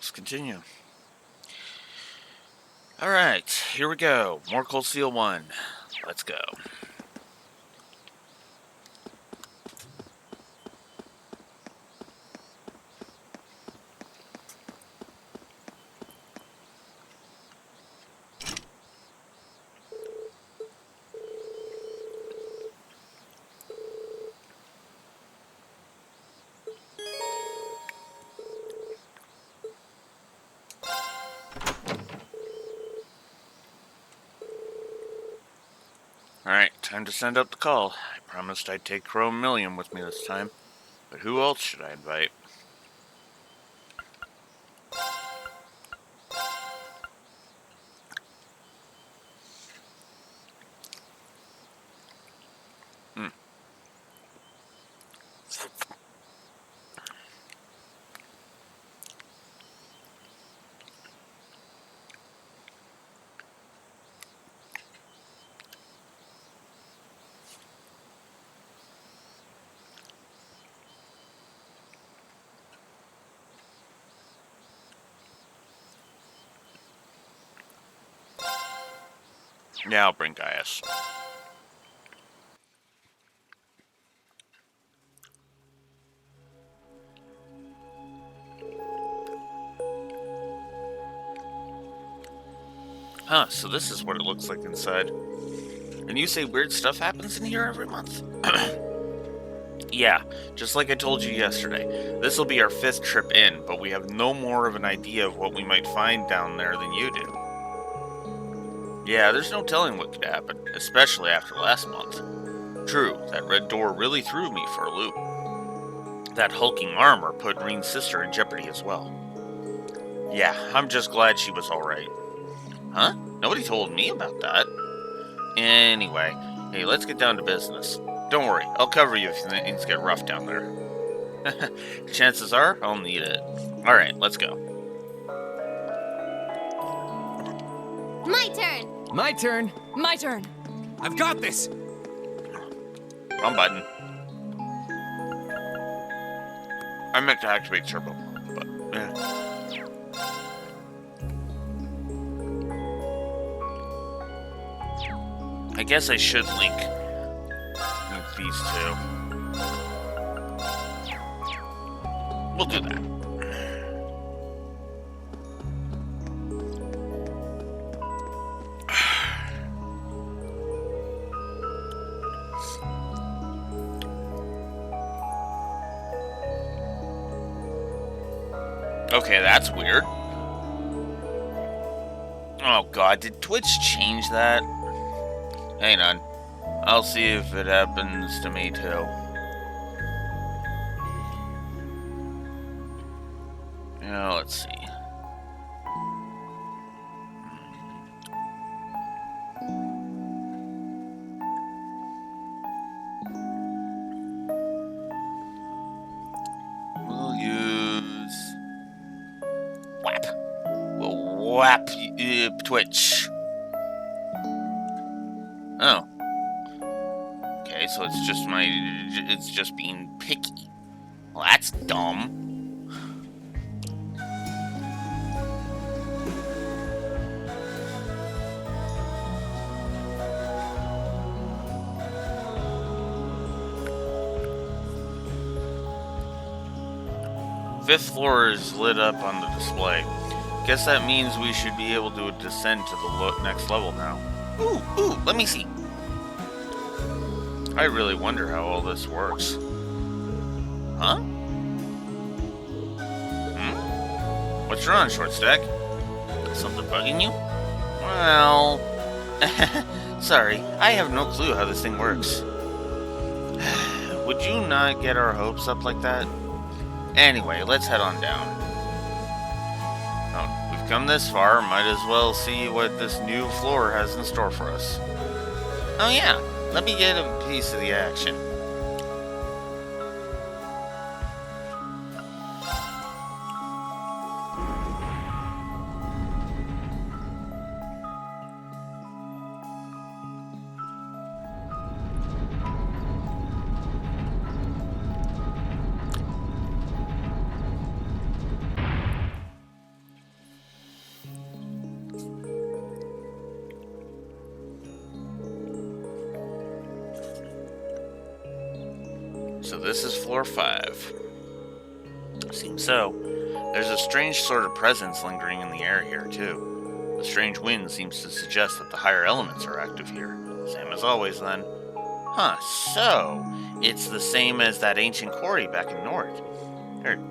let's continue. Alright, here we go. More Cold Steel 1. Let's go. Alright, time to send out the call. I promised I'd take Chrome Millium with me this time, but who else should I invite? Yeah, I'll bring Gaius. Huh, so this is what it looks like inside. And you say weird stuff happens in here every month? Yeah, just like I told you yesterday. This will be our 5th trip in, but we have no more of an idea of what we might find down there than you do. Yeah, there's no telling what could happen, especially after last month. True, that red door really threw me for a loop. That hulking armor put Reen's sister in jeopardy as well. Yeah, I'm just glad she was alright. Huh? Nobody told me about that. Anyway, hey, let's get down to business. Don't worry, I'll cover you if things get rough down there. Chances are, I'll need it. Alright, let's go. My turn! My turn! My turn! I've got this! Wrong button. I meant to activate turbo, but I guess I should link these two. We'll do that. Okay, that's weird. Oh god, did Twitch change that? Hang on. I'll see if it happens to me too. Now, let's see. We'll use WAP. We'll WAP Twitch. Oh. Okay, so it's just being picky. Well, that's dumb. Fifth floor is lit up on the display. Guess that means we should be able to descend to the next level now. Ooh, let me see. I really wonder how all this works. Huh? What's wrong, Short Stack? Something bugging you? Well... sorry, I have no clue how this thing works. Would you not get our hopes up like that? Anyway, let's head on down. Oh, we've come this far, might as well see what this new floor has in store for us. Oh yeah, let me get a piece of the action. So this is floor 5. Seems so. There's a strange sort of presence lingering in the air here, too. The strange wind seems to suggest that the higher elements are active here. Same as always, then. Huh, so it's the same as that ancient quarry back in North.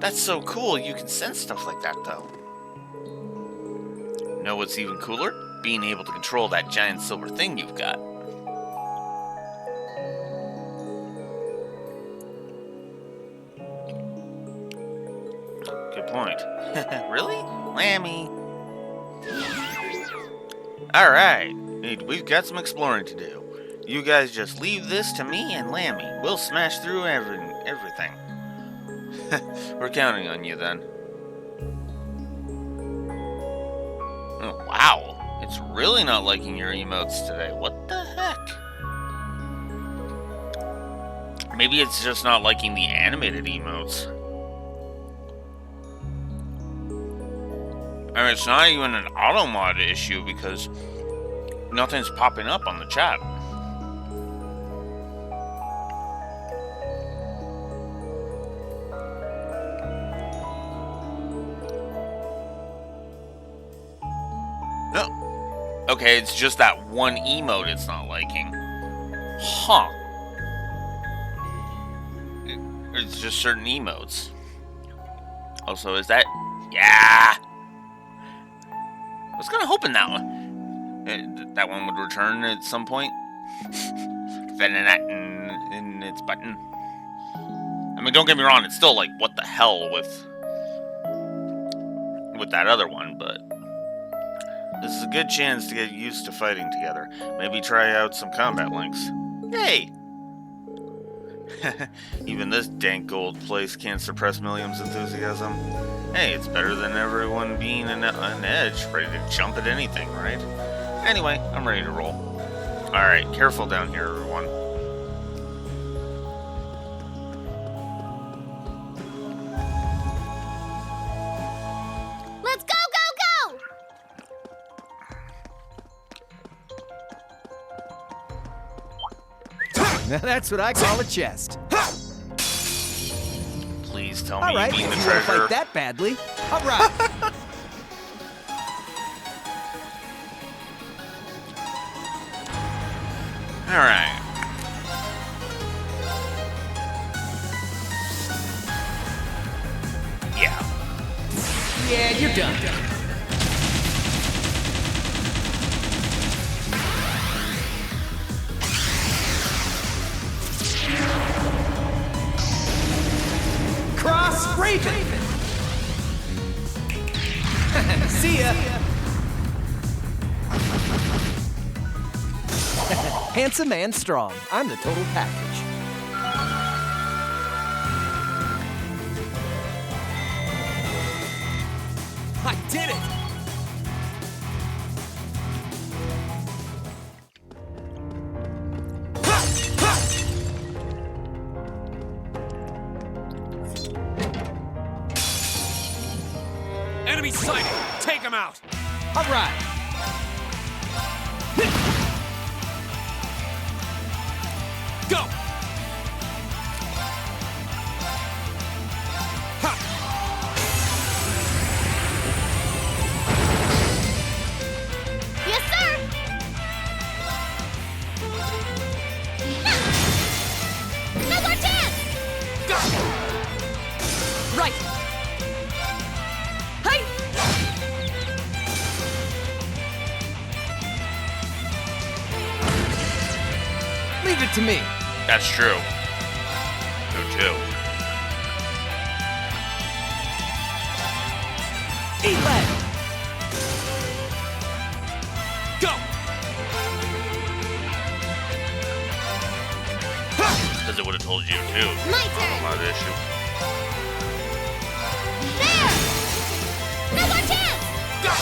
That's so cool, you can sense stuff like that, though. Know what's even cooler? Being able to control that giant silver thing you've got. Good point. Really? Lammy. Alright, we've got some exploring to do. You guys just leave this to me and Lammy. We'll smash through everything. We're counting on you then. Oh, wow. It's really not liking your emotes today. What the heck? Maybe it's just not liking the animated emotes. I mean, it's not even an auto mod issue because nothing's popping up on the chat. No. Okay, it's just that one emote it's not liking. Huh. It's just certain emotes. Also, is that... Yeah! I was kind of hoping that one would return at some point. Fitting that in its button. I mean, don't get me wrong, it's still like, what the hell with that other one, but this is a good chance to get used to fighting together. Maybe try out some combat links. Hey! Even this dank gold place can't suppress Milliam's enthusiasm. Hey, it's better than everyone being on edge, ready to jump at anything, right? Anyway, I'm ready to roll. Alright, careful down here, everyone. Let's go, go, go! Now that's what I call a chest. Please tell All me right, you mean the if you want to treasure. fight that badly. All right. Alright. Yeah. Yeah, you're done. Cross Raven. See ya. Handsome and strong. I'm the total package. I did it! Enemy sighted! Take him out! All right. Go! Ha! Yes, sir! No more chance! Go! Right! Hey! Leave it to me. That's true. Who too? Eat lead. Go! Because it would have told you too. My turn. Not an issue. There! No more chance! Go!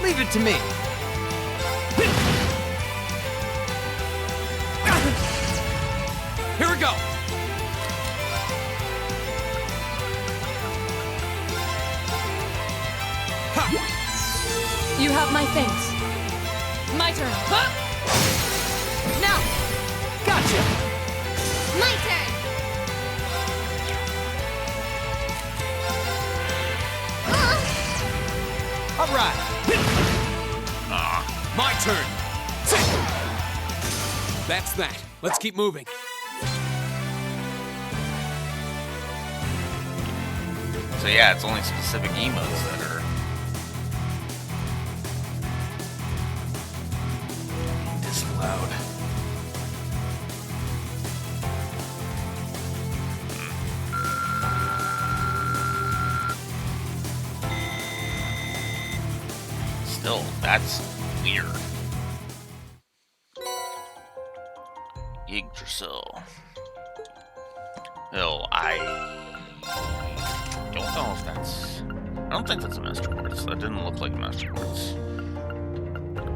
Leave it to me. Here we go! Ha! You have my thanks. My turn. Ha! Gotcha! My turn. Alright! My turn. That's that. Let's keep moving. So yeah, it's only specific emotes that are disallowed. Still, that's weird. Yggdrasil. No, I don't know if that's... I don't think that's a Master Quartz. That didn't look like a Master Quartz.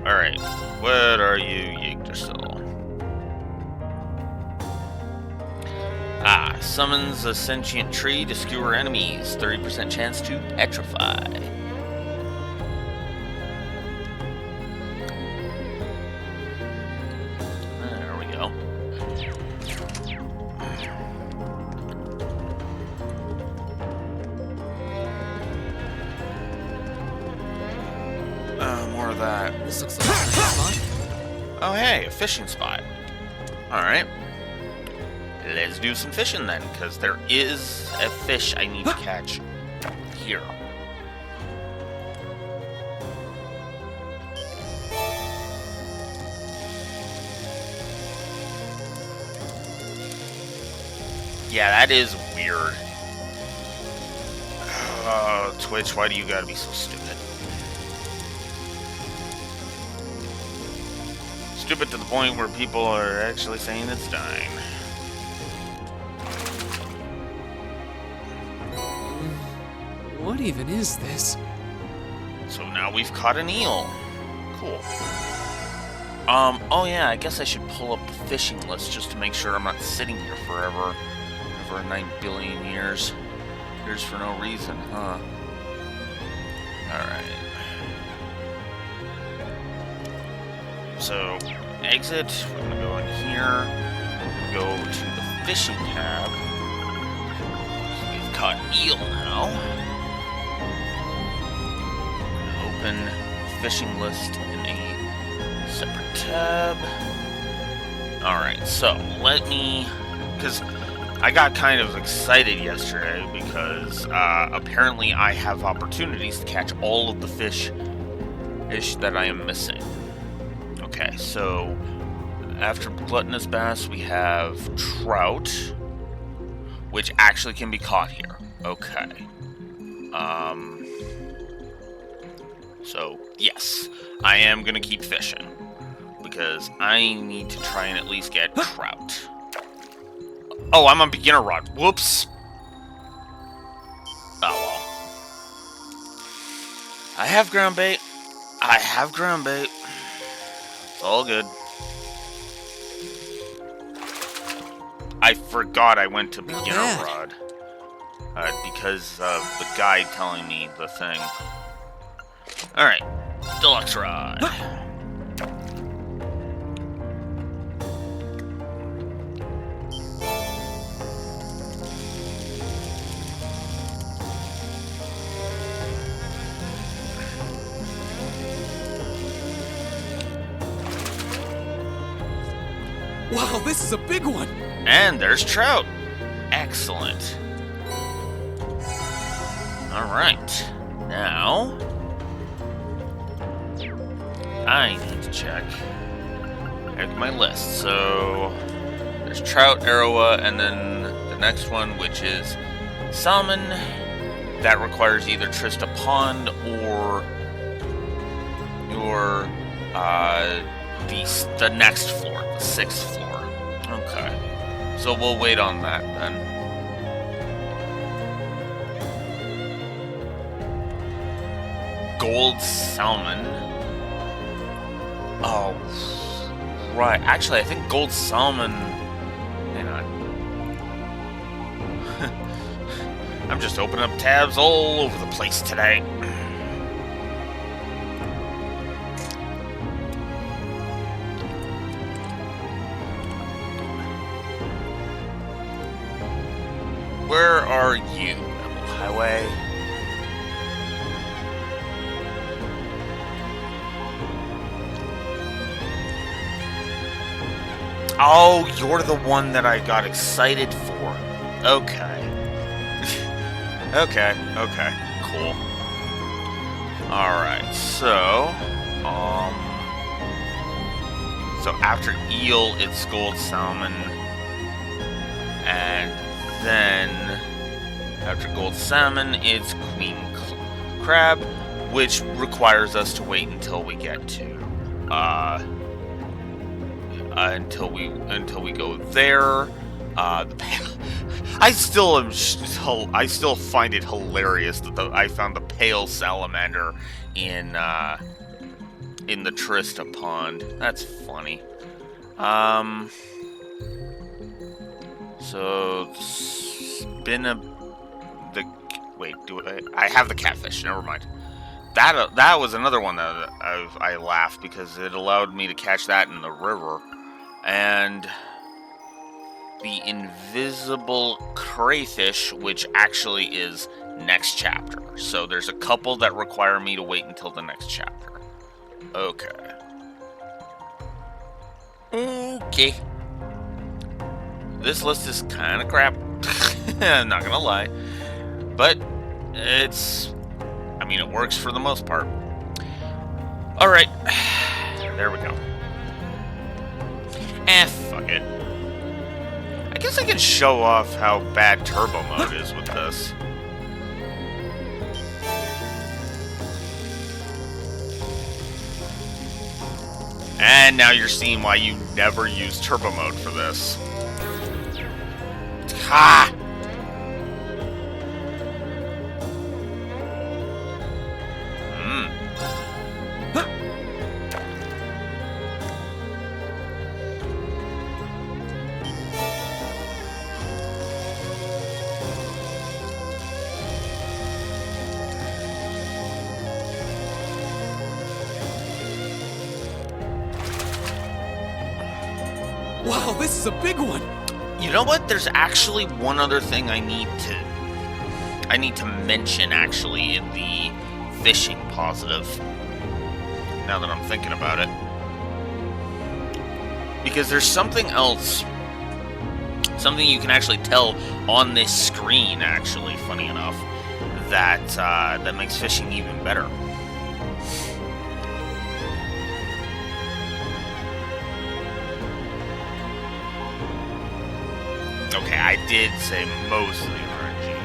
Alright, what are you, Yggdrasil? Ah, summons a sentient tree to skewer enemies. 30% chance to petrify. There we go. More of that. This looks like a nice spot. Oh, hey, a fishing spot. Alright. Let's do some fishing then, because there is a fish I need to catch here. Yeah, that is weird. Twitch, why do you gotta be so stupid? Stupid to the point where people are actually saying it's dying. What even is this? So now we've caught an eel. Cool. Oh yeah, I guess I should pull up the fishing list just to make sure I'm not sitting here forever. For 9 billion years. Here's for no reason, huh? Alright. So, exit. We're gonna go in here. Go to the fishing tab. So we've caught eel now. Open fishing list in a separate tab. Alright, so let me... Because I got kind of excited yesterday because apparently I have opportunities to catch all of the fish that I am missing. Okay, so after gluttonous bass we have trout, which actually can be caught here. Okay. So yes, I am gonna keep fishing because I need to try and at least get trout. Oh, I'm on beginner rod. Whoops. Oh well. I have ground bait. I have ground bait. It's all good. I forgot I went to beginner rod. Because of the guide telling me the thing. Alright. Deluxe rod. Wow, this is a big one! And there's trout. Excellent. Alright. Now, I need to check my list. So, there's trout, Arawa, and then the next one, which is salmon. That requires either Trista Pond or your, the next floor, the 6th floor. Okay. So we'll wait on that then. Gold salmon. Oh, right. Actually, I think gold salmon... Hang on. I'm just opening up tabs all over the place today. Where are you, Rebel Highway? Oh, you're the one that I got excited for. Okay. Okay, cool. Alright, so after eel, it's gold salmon, and then after gold salmon, it's queen crab, which requires us to wait until we get to until we go there. I still find it hilarious that I found the pale salamander in the Trista pond. That's funny. So I have the catfish. Never mind. That was another one that I laughed because it allowed me to catch that in the river. And the invisible crayfish, which actually is next chapter. So there's a couple that require me to wait until the next chapter. Okay. This list is kind of crap. I'm not gonna lie. But it works for the most part. Alright. There we go. Fuck it. I guess I can show off how bad turbo mode is with this. And now you're seeing why you never use turbo mode for this. Ha! Wow, this is a big one! You know what? There's actually one other thing I need to mention actually in the fishing positive. Now that I'm thinking about it. Because there's something else. Something you can actually tell on this screen, actually, funny enough, that makes fishing even better. Okay, I did say mostly RNG.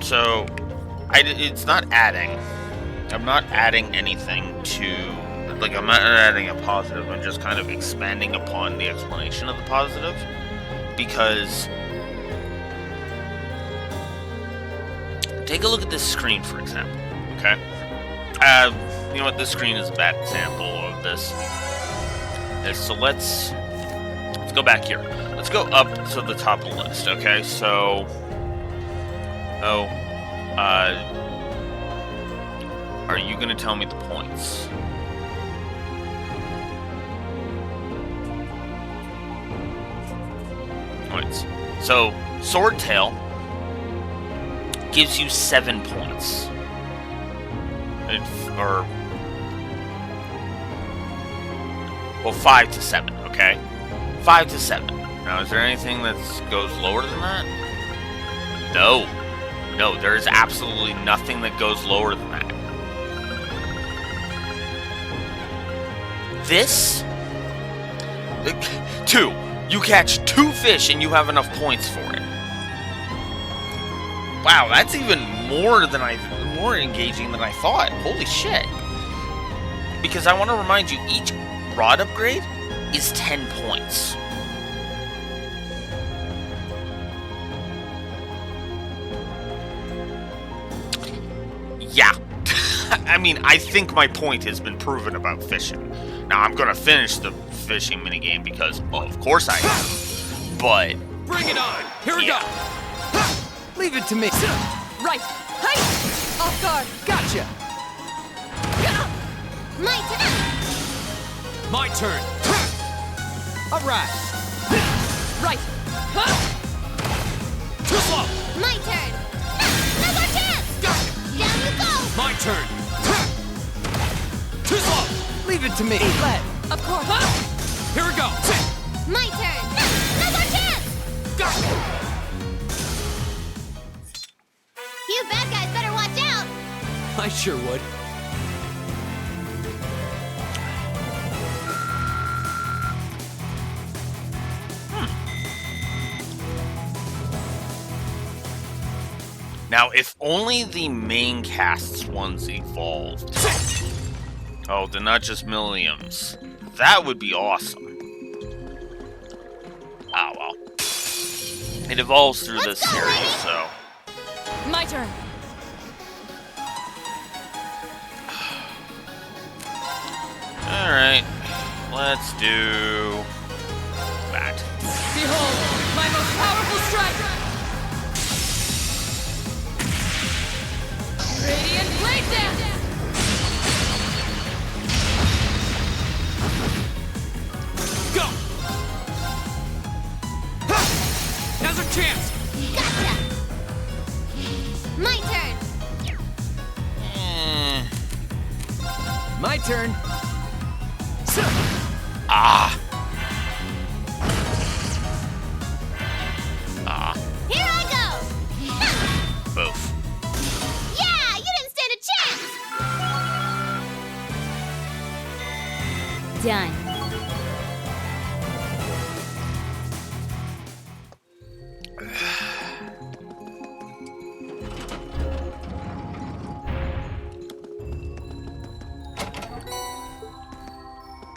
So, it's not adding. I'm not adding anything to... Like, I'm not adding a positive. I'm just kind of expanding upon the explanation of the positive. Because... take a look at this screen, for example, okay? You know what, this screen is a bad example of this. So let's go back here. Let's go up to the top of the list, okay? So, are you gonna tell me the points? Points. So, Swordtail gives you 7 points. Well, 5 to 7, okay? 5 to 7. Now, is there anything that goes lower than that? No. No, there is absolutely nothing that goes lower than that. This? 2. You catch 2 fish and you have enough points for it. Wow, that's even more engaging than I thought. Holy shit. Because I want to remind you, each rod upgrade is 10 points. Yeah. I mean, I think my point has been proven about fishing. Now, I'm going to finish the fishing minigame because, well, of course I am. But... Bring it on! Here we go! Leave it to me. Right. Hey! Off guard. Gotcha. My turn. My turn! All right. Right. Too slow! My turn. No more chance. Got it! Down you go. My turn! Too slow! Leave it to me. Let. Of course. Here we go! My turn. No more chance. Got it! You bad guys better watch out. I sure would. Now, if only the main cast's ones evolved. Oh, they're not just Milliums. That would be awesome. Ah, well. It evolves through this Let's go, series, lady. so... My turn. Alright. Let's do... that. Behold, my most powerful strike. Radiant blade dance. Go! Now's our chance! Gotcha. My turn. My turn. Ah! Here I go. Both. Yeah, you didn't stand a chance. Done.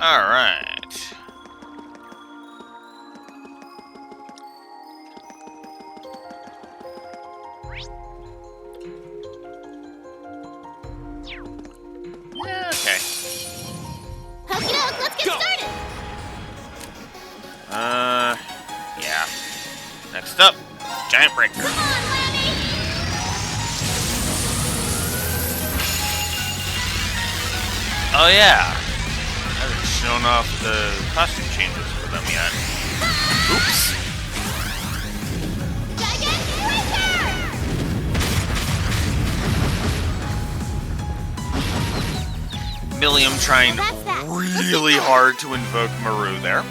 Alright. Yeah, okay. Okie doke, let's get Go. started. Yeah. Next up, Giant Breaker. Come on, Lammy. Oh yeah. I haven't shown off the costume changes for them yet. Oops. Giant Breaker. Millium trying Well, that's that. really hard to invoke Maru there.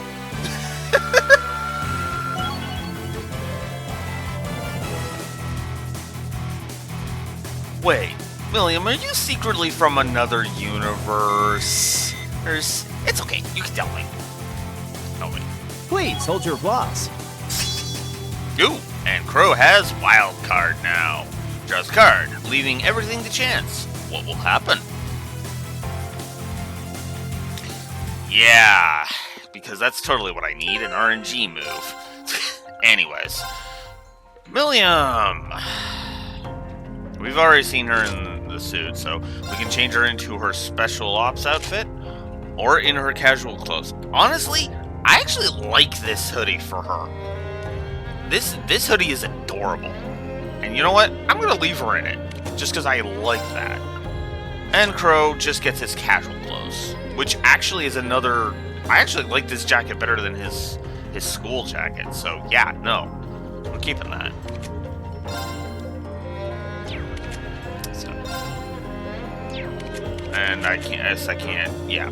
Wait, William, are you secretly from another universe? It's okay, you can tell me. Tell me. Please hold your applause. Ooh, and Crow has Wild Card now. Draws card, leaving everything to chance. What will happen? Yeah, because that's totally what I need, an RNG move. Anyways. Millium! We've already seen her in the suit, so we can change her into her special ops outfit or in her casual clothes. Honestly, I actually like this hoodie for her. This hoodie is adorable. And you know what? I'm going to leave her in it just because I like that. And Crow just gets his casual clothes, which actually is another... I actually like this jacket better than his school jacket. So yeah, no. I'm keeping that. So. And I can't... Yes, I can't. Yeah.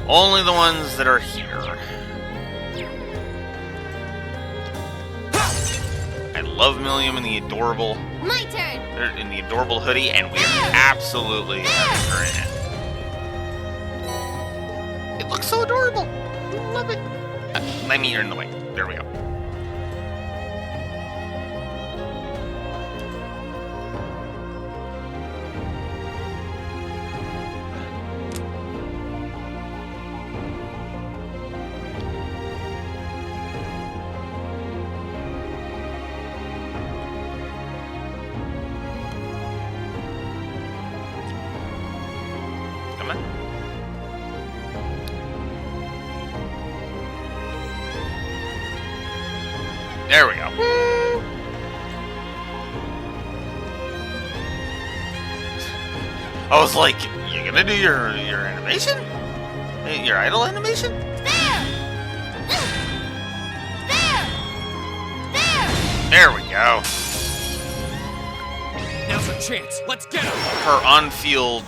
Only the ones that are here. I love Millium in the adorable... My turn. In the adorable hoodie, and we are absolutely having her in it. It looks so adorable. Love it. Let me, you're in the way. There we go. Come on. There we go. I was like, you gonna do your animation? Your idol animation? There we go. Now's our chance. Let's get him. Her on-field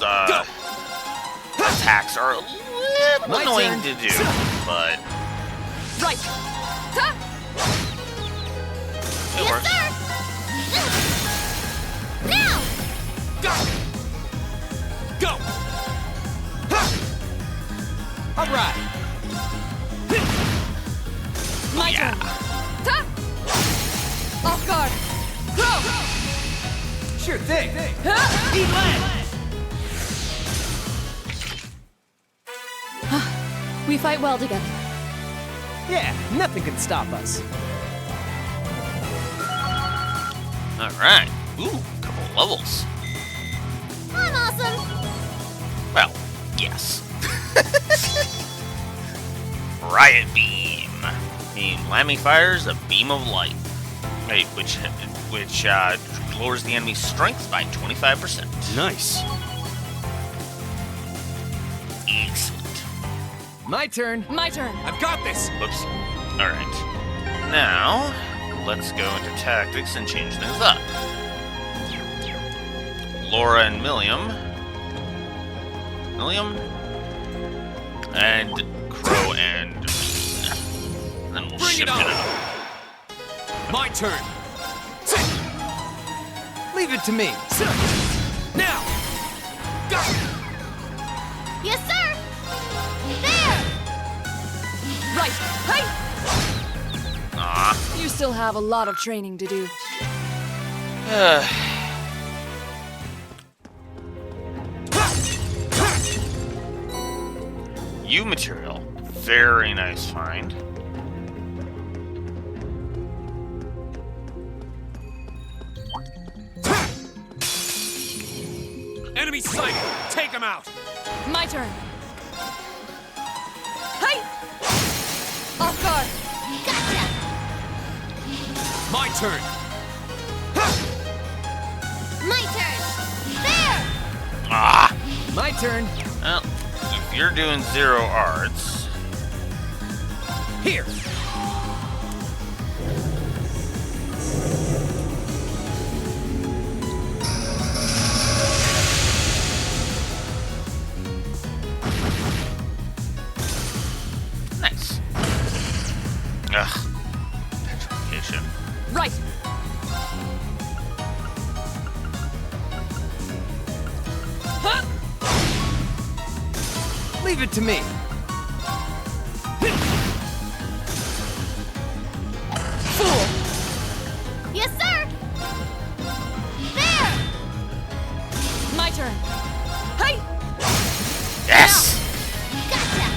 attacks are a little My annoying turn. to do, but Right. it Yes, works. sir. Now. Go. Go. All right. My Yeah. turn. Off guard. Go. Sure thing. Eat lead. We fight well together. Yeah, nothing can stop us. All right. Ooh, couple levels. I'm awesome. Well, yes. Riot Beam. Lammy fires a beam of light, which lowers the enemy's strength by 25%. Nice. Excellent. My turn. My turn. I've got this. Whoops. All right. Now, let's go into tactics and change things up. Laura and Millium. And Crow and Bean. And then we'll Bring shift it on. it up. My turn. Leave it to me. Now. Go. Yes, sir. There. Right. Hey! Aw. You still have a lot of training to do. U material. Very nice find. Enemy sighted. Take him out. My turn. Hey! Off guard. Gotcha. My turn. My turn. There. Ah! My turn. Well, if you're doing zero arts, Here. nice. Ugh. Petrification. Right. Huh? Leave it to me. Fool. Yes, sir. There. My turn. Hey! Yes! Gotcha.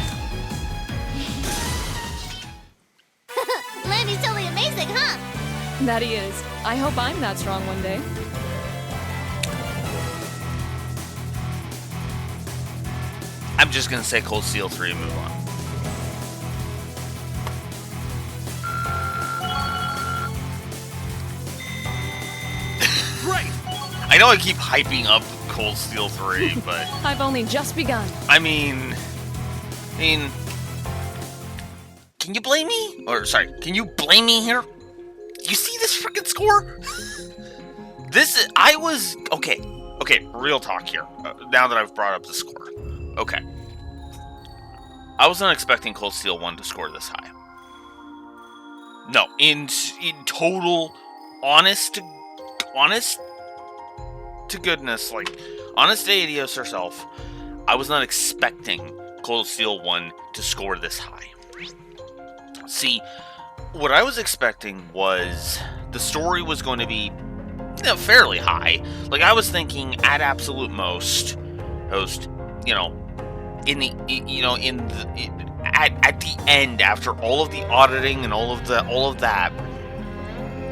Landy's totally amazing, huh? That he is. I hope I'm that strong one day. I'm just gonna say Cold Steel 3 and move on. Great! I know I keep hyping up Cold Steel 3, but I've only just begun. I mean, can you blame me? Or sorry, can you blame me here? You see this freaking score? Okay, real talk here. Now that I've brought up the score. Okay. I was not expecting Cold Steel 1 to score this high. No, in total, honest to goodness, like, honest to Adios herself, I was not expecting Cold Steel 1 to score this high. See, what I was expecting was the story was going to be fairly high. Like, I was thinking at absolute most, at the end, after all of the auditing and all of that,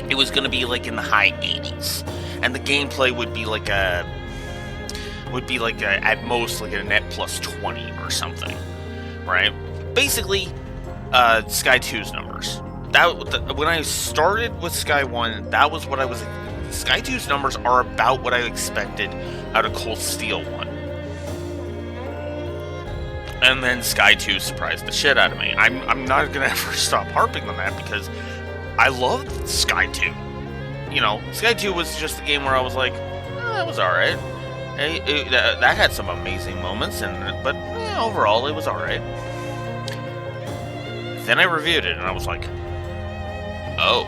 it was going to be like in the high 80s, and the gameplay would be like at most like a net plus 20 or something, right? Basically, Sky 2's numbers. When I started with Sky 1, that was what I was. Sky 2's numbers are about what I expected out of Cold Steel 1. And then Sky 2 surprised the shit out of me. I'm not gonna ever stop harping on that because I loved Sky 2. Sky 2 was just a game where I was like, that was alright. That had some amazing moments, but overall it was alright. Then I reviewed it and I was like, oh.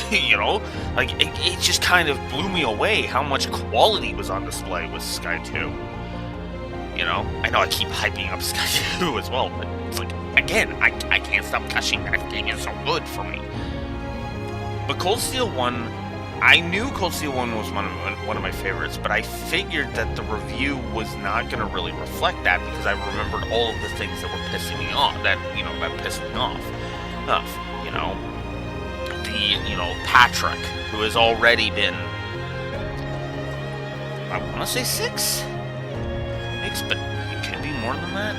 It just kind of blew me away how much quality was on display with Sky 2. I know I keep hyping up Sky 2 as well, but it's like, again, I can't stop gushing that game is so good for me. But Cold Steel 1, I knew Cold Steel 1 was one of my favorites, but I figured that the review was not going to really reflect that because I remembered all of the things that were pissing me off, that pissed me off. Patrick, who has already been, I want to say 6? But it could be more than that.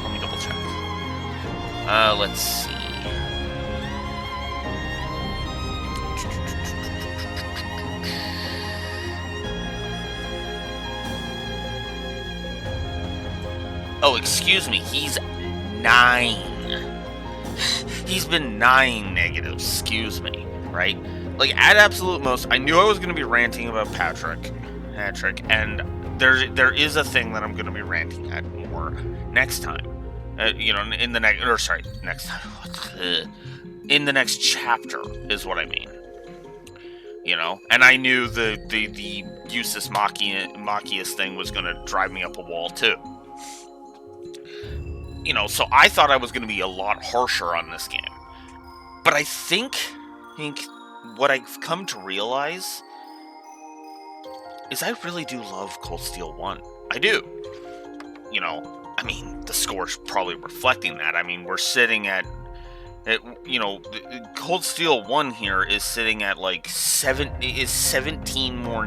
Let me double check. Let's see. Oh, excuse me, he's 9. He's been 9 negatives, excuse me, right? Like, at absolute most, I knew I was going to be ranting about Patrick, and there is a thing that I'm going to be ranting at more next time. In the next time. In the next chapter is what I mean. And I knew the Eustace Machias thing was going to drive me up a wall too. So I thought I was going to be a lot harsher on this game. But I think what I've come to realize is I really do love Cold Steel 1. I do. The score's probably reflecting that. We're sitting at Cold Steel 1 here is sitting at like 17 more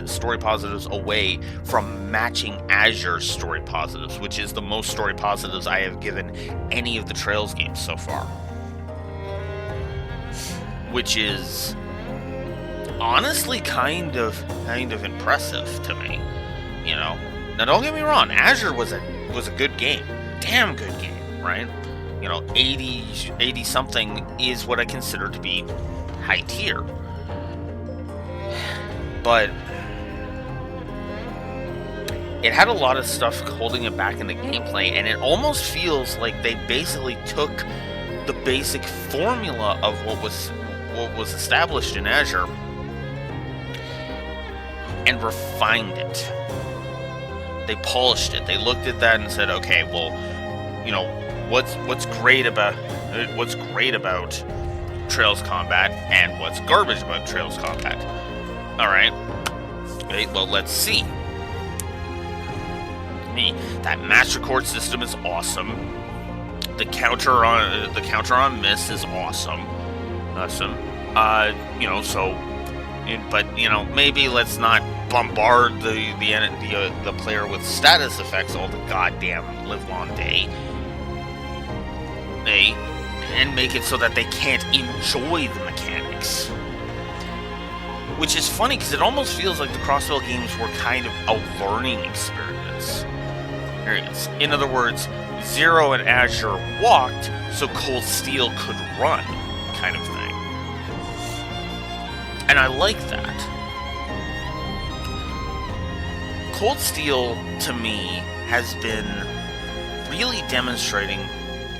story positives away from matching Azure's story positives, which is the most story positives I have given any of the Trails games so far. Which is honestly kind of impressive to me, Now don't get me wrong, Azure was a good game. Damn good game, right? 80 something is what I consider to be high tier. But it had a lot of stuff holding it back in the gameplay, and it almost feels like they basically took the basic formula of what was established in Azure and refined it. They polished it. They looked at that and said, okay, well, what's great about Trails combat and what's garbage about Trails combat. All right, well, let's see. That Master Chord system is awesome. The counter on miss is awesome. But maybe let's not bombard the player with status effects all the goddamn livelong day, and make it so that they can't enjoy the mechanics. Which is funny, because it almost feels like the Crossbell games were kind of a learning experience. In other words, Zero and Azure walked so Cold Steel could run, kind of thing. And I like that. Cold Steel, to me, has been really demonstrating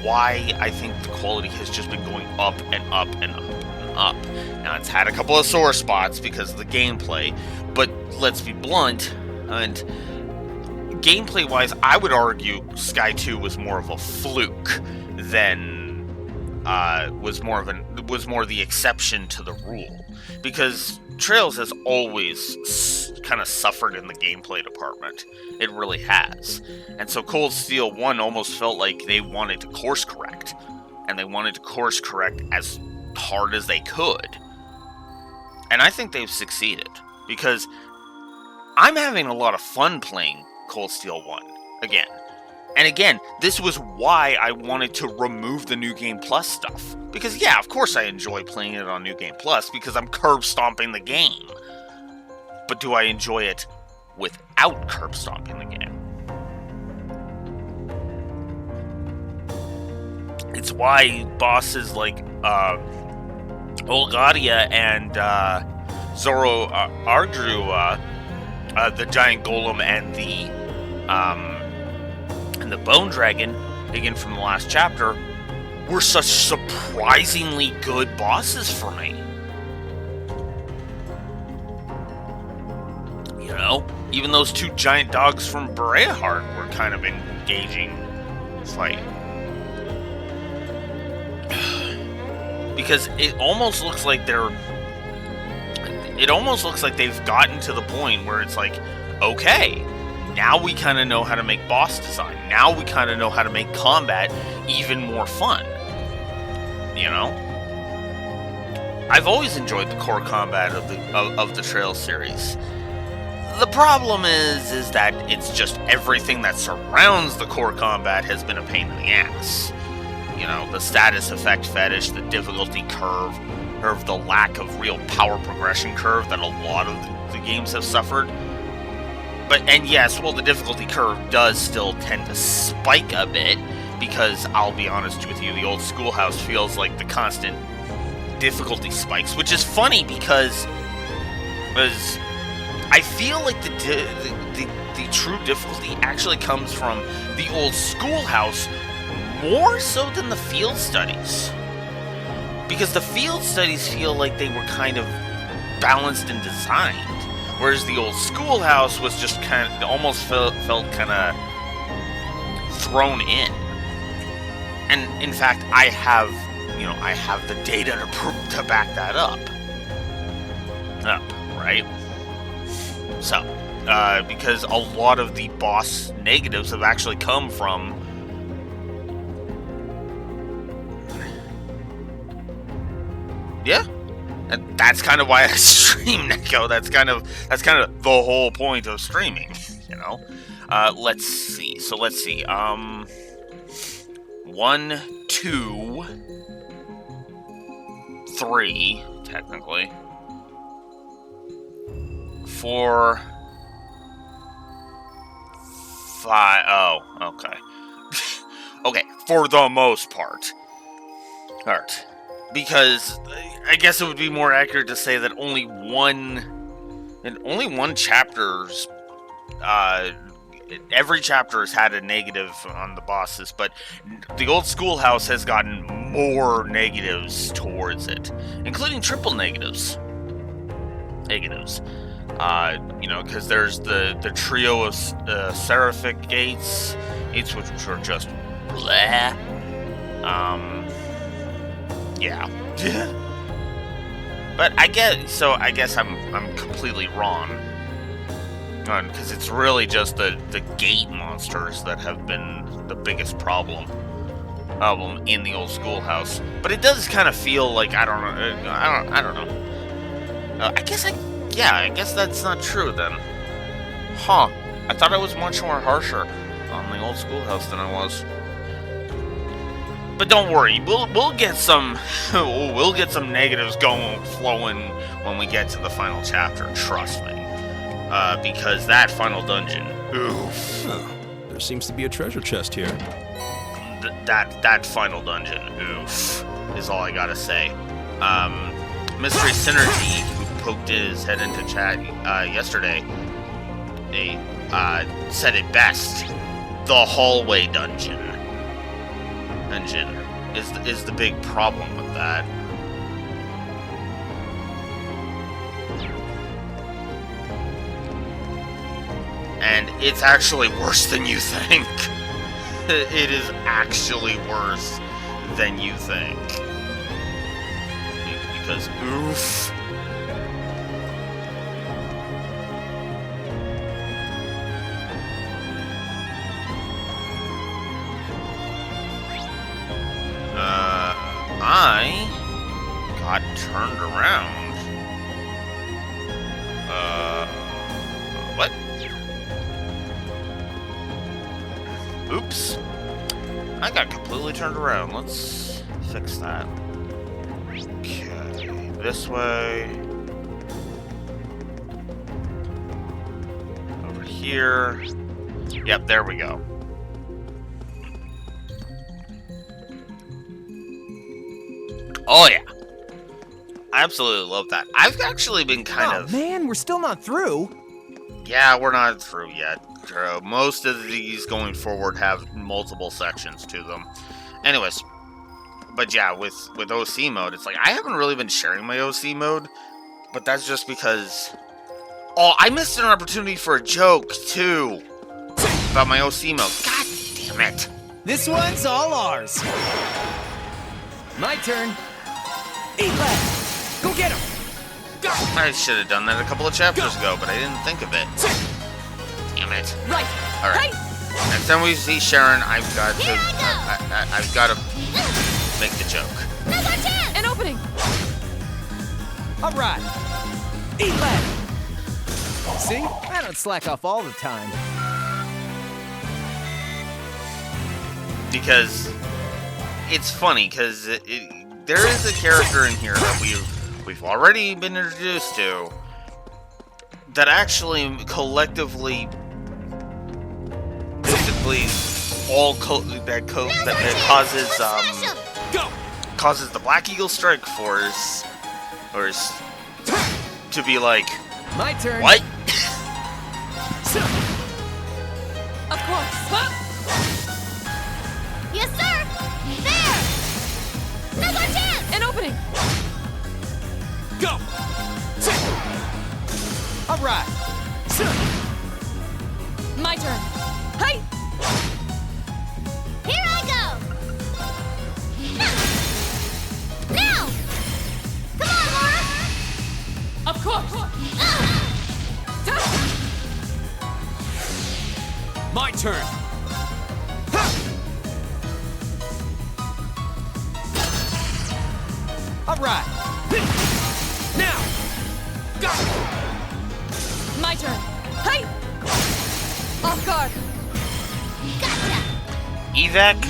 why I think the quality has just been going up and up and up and up. Now, it's had a couple of sore spots because of the gameplay, but let's be blunt, and gameplay-wise, I would argue Sky 2 was more of a fluke than was more the exception to the rule, because Trails has always kind of suffered in the gameplay department. It really has. And so Cold Steel 1 almost felt like they wanted to course correct, and they wanted to course correct as hard as they could. And I think they've succeeded, because I'm having a lot of fun playing Cold Steel 1 again. And again, this was why I wanted to remove the New Game Plus stuff. Because yeah, of course I enjoy playing it on New Game Plus, because I'm curb stomping the game. But do I enjoy it without curb stomping the game? It's why bosses like Olgadia and Zoro Ardrua, the giant golem and the Bone Dragon, again from the last chapter, were such surprisingly good bosses for me. You know, even those two giant dogs from Bereaheart were kind of engaging fight. Because it almost looks like they've gotten to the point where it's like, okay, now we kind of know how to make boss design. Now we kind of know how to make combat even more fun. You know? I've always enjoyed the core combat of the Trails series. The problem is that it's just everything that surrounds the core combat has been a pain in the ass. You know, the status effect fetish, the difficulty curve, or the lack of real power progression curve that a lot of the games have suffered. And yes, well, the difficulty curve does still tend to spike a bit, because I'll be honest with you, the old Schoolhouse feels like the constant difficulty spikes, which is funny because I feel like the true difficulty actually comes from the old Schoolhouse more so than the field studies. Because the field studies feel like they were kind of balanced and designed, whereas the old Schoolhouse was just kind of, almost felt kind of thrown in. And in fact, I have the data to back that up, right? So, because a lot of the boss negatives have actually come from and that's kind of why I stream, Neko. That's kind of the whole point of streaming, you know. Let's see. So let's see. 1, 2, 3, technically. 4, 5. Oh, okay. Okay, for the most part. Alright. Because I guess it would be more accurate to say that only one chapter's every chapter has had a negative on the bosses, but the old Schoolhouse has gotten more negatives towards it, including triple negatives. You know, because there's the trio of Seraphic gates, which are just bleh. Yeah. But I guess I'm completely wrong. Because it's really just the gate monsters that have been the biggest problem in the old Schoolhouse. But it does kind of feel like I don't know. I guess Yeah, I guess that's not true then. Huh. I thought I was much more harsher on the old schoolhouse than I was. But don't worry, we'll get some we'll get some negatives flowing when we get to the final chapter. Trust me, because that final dungeon, oof. Oh, there seems to be a treasure chest here. That final dungeon, oof, is all I gotta say. Mystery Synergy, who poked his head into chat yesterday, said it best. The hallway dungeon is the big problem with that. And it's actually worse than you think. It is actually worse than you think. Because, oof. I got turned around. What? Oops. I got completely turned around. Let's fix that. Okay, this way. Over here. Yep, there we go. Oh yeah. I absolutely love that. I've actually been kind of... man, we're still not through. Yeah, we're not through yet. Most of these going forward have multiple sections to them. Anyways, but yeah, with OC mode, it's like I haven't really been sharing my OC mode, but that's just because... Oh, I missed an opportunity for a joke, too, about my OC mode. God damn it. This one's all ours. My turn. Eat left. Go get him. I should have done that a couple of chapters ago, but I didn't think of it. Damn it. Right. Alright. Next time we see Sharon, I've got to... I've got to make the joke. Another chance! An opening. All right. Eat left. See? I don't slack off all the time. Because it's funny, because there is a character in here that we've already been introduced to that actually collectively, basically, that causes the Black Eagle Strike Force, to be like, My turn. what? Of course. Huh? Yes, sir! There! Another chance! An opening. Go! All right. My turn. Hey! Here I go! Now! Come on, Laura! Of course. My turn! All right. Now! Go! My turn. Hey! Off guard. Gotcha! Evac,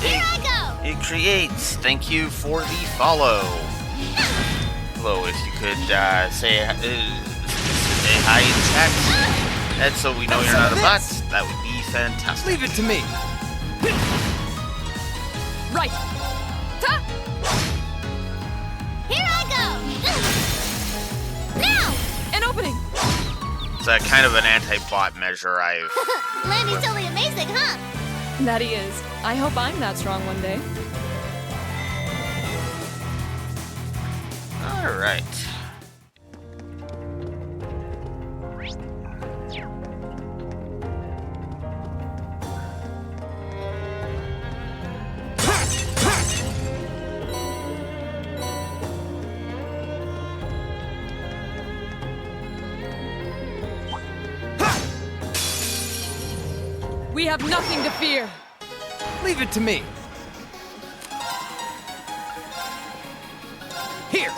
Here I go! it creates. Thank you for the follow. Hello, if you could say hi in chat, and so we know you're not a bot, that would be fantastic. Leave it to me. Right. Ta! Here I go! Now! An opening. It's a kind of an anti-bot measure I've... Landy's totally amazing, huh? That he is. I hope I'm that strong one day. Alright. We have nothing to fear. Leave it to me. Here.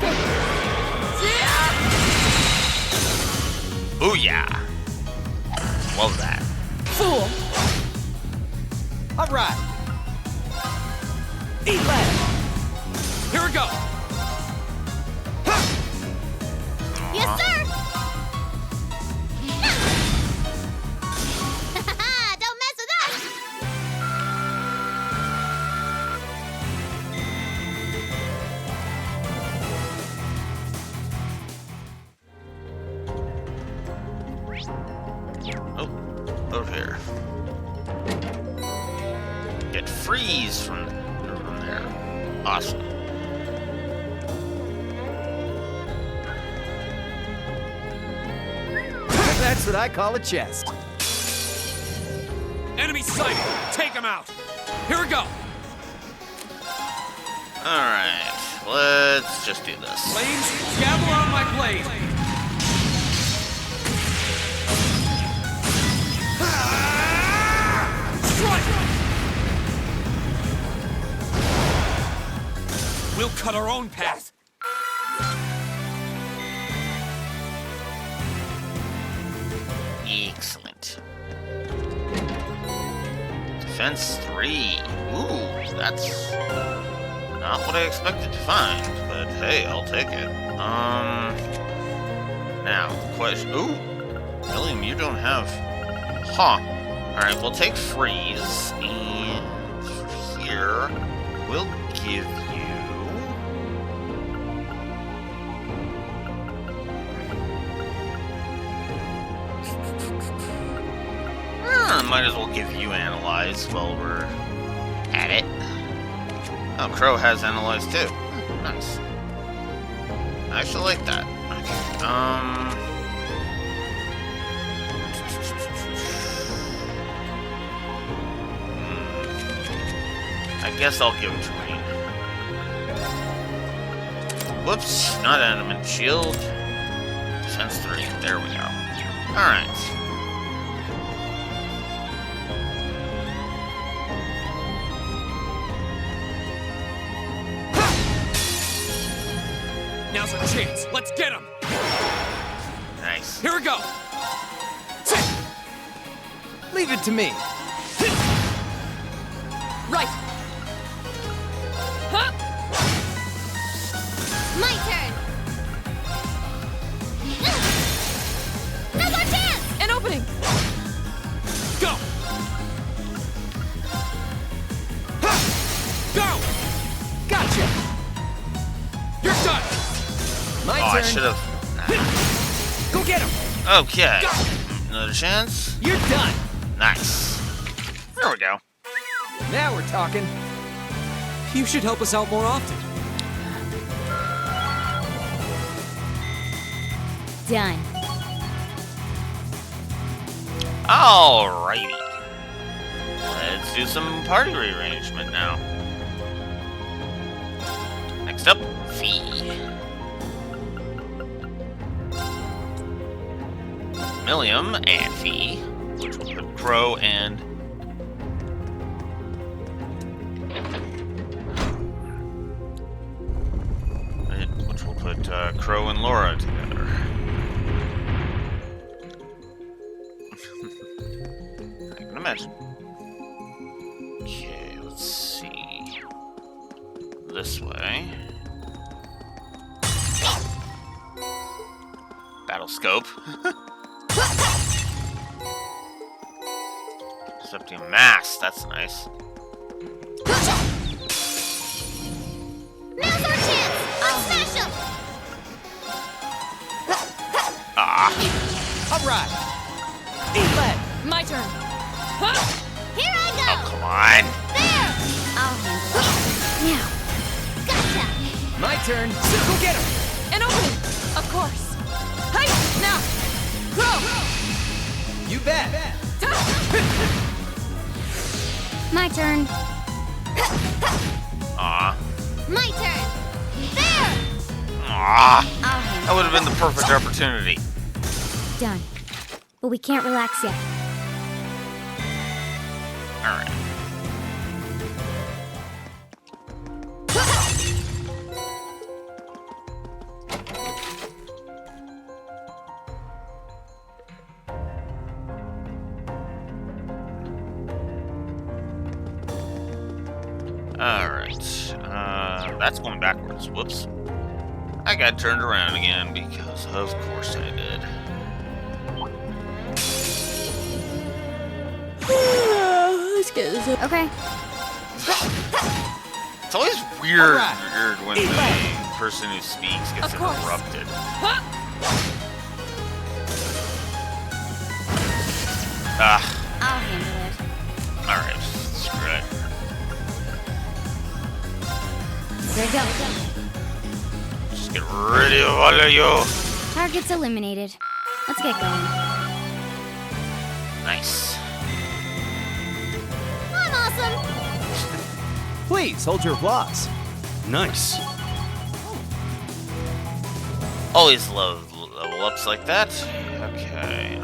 Let's go! Booyah! Love that. Fool! All right. Eat lead. Here we go. Yes, sir! Don't mess with us! Oh, over here. Get freeze from there. Awesome. That's what I call a chest. Enemy sighted. Take him out. Here we go. Alright, let's just do this. Flames, gather on my blade. Strike! We'll cut our own path. Excellent. Defense 3. Ooh, that's not what I expected to find, but hey, I'll take it. Now, the question. Ooh, William, you don't have. Huh. Alright, we'll take freeze, and here, we'll give you. Might as well give you Analyze while we're at it. Oh, Crow has Analyze too. Nice. I actually like that. Okay. I guess I'll give it to Rain. Whoops, not Adamant Shield. Defense 3. There we go. Alright. Now's our chance. Let's get him. Nice. Here we go. Leave it to me. Right! Huh? My turn! Now's our chance! An opening! Go. Go. Gotcha. You're done. My Oh, I turn. should have. Go get him. Okay. Another chance. You're done. Nice. There we go. Now we're talking. You should help us out more often. Done. Alrighty. Let's do some party rearrangement now. Next up, Fee. Millium and Fee, which will put Crow and which will put Crow and Laura together. I can imagine. Okay, let's see. This way. Battle scope. Septium mass, that's nice. Now's our chance! Let's smash him! Ah, All right. Eat lead. My turn! Huh? Here I oh, go! come on. There! I'll handle it. Now. Gotcha! My turn. So go get him. An opening! Of course! Hey! Now! Crow! You bet. My turn. Ah, My turn. There! ah. I'll handle That would have been the perfect opportunity. it. Done. But we can't relax yet. Alright. Alright. That's going backwards. Whoops. I got turned around again because of course I did. Let's get this. Okay. It's always weird, Alright. when the person who speaks gets Of course. interrupted. Ah, I'll handle it. alright. Screw it. Here we go. Just get rid of all of you. Target's eliminated. Let's get going. Nice. I'm awesome. Please hold your applause. Nice. Always love level ups like that. Okay.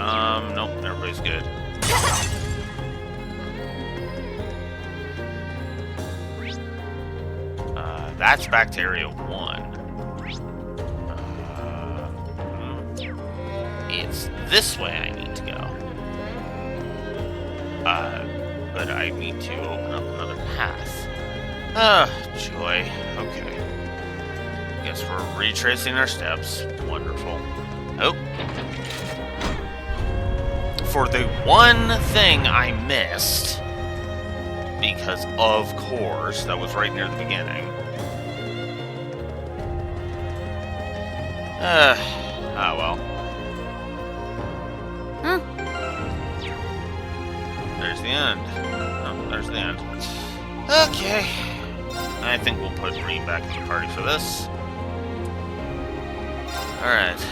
Nope, everybody's good. That's back to Area 1. It's this way I need to go. But I need to open up another path. Ah, joy. Okay. Guess we're retracing our steps. Wonderful. Oh. For the one thing I missed, because of course, that was right near the beginning. Ah well. Huh? There's the end. Oh, there's the end. Okay. I think we'll put Reed back in the party for this. Alright.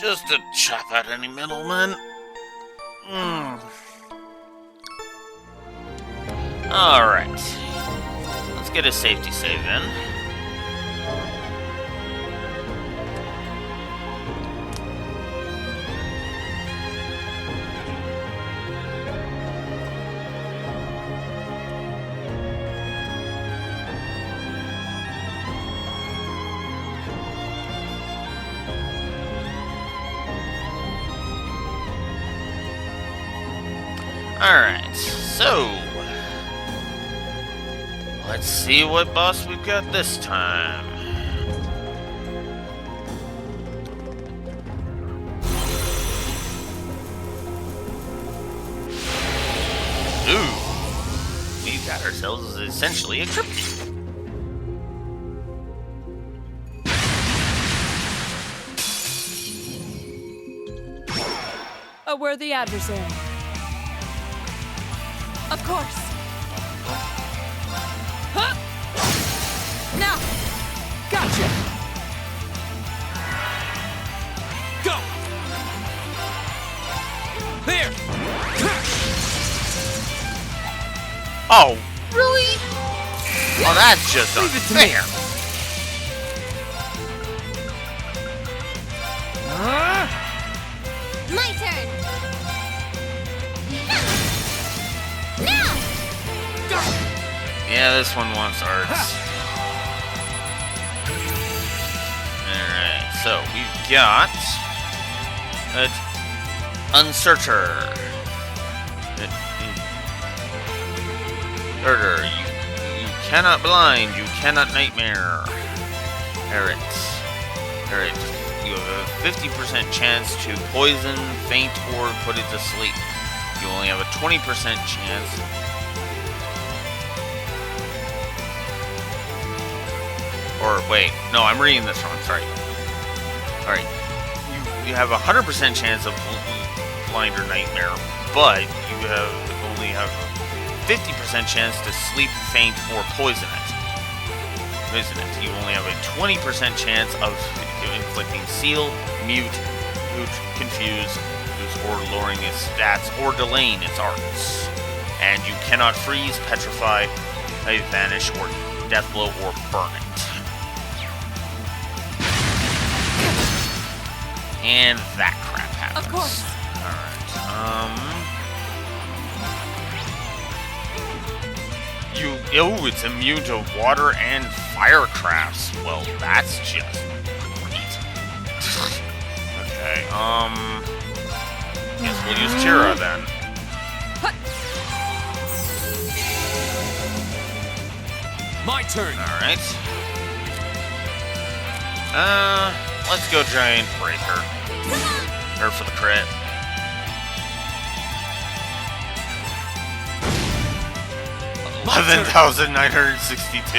Just to chop out any middlemen. Alright. Let's get a safety save in. Alright, so let's see what boss we've got this time. Ooh, we've got ourselves essentially a cryptid. A worthy adversary. Of course. Huh? Now. Gotcha. Go! There! Oh, really? Oh, that's just Leave it to me. unfair. My turn. Now. Yeah, this one wants arts. Alright, so we've got Unsearcher. Herder, you cannot blind, you cannot nightmare. Alright. You have a 50% chance to poison, faint, or put it to sleep. You only have a 20% chance. Or wait, no, I'm reading this wrong. Sorry. All right, you have a 100% chance of blind or nightmare, but you only have 50% chance to sleep, faint, or poison it. You only have a 20% chance of inflicting seal, mute, confuse, or lowering its stats, or delaying its arts. And you cannot freeze, petrify, vanish, or death blow, or burn it. And that crap happens. Of course. Alright, it's immune to water and fire crafts. Well, that's just great. Okay, guess we'll use Tira then. My turn. Alright. Let's go Giant Breaker. Or for the crit. My turn. 11,962.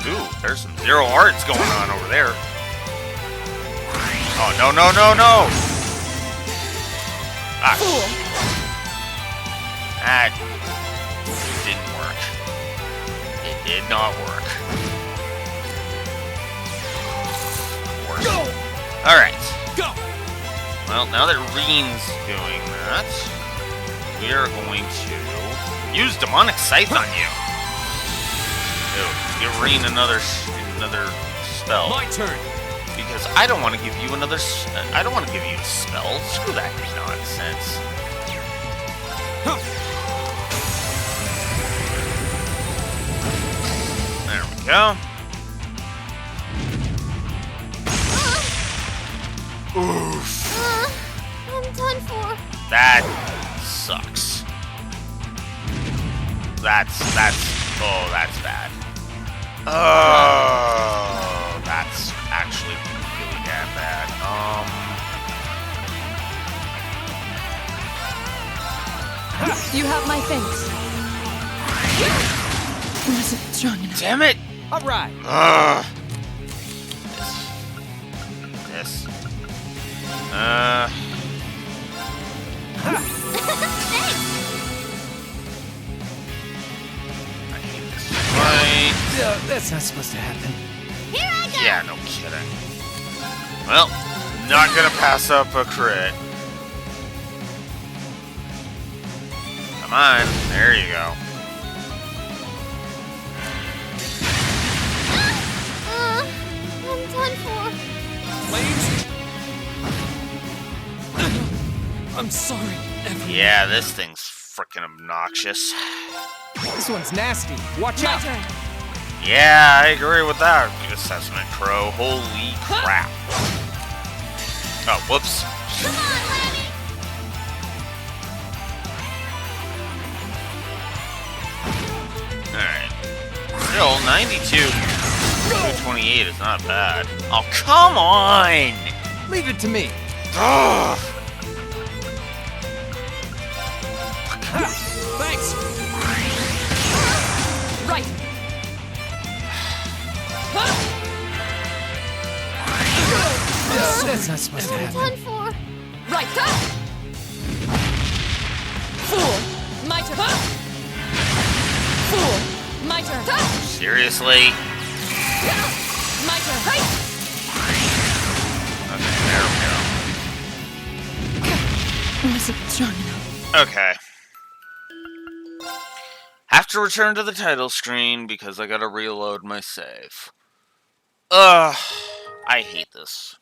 Ooh, there's some zero hearts going on over there. Oh, no, no, no, no! Ah, that didn't work. It did not work. Go! Alright. Go! Well, now that Reen's doing that, we are going to use Demonic Scythe on you. Ew, give Reen another spell. My turn. Because I don't want to give you another. I don't want to give you a spell. Screw that nonsense. Huh. There we go. Oof. I'm done for. That sucks. That's bad. Oh, that's actually really damn bad. You have my thanks. Wasn't strong enough. Damn it! All right. This. I hate this fight. That's not supposed to happen. Here I go. Yeah, no kidding. Well, not gonna pass up a crit. Come on, there you go. I'm done for. Flames. I'm sorry, everyone. Yeah, this thing's freaking obnoxious. This one's nasty. Watch My out. turn. Yeah, I agree with that assessment, Crow. Holy crap. Oh, whoops. Come on, Lanny. Alright. Still, 92. 228 is not bad. Oh, come on! Leave it to me. Ugh. Thanks. Right. That's not supposed to I'm happen. done for. Right. Fool. My turn. Fool. My turn. Seriously? My turn. Okay, there we Wasn't strong enough. go. Okay. Have to return to the title screen because I gotta reload my save. Ugh. I hate this.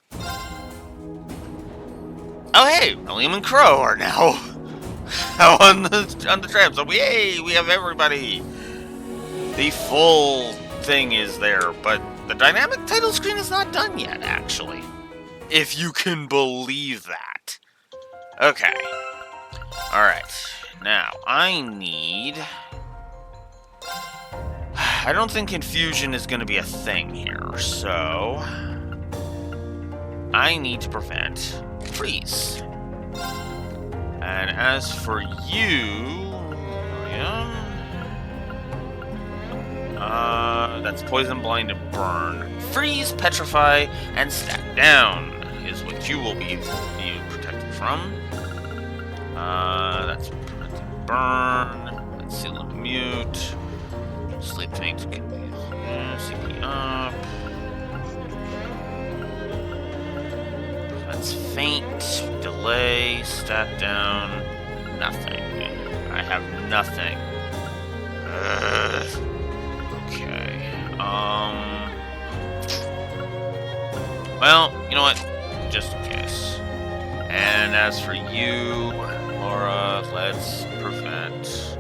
Oh hey, William and Crow are now on the tram. So yay, we have everybody. The full thing is there, but the dynamic title screen is not done yet, actually. If you can believe that. Okay. Alright. Now, I need... I don't think confusion is going to be a thing here, so... I need to prevent freeze. And as for you... that's poison, blind, and burn. Freeze, petrify, and stack down is what you will be protected from. That's prevent and burn. That's seal and mute. Sleep faint can be CP up. That's faint, delay, stat down, nothing. I have nothing. Okay. Well, you know what? Just in case. And as for you, Laura, let's prevent.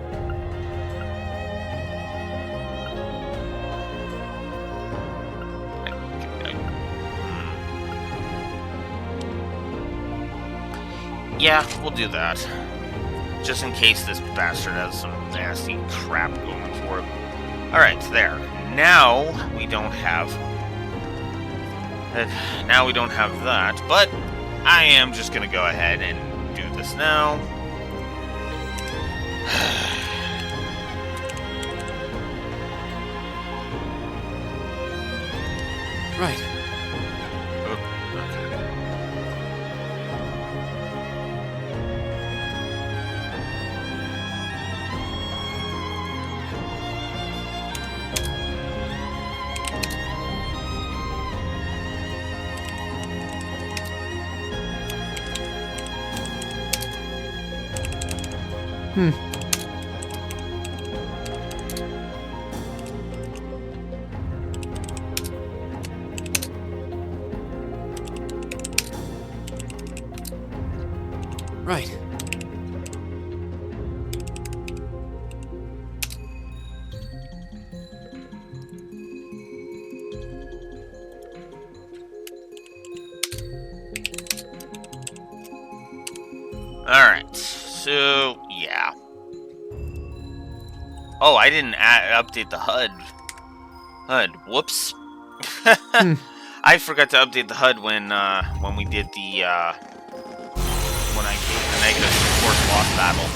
Yeah, we'll do that. just in case this bastard has some nasty crap going for him. Alright, there. Now we don't have... now we don't have that, but I am just gonna go ahead and do this now. Right. Oh, okay. Right. Alright, so, yeah. Oh, I didn't update the HUD. Whoops. I forgot to update the HUD when we did the, when I gave the negative support boss battle.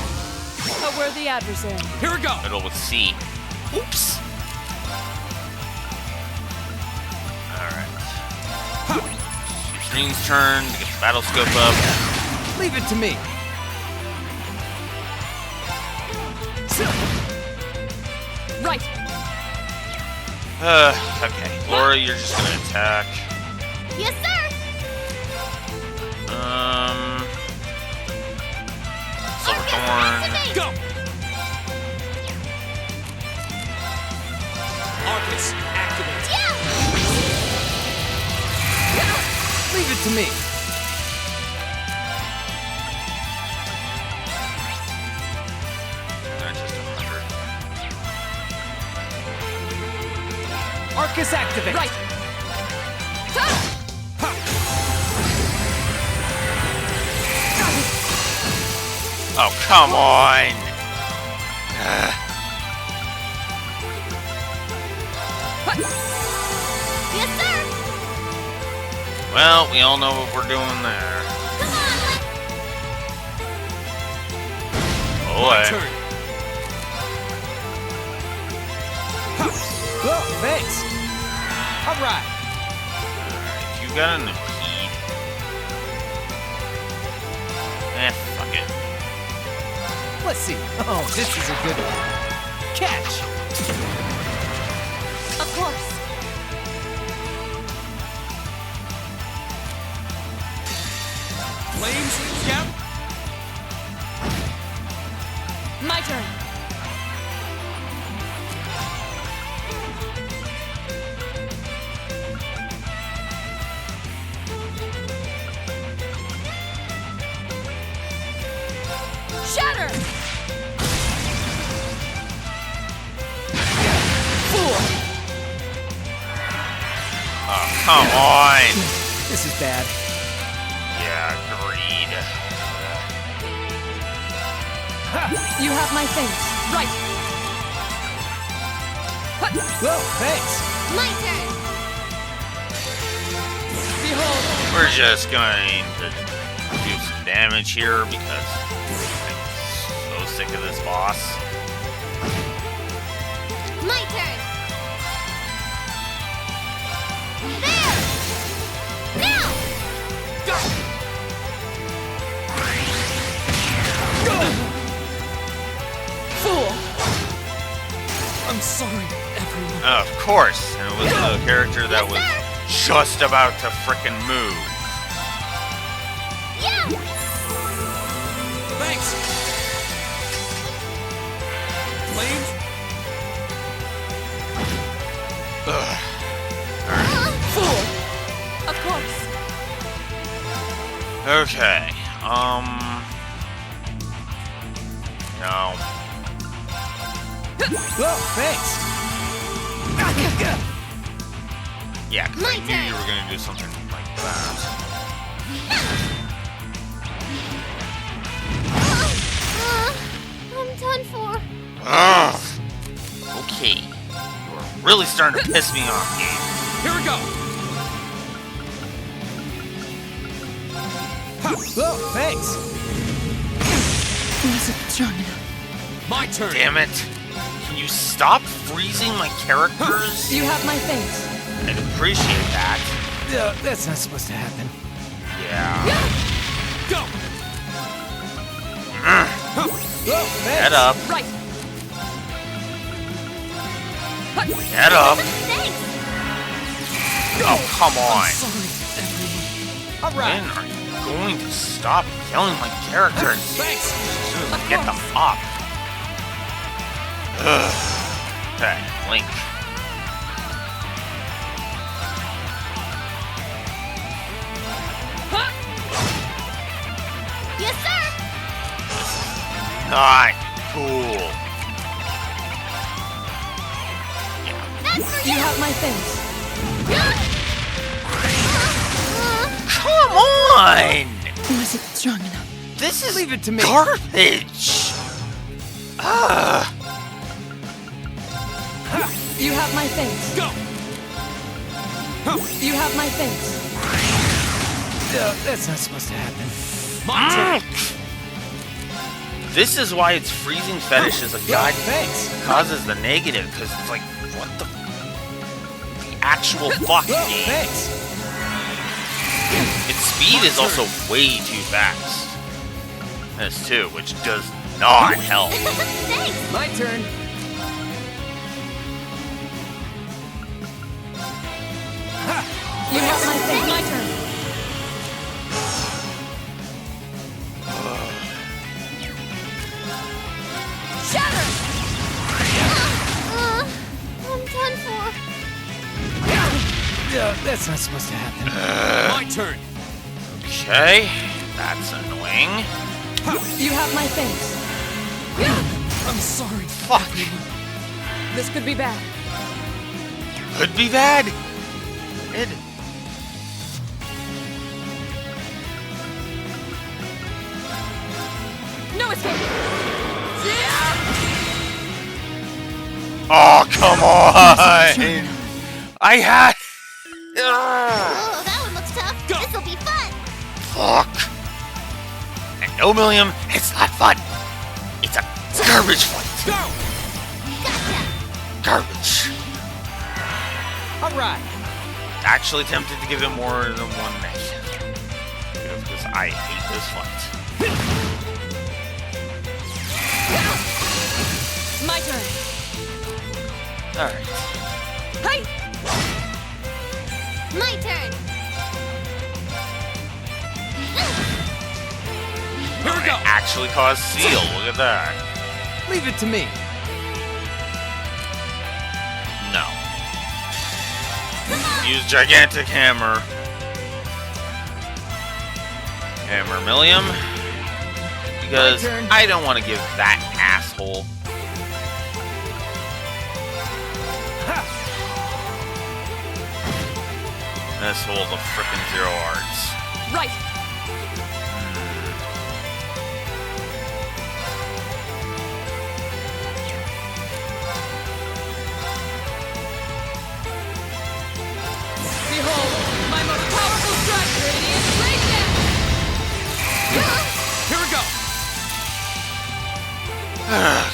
A worthy adversary. Here we go. Middle with C. Oops. Alright. Screen's turn to get the battle scope up. Leave it to me. Right. Okay. Laura, you're just gonna attack. Yes, sir. Silverthorn. Go. Arcus, activate. Leave it to me. Not just 100. Arcus activate. Right. Oh, come on! Yes, sir. Well, we all know what we're doing there. Come on, Oh, My I- turn. Well, thanks. All right. You got an impede. Fuck it. Let's see. Oh, this is a good one. Catch. Of course. Flames, yep. My turn. Shatter! Fool. Oh, come on! This is bad. Yeah, agreed. You have my thanks. Right. Well, thanks. my turn. Behold. We're just going to do some damage here because I'm so sick of this boss. My turn. There. Now. Fool. I'm sorry, everyone. Of course, and it was the character that was just about to frickin' move. Yeah. Thanks. Flames, Ugh. Fool. Of course. Okay, no. Well, thanks. Yeah, 'cause I My knew turn. you were gonna do something like that. really starting to piss me off, game. Here we go. Whoa, thanks. Wasn't strong enough. My turn. Damn it. Can you stop freezing my characters? You have my face. I'd appreciate that. That's not supposed to happen. Yeah. Go. Whoa, thanks. Get up. Right. Get up. Thanks. Oh, come on. Sorry, everyone. All right. When are you going to stop killing my characters? Thanks. As soon as I get them up. Ugh. Okay, Link. Yes, sir. Not cool. That's for You you. have my face. Come on! Wasn't strong enough. This is Leave it to me. garbage! Ugh. You have my face. Go. You have my face. That's not supposed to happen. My turn. This is why its freezing fetish is a Whoa, god thanks. causes the negative, because it's like, what the actual fuck Whoa, game? thanks. Its speed is also way too fast. This too, which does not help. Thanks. My turn. You have my face. My turn. Shatter. I'm done for. That's not supposed to happen. My turn. Okay, that's annoying. You have my face. I'm sorry. Fuck. This could be bad. Could be bad. It. No escape. Oh, come on! I had. Ugh, Oh, that one looks tough. Go. This'll be fun. fuck. And no, Milliam, it's not fun. It's a garbage fight. Go. Gotcha. Garbage. All right. Actually tempted to give it more than one negative. Because I hate this fight. My turn. Alright. Hi. My turn. Here we go. Actually caused Seal. Look at that. Leave it to me. No. Use gigantic hammer. Hammer Milliam. Because My turn. I don't want to give that asshole. This whole the frickin' Zero Arts. Right. Behold, my most powerful strike, Radiant Blade Dance! Here we go.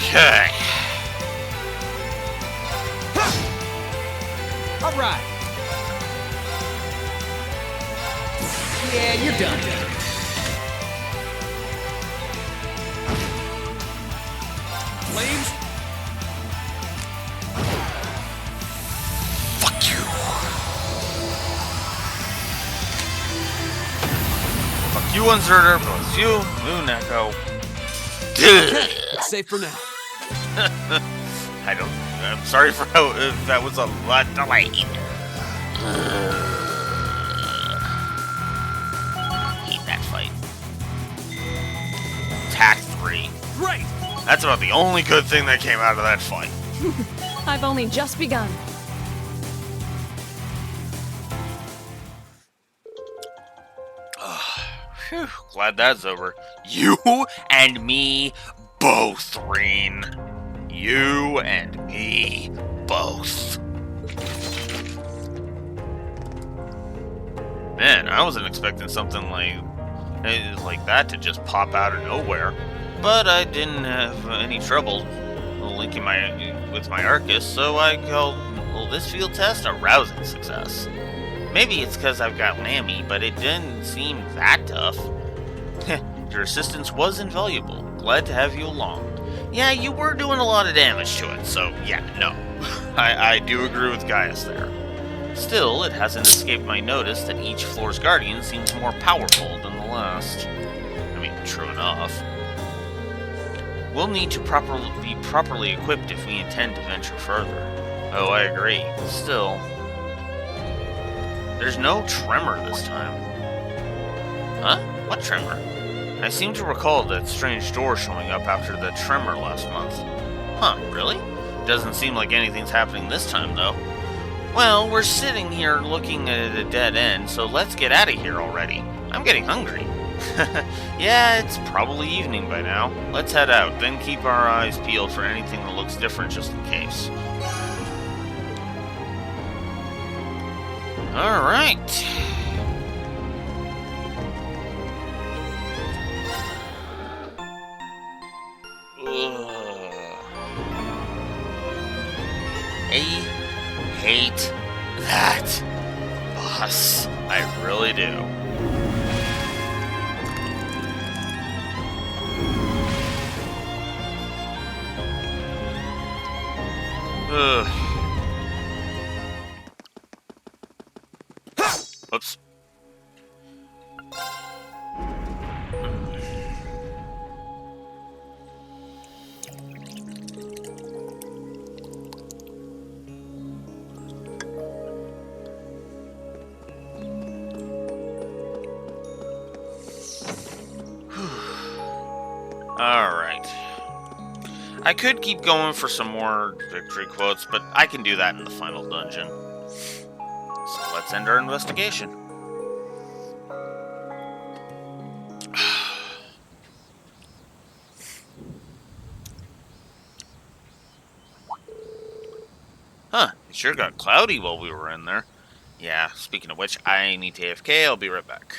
Okay. All right. Yeah, you're done. Flames. Fuck you. Fuck you, Unzerter. Plus you, Moon Echo. It's safe for now. I don't. I'm sorry for how if that was a lot delayed. Hate that fight. Attack 3. Great. That's about the only good thing that came out of that fight. I've only just begun. Phew, glad that's over. You and me both, Reen. You and me both. Man, I wasn't expecting something like that to just pop out of nowhere. But I didn't have any trouble linking with my Arcus, so I called this field test a rousing success. Maybe it's because I've got Lammy, but it didn't seem that tough. Your assistance was invaluable. Glad to have you along. Yeah, you were doing a lot of damage to it, so yeah, no. I do agree with Gaius there. Still, it hasn't escaped my notice that each floor's guardian seems more powerful than the last. I mean, true enough. We'll need to be properly equipped if we intend to venture further. Oh, I agree. Still, there's no tremor this time. Huh? What tremor? I seem to recall that strange door showing up after the tremor last month. Huh, really? Doesn't seem like anything's happening this time, though. Well, we're sitting here looking at a dead end, so let's get out of here already. I'm getting hungry. Yeah, it's probably evening by now. Let's head out, then keep our eyes peeled for anything that looks different just in case. Alright. I hate that boss. I really do. Oops. Alright. I could keep going for some more victory quotes, but I can do that in the final dungeon. So let's end our investigation. Huh, it sure got cloudy while we were in there. Yeah, speaking of which, I need to AFK, I'll be right back.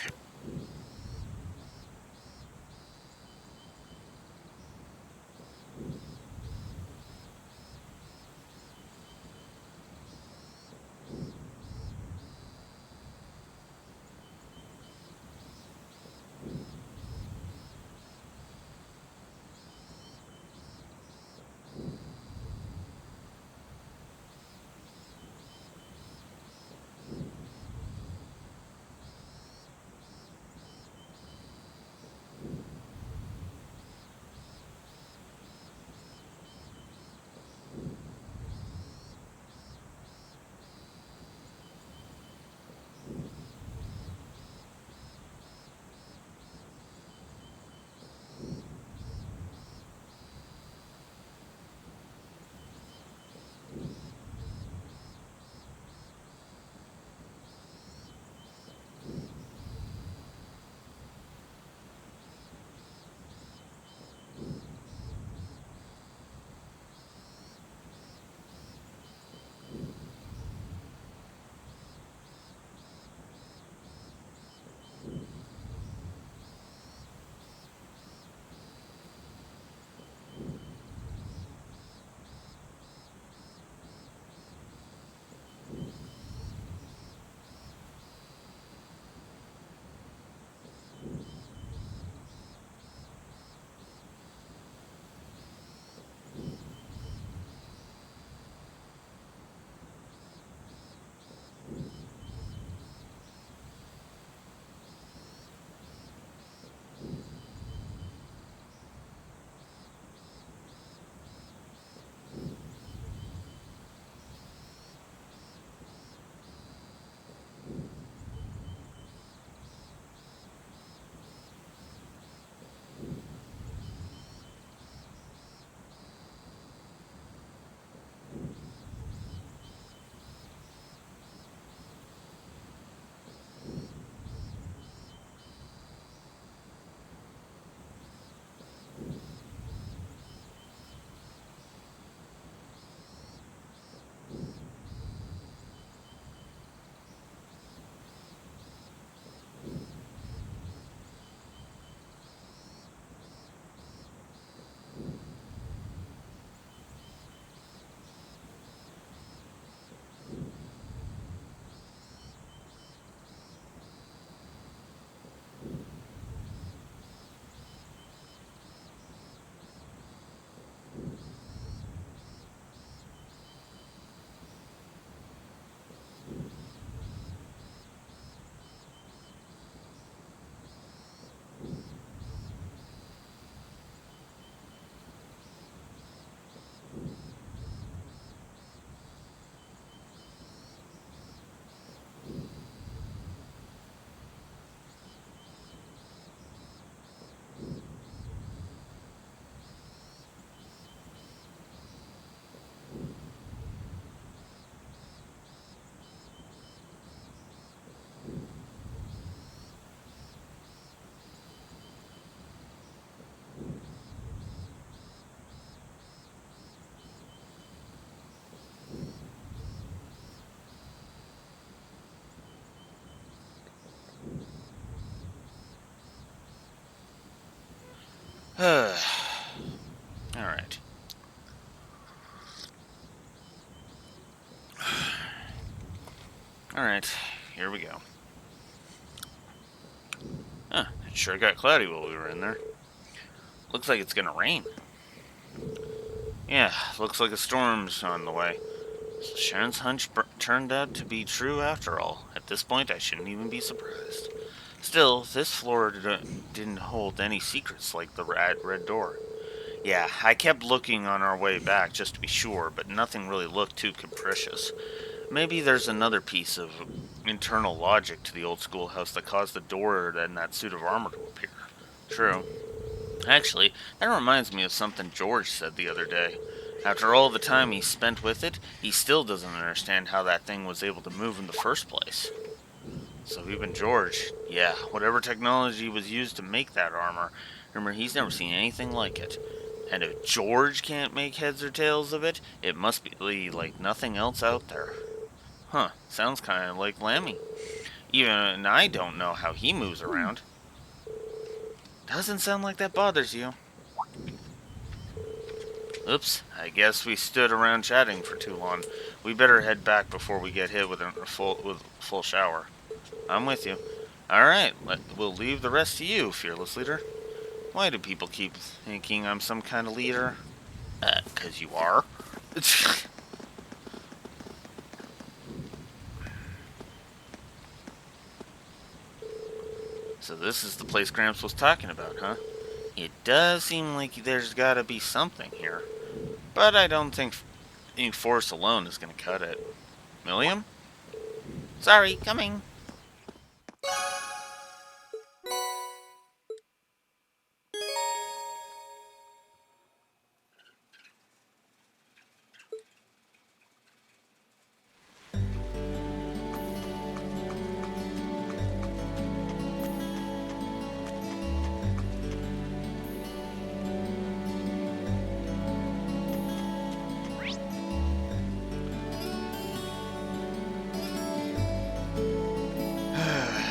Alright. Alright, here we go. Huh, it sure got cloudy while we were in there. Looks like it's gonna rain. Yeah, looks like a storm's on the way. So Sharon's hunch turned out to be true after all. At this point, I shouldn't even be surprised. Still, this floor didn't hold any secrets like the red door. Yeah, I kept looking on our way back just to be sure, but nothing really looked too capricious. Maybe there's another piece of internal logic to the old schoolhouse that caused the door and that suit of armor to appear. True. Actually, that reminds me of something George said the other day. After all the time he spent with it, he still doesn't understand how that thing was able to move in the first place. So even George, yeah, whatever technology was used to make that armor, remember, he's never seen anything like it. And if George can't make heads or tails of it, it must be like nothing else out there. Huh, sounds kind of like Lammy. Even I don't know how he moves around. Doesn't sound like that bothers you. Oops, I guess we stood around chatting for too long. We better head back before we get hit with a full shower. I'm with you. Alright, we'll leave the rest to you, fearless leader. Why do people keep thinking I'm some kind of leader? 'Cause you are. So this is the place Gramps was talking about, huh? It does seem like there's gotta be something here. But I don't think force alone is gonna cut it. Milliam? Sorry, coming.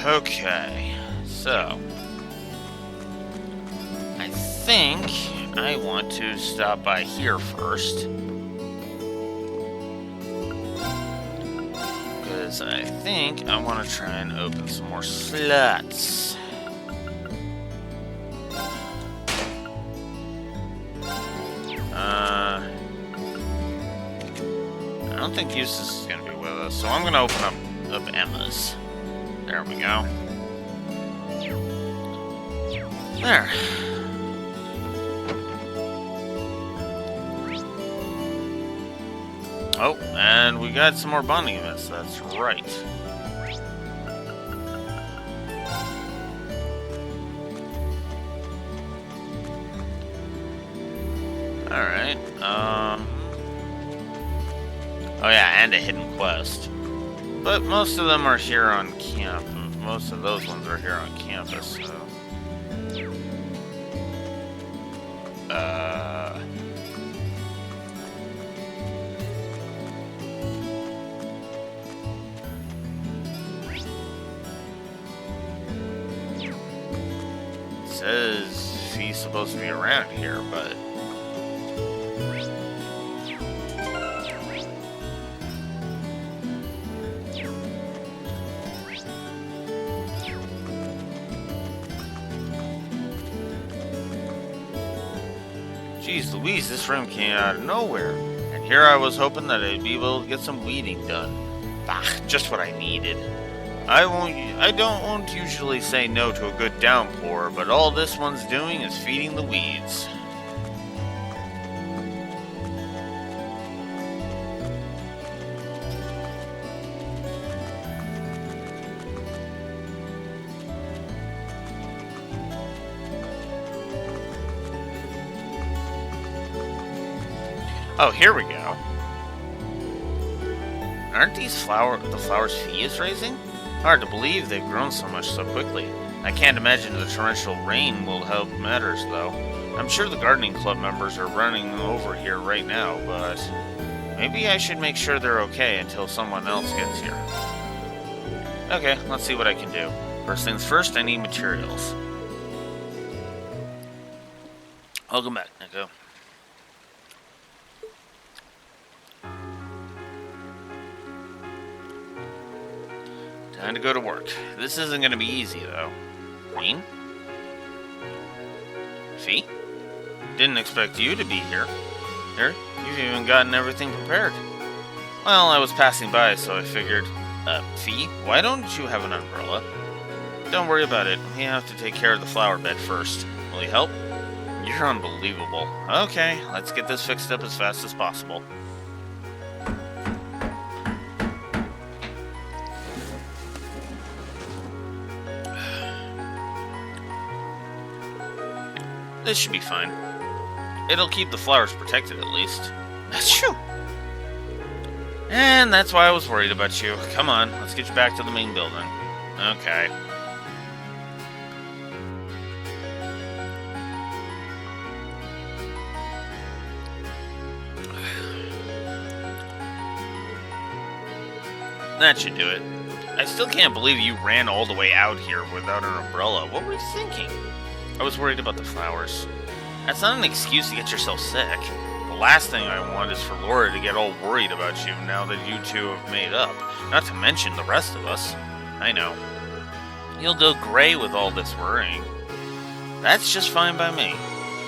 Okay, so I think I want to stop by here first, because I think I want to try and open some more slots. I don't think Eustace is going to be with us, so I'm going to open up Emma's. There we go. There. Oh, and we got some more bonding events, that's right. Alright, oh yeah, and a hidden quest. But most of them are here on camp. Most of those ones are here on campus, so... It says he's supposed to be around here, but... Jeez Louise, this room came out of nowhere. And here I was hoping that I'd be able to get some weeding done. Bah, just what I needed. I don't usually say no to a good downpour, but all this one's doing is feeding the weeds. Oh, here we go. Aren't these the flowers Fee is raising? Hard to believe they've grown so much so quickly. I can't imagine the torrential rain will help matters, though. I'm sure the gardening club members are running over here right now, but maybe I should make sure they're okay until someone else gets here. Okay, let's see what I can do. First things first, I need materials. Welcome back, Nico. Time to go to work. This isn't gonna be easy, though. Green? Fee? Didn't expect you to be here. Here, you've even gotten everything prepared. Well, I was passing by, so I figured, Fee, why don't you have an umbrella? Don't worry about it. We have to take care of the flower bed first. Will you help? You're unbelievable. Okay, let's get this fixed up as fast as possible. This should be fine. It'll keep the flowers protected at least. That's true. And that's why I was worried about you. Come on, let's get you back to the main building. Okay. That should do it. I still can't believe you ran all the way out here without an umbrella. What were you thinking? I was worried about the flowers. That's not an excuse to get yourself sick. The last thing I want is for Laura to get all worried about you now that you two have made up. Not to mention the rest of us. I know. You'll go gray with all this worrying. That's just fine by me.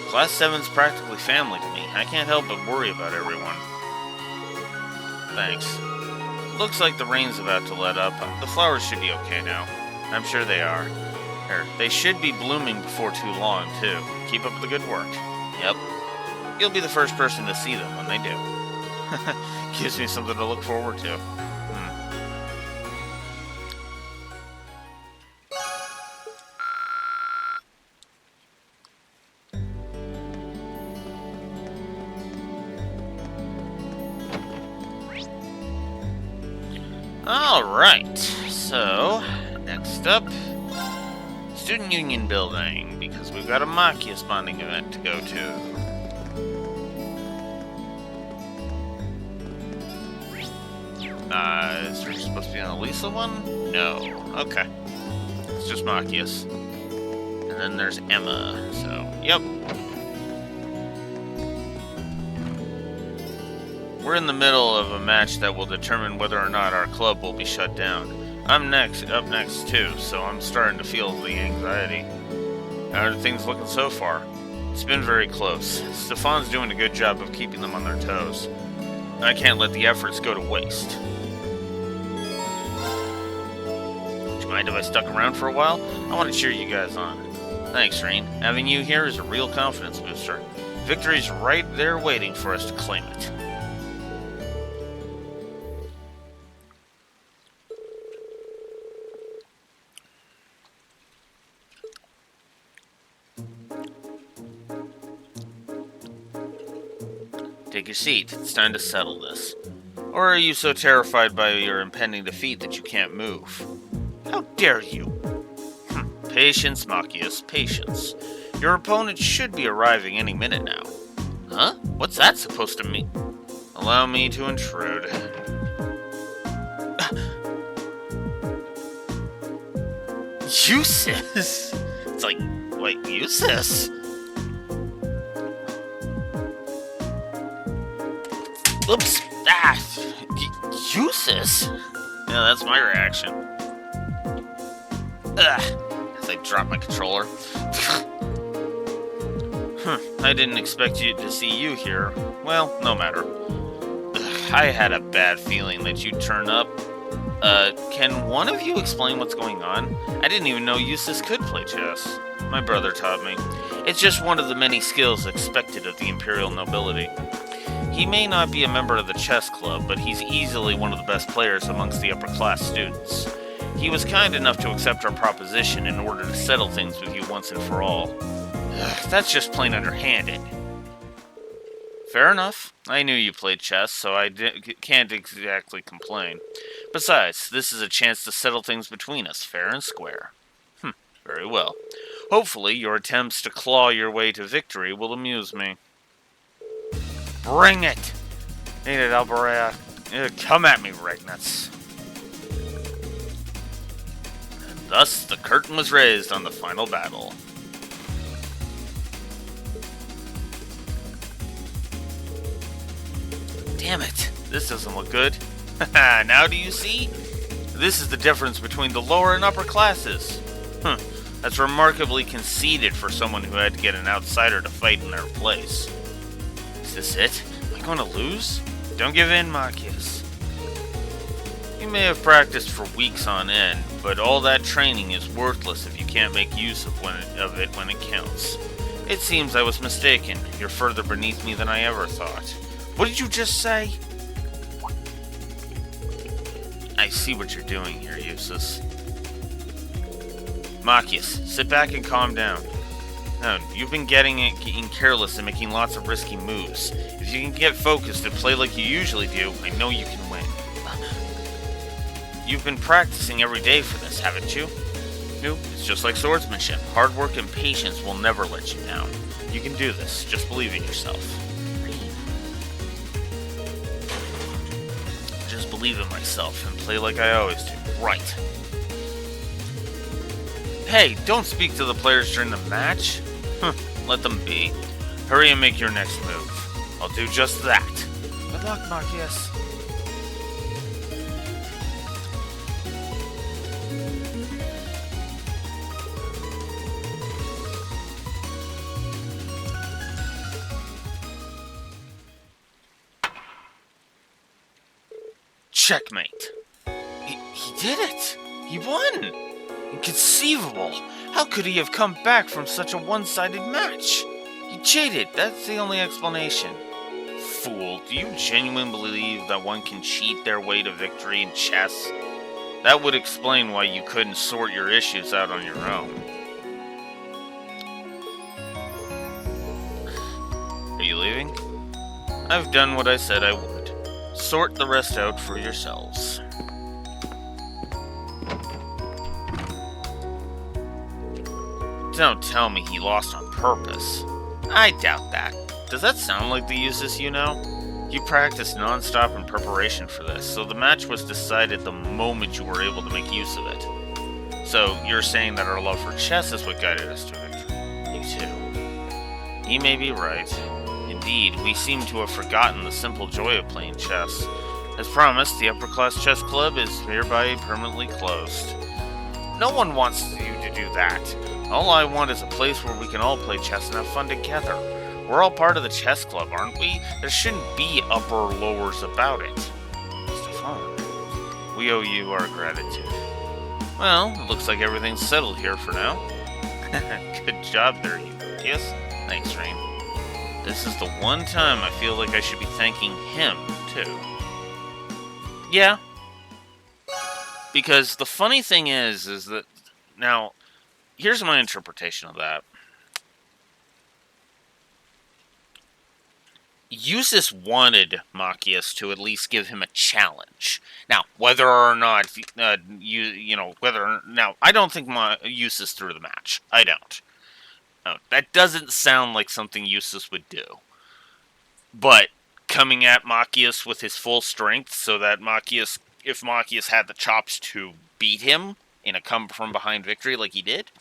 Class 7's practically family to me. I can't help but worry about everyone. Thanks. Looks like the rain's about to let up. The flowers should be okay now. I'm sure they are. They should be blooming before too long, too. Keep up the good work. Yep. You'll be the first person to see them when they do. Gives me something to look forward to. Alright, so, next up, Student Union Building, because we've got a Machia spawning event to go to. Is there supposed to be an Elisa one? No. Okay. It's just Machias. And then there's Emma, so, yep. We're in the middle of a match that will determine whether or not our club will be shut down. I'm up next too, so I'm starting to feel the anxiety. How are things looking so far? It's been very close. Stefan's doing a good job of keeping them on their toes. I can't let the efforts go to waste. Do you mind if I stuck around for a while? I want to cheer you guys on. Thanks, Rain. Having you here is a real confidence booster. Victory's right there waiting for us to claim it. Take your seat. It's time to settle this. Or are you so terrified by your impending defeat that you can't move? How dare you? Patience, Machias, patience. Your opponent should be arriving any minute now. Huh? What's that supposed to mean? Allow me to intrude. Useless? It's like, wait, useless? Oops! Ah! Useless? Yeah, that's my reaction. Ugh! As I drop my controller. I didn't expect to see you here. Well, no matter. I had a bad feeling that you'd turn up. Can one of you explain what's going on? I didn't even know Eustace could play chess. My brother taught me. It's just one of the many skills expected of the Imperial nobility. He may not be a member of the chess club, but he's easily one of the best players amongst the upper-class students. He was kind enough to accept our proposition in order to settle things with you once and for all. That's just plain underhanded. Fair enough. I knew you played chess, so I can't exactly complain. Besides, this is a chance to settle things between us, fair and square. Very well. Hopefully, your attempts to claw your way to victory will amuse me. Bring it! Need it, Alberea. Come at me, Regnus. And thus, the curtain was raised on the final battle. Damn it, this doesn't look good. Haha, now do you see? This is the difference between the lower and upper classes. That's remarkably conceited for someone who had to get an outsider to fight in their place. Is this it? Am I going to lose? Don't give in, Machias. You may have practiced for weeks on end, but all that training is worthless if you can't make use of it when it counts. It seems I was mistaken. You're further beneath me than I ever thought. What did you just say? I see what you're doing here, Eustace. Machias, sit back and calm down. No, you've been getting careless and making lots of risky moves. If you can get focused and play like you usually do, I know you can win. You've been practicing every day for this, haven't you? No, it's just like swordsmanship. Hard work and patience will never let you down. You can do this. Just believe in yourself. Just believe in myself and play like I always do. Right. Hey, don't speak to the players during the match. Let them be. Hurry and make your next move. I'll do just that. Good luck, Machias. Checkmate. He did it! He won! Inconceivable! How could he have come back from such a one-sided match? He cheated, that's the only explanation. Fool, do you genuinely believe that one can cheat their way to victory in chess? That would explain why you couldn't sort your issues out on your own. Are you leaving? I've done what I said I would. Sort the rest out for yourselves. Don't tell me he lost on purpose. I doubt that. Does that sound like the Eustace you know? You practiced non-stop in preparation for this, so the match was decided the moment you were able to make use of it. So, you're saying that our love for chess is what guided us to victory? You too. He may be right. Indeed, we seem to have forgotten the simple joy of playing chess. As promised, the Upper Class Chess Club is hereby permanently closed. No one wants you to do that. All I want is a place where we can all play chess and have fun together. We're all part of the chess club, aren't we? There shouldn't be upper or lowers about it. Stefan, we owe you our gratitude. Well, it looks like everything's settled here for now. Good job there, Eustace. Thanks, Rain. This is the one time I feel like I should be thanking him, too. Yeah. Because the funny thing is that... Now, here's my interpretation of that. Eustace wanted Machias to at least give him a challenge. Now, whether or not, now, I don't think Eustace threw the match. I don't. No, that doesn't sound like something Eustace would do. But coming at Machias with his full strength so that Machias, if Machias had the chops to beat him in a come-from-behind victory like he did,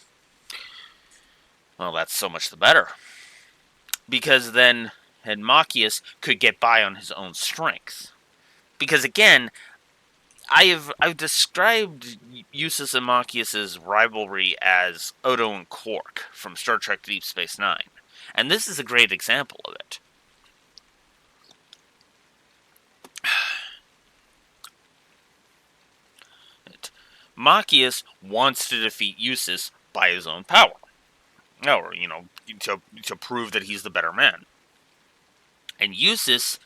well, that's so much the better. Because then Machias could get by on his own strength. Because again, I've described Eustace and Machias' rivalry as Odo and Quark from Star Trek Deep Space Nine. And this is a great example of it. Machias wants to defeat Eustace by his own power. Or, to prove that he's the better man. And Eustace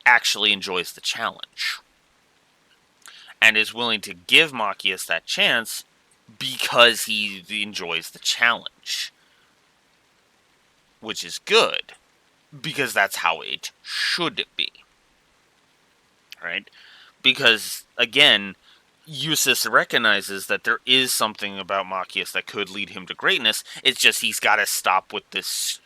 actually enjoys the challenge. And is willing to give Machias that chance because he enjoys the challenge. Which is good. Because that's how it should be. Right? Because, again, Eustace recognizes that there is something about Machias that could lead him to greatness. It's just he's got to stop this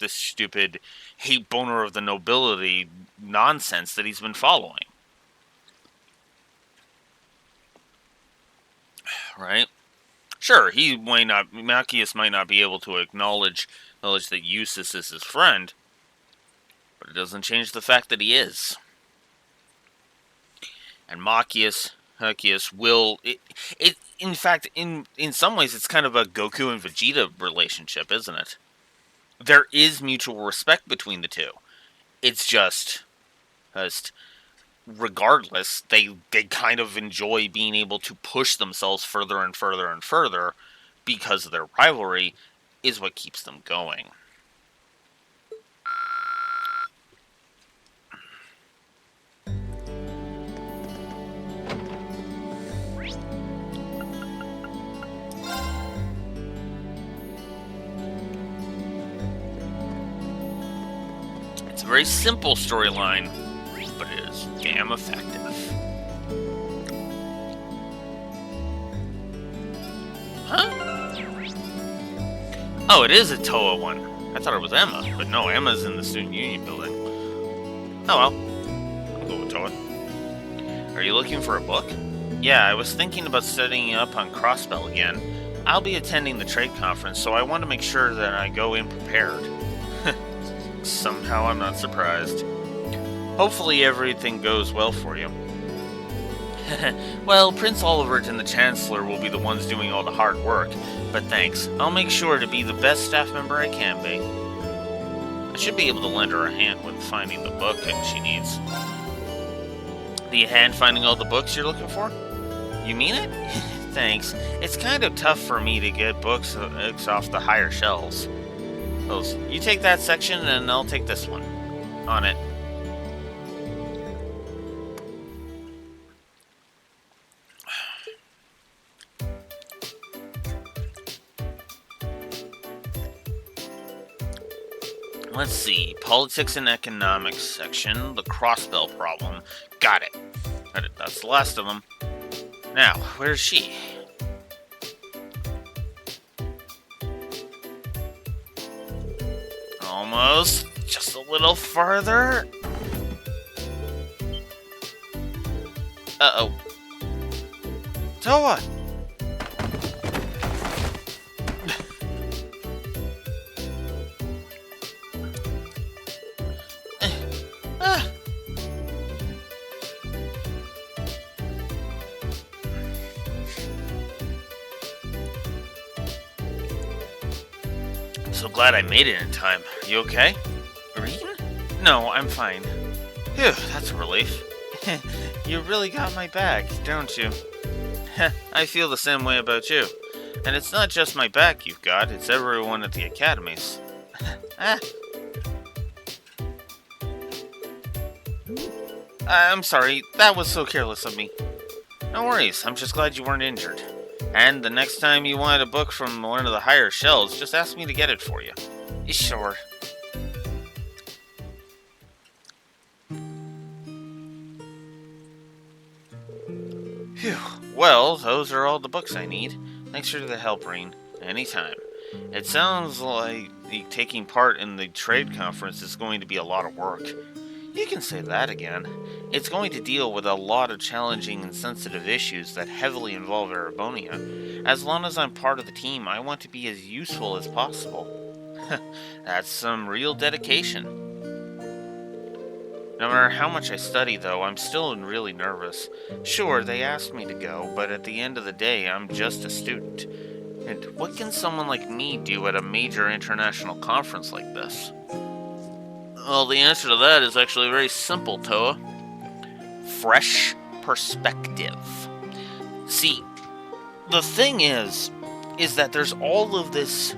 stupid hate boner of the nobility nonsense that he's been following. Right? Sure, Machias might not be able to acknowledge that Eustace is his friend, But it doesn't change the fact that he is. And Hercules will... in fact, in some ways, it's kind of a Goku and Vegeta relationship, isn't it? There is mutual respect between the two. It's just regardless, they kind of enjoy being able to push themselves further and further and further because of their rivalry is what keeps them going. It's a very simple storyline, but it is damn effective. Huh? Oh, it is a Toa one. I thought it was Emma, but no, Emma's in the Student Union building. Oh well. I'll go with Toa. Are you looking for a book? Yeah, I was thinking about studying up on Crossbell again. I'll be attending the trade conference, so I want to make sure that I go in prepared. Somehow I'm not surprised. Hopefully everything goes well for you. Well, Prince Olivert and the Chancellor will be the ones doing all the hard work, but thanks. I'll make sure to be the best staff member I can be. I should be able to lend her a hand with finding the book that she needs. The hand finding all the books you're looking for? You mean it? Thanks. It's kind of tough for me to get books off the higher shelves. You take that section and I'll take this one. On it. Let's see. Politics and economics section. The Crossbell problem. Got it. That's the last of them. Now, where's she? Almost. Just a little farther. Uh-oh. Toa! So glad I made it in time. Are you okay? Green? No, I'm fine. Phew, that's a relief. You really got my back, don't you? I feel the same way about you. And it's not just my back you've got, it's everyone at the academies. I'm sorry, that was so careless of me. No worries, I'm just glad you weren't injured. And the next time you want a book from one of the higher shelves, just ask me to get it for you. Sure. Phew. Well, those are all the books I need. Thanks for the help, Rain. Anytime. It sounds like taking part in the trade conference is going to be a lot of work. You can say that again. It's going to deal with a lot of challenging and sensitive issues that heavily involve Erebonia. As long as I'm part of the team, I want to be as useful as possible. That's some real dedication. No matter how much I study, though, I'm still really nervous. Sure, they asked me to go, but at the end of the day, I'm just a student. And what can someone like me do at a major international conference like this? Well, the answer to that is actually very simple, Toa. Fresh perspective. See, the thing is that there's all of this...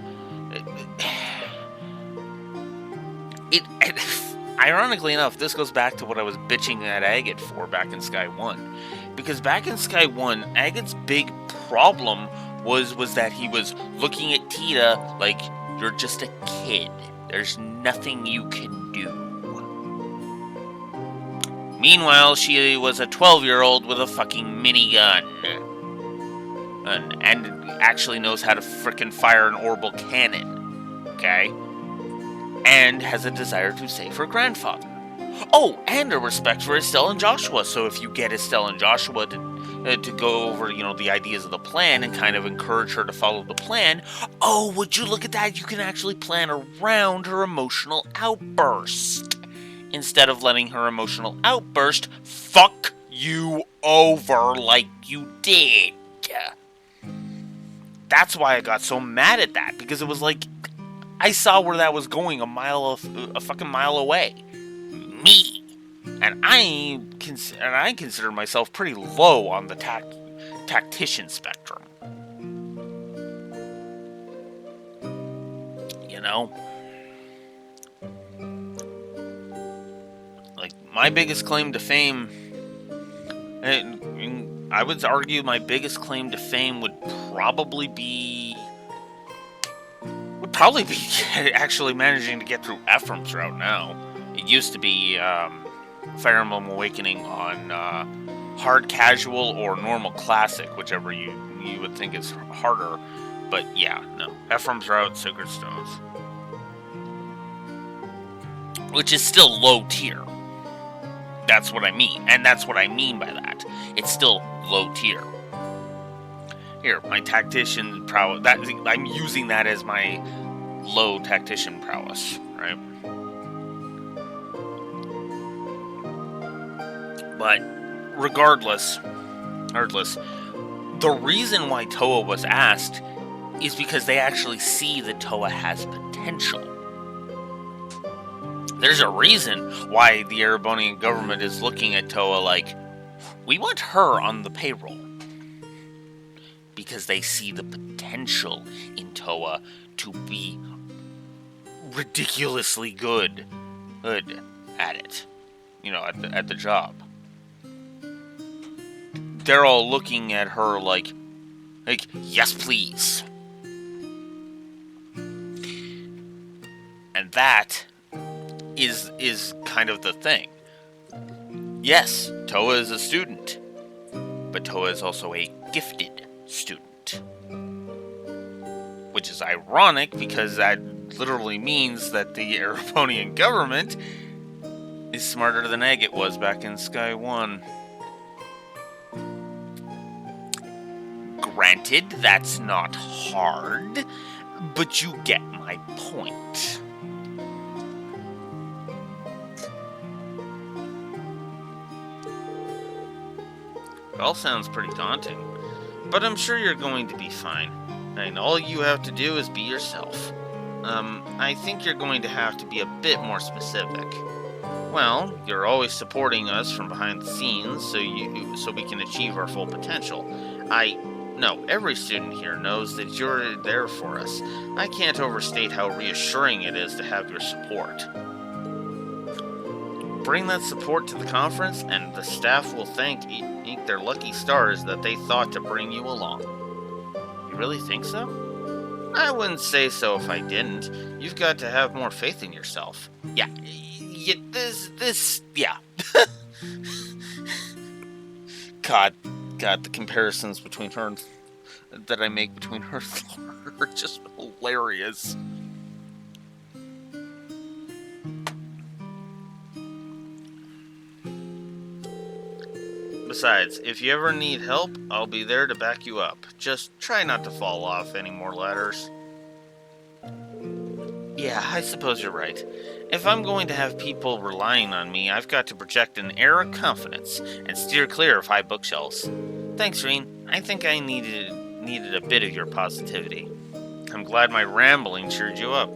Ironically enough, this goes back to what I was bitching at Agate for back in Sky 1. Because back in Sky 1, Agate's big problem was that he was looking at Tita like, you're just a kid. There's nothing you can do. Meanwhile, she was a 12-year-old with a fucking minigun. And actually knows how to frickin' fire an orbital cannon. Okay? And has a desire to save her grandfather. Oh, and a respect for Estelle and Joshua. So if you get Estelle and Joshua to go over, the ideas of the plan and kind of encourage her to follow the plan, oh, would you look at that? You can actually plan around her emotional outburst. instead of letting her emotional outburst fuck you over like you did. That's why I got so mad at that, because it was like I saw where that was going a fucking mile away. Me. And I consider myself pretty low on the tactician spectrum. You know? Like, my biggest claim to fame, and I would argue my biggest claim to fame would probably be actually managing to get through Ephraim's route now. It used to be Fire Emblem Awakening on hard casual or normal classic, whichever you would think is harder. But yeah, no. Ephraim's route, Sacred Stones. Which is still low tier. That's what I mean. And that's what I mean by that. It's still low tier. Here, my tactician prowess. I'm using that as my low tactician prowess, right? But regardless, the reason why Toa was asked is because they actually see that Toa has potential. There's a reason why the Erebonian government is looking at Toa like, we want her on the payroll. Because they see the potential in Toa to be ridiculously good at it. You know, at the job. They're all looking at her like, yes, please. And that is kind of the thing. Yes, Toa is a student, but Toa is also a gifted student. Which is ironic, because that literally means that the Erebonian government is smarter than Agate was back in Sky 1. Granted, that's not hard, but you get my point. It all sounds pretty daunting, but I'm sure you're going to be fine. And all you have to do is be yourself. I think you're going to have to be a bit more specific. Well, you're always supporting us from behind the scenes, so we can achieve our full potential. No, every student here knows that you're there for us. I can't overstate how reassuring it is to have your support. Bring that support to the conference, and the staff will thank their lucky stars that they thought to bring you along. You really think so? I wouldn't say so if I didn't. You've got to have more faith in yourself. Yeah. Yeah. God, the comparisons between her and that I make between her and Laura are just hilarious. Besides, if you ever need help, I'll be there to back you up. Just try not to fall off any more ladders. Yeah, I suppose you're right. If I'm going to have people relying on me, I've got to project an air of confidence and steer clear of high bookshelves. Thanks, Reen. I think I needed a bit of your positivity. I'm glad my rambling cheered you up.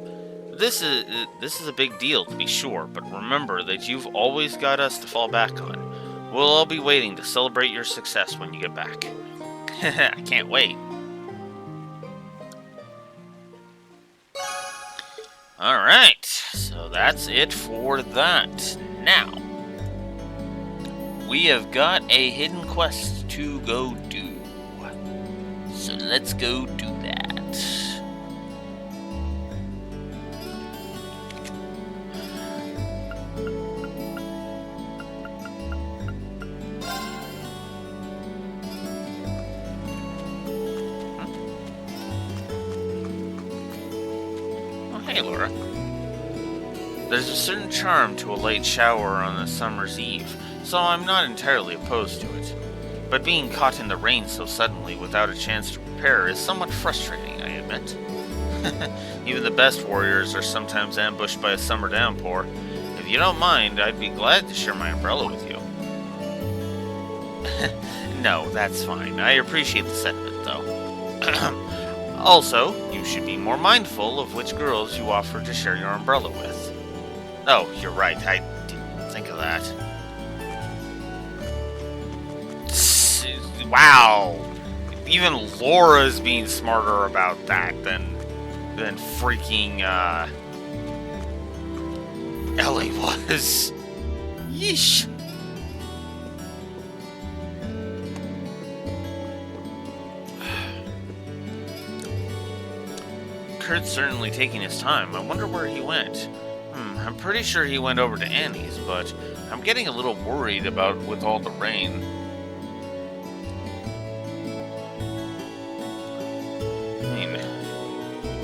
This is a big deal, to be sure, but remember that you've always got us to fall back on. We'll all be waiting to celebrate your success when you get back. I can't wait. Alright, so that's it for that. Now, we have got a hidden quest to go do. So let's go do that. Hey, Laura. There's a certain charm to a late shower on a summer's eve, so I'm not entirely opposed to it. But being caught in the rain so suddenly without a chance to prepare is somewhat frustrating, I admit. Even the best warriors are sometimes ambushed by a summer downpour. If you don't mind, I'd be glad to share my umbrella with you. No, that's fine. I appreciate the sentiment, though. Also, you should be more mindful of which girls you offer to share your umbrella with. Oh, you're right. I didn't think of that. Wow. Even Laura's being smarter about that than freaking Ellie was. Yeesh. Kurt's certainly taking his time. I wonder where he went. I'm pretty sure he went over to Annie's, but I'm getting a little worried about with all the rain.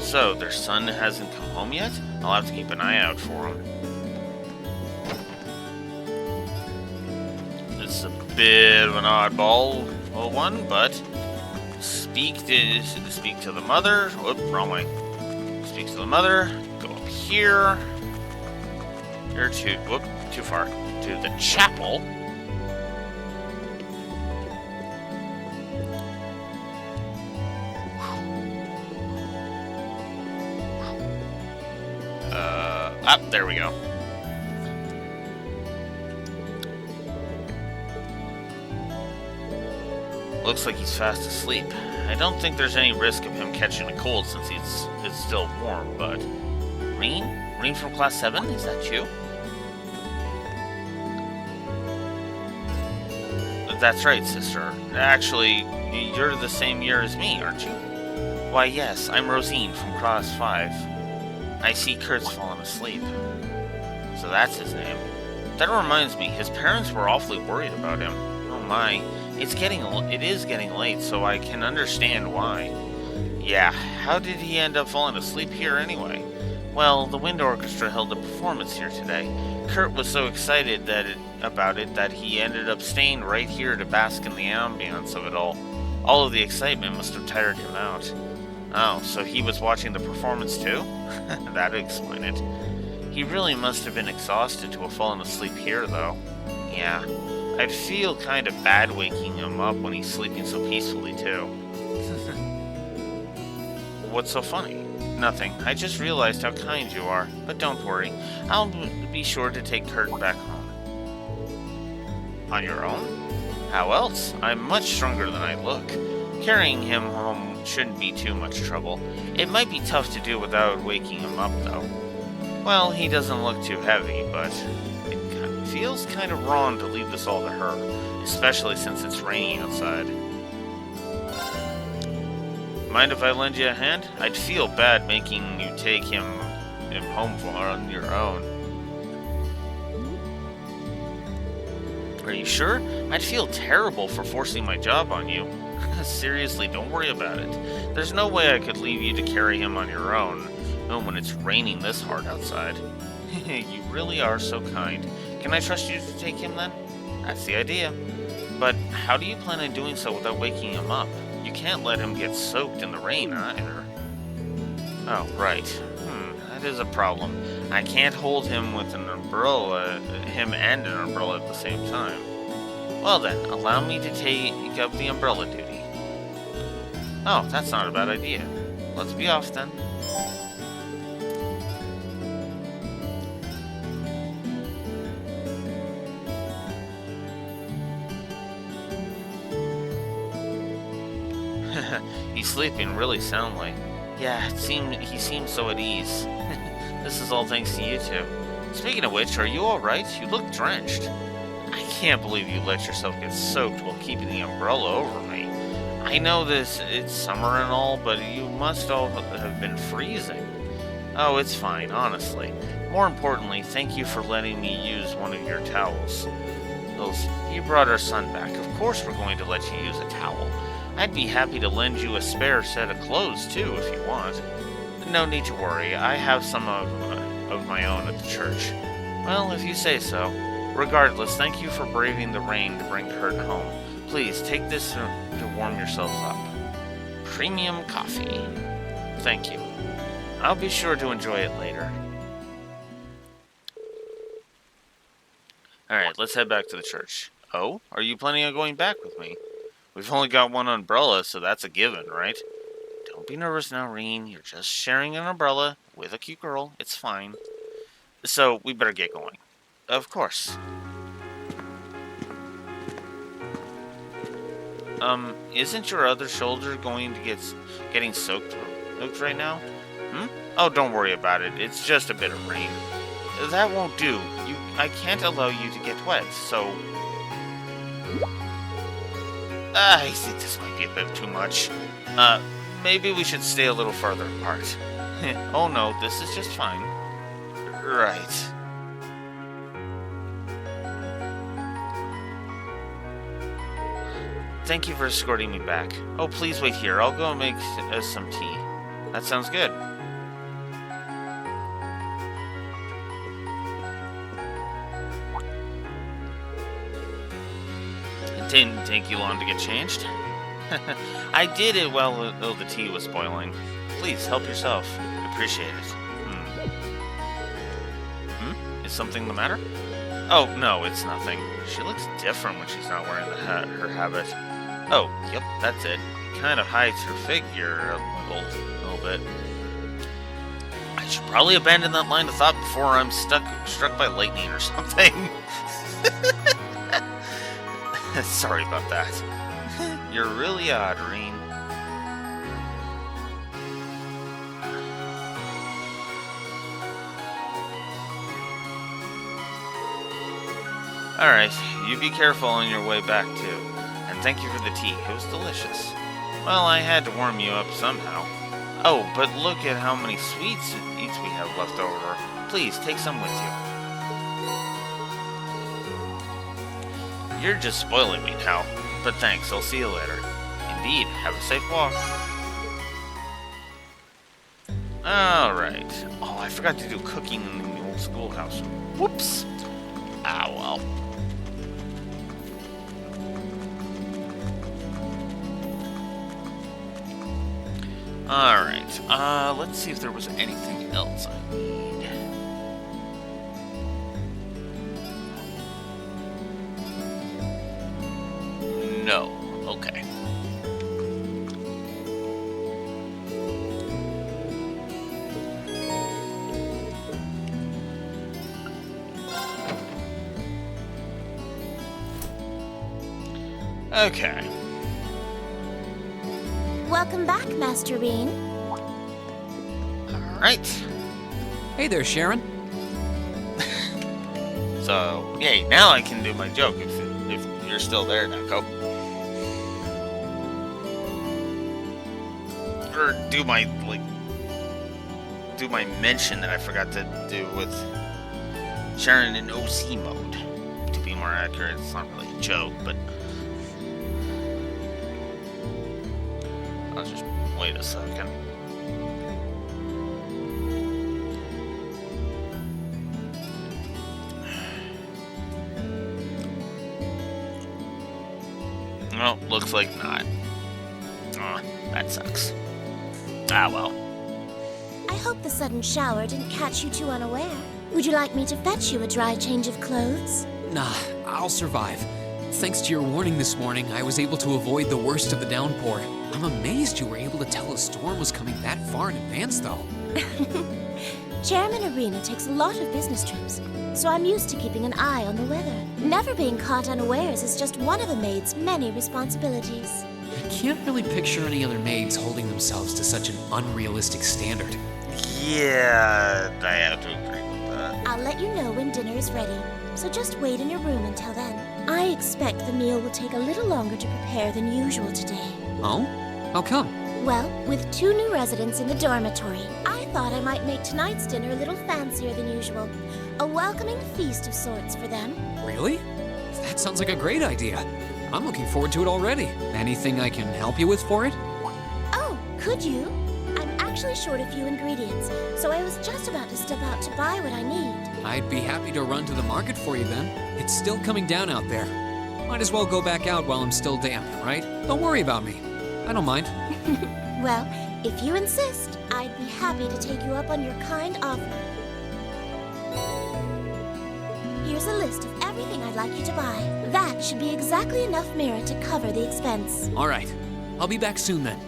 So, their son hasn't come home yet? I'll have to keep an eye out for him. This is a bit of an oddball one, but speak to the mother. Whoop, wrong way. Speak to the mother. Go up here. Here to whoop, too far. To the chapel. There we go. Looks like he's fast asleep. I don't think there's any risk of him catching a cold since it's still warm, but... Reen? Reen from Class 7? Is that you? That's right, sister. Actually, you're the same year as me, aren't you? Why, yes, I'm Rosine from Class 5. I see Kurt's fallen asleep. So that's his name. That reminds me, his parents were awfully worried about him. Oh my, it is getting late, so I can understand why. Yeah, how did he end up falling asleep here anyway? Well, the wind orchestra held a performance here today. Kurt was so excited about it that he ended up staying right here to bask in the ambience of it all. All of the excitement must have tired him out. Oh, so he was watching the performance too? That'd explain it. He really must have been exhausted to have fallen asleep here, though. Yeah, I'd feel kind of bad waking him up when he's sleeping so peacefully, too. What's so funny? Nothing. I just realized how kind you are. But don't worry. I'll be sure to take Kurt back home. On your own? How else? I'm much stronger than I look. Carrying him home shouldn't be too much trouble. It might be tough to do without waking him up, though. Well, he doesn't look too heavy, but it feels kind of wrong to leave this all to her, especially since it's raining outside. Mind if I lend you a hand? I'd feel bad making you take him home on your own. Are you sure? I'd feel terrible for forcing my job on you. Seriously, don't worry about it. There's no way I could leave you to carry him on your own, when it's raining this hard outside. You really are so kind. Can I trust you to take him then? That's the idea. But how do you plan on doing so without waking him up? You can't let him get soaked in the rain either. Oh, right. That is a problem. I can't hold him with an umbrella, him and an umbrella at the same time. Well then, allow me to take up the umbrella duty. Oh, that's not a bad idea. Let's be off then. He's sleeping really soundly. Yeah, he seems so at ease. This is all thanks to you two. Speaking of which, are you alright? You look drenched. I can't believe you let yourself get soaked while keeping the umbrella over me. I know it's summer and all, but you must all have been freezing. Oh, it's fine, honestly. More importantly, thank you for letting me use one of your towels. You brought our son back. Of course we're going to let you use a towel. I'd be happy to lend you a spare set of clothes, too, if you want. No need to worry. I have some of my own at the church. Well, if you say so. Regardless, thank you for braving the rain to bring Kurt home. Please, take this to warm yourselves up. Premium coffee. Thank you. I'll be sure to enjoy it later. Alright, let's head back to the church. Oh? Are you planning on going back with me? We've only got one umbrella, so that's a given, right? Don't be nervous now, Reen. You're just sharing an umbrella with a cute girl. It's fine. So, we better get going. Of course. Isn't your other shoulder going to getting soaked right now? Oh, don't worry about it. It's just a bit of rain. That won't do. I can't allow you to get wet, so... I think this might be a bit too much. Maybe we should stay a little further apart. Oh no, this is just fine. Right. Thank you for escorting me back. Oh, please wait here. I'll go make us some tea. That sounds good. It didn't take you long to get changed. I did it while the tea was boiling. Please, help yourself. Appreciate it. Is something the matter? Oh, no, it's nothing. She looks different when she's not wearing her habit. Oh, yep, that's it. Kind of hides her figure a little bit. I should probably abandon that line of thought before I'm struck by lightning or something. Sorry about that. You're really odd, Reen. Alright, you be careful on your way back too. And thank you for the tea, it was delicious. Well, I had to warm you up somehow. Oh, but look at how many sweets we have left over. Please, take some with you. You're just spoiling me now. But thanks, I'll see you later. Indeed, have a safe walk. Alright. Oh, I forgot to do cooking in the old schoolhouse. Whoops. Ah, well. Alright, let's see if there was anything else I need. No. Okay. Okay. Welcome back, Master Reen. Alright. Hey there, Sharon. So, yay, now I can do my joke if you're still there, Neko. Or do my mention that I forgot to do with Sharon in OC mode. To be more accurate, it's not really a joke, but I'll just wait a second. Well, looks like not. Aw, that sucks. Ah, well. I hope the sudden shower didn't catch you too unaware. Would you like me to fetch you a dry change of clothes? Nah, I'll survive. Thanks to your warning this morning, I was able to avoid the worst of the downpour. I'm amazed you were able to tell a storm was coming that far in advance, though. Chairman Arena takes a lot of business trips, so I'm used to keeping an eye on the weather. Never being caught unawares is just one of a maid's many responsibilities. I can't really picture any other maids holding themselves to such an unrealistic standard. Yeah, I have to agree with that. I'll let you know when dinner is ready, so just wait in your room until then. I expect the meal will take a little longer to prepare than usual today. Oh? How come? Well, with 2 new residents in the dormitory, I thought I might make tonight's dinner a little fancier than usual. A welcoming feast of sorts for them. Really? That sounds like a great idea. I'm looking forward to it already. Anything I can help you with for it? Oh, could you? I'm actually short a few ingredients, so I was just about to step out to buy what I need. I'd be happy to run to the market for you then. It's still coming down out there. Might as well go back out while I'm still damp, right? Don't worry about me. I don't mind. Well, if you insist, I'd be happy to take you up on your kind offer. Here's a list of everything anything I'd like you to buy. That should be exactly enough mirror to cover the expense. All right. I'll be back soon then.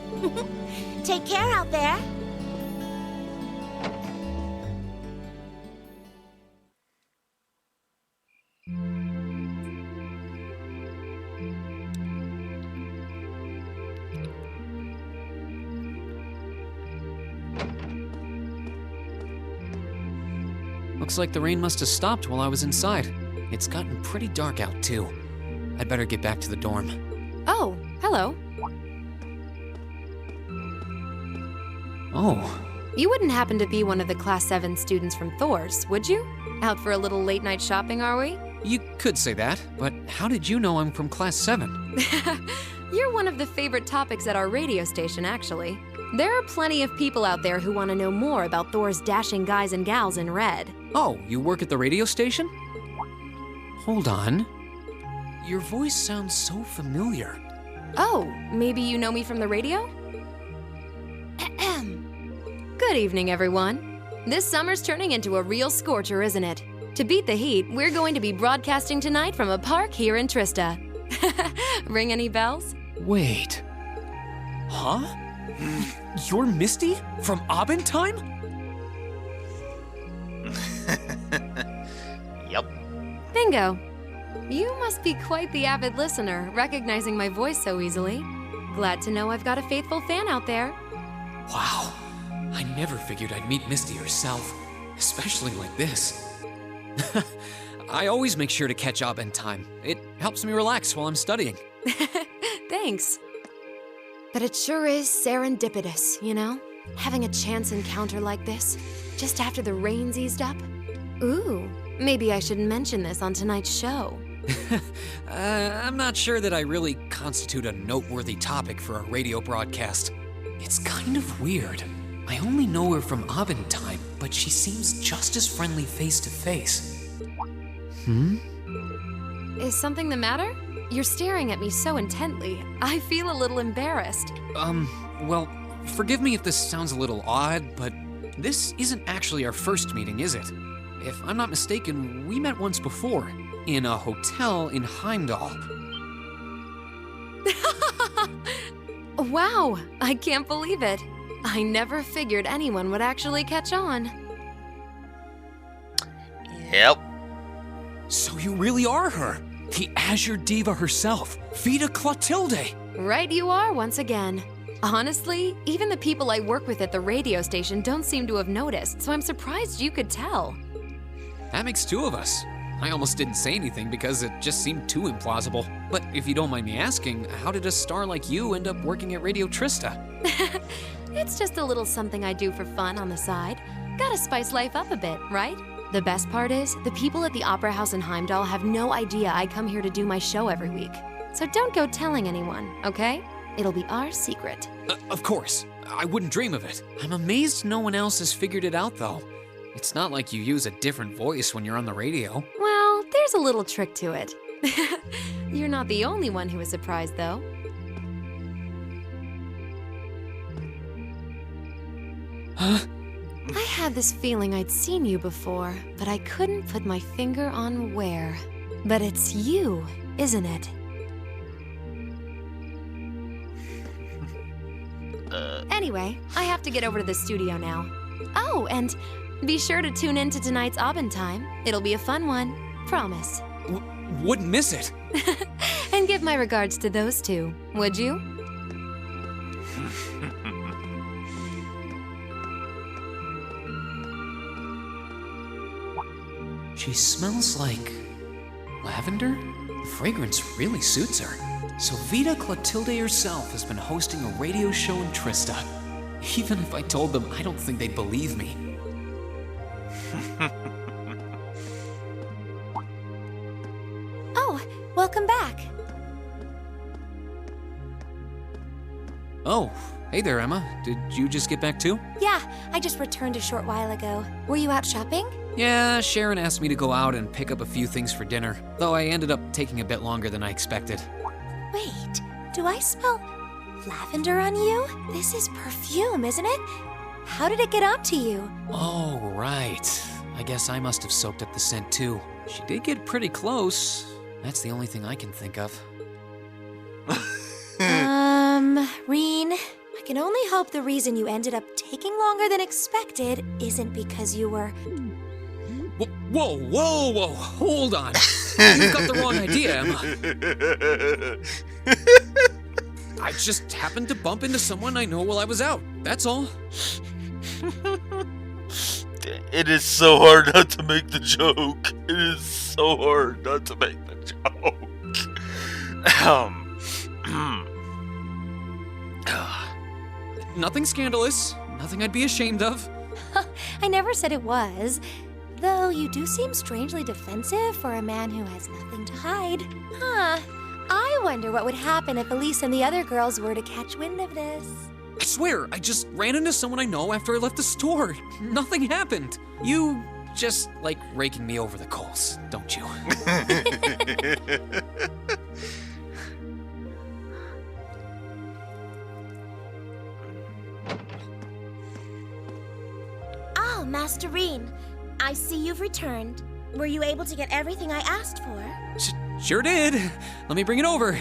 Take care out there. Looks like the rain must have stopped while I was inside. It's gotten pretty dark out, too. I'd better get back to the dorm. Oh, hello. Oh, You wouldn't happen to be one of the Class 7 students from Thor's, would you? Out for a little late night shopping, are we? you could say that, but how did you know I'm from Class 7? You're one of the favorite topics at our radio station, actually. There are plenty of people out there who want to know more about Thor's dashing guys and gals in red. Oh, you work at the radio station? Hold on. Your voice sounds so familiar. Oh, maybe you know me from the radio? Good evening, everyone. This summer's turning into a real scorcher, isn't it? To beat the heat, we're going to be broadcasting tonight from a park here in Trista. Ring any bells? Wait. Huh? You're Misty? From Abentime? Yep. Bingo. You must be quite the avid listener, recognizing my voice so easily. Glad to know I've got a faithful fan out there. Wow. I never figured I'd meet Misty herself, especially like this. I always make sure to catch Abentime. It helps me relax while I'm studying. Thanks. But it sure is serendipitous, you know? Having a chance encounter like this, just after the rain's eased up. Ooh, maybe I shouldn't mention this on tonight's show. I'm not sure that I really constitute a noteworthy topic for a radio broadcast. It's kind of weird. I only know her from Abentime, but she seems just as friendly face to face. Is something the matter? You're staring at me so intently. I feel a little embarrassed. Well, forgive me if this sounds a little odd, but this isn't actually our first meeting, is it? If I'm not mistaken, we met once before, in a hotel in Heimdall. Wow, I can't believe it. I never figured anyone would actually catch on. Yep. So you really are her, the Azure Diva herself, Vita Clotilde. Right you are once again. Honestly, even the people I work with at the radio station don't seem to have noticed, so I'm surprised you could tell. That makes two of us. I almost didn't say anything because it just seemed too implausible. But if you don't mind me asking, how did a star like you end up working at Radio Trista? It's just a little something I do for fun on the side. Gotta spice life up a bit, right? The best part is, the people at the Opera House in Heimdall have no idea I come here to do my show every week. So don't go telling anyone, okay? It'll be our secret. Of course. I wouldn't dream of it. I'm amazed no one else has figured it out, though. It's not like you use a different voice when you're on the radio. Well, there's a little trick to it. You're not the only one who is surprised, though. Huh? I had this feeling I'd seen you before, but I couldn't put my finger on where. But it's you, isn't it? Anyway, I have to get over to the studio now. Oh, and be sure to tune in to tonight's Abentime. It'll be a fun one, promise. Wouldn't miss it. And give my regards to those two, would you? She smells like lavender? The fragrance really suits her. So Vita Clotilde herself has been hosting a radio show in Trista. Even if I told them, I don't think they'd believe me. Oh, welcome back. Oh, hey there, Emma. Did you just get back too? Yeah, I just returned a short while ago. Were you out shopping? Yeah, Sharon asked me to go out and pick up a few things for dinner, though I ended up taking a bit longer than I expected. Wait, do I smell lavender on you? This is perfume, isn't it? How did it get onto you? Oh, right. I guess I must have soaked up the scent too. She did get pretty close. That's the only thing I can think of. Reen, I can only hope the reason you ended up taking longer than expected isn't because you were... Whoa, hold on. You've got the wrong idea, Emma. I just happened to bump into someone I know while I was out, that's all. It is so hard not to make the joke. It is so hard not to make the joke. Nothing scandalous, nothing I'd be ashamed of. I never said it was. Though you do seem strangely defensive for a man who has nothing to hide. Huh. I wonder what would happen if Elise and the other girls were to catch wind of this. I swear, I just ran into someone I know after I left the store. Nothing happened. You just like raking me over the coals, don't you? Oh, Master Reen, I see you've returned. Were you able to get everything I asked for? Sure did. Let me bring it over.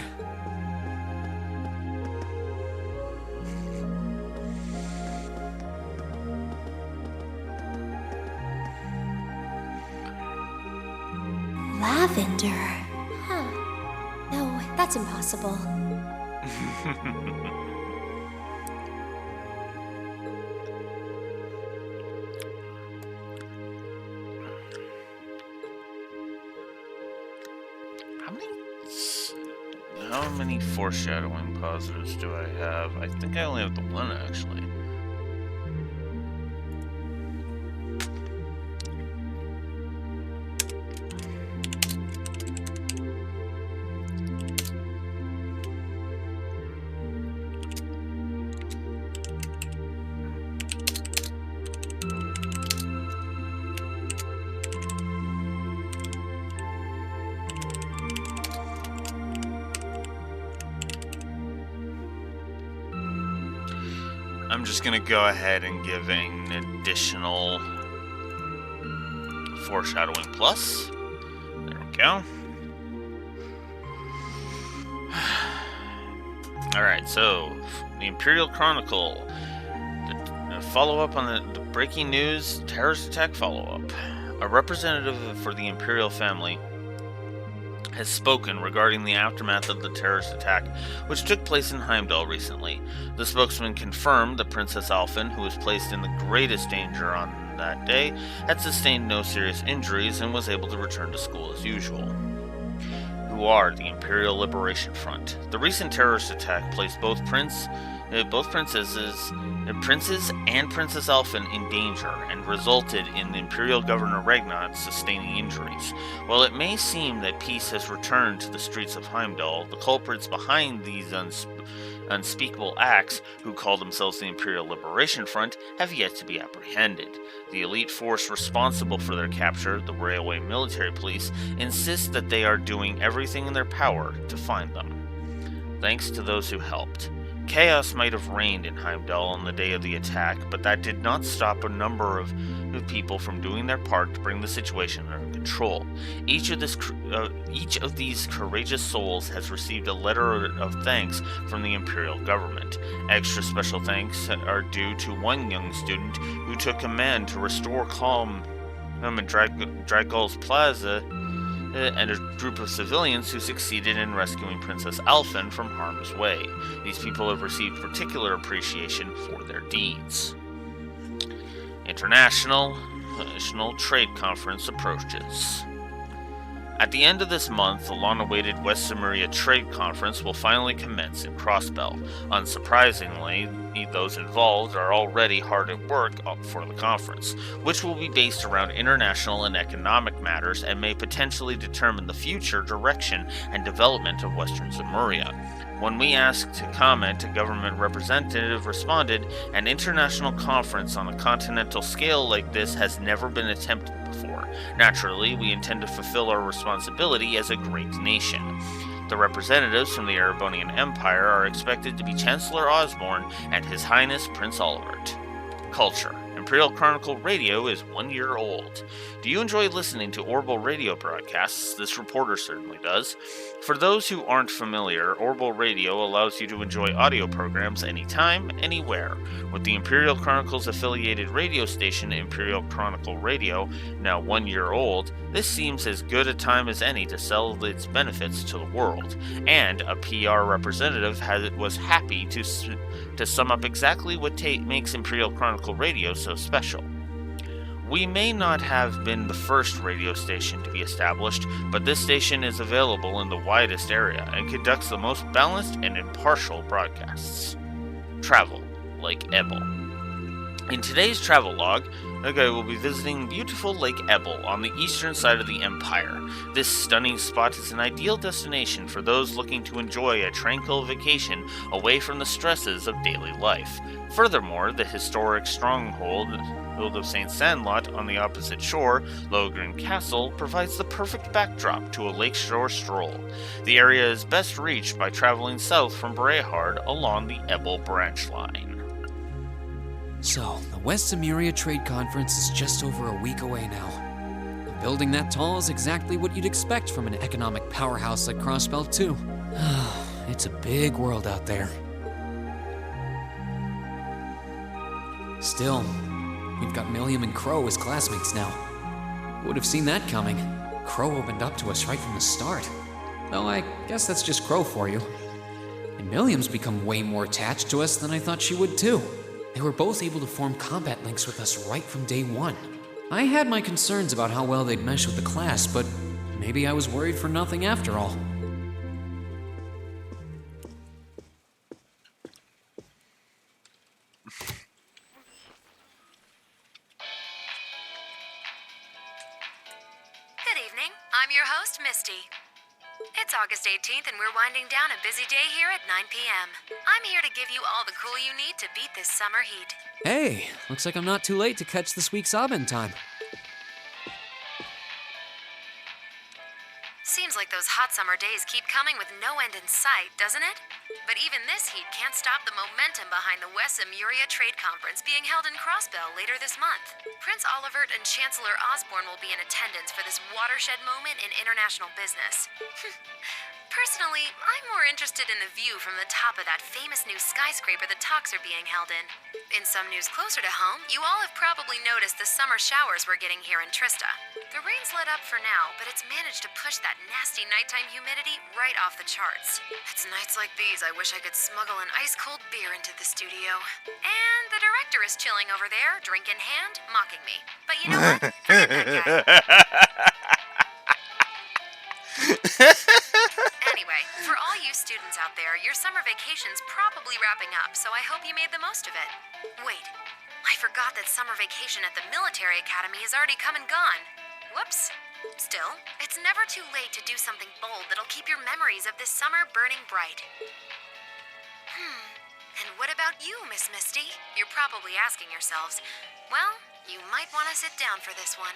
Lavender. Huh. No, that's impossible. How many foreshadowing positives do I have? I think I only have the one, actually. I'm just gonna go ahead and give an additional foreshadowing plus. There we go. Alright, so the Imperial Chronicle. The follow-up on the breaking news terrorist attack follow-up. A representative for the Imperial family has spoken regarding the aftermath of the terrorist attack, which took place in Heimdall recently. The spokesman confirmed that Princess Alphen, who was placed in the greatest danger on that day, had sustained no serious injuries and was able to return to school as usual. Who are the Imperial Liberation Front? The recent terrorist attack placed both princes and Princess Alphen in danger and resulted in the Imperial Governor Regnat sustaining injuries. While it may seem that peace has returned to the streets of Heimdall, the culprits behind these unspeakable acts, who call themselves the Imperial Liberation Front, have yet to be apprehended. The elite force responsible for their capture, the Railway Military Police, insists that they are doing everything in their power to find them. Thanks to those who helped. Chaos might have reigned in Heimdall on the day of the attack, but that did not stop a number of people from doing their part to bring the situation under control. Each of these courageous souls has received a letter of thanks from the Imperial government. Extra special thanks are due to one young student who took command to restore calm in Dragul's Plaza, and a group of civilians who succeeded in rescuing Princess Alphen from harm's way. These people have received particular appreciation for their deeds. International Trade Conference approaches. At the end of this month, the long-awaited West Cimmeria Trade Conference will finally commence in Crossbell. Unsurprisingly, those involved are already hard at work for the conference, which will be based around international and economic matters and may potentially determine the future direction and development of Western Cimmeria. When we asked to comment, a government representative responded, "An international conference on a continental scale like this has never been attempted before. Naturally, we intend to fulfill our responsibility as a great nation." The representatives from the Erebonian Empire are expected to be Chancellor Osborne and His Highness Prince Olivert. Culture. Imperial Chronicle Radio is 1 year old. Do you enjoy listening to Orbital radio broadcasts? This reporter certainly does. For those who aren't familiar, Orbital Radio allows you to enjoy audio programs anytime, anywhere. With the Imperial Chronicles affiliated radio station, Imperial Chronicle Radio, now 1 year old, this seems as good a time as any to sell its benefits to the world, and a PR representative was happy to sum up exactly what makes Imperial Chronicle Radio so special. We may not have been the first radio station to be established, but this station is available in the widest area and conducts the most balanced and impartial broadcasts. Travel, like Ebel. In today's travel log, Nagai will be visiting beautiful Lake Ebel on the eastern side of the Empire. This stunning spot is an ideal destination for those looking to enjoy a tranquil vacation away from the stresses of daily life. Furthermore, the historic stronghold of St. Sandlot on the opposite shore, Lohengrin Castle, provides the perfect backdrop to a lakeshore stroll. The area is best reached by traveling south from Brehard along the Ebel branch line. So, the West Emuria Trade Conference is just over a week away now. A building that tall is exactly what you'd expect from an economic powerhouse like Crossbelt 2. It's a big world out there. Still, we've got Milliam and Crow as classmates now. Would have seen that coming. Crow opened up to us right from the start. Though I guess that's just Crow for you. And Milliam's become way more attached to us than I thought she would too. They were both able to form combat links with us right from day one. I had my concerns about how well they'd mesh with the class, but maybe I was worried for nothing after all. Good evening. I'm your host, Misty. It's August 18th, and we're winding down a busy day here at 9 p.m. I'm here to give you all the cool you need to beat this summer heat. Hey, looks like I'm not too late to catch this week's Abend time. Seems like those hot summer days keep coming with no end in sight, doesn't it? But even this heat can't stop the momentum behind the West Emuria Trade Conference being held in Crossbell later this month. Prince Olivert and Chancellor Osborne will be in attendance for this watershed moment in international business. Personally, I'm more interested in the view from the top of that famous new skyscraper the talks are being held in. In some news closer to home, you all have probably noticed the summer showers we're getting here in Trista. The rain's let up for now, but it's managed to push that nasty nighttime humidity right off the charts. It's nights like these I wish I could smuggle an ice-cold beer into the studio. And the director is chilling over there, drink in hand, mocking me. But you know what? Forget that guy. Anyway, for all you students out there, your summer vacation's probably wrapping up, so I hope you made the most of it. Wait, I forgot that summer vacation at the military academy has already come and gone. Whoops. Still, it's never too late to do something bold that'll keep your memories of this summer burning bright. And what about you, Miss Misty? You're probably asking yourselves. Well, you might want to sit down for this one.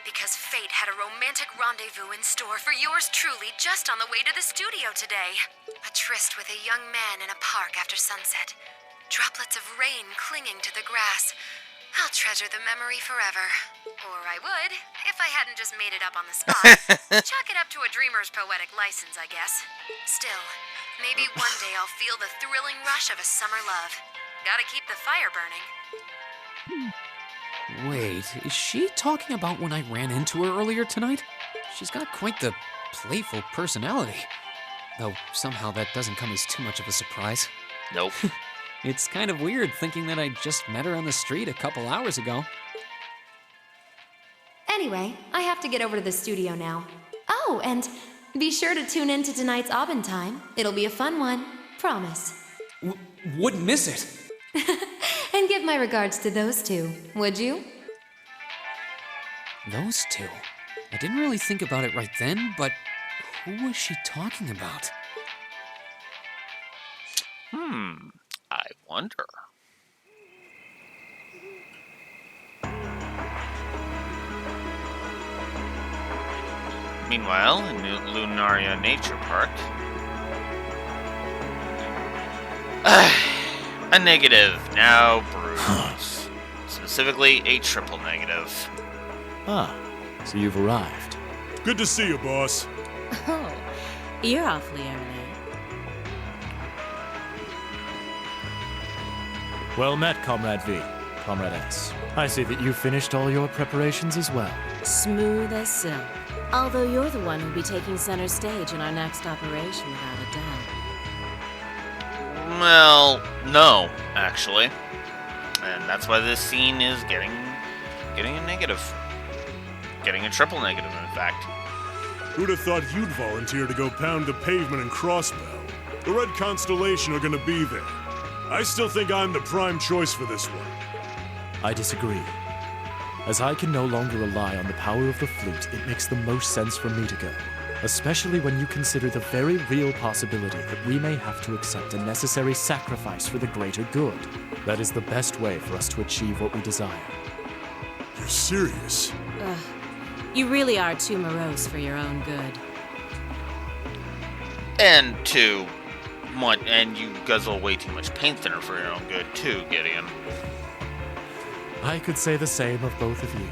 Because fate had a romantic rendezvous in store for yours truly just on the way to the studio today. A tryst with a young man in a park after sunset. Droplets of rain clinging to the grass. I'll treasure the memory forever. Or I would, if I hadn't just made it up on the spot. Chalk it up to a dreamer's poetic license, I guess. Still, maybe one day I'll feel the thrilling rush of a summer love. Gotta keep the fire burning. Wait, is she talking about when I ran into her earlier tonight? She's got quite the playful personality. Though somehow that doesn't come as too much of a surprise. Nope. It's kind of weird thinking that I just met her on the street a couple hours ago. Anyway, I have to get over to the studio now. Oh, and be sure to tune in to tonight's Abend time. It'll be a fun one. Promise. Wouldn't miss it. And give my regards to those two, would you? Those two? I didn't really think about it right then, but who was she talking about? I wonder. Meanwhile, in Lunaria Nature Park... A negative, now Bruce. specifically a triple negative. Ah, so you've arrived. Good to see you, boss. Oh, you're awfully early. Well met, Comrade V. Comrade S. I see that you finished all your preparations as well. Smooth as silk. Although you're the one who'll be taking center stage in our next operation, without a doubt. Well, no, actually. And that's why this scene is getting a negative. Getting a triple negative, in fact. Who'd have thought you'd volunteer to go pound the pavement in Crossbell? The Red Constellation are gonna be there. I still think I'm the prime choice for this one. I disagree. As I can no longer rely on the power of the fleet, it makes the most sense for me to go. Especially when you consider the very real possibility that we may have to accept a necessary sacrifice for the greater good. That is the best way for us to achieve what we desire. You're serious? Ugh. You really are too morose for your own good. And you guzzle way too much paint thinner for your own good too, Gideon. I could say the same of both of you.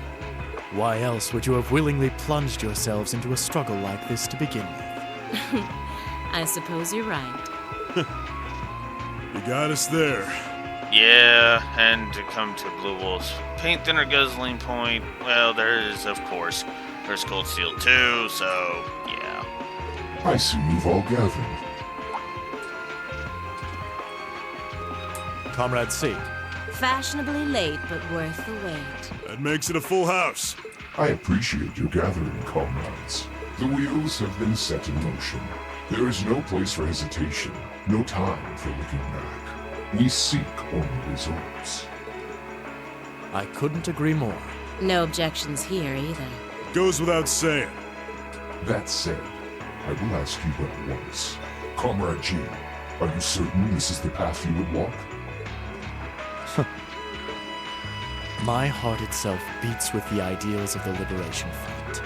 Why else would you have willingly plunged yourselves into a struggle like this to begin with? I suppose you're right. You got us there. Yeah, and to come to Blue Wolf's paint thinner guzzling point, well, there is, of course, there's Cold Steel too, so, yeah. I see you've all gathered. Comrade C. Fashionably late, but worth the wait. That makes it a full house. I appreciate your gathering, comrades. The wheels have been set in motion. There is no place for hesitation, no time for looking back. We seek only results. I couldn't agree more. No objections here either. Goes without saying. That said, I will ask you at once. Comrade G, are you certain this is the path you would walk? My heart itself beats with the ideals of the Liberation Front.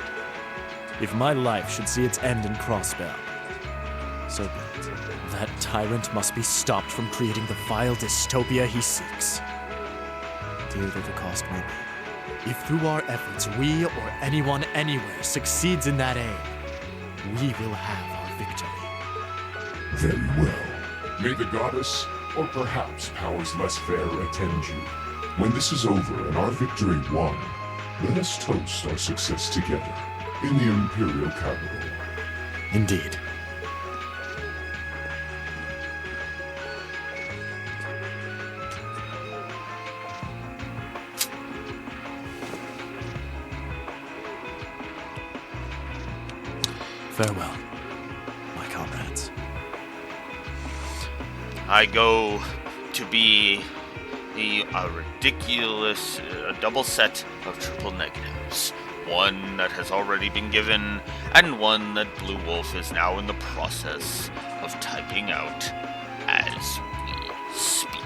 If my life should see its end in Crossbell, so be it. That tyrant must be stopped from creating the vile dystopia he seeks. Dear though the cost may be, if through our efforts we or anyone anywhere succeeds in that aim, we will have our victory. Very well. May the goddess, or perhaps powers less fair, attend you. When this is over and our victory won, let us toast our success together in the Imperial capital. Indeed. Farewell, my comrades. I go to be a ridiculous double set of triple negatives. One that has already been given, and one that Blue Wolf is now in the process of typing out as we speak.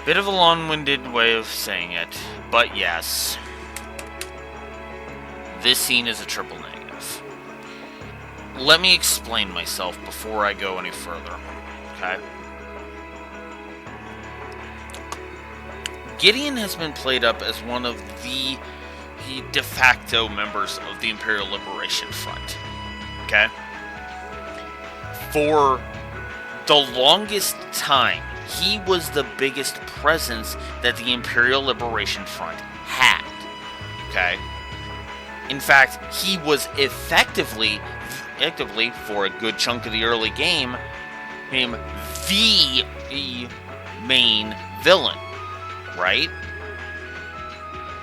Bit of a long-winded way of saying it, but yes. This scene is a triple negative. Let me explain myself before I go any further, okay? Gideon has been played up as one of the de facto members of the Imperial Liberation Front, okay? For the longest time, he was the biggest presence that the Imperial Liberation Front had, okay? In fact, he was effectively, for a good chunk of the early game, the main villain, right?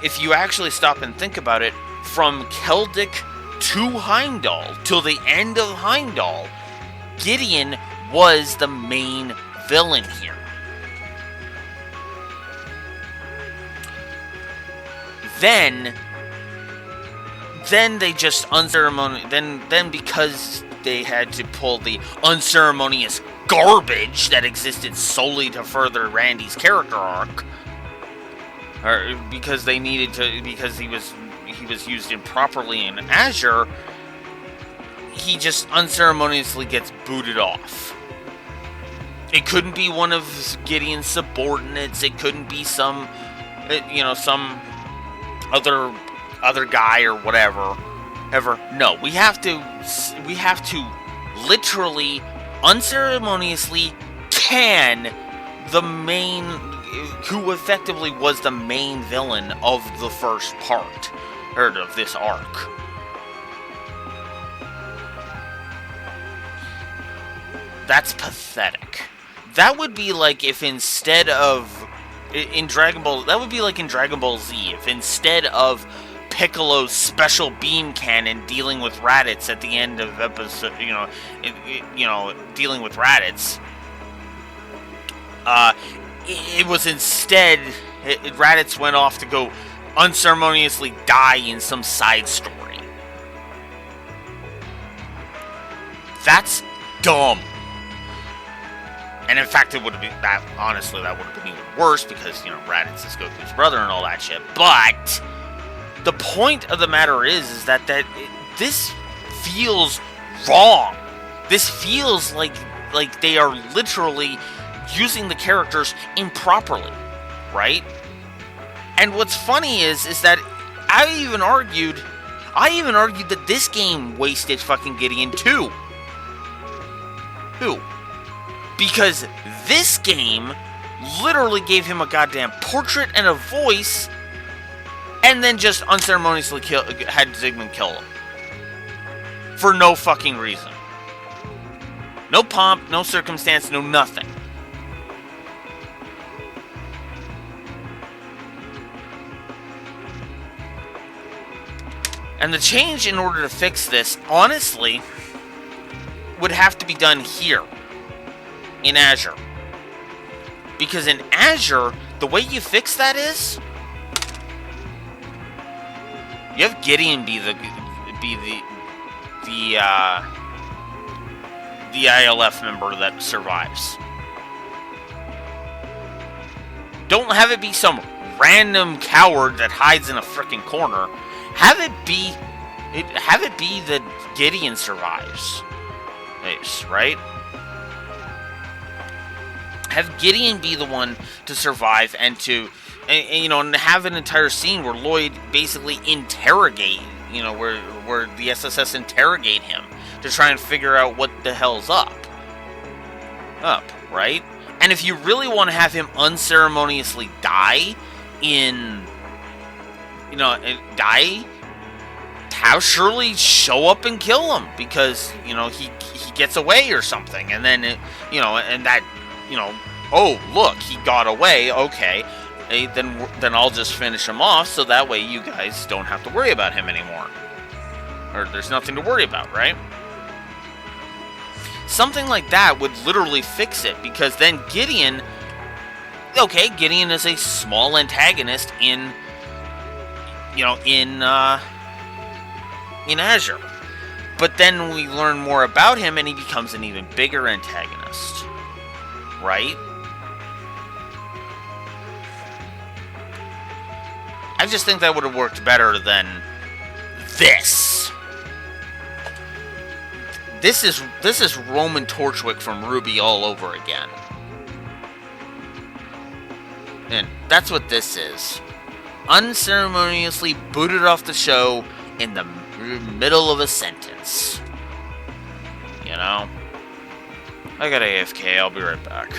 If you actually stop and think about it, from Keldic to Heimdall, till the end of Heimdall, Gideon was the main villain here. Then they just then because they had to pull the unceremonious garbage that existed solely to further Randy's character arc, or because they needed to, because he was used improperly in Azure, he just unceremoniously gets booted off. It couldn't be one of Gideon's subordinates. It couldn't be some other guy or whatever. No, we have to literally unceremoniously can the main, who effectively was the main villain of the first part, or of this arc. That's pathetic. That would be like if instead of in Dragon Ball, that would be like in Dragon Ball Z, if instead of Piccolo's special beam cannon dealing with Raditz at the end of episode, dealing with Raditz, it was instead, Raditz went off to go unceremoniously die in some side story. That's dumb. And in fact, it would have been that. Honestly, that would have been even worse because Raditz is Goku's brother and all that shit. But the point of the matter is that this feels wrong. This feels like they are literally using the characters improperly, right? And what's funny is that I even argued that this game wasted fucking Gideon too. Who? Because this game literally gave him a goddamn portrait and a voice, and then just unceremoniously had Zygmunt kill him. For no fucking reason. No pomp, no circumstance, no nothing. And the change in order to fix this, honestly, would have to be done here. In Azure. Because in Azure, the way you fix that is you have Gideon be the ILF member that survives. Don't have it be some random coward that hides in a freaking corner. Have it be that Gideon survives. Right? Have Gideon be the one to survive and to, and have an entire scene where Lloyd basically interrogate, where the SSS interrogate him to try and figure out what the hell's up, right? And if you really want to have him unceremoniously die have Shirley show up and kill him because, he gets away or something, and then, oh, look, he got away, okay, then I'll just finish him off, so that way you guys don't have to worry about him anymore. Or there's nothing to worry about, right? Something like that would literally fix it, because then Gideon is a small antagonist in Azure. But then we learn more about him, and he becomes an even bigger antagonist. Right? I just think that would have worked better than this. This is Roman Torchwick from RWBY all over again. And that's what this is. Unceremoniously booted off the show in the middle of a sentence. You know? I got AFK, I'll be right back.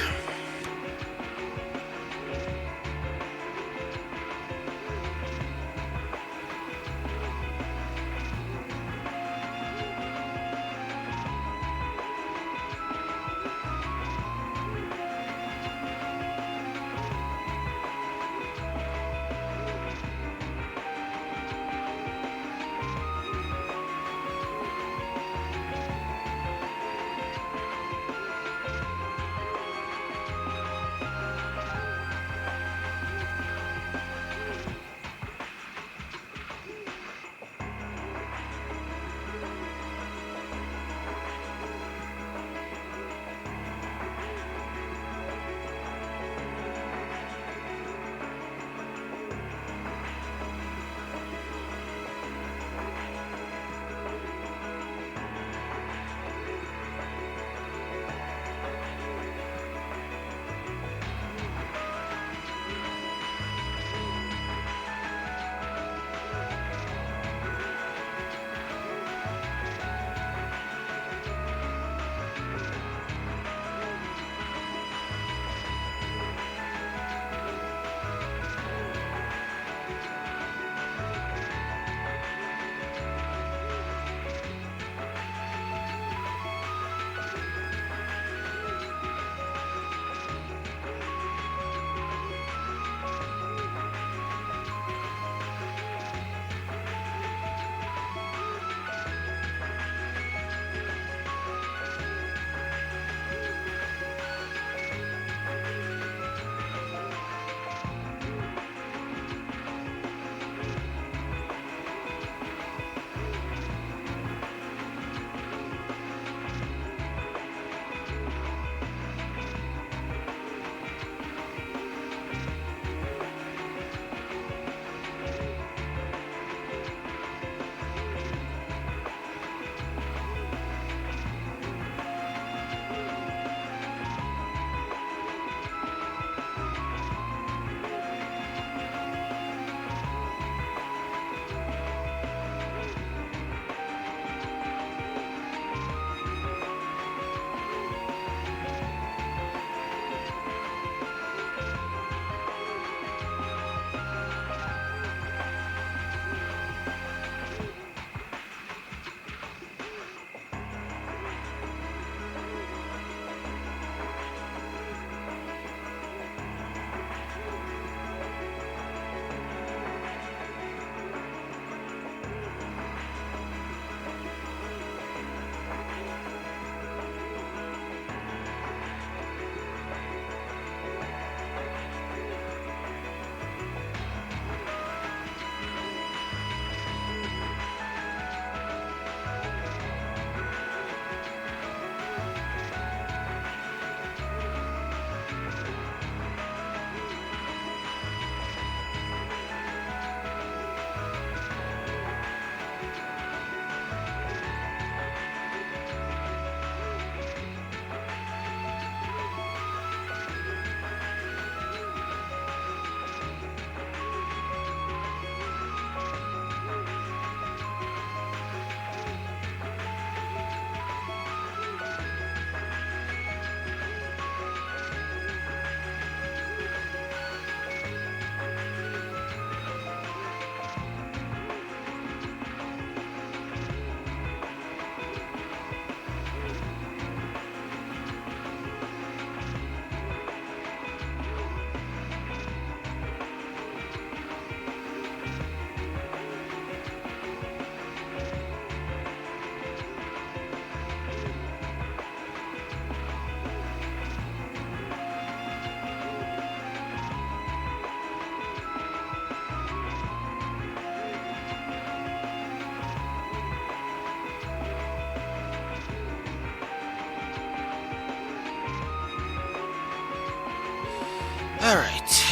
Alright.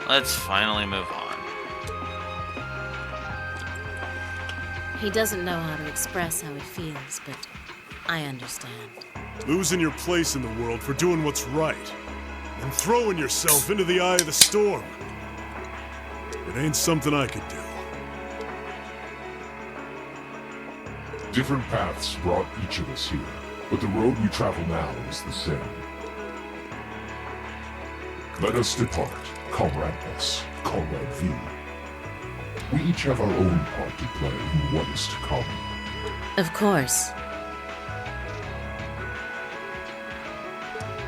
Let's finally move on. He doesn't know how to express how he feels, but I understand. Losing your place in the world for doing what's right, and throwing yourself into the eye of the storm. It ain't something I could do. Different paths brought each of us here, but the road we travel now is the same. Let us depart, Comrade S, Comrade V. We each have our own part to play in what is to come. Of course.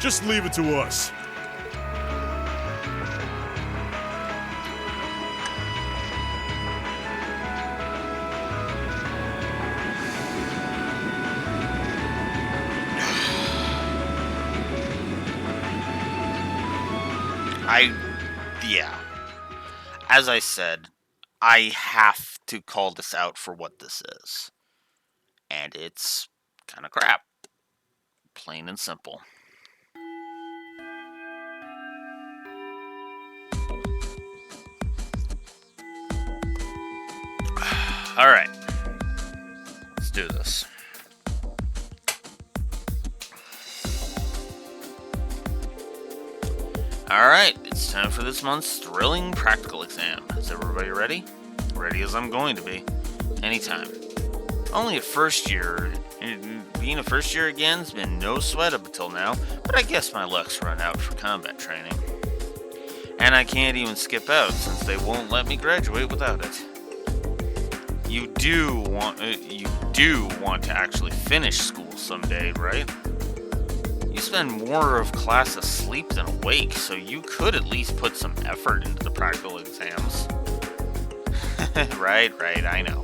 Just leave it to us. Yeah. As I said, I have to call this out for what this is. And it's kind of crap. Plain and simple. Alright. Let's do this. Alright, it's time for this month's thrilling practical exam. Is everybody ready? Ready as I'm going to be. Anytime. Only a first year. Being a first year again has been no sweat up until now, but I guess my luck's run out for combat training. And I can't even skip out since they won't let me graduate without it. You do want to actually finish school someday, right? You spend more of class asleep than awake, so you could at least put some effort into the practical exams. Right, I know.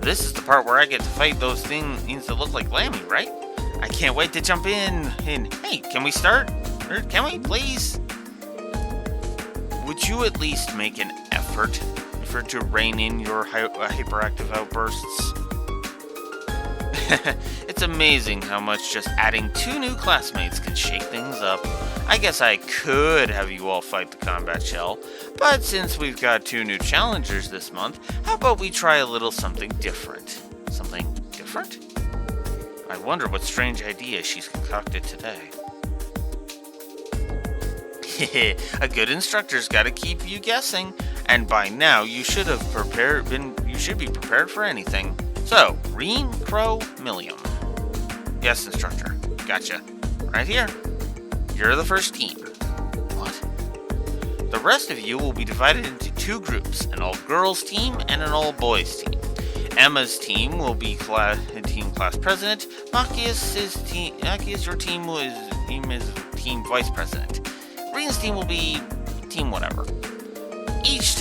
This is the part where I get to fight those things that look like Lammy, right? I can't wait to jump in. And hey, can we start? Or can we, please? Would you at least make an effort to rein in your hyperactive outbursts? It's amazing how much just adding 2 new classmates can shake things up. I guess I could have you all fight the combat shell, but since we've got 2 new challengers this month, how about we try a little something different? Something different? I wonder what strange idea she's concocted today. A good instructor's gotta keep you guessing, and by now you should be prepared for anything. So, Reen, Crow, Millium. Yes, instructor. Gotcha. Right here. You're the first team. What? The rest of you will be divided into 2 groups, an all-girls team and an all-boys team. Emma's team will be team class president. Machias, your team is team vice president. Reen's team will be team whatever. Each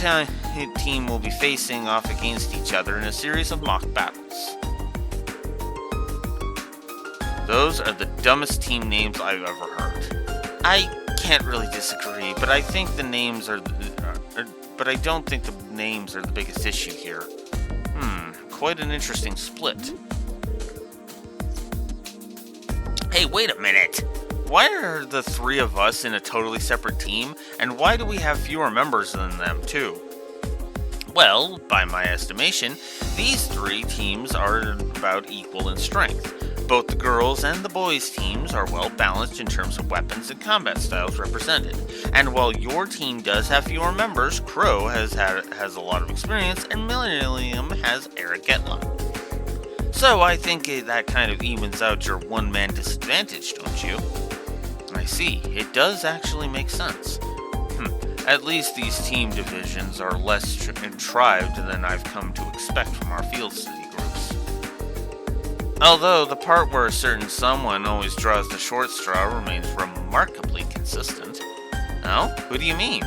team will be facing off against each other in a series of mock battles. Those are the dumbest team names I've ever heard. I can't really disagree, but I think the names but I don't think the names are the biggest issue here. Quite an interesting split. Hey, wait a minute! Why are the 3 of us in a totally separate team, and why do we have fewer members than them, too? Well, by my estimation, these 3 teams are about equal in strength. Both the girls and the boys teams are well balanced in terms of weapons and combat styles represented. And while your team does have fewer members, Crow has a lot of experience, and Millium has Eric Getla. So I think that kind of evens out your one-man disadvantage, don't you? I see. It does actually make sense. At least these team divisions are less contrived than I've come to expect from our field study groups. Although the part where a certain someone always draws the short straw remains remarkably consistent. Oh? Who do you mean?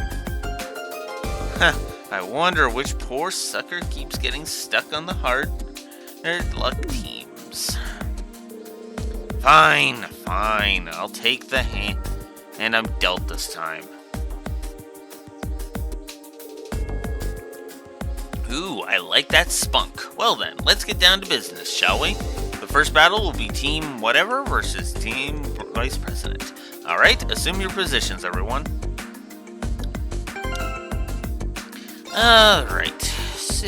I wonder which poor sucker keeps getting stuck on the hard luck teams. Fine. I'll take the hand, and I'm dealt this time. Ooh, I like that spunk. Well then, let's get down to business, shall we? The first battle will be Team Whatever versus Team Vice President. Alright, assume your positions, everyone. Alright, so...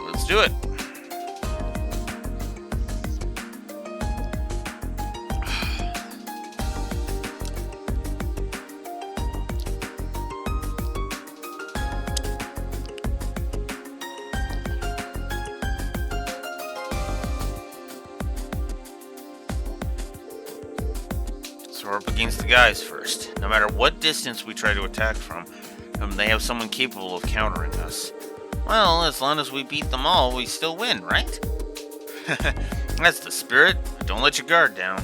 let's do it. So we're up against the guys first. No matter what distance we try to attack from, they have someone capable of countering us. Well, as long as we beat them all, we still win, right? That's the spirit. Don't let your guard down.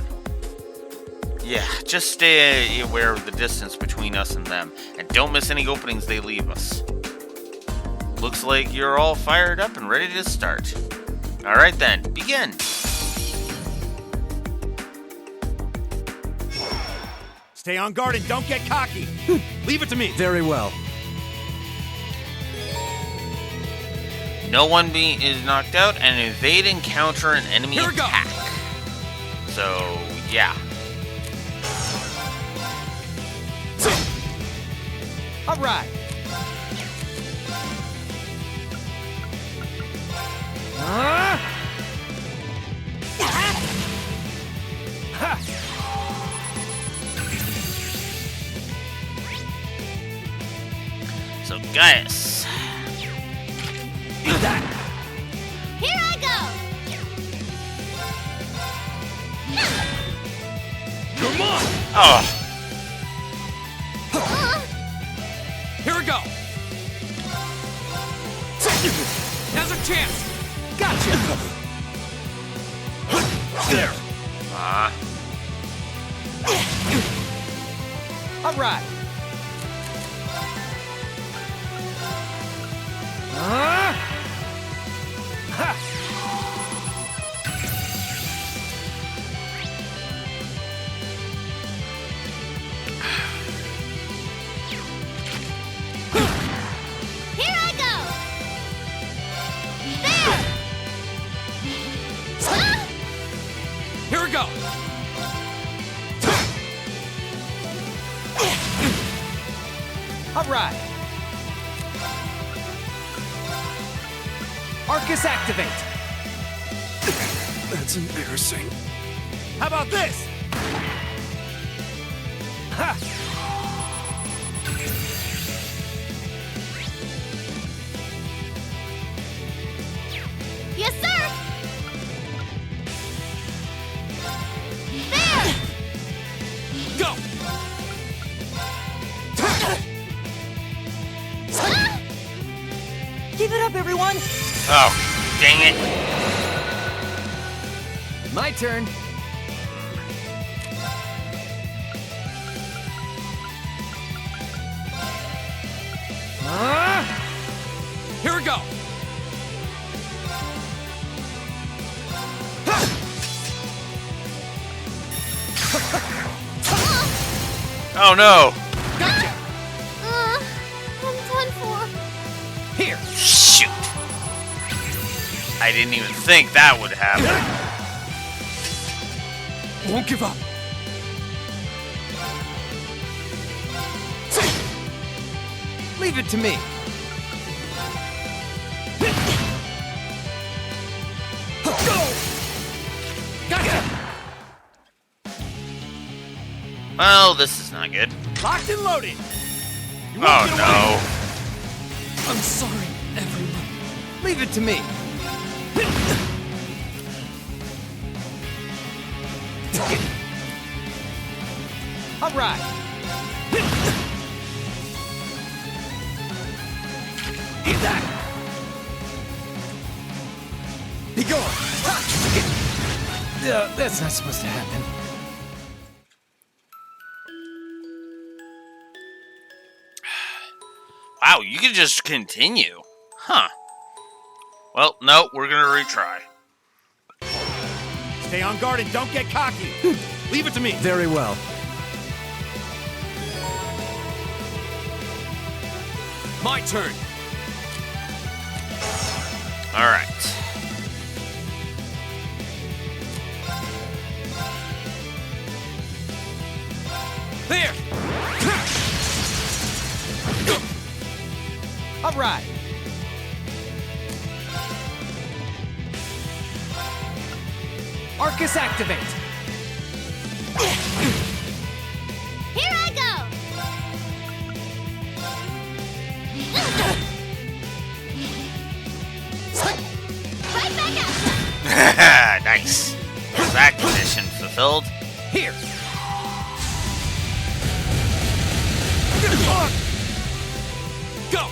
Yeah, just stay aware of the distance between us and them, and don't miss any openings they leave us. Looks like you're all fired up and ready to start. Alright then, begin! Stay on guard and don't get cocky. Leave it to me. Very well. No one is knocked out, and evade and counter an enemy Here we go. attack. So, yeah. All right. So, Gaius. Here I go! Come on! Oh, Here we go! Now's our chance! Gotcha! There! All right. Here I go! There! Here we go! All right. Arcus activate. That's embarrassing. How about this? Ha! Yes, sir! There! Go! Keep it up, everyone. oh, dang it. My turn. Here we go! Oh no. Gotcha! I'm done for. Here! Shoot. I didn't even think that would happen. Won't give up. Leave it to me. Gotcha! Well, this is not good. Locked and loaded. Oh no. I'm sorry, everyone. Leave it to me. All right. Eat that! Be gone. That's not supposed to happen. Wow, you can just continue. Huh. Well, no, we're gonna retry. Stay on guard and don't get cocky. Leave it to me. Very well. My turn. Alright. Arcus activate! Here I go! Right back up! Nice. That condition fulfilled. Here! Go!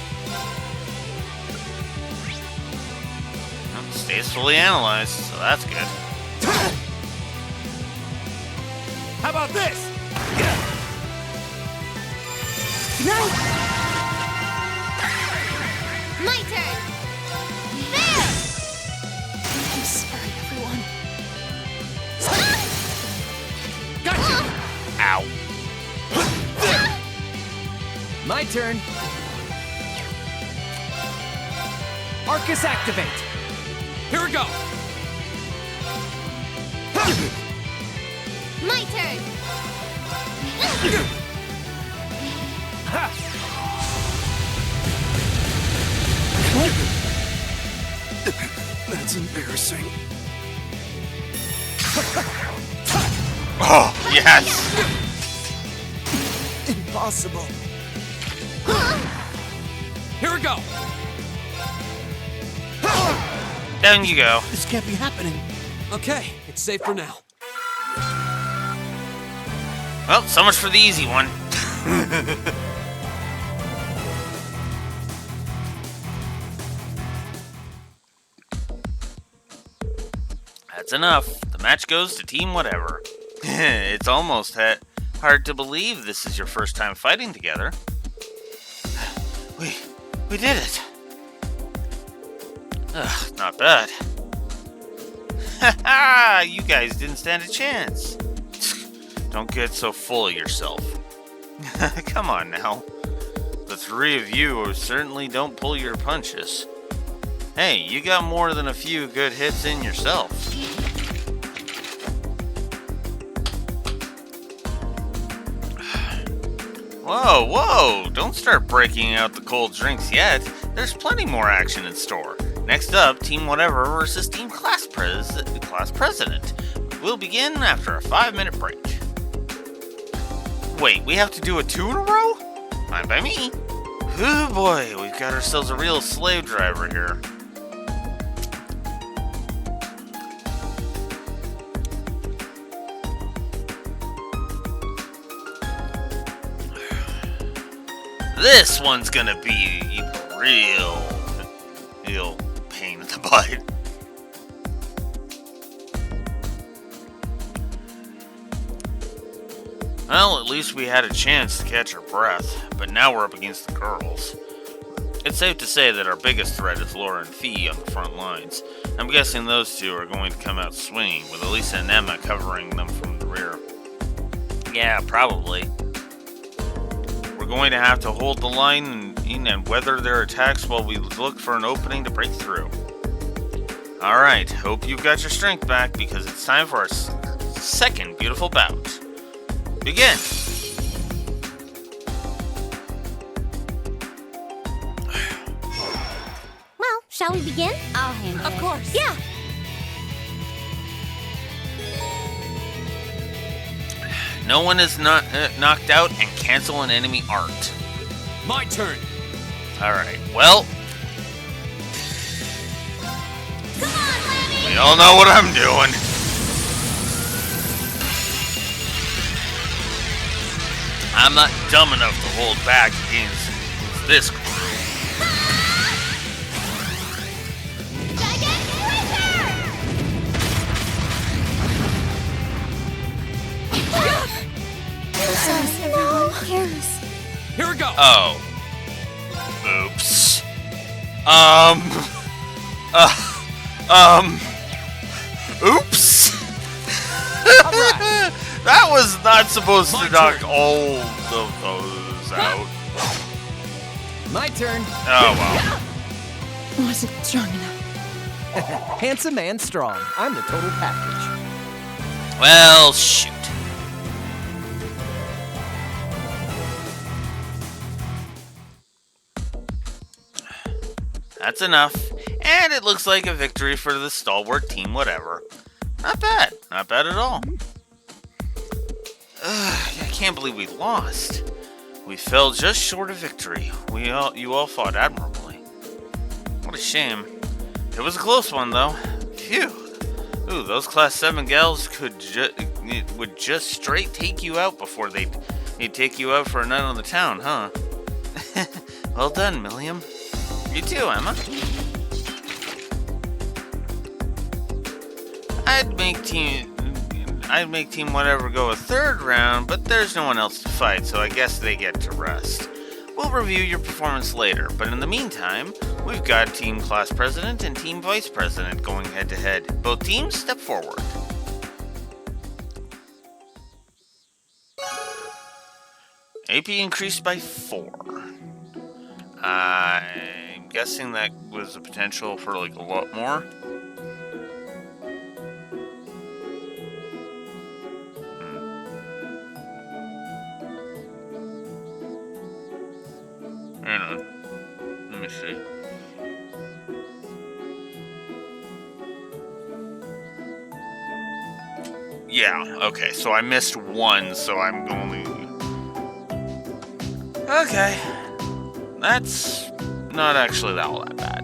Stays fully analyzed, so that's good. How about this? My turn! There! I'm sorry, everyone. Gotcha! Ow. My turn. Arcus activate. Here we go. My turn! That's embarrassing. Oh, yes. Impossible. Here we go. Down you go. This can't be happening. Okay, it's safe for now. Well, so much for the easy one. That's enough. The match goes to Team Whatever. It's almost hard to believe this is your first time fighting together. We did it. Ugh, not bad. Haha, you guys didn't stand a chance. Don't get so full of yourself. Come on now. The three of you certainly don't pull your punches. Hey, you got more than a few good hits in yourself. Whoa, whoa! Don't start breaking out the cold drinks yet. There's plenty more action in store. Next up, Team Whatever versus Team Class President. We'll begin after a 5-minute break. Wait, we have to do a 2 in a row? Fine by me. Oh boy, we've got ourselves a real slave driver here. This one's gonna be a real pain in the butt. Well, at least we had a chance to catch our breath, but now we're up against the girls. It's safe to say that our biggest threat is Laura and Fee on the front lines. I'm guessing those two are going to come out swinging, with Elisa and Emma covering them from the rear. Yeah, probably. We're going to have to hold the line and weather their attacks while we look for an opening to break through. Alright, hope you've got your strength back, because it's time for our second beautiful bout. Begin! Well, shall we begin? I'll handle it. Of course. Yeah. No one is not knocked out and cancel an enemy art. My turn. Alright, well, Come on, Lanny! we all know what I'm doing. I'm not dumb enough to hold back against this crew. No one cares. Here we go. Oh. Oops. Oops. Alright. That was not supposed My to knock turn. all of those out. My turn. Oh, well. Wasn't strong enough. Handsome and strong. I'm the total package. Well, shoot. That's enough. And it looks like a victory for the stalwart Team Whatever. Not bad. Not bad at all. I can't believe we lost. We fell just short of victory. You all fought admirably. What a shame. It was a close one, though. Phew. Ooh, those Class 7 gals would just straight take you out before they'd take you out for a night on the town, huh? Well done, Milliam. You too, Emma. I'd make Team Whatever go a third round, but there's no one else to fight, so I guess they get to rest. We'll review your performance later, but in the meantime, we've got Team Class President and Team Vice President going head-to-head. Both teams, step forward. AP increased by 4. I'm guessing that was a potential for, like, a lot more. Hang on. Let me see. Yeah, okay, so I missed 1, so I'm only... Okay. That's not actually all that bad.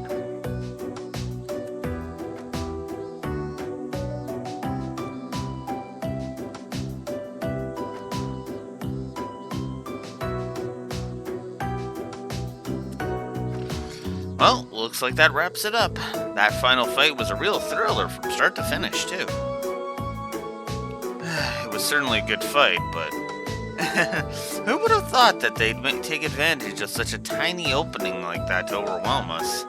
Well, looks like that wraps it up. That final fight was a real thriller from start to finish, too. It was certainly a good fight, but who would have thought that they'd take advantage of such a tiny opening like that to overwhelm us?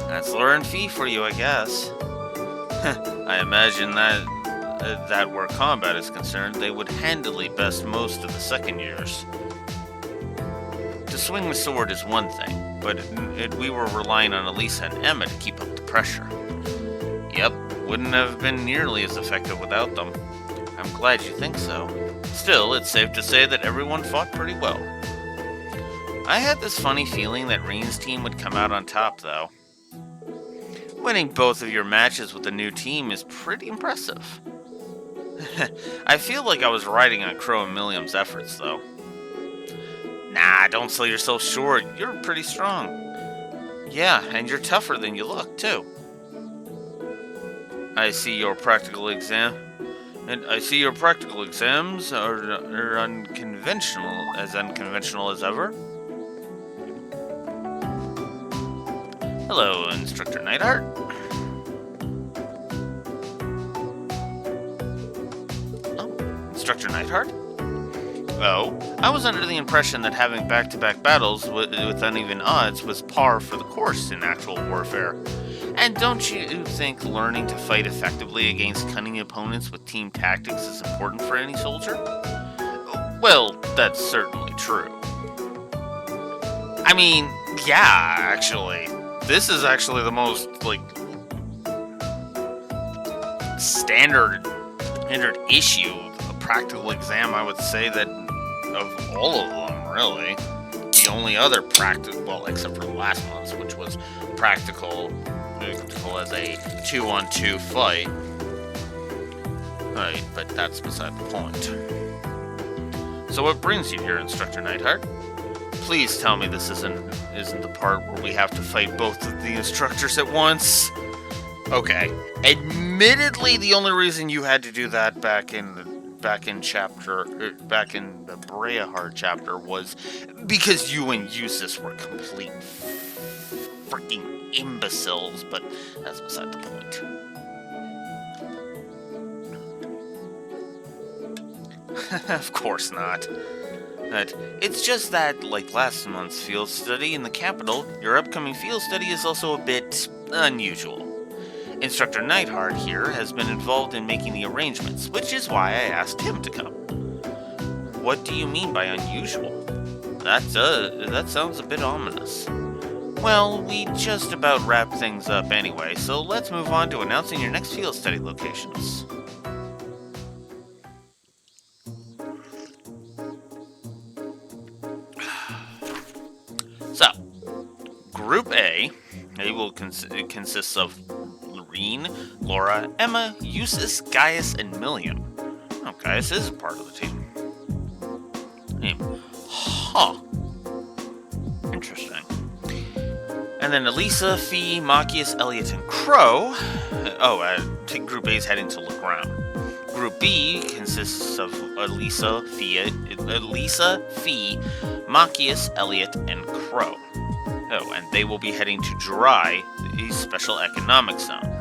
That's Lure and Fee for you, I guess. I imagine that where combat is concerned, they would handily best most of the second years. To swing the sword is one thing, but we were relying on Elisa and Emma to keep up the pressure. Yep, wouldn't have been nearly as effective without them. I'm glad you think so. Still, it's safe to say that everyone fought pretty well. I had this funny feeling that Reen's team would come out on top, though. Winning both of your matches with the new team is pretty impressive. I feel like I was riding on Crow and Milliam's efforts, though. Nah, don't sell yourself short. You're pretty strong. Yeah, and you're tougher than you look, too. I see your practical exams are unconventional as ever. Hello, Instructor Neidhart. Oh, Instructor Neidhart? Oh, I was under the impression that having back-to-back battles with uneven odds was par for the course in actual warfare. And don't you think learning to fight effectively against cunning opponents with team tactics is important for any soldier? Well, that's certainly true. I mean, yeah, actually. This is actually the most, standard issue of practical exam, I would say, that of all of them, really. The only other practical, well, except for last month's, which was practical as a 2-on-2 fight. Right, but that's beside the point. So what brings you here, Instructor Neidhart? Please tell me this isn't the part where we have to fight both of the instructors at once. Okay. Admittedly, the only reason you had to do that back in the Breahard chapter was because you and Eustace were complete freaking imbeciles, but that's beside the point. Of course not. It's just that, like last month's field study in the capital, your upcoming field study is also a bit unusual. Instructor Neidhart here has been involved in making the arrangements, which is why I asked him to come. What do you mean by unusual? That sounds a bit ominous. Well, we just about wrapped things up anyway, so let's move on to announcing your next field study locations. So, Group A will consists of Irene, Laura, Emma, Eustace, Gaius, and Milliam. Oh, Gaius is part of the team. Huh. Interesting. And then Elisa, Fee, Machias, Elliot, and Crow. Group A is heading to Legrand. Group B consists of Elisa, Fee, Machias, Elliot, and Crow. Oh, and they will be heading to Jirai, the special economic zone.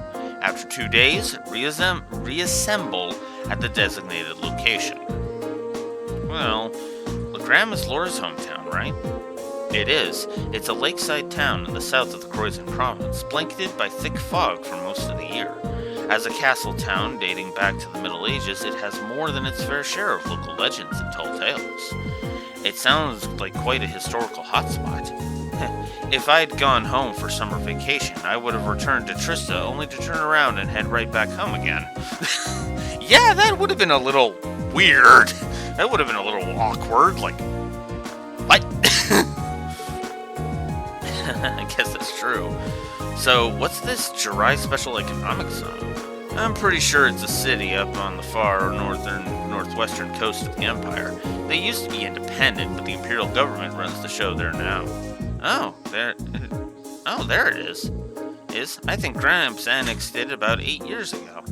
After 2 days, reassemble at the designated location. Well, Legrand is Laura's hometown, right? It is. It's a lakeside town in the south of the Croizon province, blanketed by thick fog for most of the year. As a castle town dating back to the Middle Ages, it has more than its fair share of local legends and tall tales. It sounds like quite a historical hotspot. If I'd gone home for summer vacation, I would have returned to Trista only to turn around and head right back home again. Yeah, that would have been a little weird. That would have been a little awkward, like, what? I guess that's true. So, what's this Jirai Special Economic Zone? I'm pretty sure it's a city up on the far northwestern coast of the Empire. They used to be independent, but the Imperial government runs the show there now. Oh, there it is. I think Gramps annexed it about 8 years ago.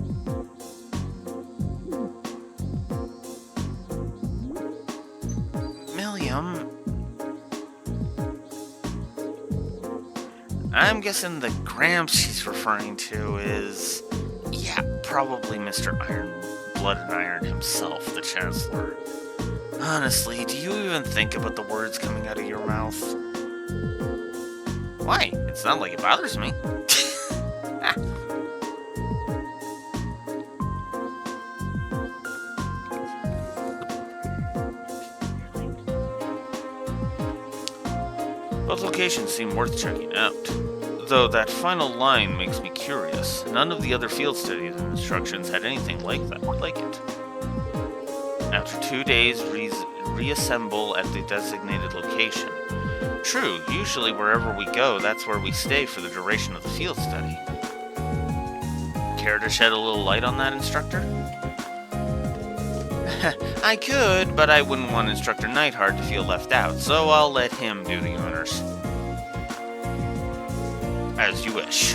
Milliam. I'm guessing the Gramps she's referring to is, probably Mr. Blood and Iron himself, the Chancellor. Honestly, do you even think about the words coming out of your mouth? Why? It's not like it bothers me. Both locations seem worth checking out. Though that final line makes me curious. None of the other field studies and instructions had anything like it. After 2 days, reassemble at the designated location. True, usually wherever we go, that's where we stay for the duration of the field study. Care to shed a little light on that, instructor? I could, but I wouldn't want Instructor Neidhart to feel left out, so I'll let him do the honors. As you wish.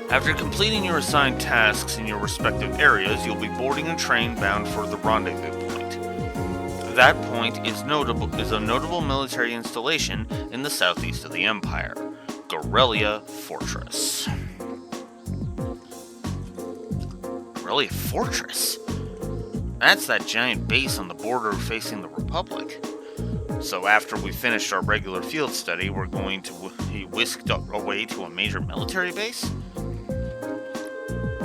After completing your assigned tasks in your respective areas, you'll be boarding a train bound for the rendezvous point. That point is a notable military installation in the southeast of the Empire, Gorelia Fortress. Gorelia Fortress? That's that giant base on the border facing the Republic. So after we finished our regular field study, we're going to be whisked away to a major military base?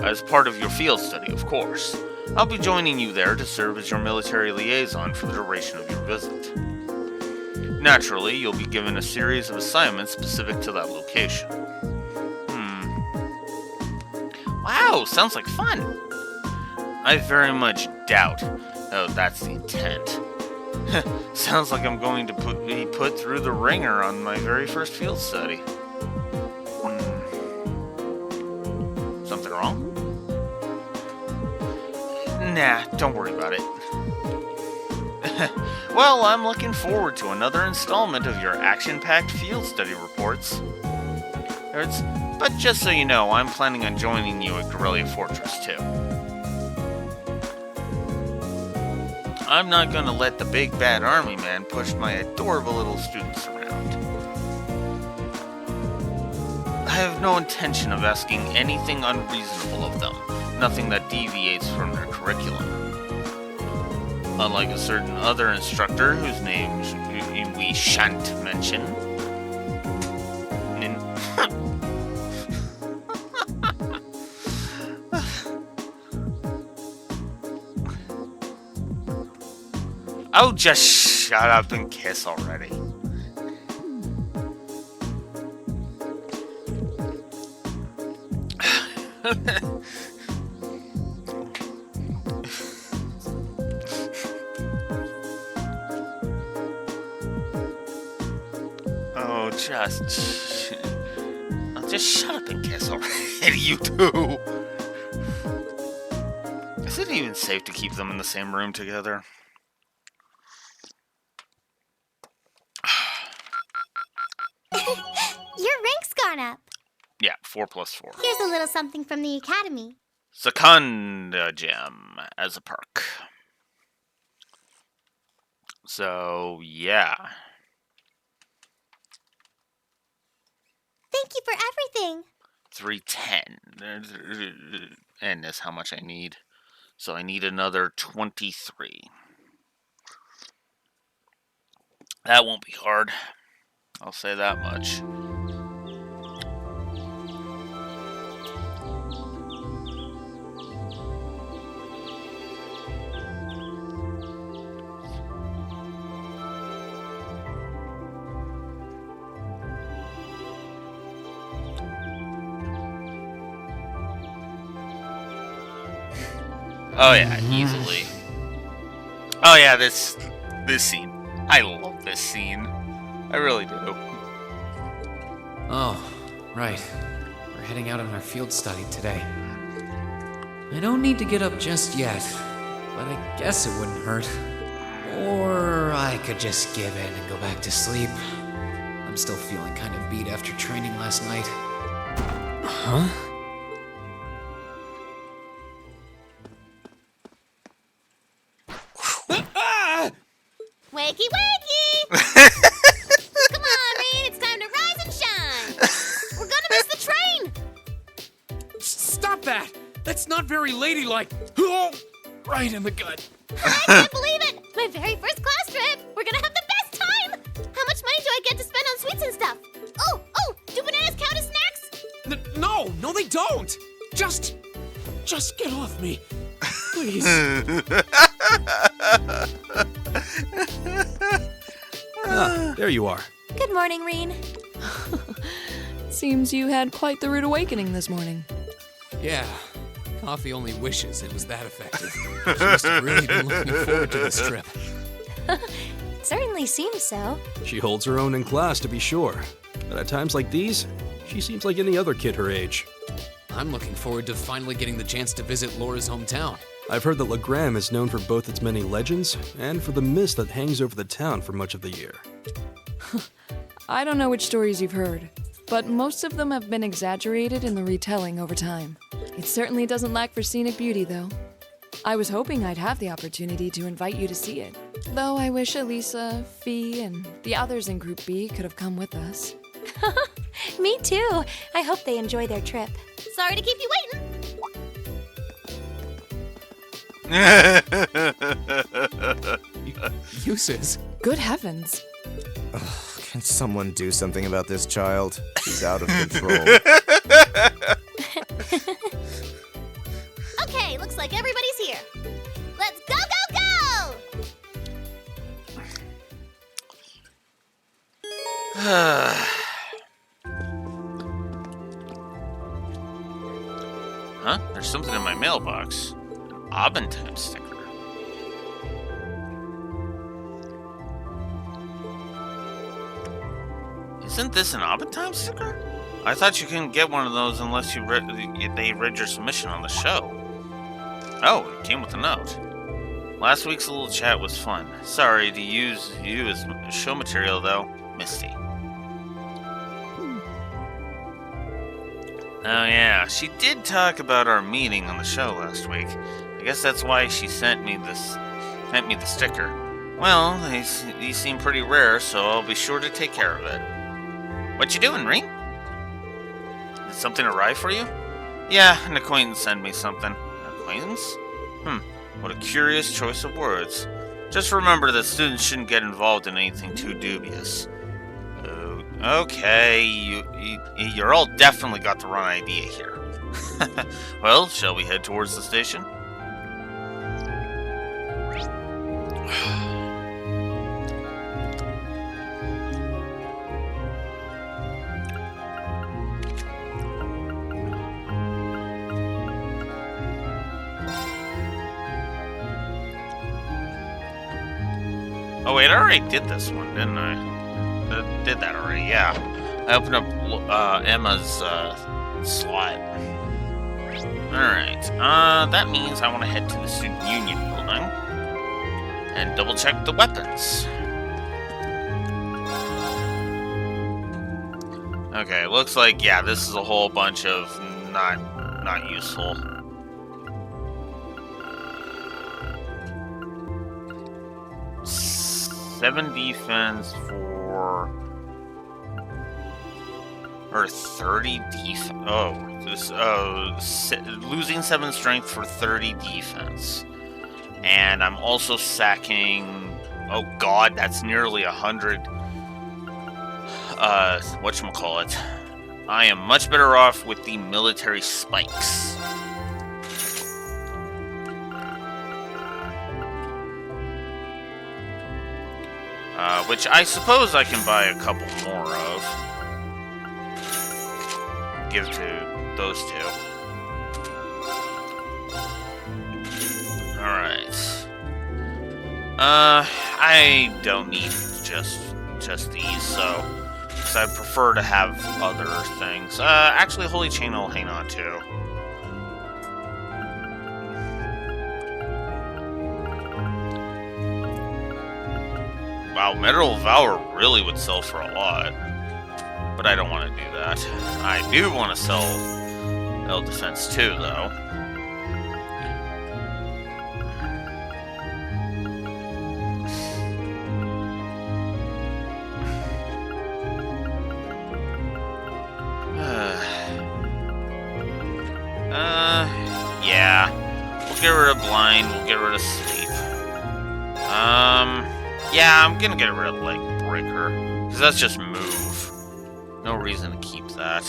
As part of your field study, of course. I'll be joining you there to serve as your military liaison for the duration of your visit. Naturally, you'll be given a series of assignments specific to that location. Wow, sounds like fun! I very much doubt that's the intent. Sounds like I'm going to be put through the ringer on my very first field study. Something wrong? Nah, don't worry about it. Well, I'm looking forward to another installment of your action-packed field study reports. But just so you know, I'm planning on joining you at Gorelia Fortress too. I'm not going to let the big bad army man push my adorable little students around. I have no intention of asking anything unreasonable of them, nothing that deviates from their curriculum. Unlike a certain other instructor whose name we shan't mention. Oh, just shut up and kiss already. just shut up and kiss already, you two. Is it even safe to keep them in the same room together? Your rank's gone up. Yeah, 4 plus 4. Here's a little something from the academy. Secunda gem as a perk. So, yeah. Thank you for everything. 310. And that's how much I need. So I need another 23. That won't be hard. I'll say that much. Oh yeah, easily. Oh yeah, this scene. I love this scene. I really do. Oh, right. We're heading out on our field study today. I don't need to get up just yet, but I guess it wouldn't hurt. Or I could just give in and go back to sleep. I'm still feeling kind of beat after training last night. Huh? Wakey, wakey! Come on, Reed, it's time to rise and shine. We're gonna miss the train. Stop that! That's not very ladylike. Oh, right in the gut. I can't believe it! My very first class trip. We're gonna have the best time. How much money do I get to spend on sweets and stuff? Oh, do bananas count as snacks? No, they don't. Just get off me, please. There you are. Good morning, Reen. Seems you had quite the rude awakening this morning. Yeah. Coffee only wishes it was that effective. She must have really been looking forward to this trip. It certainly seems so. She holds her own in class, to be sure. But at times like these, she seems like any other kid her age. I'm looking forward to finally getting the chance to visit Laura's hometown. I've heard that Legram is known for both its many legends and for the mist that hangs over the town for much of the year. I don't know which stories you've heard, but most of them have been exaggerated in the retelling over time. It certainly doesn't lack for scenic beauty, though. I was hoping I'd have the opportunity to invite you to see it, though I wish Elisa, Fee, and the others in Group B could have come with us. Me too. I hope they enjoy their trip. Sorry to keep you waiting. Uses. Good heavens. Can someone do something about this child? He's out of control. Okay, looks like everybody's here. Let's go, go, go! Huh? There's something in my mailbox. An Abentime sticker. Isn't this an Abentime sticker? I thought you couldn't get one of those unless they read your submission on the show. Oh, it came with a note. Last week's little chat was fun. Sorry to use you as show material, though. Misty. Oh yeah, she did talk about our meeting on the show last week. I guess that's why she sent me the sticker. Well, these seem pretty rare, so I'll be sure to take care of it. What you doing, Reen? Did something arrive for you? Yeah, an acquaintance sent me something. An acquaintance? What a curious choice of words. Just remember that students shouldn't get involved in anything too dubious. Okay, you're all definitely got the wrong idea here. Well, shall we head towards the station? Oh wait, I already did this one, didn't I? did that already, yeah. I opened up Emma's slot. Alright, that means I want to head to the Student Union building and double check the weapons. Okay, looks like, yeah, this is a whole bunch of not useful. Seven defense for... Or 30 defense. Oh, this losing 7 strength for 30 defense, and I'm also sacking. Oh God, that's nearly 100. Whatchamacallit? I am much better off with the military spikes. Which I suppose I can buy a couple more of. Give to those two. Alright. I don't need just these, so... Because I prefer to have other things. Actually, Holy Chain I'll hang on to. Wow, Medal of Valor really would sell for a lot. But I don't want to do that. I do want to sell L Defense 2, though. Yeah. We'll get rid of Blind, we'll get rid of Sleep. Yeah, I'm gonna get rid of Leg Breaker. Because that's just move. No reason to keep that.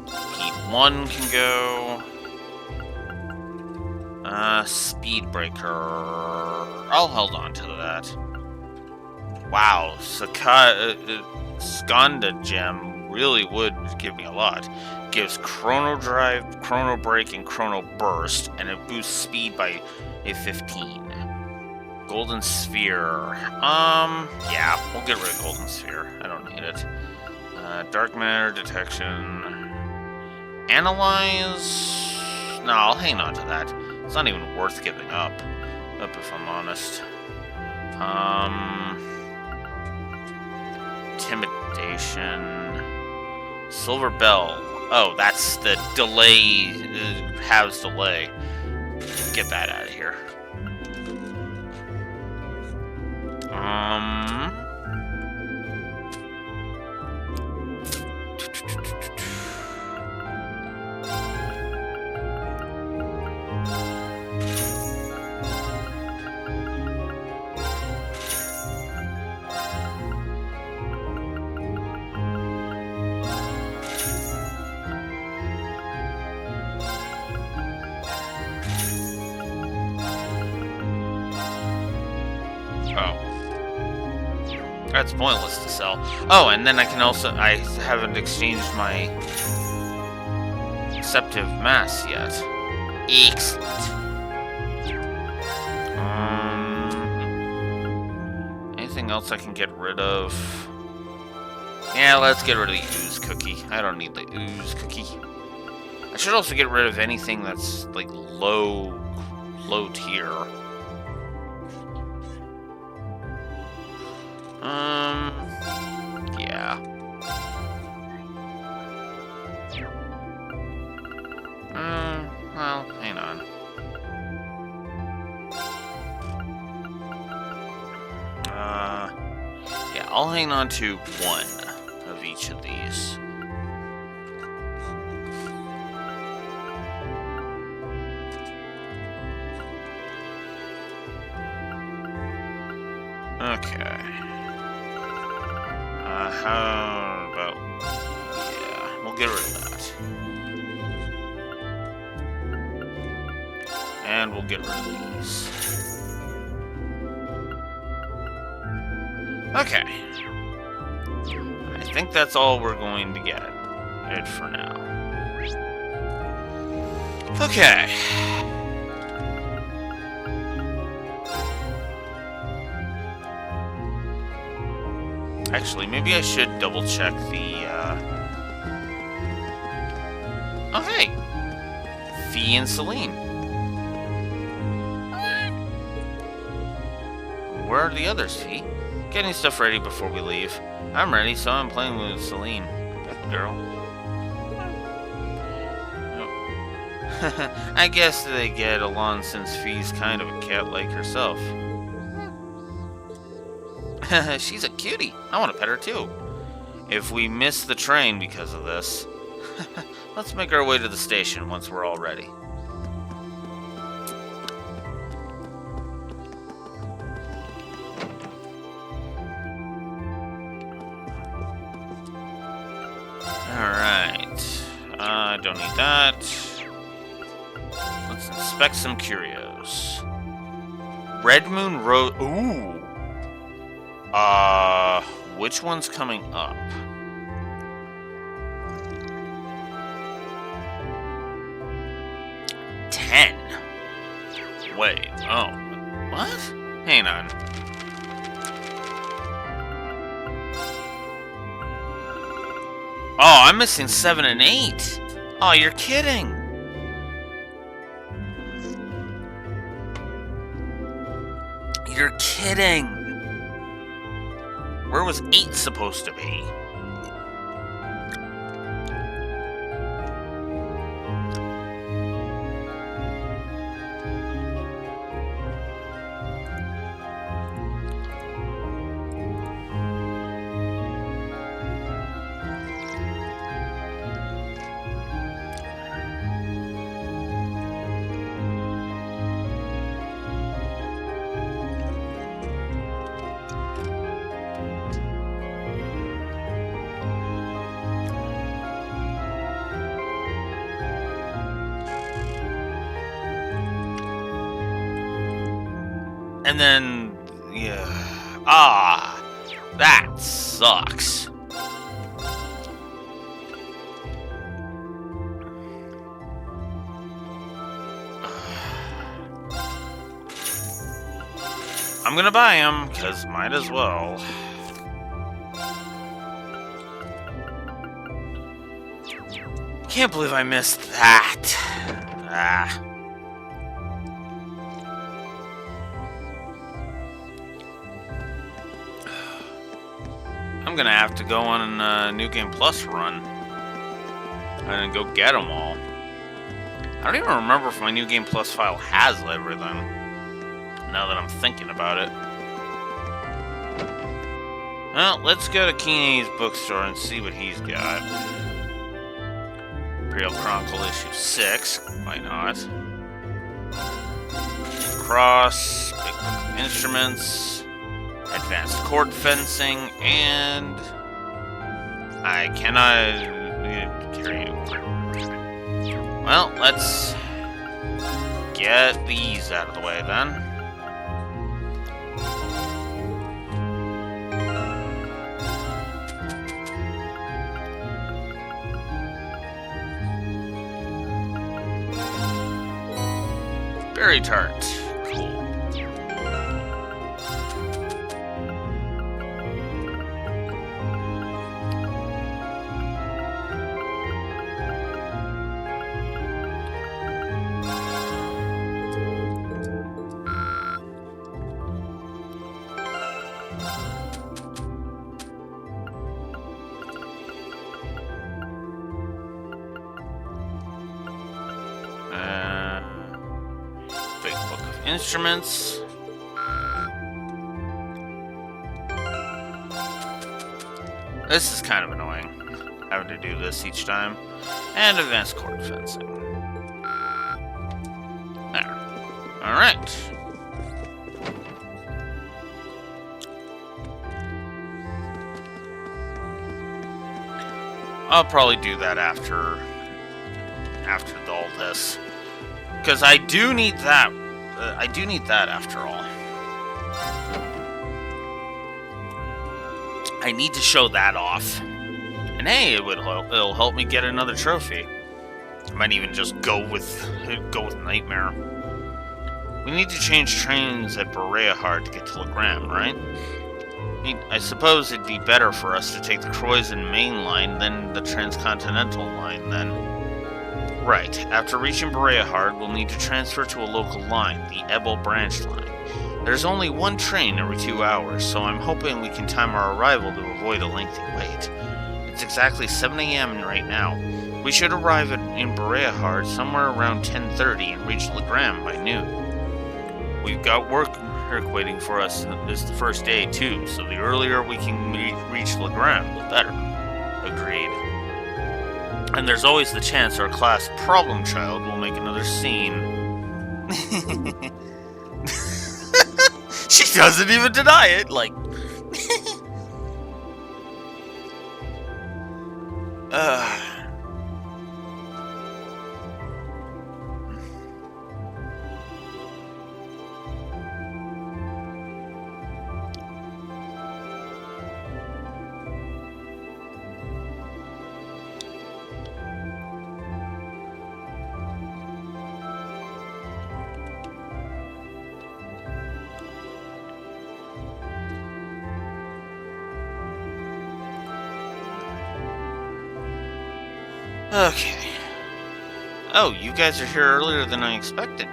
Keep 1 can go. Speed Breaker. I'll hold on to that. Wow, Skanda Gem really would give me a lot. Gives Chrono Drive, Chrono Break, and Chrono Burst, and it boosts speed by a 15. Golden Sphere. Yeah, we'll get rid of Golden Sphere. I don't need it. Dark Matter Detection. Analyze? No, I'll hang on to that. It's not even worth giving up if I'm honest. Intimidation. Silver Bell. Oh, that's the delay. Halves delay. Get that out of here. That's pointless to sell. Oh, and then I can also... I haven't exchanged my Deceptive Mass yet. Excellent. Anything else I can get rid of? Yeah, let's get rid of the Ooze Cookie. I don't need the Ooze Cookie. I should also get rid of anything that's, like, low tier. Yeah. Well, hang on. Yeah, I'll hang on to 1 of each of these. Okay. How about... Yeah, we'll get rid of that. And we'll get rid of these. Okay. I think that's all we're going to get it for now. Okay. Actually, maybe I should double check the, Oh, hey! Fee and Celine. Where are the others, Fee? Getting stuff ready before we leave. I'm ready, so I'm playing with Celine. Good girl. I guess they get along since Fee's kind of a cat like herself. She's a cutie. I want to pet her too. If we miss the train because of this, let's make our way to the station once we're all ready. Alright. I don't need that. Let's inspect some curios. Red Moon Road. Ooh! Which one's coming up? Wait, oh. What? Hang on. Oh, I'm missing 7 and 8. Oh, you're kidding. You're kidding. Where was 8 supposed to be? And then, yeah. Ah, that sucks. I'm gonna buy them, because might as well. Can't believe I missed that. Ah. I'm gonna have to go on a New Game Plus run and go get them all. I don't even remember if my New Game Plus file has everything, now that I'm thinking about it. Well, let's go to Keeney's bookstore and see what he's got. Imperial Chronicle issue 6, why not? Cross, Big Book of Instruments, Advanced Court Fencing, and I cannot carry anymore. Well, let's get these out of the way then. Berry Tart. Cool. Big Book of Instruments. This is kind of annoying, having to do this each time. And Advanced Court Fencing. There. Alright. I'll probably do that after all this. Because I do need that. I do need that after all. I need to show that off. And hey, it'll help me get another trophy. I might even just go with Nightmare. We need to change trains at Berea Hard to get to Legram, right? I suppose it'd be better for us to take the Croydon main line than the transcontinental line, then. Right, after reaching Bereahard, we'll need to transfer to a local line, the Ebel branch line. There's only one train every 2 hours, so I'm hoping we can time our arrival to avoid a lengthy wait. It's exactly 7 a.m. right now. We should arrive in Bereahard somewhere around 10:30 and reach Legram by noon. We've got work waiting for us this the first day, too, so the earlier we can reach Legram, the better. Agreed. And there's always the chance our class problem child will make another scene. She doesn't even deny it, like... Okay. Oh, you guys are here earlier than I expected.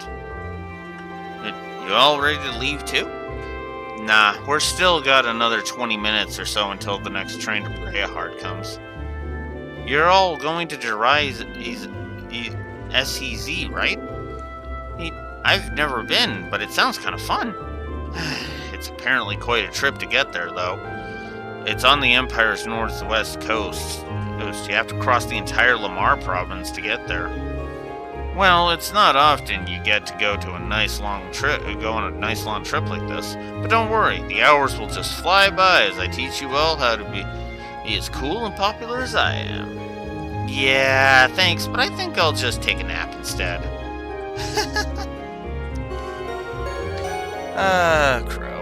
You all ready to leave too? Nah, we're still got another 20 minutes or so until the next train to Bereahard comes. You're all going to Jirai SEZ, right? I've never been, but it sounds kind of fun. It's apparently quite a trip to get there, though. It's on the Empire's northwest coast. You have to cross the entire Lamar province to get there. Well, it's not often you get to go on a nice long trip like this. But don't worry, the hours will just fly by as I teach you all how to be as cool and popular as I am. Yeah, thanks, but I think I'll just take a nap instead. Crow.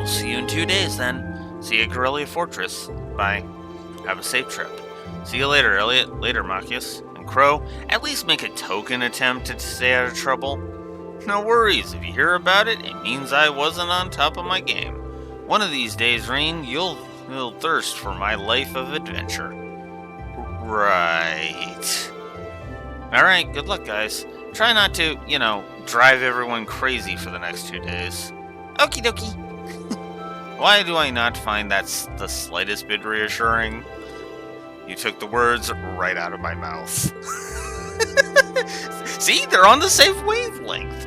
See you in 2 days, then. See you at Corellia Fortress. Bye. Have a safe trip. See you later, Elliot. Later, Machias. And Crow, at least make a token attempt to stay out of trouble. No worries. If you hear about it, it means I wasn't on top of my game. One of these days, Rain, you'll thirst for my life of adventure. Right. Alright, good luck, guys. Try not to, drive everyone crazy for the next 2 days. Okie dokie. Why do I not find that the slightest bit reassuring? You took the words right out of my mouth. See, they're on the same wavelength.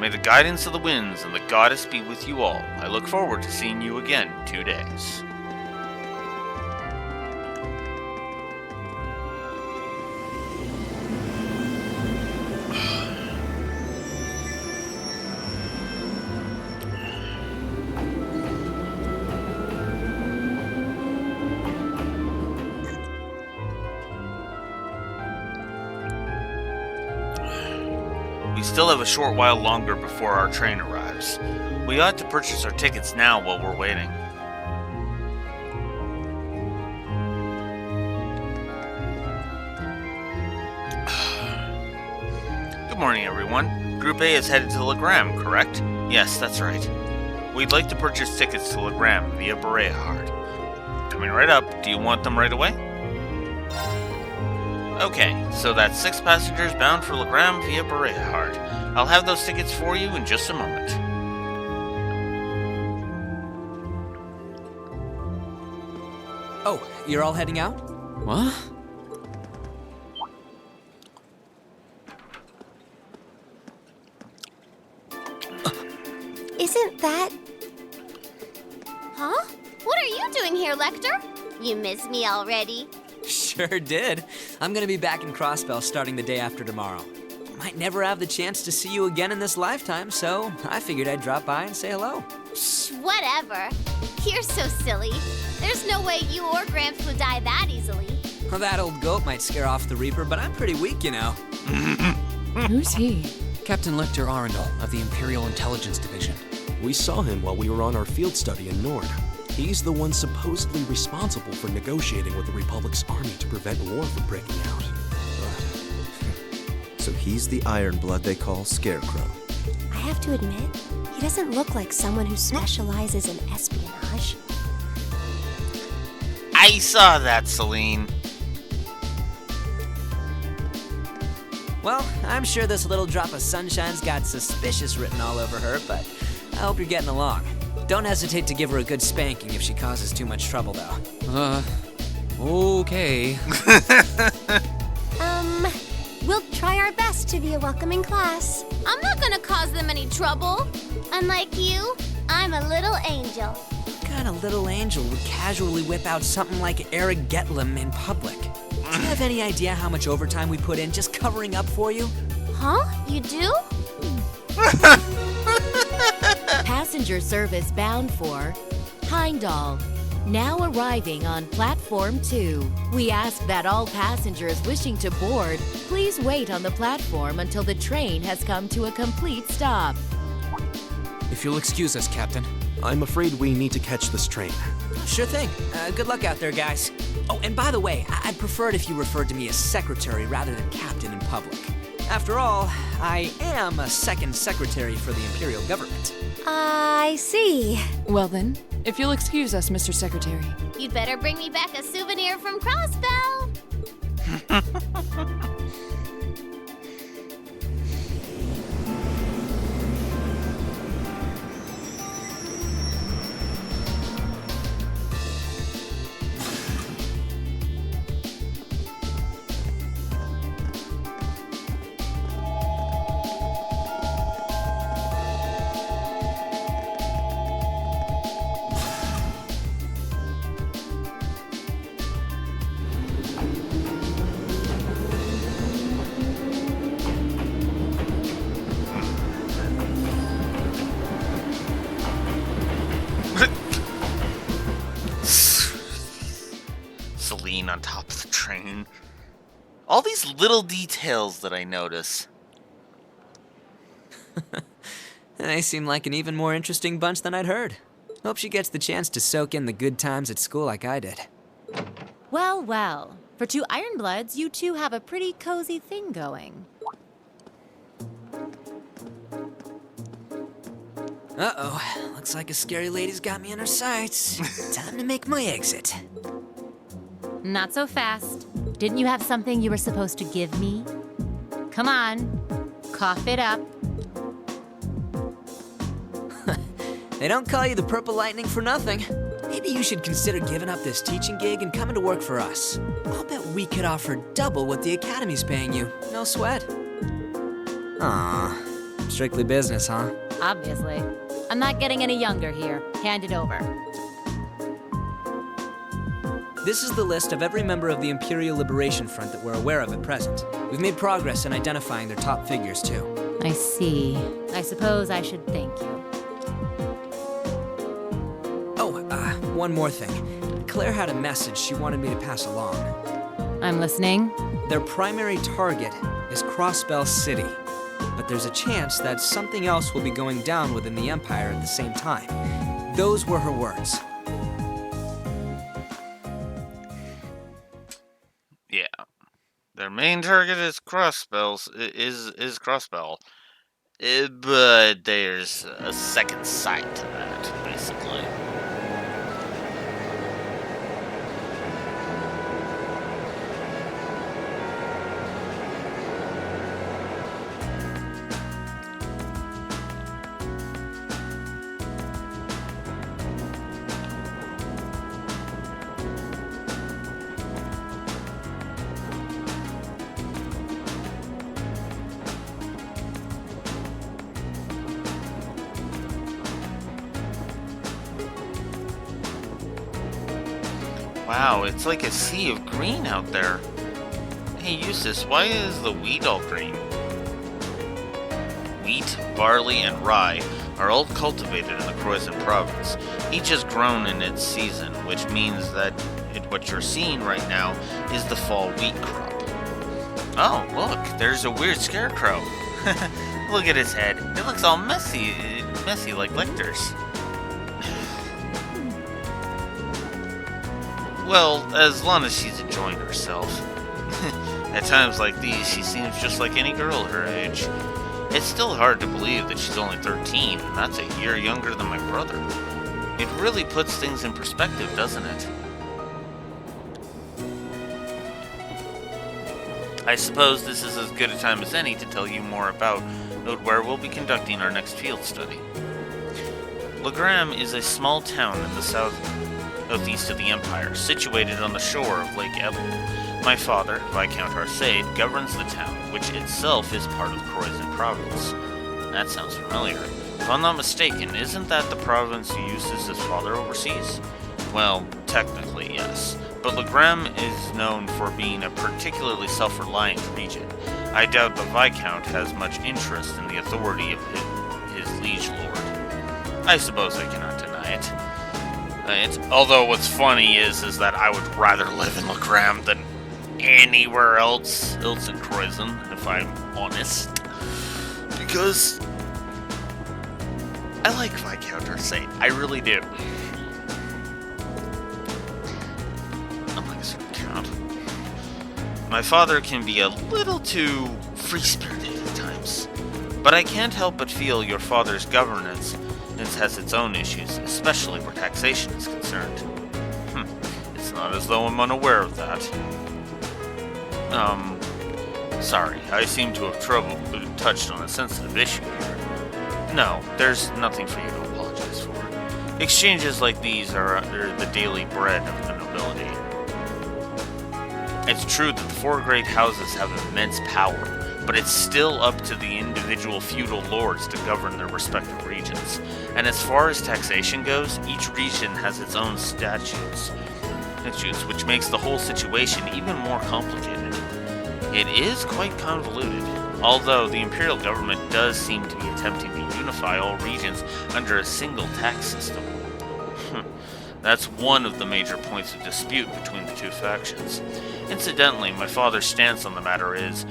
May the guidance of the winds and the goddess be with you all. I look forward to seeing you again in 2 days. We still have a short while longer before our train arrives. We ought to purchase our tickets now while we're waiting. Good morning, everyone. Group A is headed to Legram, correct? Yes, that's right. We'd like to purchase tickets to Legram via Bereahard. Coming right up. Do you want them right away? Okay, so that's 6 passengers bound for Legram via Bereahard. I'll have those tickets for you in just a moment. Oh, you're all heading out? What? Isn't that... Huh? What are you doing here, Lecter? You miss me already? Sure did. I'm gonna be back in Crossbell starting the day after tomorrow. Might never have the chance to see you again in this lifetime, so I figured I'd drop by and say hello. Shh, whatever. You're so silly. There's no way you or Gramps would die that easily. Well, that old goat might scare off the Reaper, but I'm pretty weak, you know. Who's he? Captain Lecter Arundel of the Imperial Intelligence Division. We saw him while we were on our field study in Nord. He's the one supposedly responsible for negotiating with the Republic's army to prevent war from breaking out. But So he's the Ironblood they call Scarecrow. I have to admit, he doesn't look like someone who specializes in espionage. I saw that, Celine. Well, I'm sure this little drop of sunshine's got suspicious written all over her, but I hope you're getting along. Don't hesitate to give her a good spanking if she causes too much trouble, though. Okay. We'll try our best to be a welcoming class. I'm not gonna cause them any trouble. Unlike you, I'm a little angel. What kind of little angel would casually whip out something like Eric Getlam in public? Do you have any idea how much overtime we put in just covering up for you? Huh? You do? Passenger service bound for Heimdall. Now arriving on Platform 2. We ask that all passengers wishing to board please wait on the platform until the train has come to a complete stop. If you'll excuse us, Captain. I'm afraid we need to catch this train. Sure thing. Good luck out there, guys. Oh, and by the way, I'd prefer it if you referred to me as secretary rather than captain in public. After all, I am a second secretary for the Imperial government. I see. Well then, if you'll excuse us, Mr. Secretary. You'd better bring me back a souvenir from Crossbell. Celine on top of the train. All these little details that I notice. They seem like an even more interesting bunch than I'd heard. Hope she gets the chance to soak in the good times at school like I did. Well, well. For two Ironbloods, you two have a pretty cozy thing going. Uh-oh. Looks like a scary lady's got me in her sights. Time to make my exit. Not so fast. Didn't you have something you were supposed to give me? Come on, cough it up. They don't call you the Purple Lightning for nothing. Maybe you should consider giving up this teaching gig and coming to work for us. I'll bet we could offer double what the Academy's paying you. No sweat. Aw, strictly business, huh? Obviously. I'm not getting any younger here. Hand it over. This is the list of every member of the Imperial Liberation Front that we're aware of at present. We've made progress in identifying their top figures, too. I see. I suppose I should thank you. Oh, one more thing. Claire had a message she wanted me to pass along. I'm listening. Their primary target is Crossbell City, but there's a chance that something else will be going down within the Empire at the same time. Those were her words. Yeah. Their main target is Crossbell, is Crossbell. But there's a second side to that, basically. Wow, it's like a sea of green out there. Hey Eustace, why is the wheat all green? Wheat, barley, and rye are all cultivated in the Croissant province. Each has grown in its season, which means that what you're seeing right now is the fall wheat crop. Oh, look, there's a weird scarecrow. Look at his head. It looks all messy like Lecter's. Well, as long as she's enjoying herself. At times like these, she seems just like any girl her age. It's still hard to believe that she's only 13, and that's a year younger than my brother. It really puts things in perspective, doesn't it? I suppose this is as good a time as any to tell you more about where we'll be conducting our next field study. Legram is a small town in the southeast of the Empire, situated on the shore of Lake Ebel. My father, Viscount Arcade, governs the town, which itself is part of Croydon province. That sounds familiar. If I'm not mistaken, isn't that the province Eustace's father oversees? Well, technically, yes. But Legram is known for being a particularly self-reliant region. I doubt the Viscount has much interest in the authority of his liege lord. I suppose I cannot deny it. Although what's funny is that I would rather live in Legram than anywhere else in Croydon, if I'm honest. Because I like Viscount Arcade. I really do. My father can be a little too free-spirited at times, but I can't help but feel your father's governance has its own issues, especially where taxation is concerned. It's not as though I'm unaware of that. Sorry, I seem to have touched on a sensitive issue here. No, there's nothing for you to apologize for. Exchanges like these are the daily bread of the nobility. It's true that the four great houses have immense power, but it's still up to the individual feudal lords to govern their respective regions. And as far as taxation goes, each region has its own statutes, which makes the whole situation even more complicated. It is quite convoluted, although the imperial government does seem to be attempting to unify all regions under a single tax system. That's one of the major points of dispute between the two factions. Incidentally, my father's stance on the matter is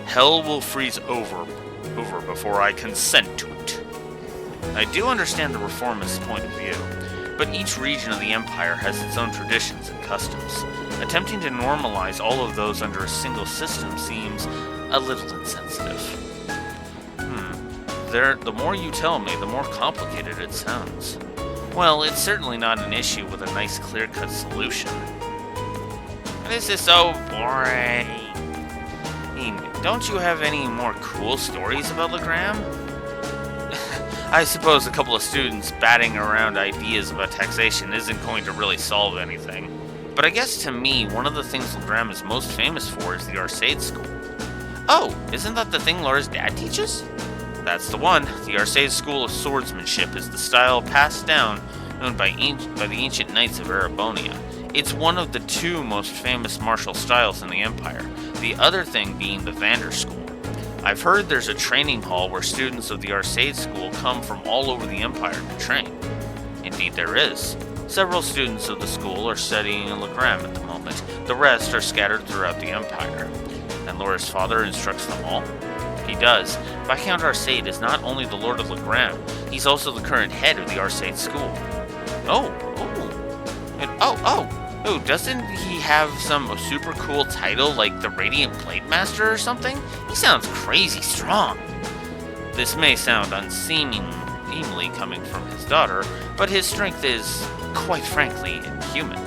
hell will freeze over before I consent to it. I do understand the reformist's point of view, but each region of the Empire has its own traditions and customs. Attempting to normalize all of those under a single system seems a little insensitive. The more you tell me, the more complicated it sounds. Well, it's certainly not an issue with a nice clear-cut solution. This is so boring. I mean, don't you have any more cool stories about Legram? I suppose a couple of students batting around ideas about taxation isn't going to really solve anything. But I guess to me, one of the things Legram is most famous for is the Arcade School. Oh, isn't that the thing Laura's dad teaches? That's the one. The Arcade School of Swordsmanship is the style passed down, known by the ancient knights of Erebonia. It's one of the two most famous martial styles in the Empire, the other thing being the Vander School. I've heard there's a training hall where students of the Arcade School come from all over the Empire to train. Indeed there is. Several students of the school are studying in Legram at the moment. The rest are scattered throughout the Empire. And Laura's father instructs them all? He does. Viscount Arcade is not only the Lord of Legram, he's also the current head of the Arcade School. Doesn't he have some super cool title like the Radiant Blade Master or something? He sounds crazy strong. This may sound unseemly coming from his daughter, but his strength is, quite frankly, inhuman.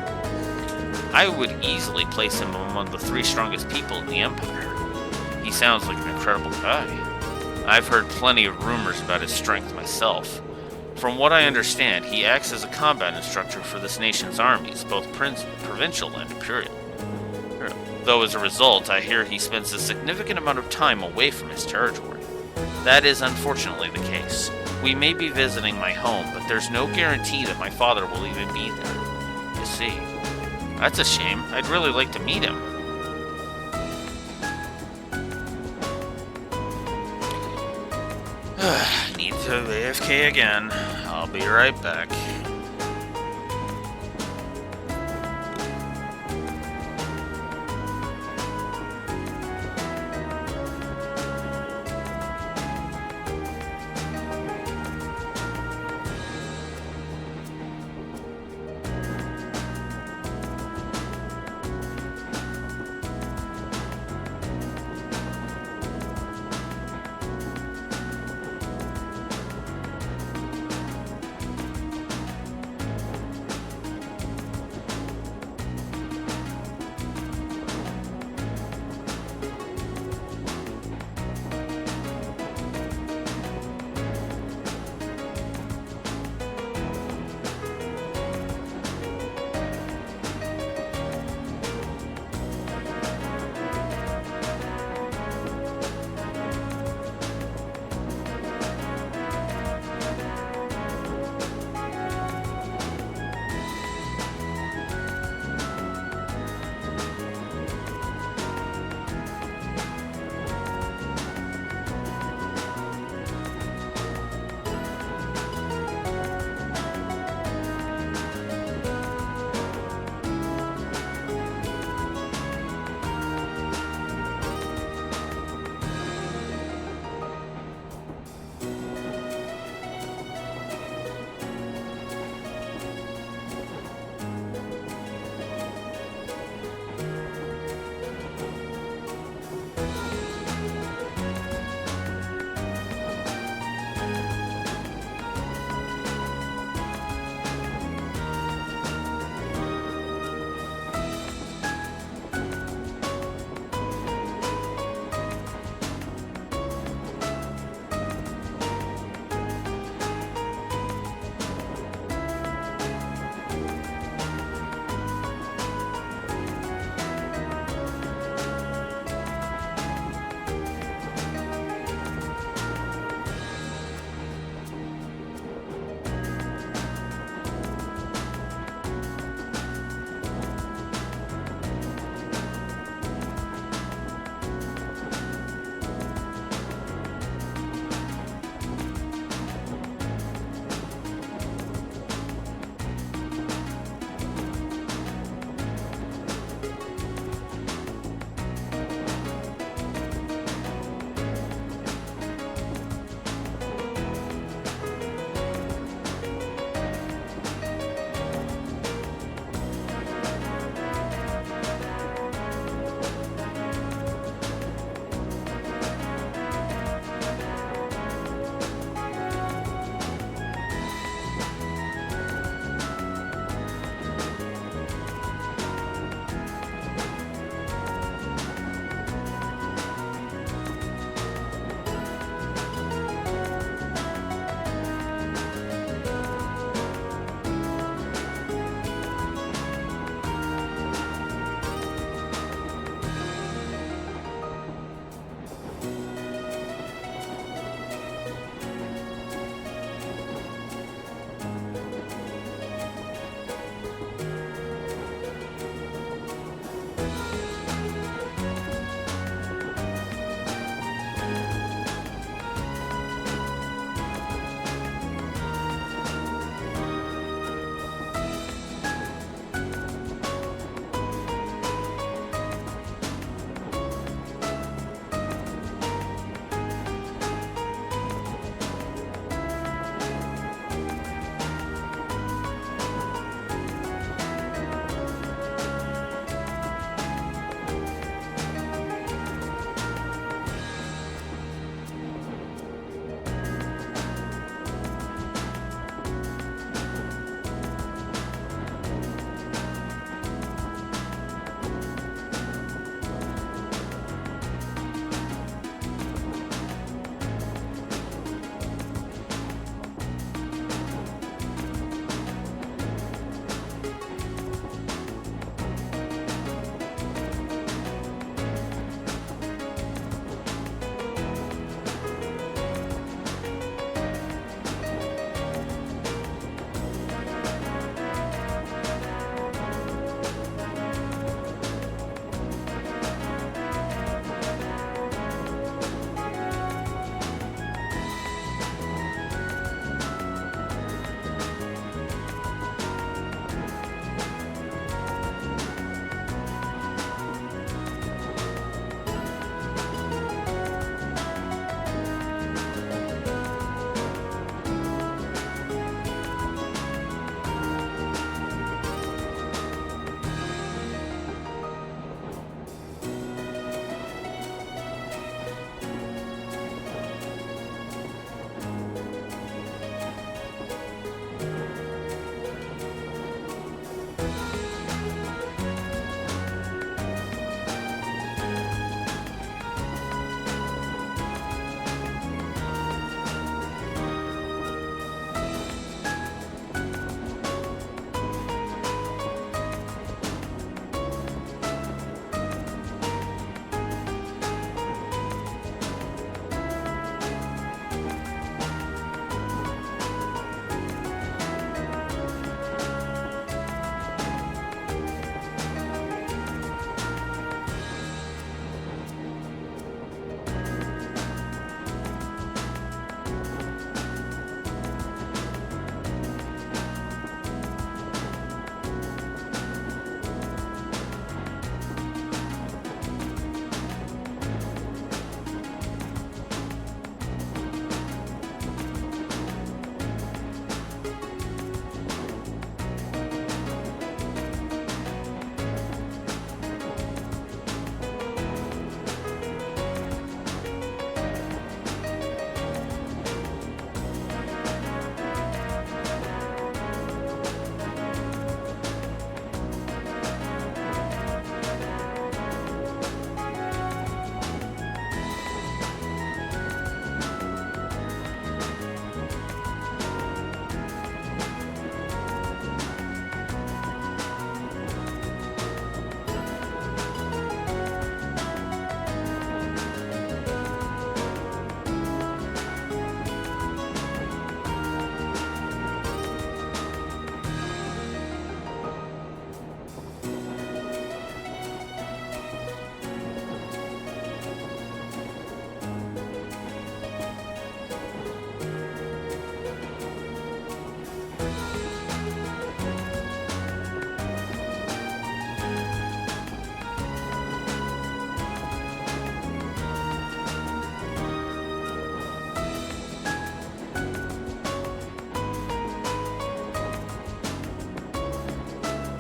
I would easily place him among the 3 strongest people in the Empire. He sounds like an incredible guy. I've heard plenty of rumors about his strength myself. From what I understand, he acts as a combat instructor for this nation's armies, both provincial and imperial. Though as a result, I hear he spends a significant amount of time away from his territory. That is unfortunately the case. We may be visiting my home, but there's no guarantee that my father will even be there. You see. That's a shame. I'd really like to meet him. Need to AFK again. I'll be right back.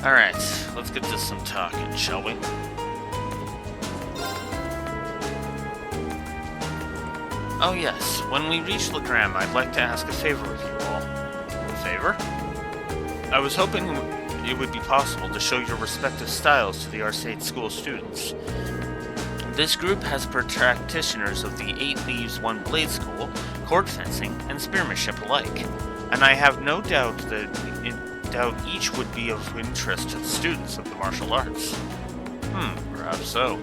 Alright, let's get to some talking, shall we? Oh yes, when we reach Legram, I'd like to ask a favor of you all. A favor? I was hoping it would be possible to show your respective styles to the Arcade School students. This group has practitioners of the 8 Leaves, 1 Blade School, cord fencing, and spearmanship alike, and I have no doubt that each would be of interest to the students of the martial arts. Perhaps so.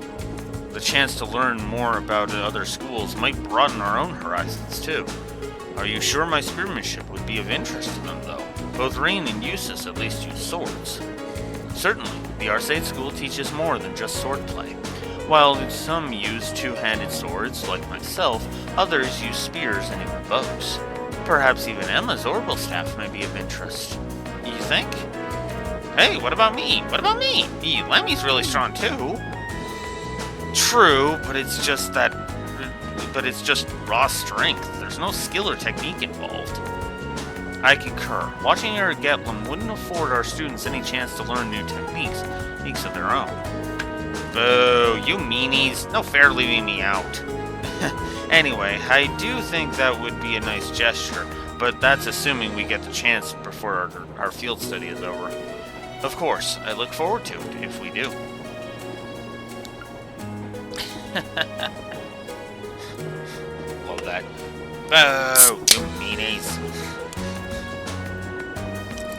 The chance to learn more about other schools might broaden our own horizons, too. Are you sure my spearmanship would be of interest to them, though? Both Rain and Eustace at least use swords. Certainly, the Arcade School teaches more than just swordplay. While some use two-handed swords, like myself, others use spears and even bows. Perhaps even Emma's orbital staff may be of interest. You think? Hey, what about me? What about me? Lemmy's really strong, too. True, but it's just raw strength. There's no skill or technique involved. I concur. Watching her at Getlem wouldn't afford our students any chance to learn new techniques of their own. Boo, you meanies. No fair leaving me out. Anyway, I do think that would be a nice gesture, but that's assuming we get the chance before our field study is over. Of course, I look forward to it if we do. Love that. Oh, you meanies.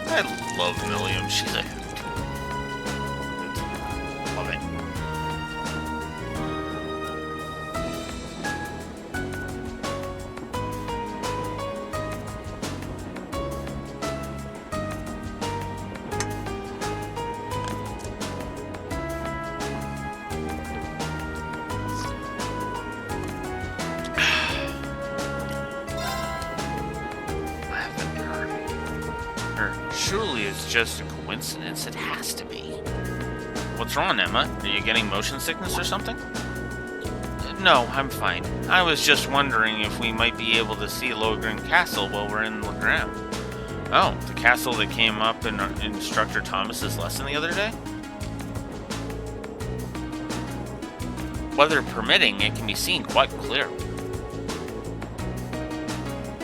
I love Milliam. She's a hoot. Love it. Surely it's just a coincidence. It has to be. What's wrong, Emma? Are you getting motion sickness or something? No, I'm fine. I was just wondering if we might be able to see Lohengrin Castle while we're in Legram. Oh, the castle that came up in Instructor Thomas's lesson the other day? Weather permitting, it can be seen quite clearly.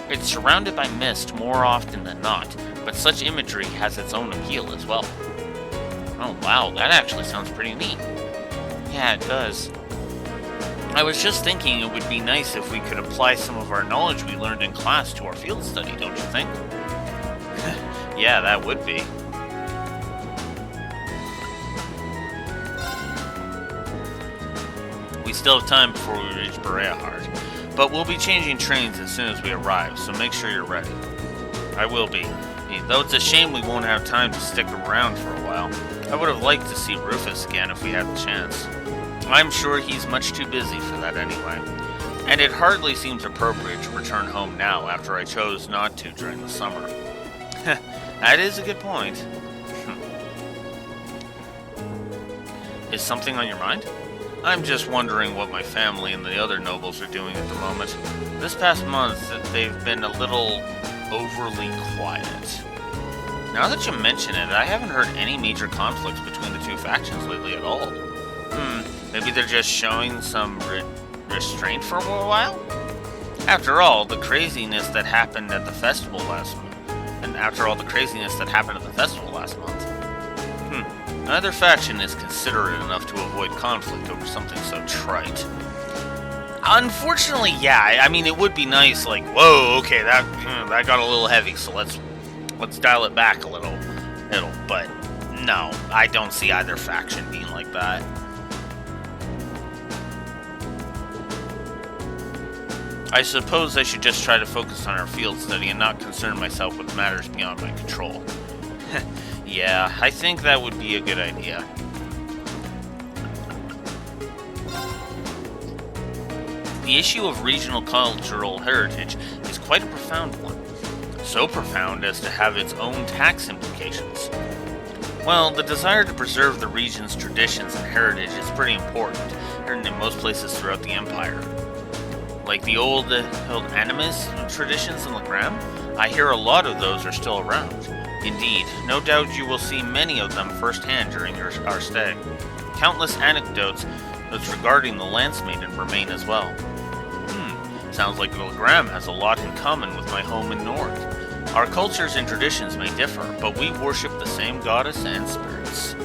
It's surrounded by mist more often than not, but such imagery has its own appeal as well. Oh wow, that actually sounds pretty neat. Yeah, it does. I was just thinking it would be nice if we could apply some of our knowledge we learned in class to our field study, don't you think? Yeah, that would be. We still have time before we reach Bereahard, but we'll be changing trains as soon as we arrive, so make sure you're ready. I will be. Though it's a shame we won't have time to stick around for a while. I would have liked to see Rufus again if we had the chance. I'm sure he's much too busy for that anyway. And it hardly seems appropriate to return home now after I chose not to during the summer. That is a good point. Is something on your mind? I'm just wondering what my family and the other nobles are doing at the moment. This past month, they've been a little overly quiet. Now that you mention it, I haven't heard any major conflicts between the two factions lately at all. Maybe they're just showing some restraint for a while? After all, the craziness that happened at the festival last month. Neither faction is considerate enough to avoid conflict over something so trite. Unfortunately, yeah. I mean, it would be nice, like, whoa, okay, that got a little heavy, so let's dial it back a little. But no, I don't see either faction being like that. I suppose I should just try to focus on our field study and not concern myself with matters beyond my control. Yeah, I think that would be a good idea. The issue of regional cultural heritage is quite a profound one. So profound as to have its own tax implications. Well, the desire to preserve the region's traditions and heritage is pretty important in most places throughout the Empire. Like the old animist traditions in Legram, I hear a lot of those are still around. Indeed, no doubt you will see many of them firsthand during our stay. Countless anecdotes regarding the Lance Maiden remain as well. Sounds like Legram has a lot in common with my home in North. Our cultures and traditions may differ, but we worship the same goddess and spirits.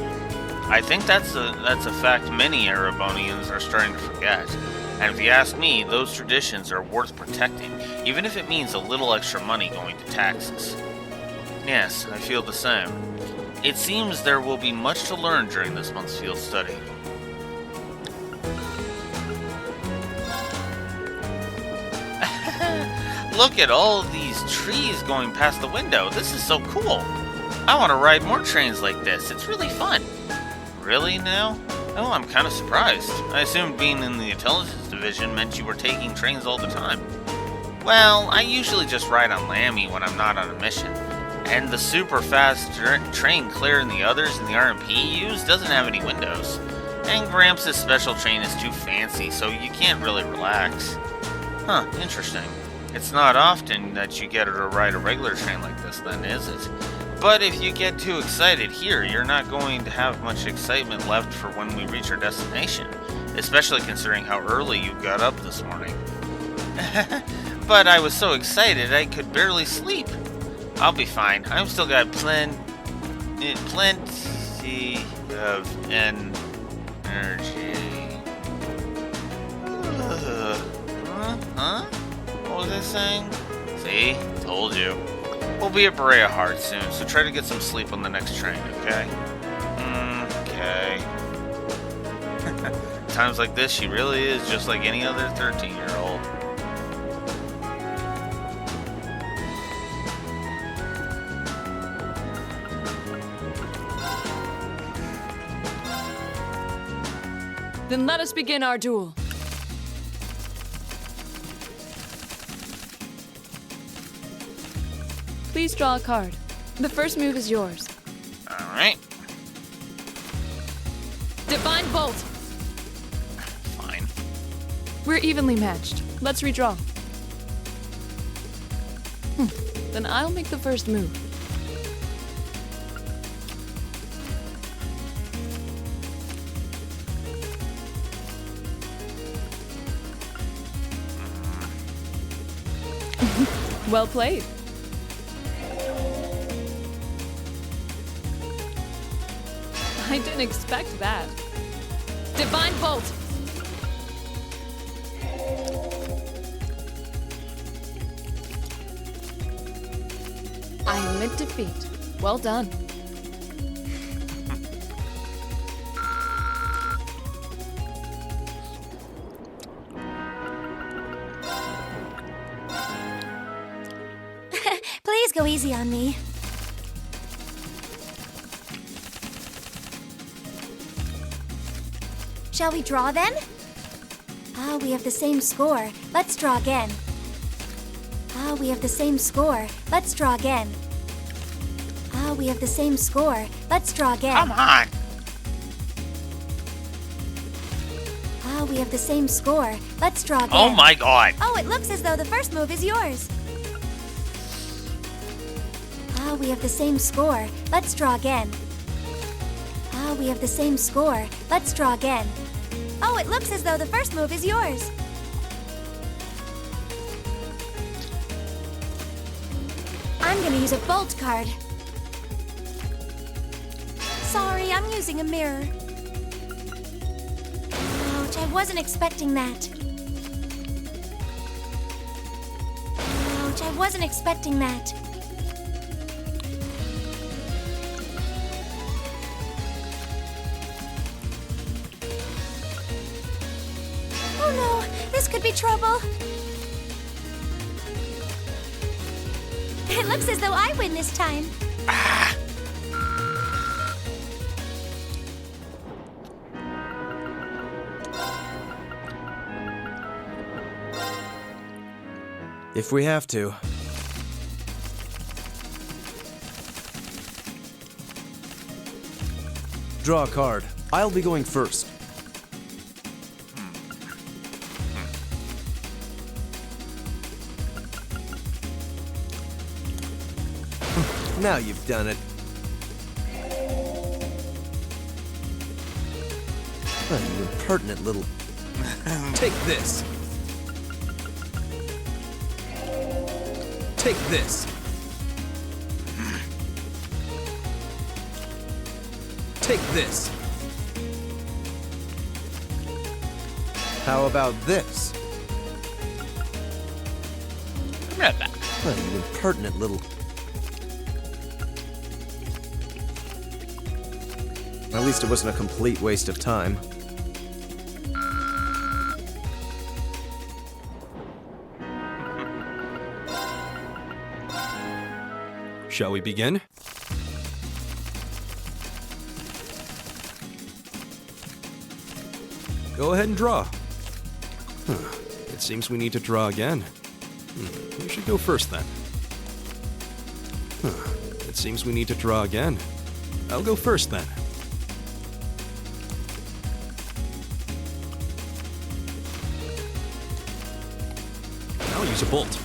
I think that's a fact many Erebonians are starting to forget. And if you ask me, those traditions are worth protecting, even if it means a little extra money going to taxes. Yes, I feel the same. It seems there will be much to learn during this month's field study. Look at all these trees going past the window. This is so cool. I want to ride more trains like this. It's really fun. Really now? Oh, I'm kind of surprised. I assumed being in the intelligence division meant you were taking trains all the time. Well, I usually just ride on Lammy when I'm not on a mission. And the super fast train Claire and the others in the RMP use doesn't have any windows. And Gramps' special train is too fancy, so you can't really relax. Huh, interesting. It's not often that you get to ride a regular train like this then, is it? But if you get too excited here, you're not going to have much excitement left for when we reach our destination, especially considering how early you got up this morning. But I was so excited I could barely sleep. I'll be fine. I've still got plenty of energy. Huh? What was I saying? See? Told you. We'll be at Berea Heart soon, so try to get some sleep on the next train, okay? Okay. Times like this, she really is just like any other 13-year-old. Then let us begin our duel. Please draw a card. The first move is yours. Alright. Divine Bolt! Fine. We're evenly matched. Let's redraw. Then I'll make the first move. Well played. I didn't expect that. Divine Bolt! I admit defeat. Well done. Please go easy on me. Shall we draw then? Ah, we have the same score. Let's draw again. Ah, we have the same score. Let's draw again. Ah, we have the same score. Let's draw again. Come on! Ah, we have the same score. Let's draw again. Oh my god! Oh, it looks as though the first move is yours. Ah, we have the same score. Let's draw again. Ah, we have the same score. Let's draw again. Oh, it looks as though the first move is yours. I'm gonna use a bolt card. Sorry, I'm using a mirror. Ouch, I wasn't expecting that. Ouch, I wasn't expecting that. Oh no, this could be trouble. It looks as though I win this time. If we have to. Draw a card. I'll be going first. Now you've done it. Oh, you impertinent little... Take this. Take this. Take this. How about this? Oh, you impertinent little... At least it wasn't a complete waste of time. Shall we begin? Go ahead and draw. Huh. It seems we need to draw again. You should go first then. Huh. It seems we need to draw again. I'll go first then. I'll use a bolt.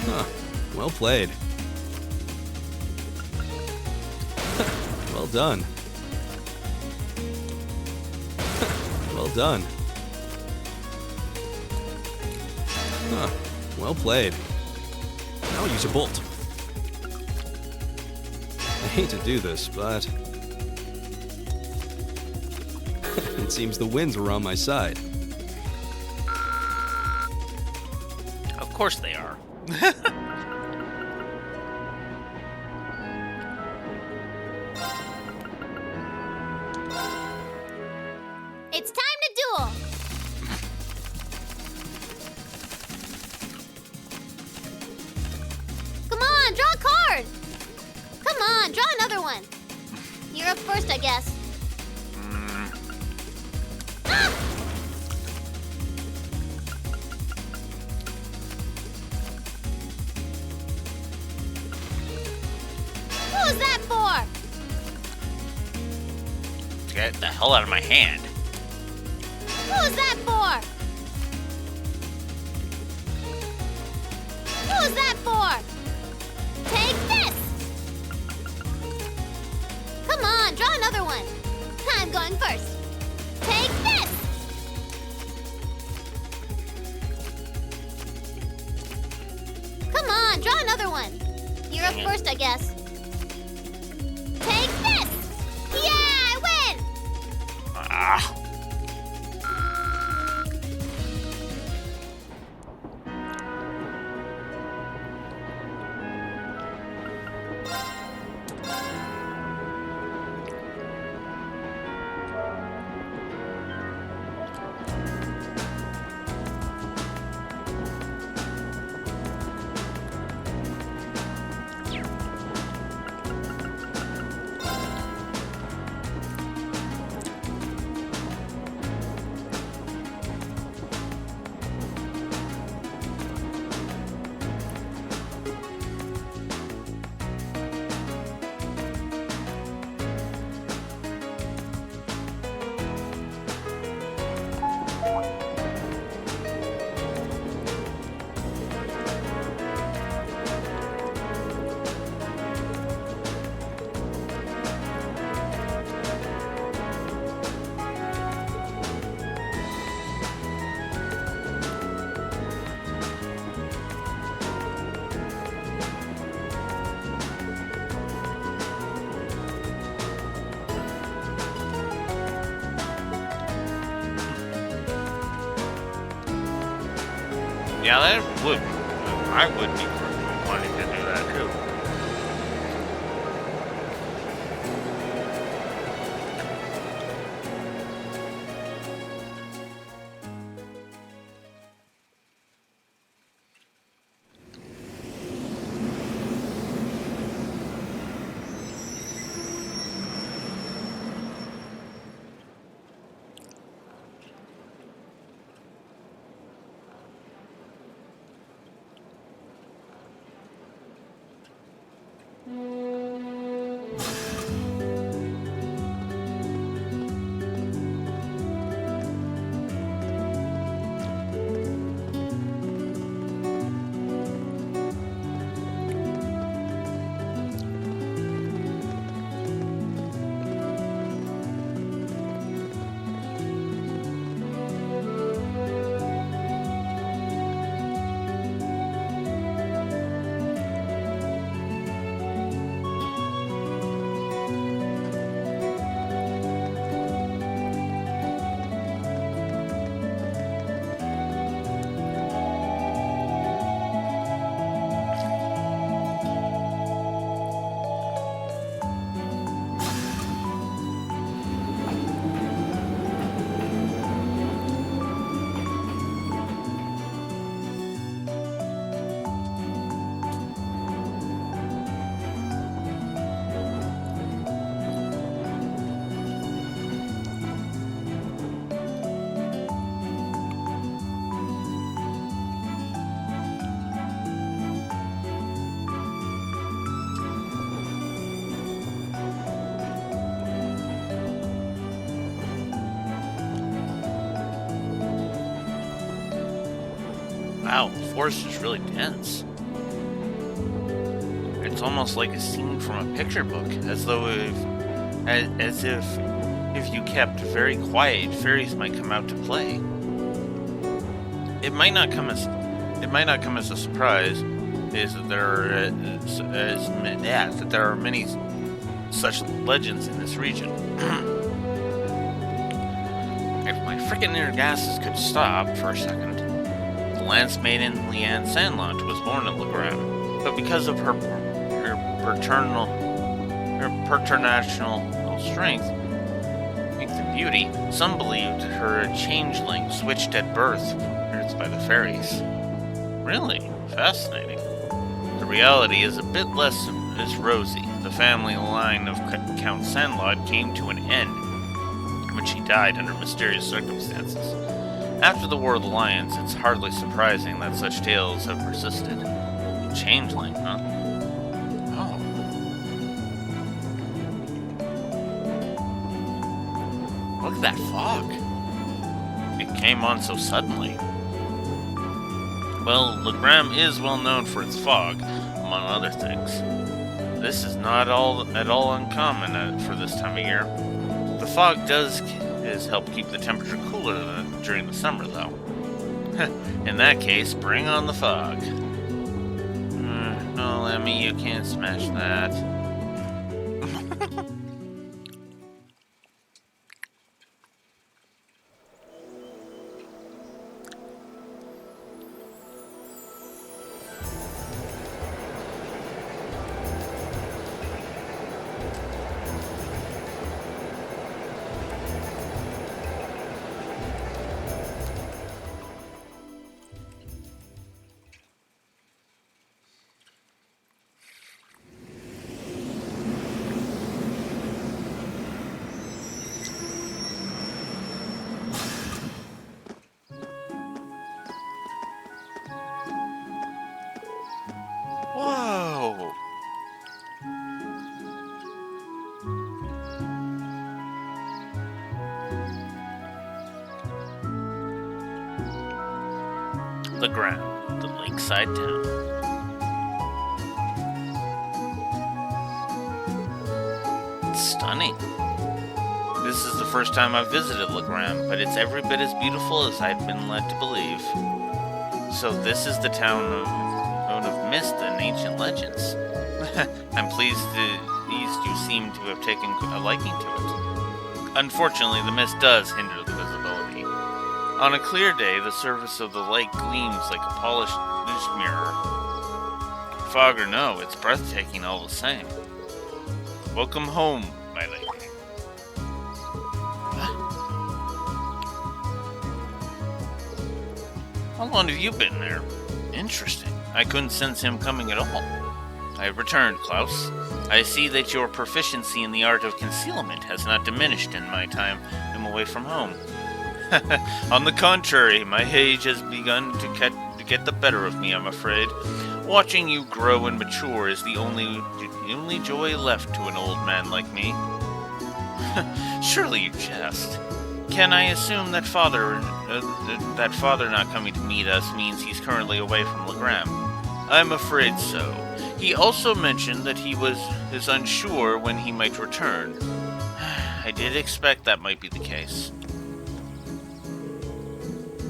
Huh. Well played. Well done. Well done. Huh. Well played. I'll use a bolt. I hate to do this, but... it seems the winds were on my side. Of course they are. It's time to duel! Come on, draw a card! Come on, draw another one. You're up first, I guess. Ah! Who's that for? Get the hell out of my hand. Who's that for? Who's that for? Take this! Come on, draw another one. I'm going first. Take this! Come on, draw another one. You're up first, I guess. Take this! Yeah, I win! Ah. Yeah, that would. I would be wanting to do that too. Wow, the forest is really dense. It's almost like a scene from a picture book, as if you kept very quiet, fairies might come out to play. It might not come as a surprise is that there are many such legends in this region. If my frickin' inner gases could stop for a second. The lance maiden Leanne Sandlot was born at Legram, but because of her preternatural strength and beauty, some believed her a changeling switched at birth by the fairies. Really? Fascinating. The reality is a bit less as rosy. The family line of Count Sandlot came to an end when she died under mysterious circumstances. After the War of the Lions, it's hardly surprising that such tales have persisted. Changeling, huh? Oh. Look at that fog. It came on so suddenly. Well, Legram is well known for its fog, among other things. This is not at all uncommon for this time of year. The fog does help keep the temperature cooler during the summer, though. In that case, bring on the fog. No, Lemmy, you can't smash that. Whoa! Legram, the lakeside town. It's stunning. This is the first time I've visited Legram, but it's every bit as beautiful as I'd been led to believe. So this is the town of mist and ancient legends. I'm pleased you seem to have taken a liking to it. Unfortunately, the mist does hinder the visibility. On a clear day, the surface of the lake gleams like a polished mirror. Fog or no, it's breathtaking all the same. Welcome home, my lady. How long have you been there? Interesting. I couldn't sense him coming at all. I have returned, Klaus. I see that your proficiency in the art of concealment has not diminished in my time I'm away from home. On the contrary, my age has begun to get the better of me, I'm afraid. Watching you grow and mature is the only joy left to an old man like me. Surely you jest. Can I assume that father not coming to meet us means he's currently away from Legram? I'm afraid so. He also mentioned that he is unsure when he might return. I did expect that might be the case.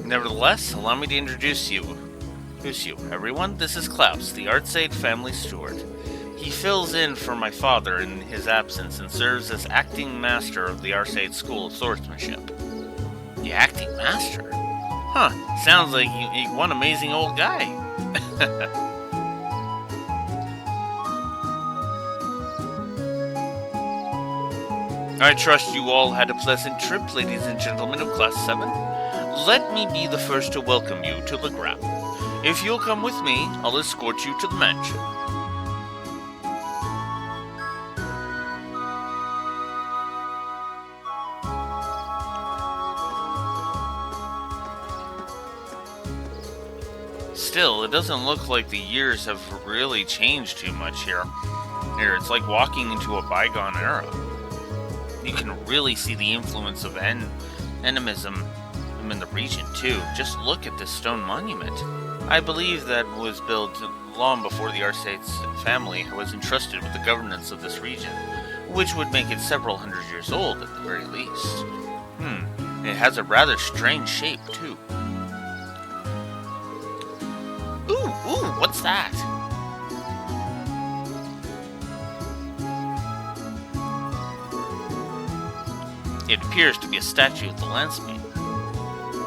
Nevertheless, allow me to introduce you, everyone. This is Klaus, the Artsaid family steward. He fills in for my father in his absence and serves as acting master of the Artsaid School of Swordsmanship. The acting master? Huh, sounds like one amazing old guy. I trust you all had a pleasant trip, ladies and gentlemen of Class 7. Let me be the first to welcome you to Legram. If you'll come with me, I'll escort you to the mansion. Still, it doesn't look like the years have really changed too much here. It's like walking into a bygone era. You can really see the influence of animism in the region, too. Just look at this stone monument. I believe that was built long before the Arsates family was entrusted with the governance of this region, which would make it several hundred years old at the very least. It has a rather strange shape, too. Ooh, what's that? It appears to be a statue of the Lance Maiden.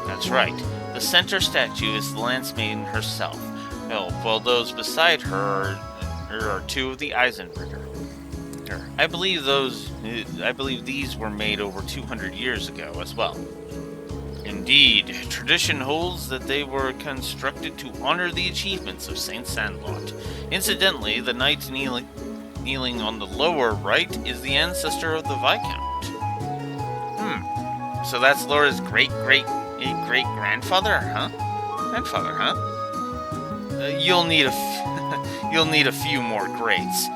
That's right. The center statue is the Lance Maiden herself, while those beside her are two of the Eisenritter. I believe these were made over 200 years ago as well. Indeed, tradition holds that they were constructed to honor the achievements of Saint Sandlot. Incidentally, the knight kneeling on the lower right is the ancestor of the Viscount. So that's Laura's great-great-great-grandfather, huh? Grandfather, huh? You'll need a few more greats.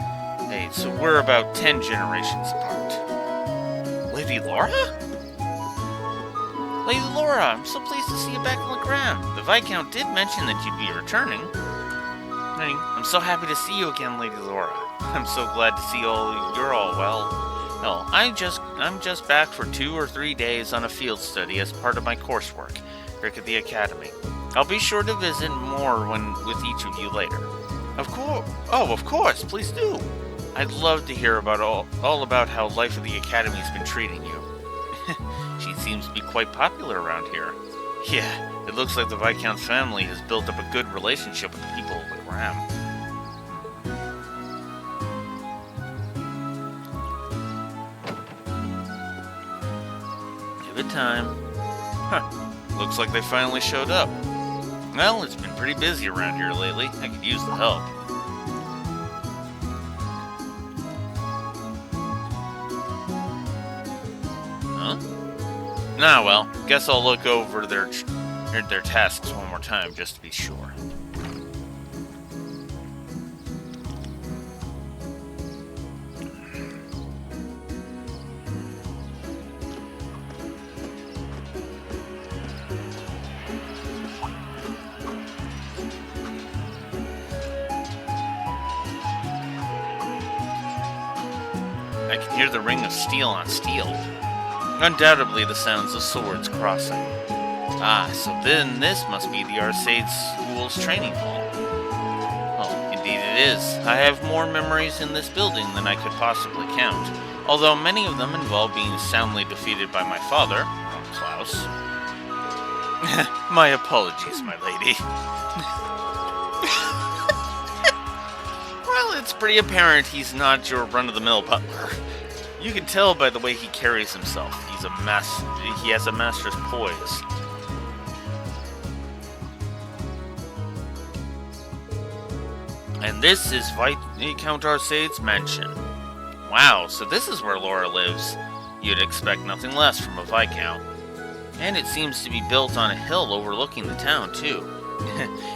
Hey, so we're about 10 generations apart. Lady Laura? Lady Laura, I'm so pleased to see you back on the ground. The Viscount did mention that you'd be returning. I'm so happy to see you again, Lady Laura. I'm so glad to see you're all well. No, I'm just back for 2 or 3 days on a field study as part of my coursework here at the Academy. I'll be sure to visit more with each of you later. Of course, please do. I'd love to hear about all about how life at the Academy's been treating you. She seems to be quite popular around here. Yeah, it looks like the Viscount's family has built up a good relationship with the people of the Gram. Give it time. Looks like they finally showed up. Well, it's been pretty busy around here lately. I could use the help. Nah, well, guess I'll look over their tasks one more time just to be sure. I can hear the ring of steel on steel. Undoubtedly the sounds of swords crossing. So then this must be the Arsade School's training hall. Oh, indeed it is. I have more memories in this building than I could possibly count, although many of them involve being soundly defeated by my father, Klaus. My apologies, my lady. Well, it's pretty apparent he's not your run-of-the-mill butler. You can tell by the way he carries himself. He has a master's poise. And this is Viscount Arsade's mansion. Wow, so this is where Laura lives. You'd expect nothing less from a Viscount. And it seems to be built on a hill overlooking the town, too.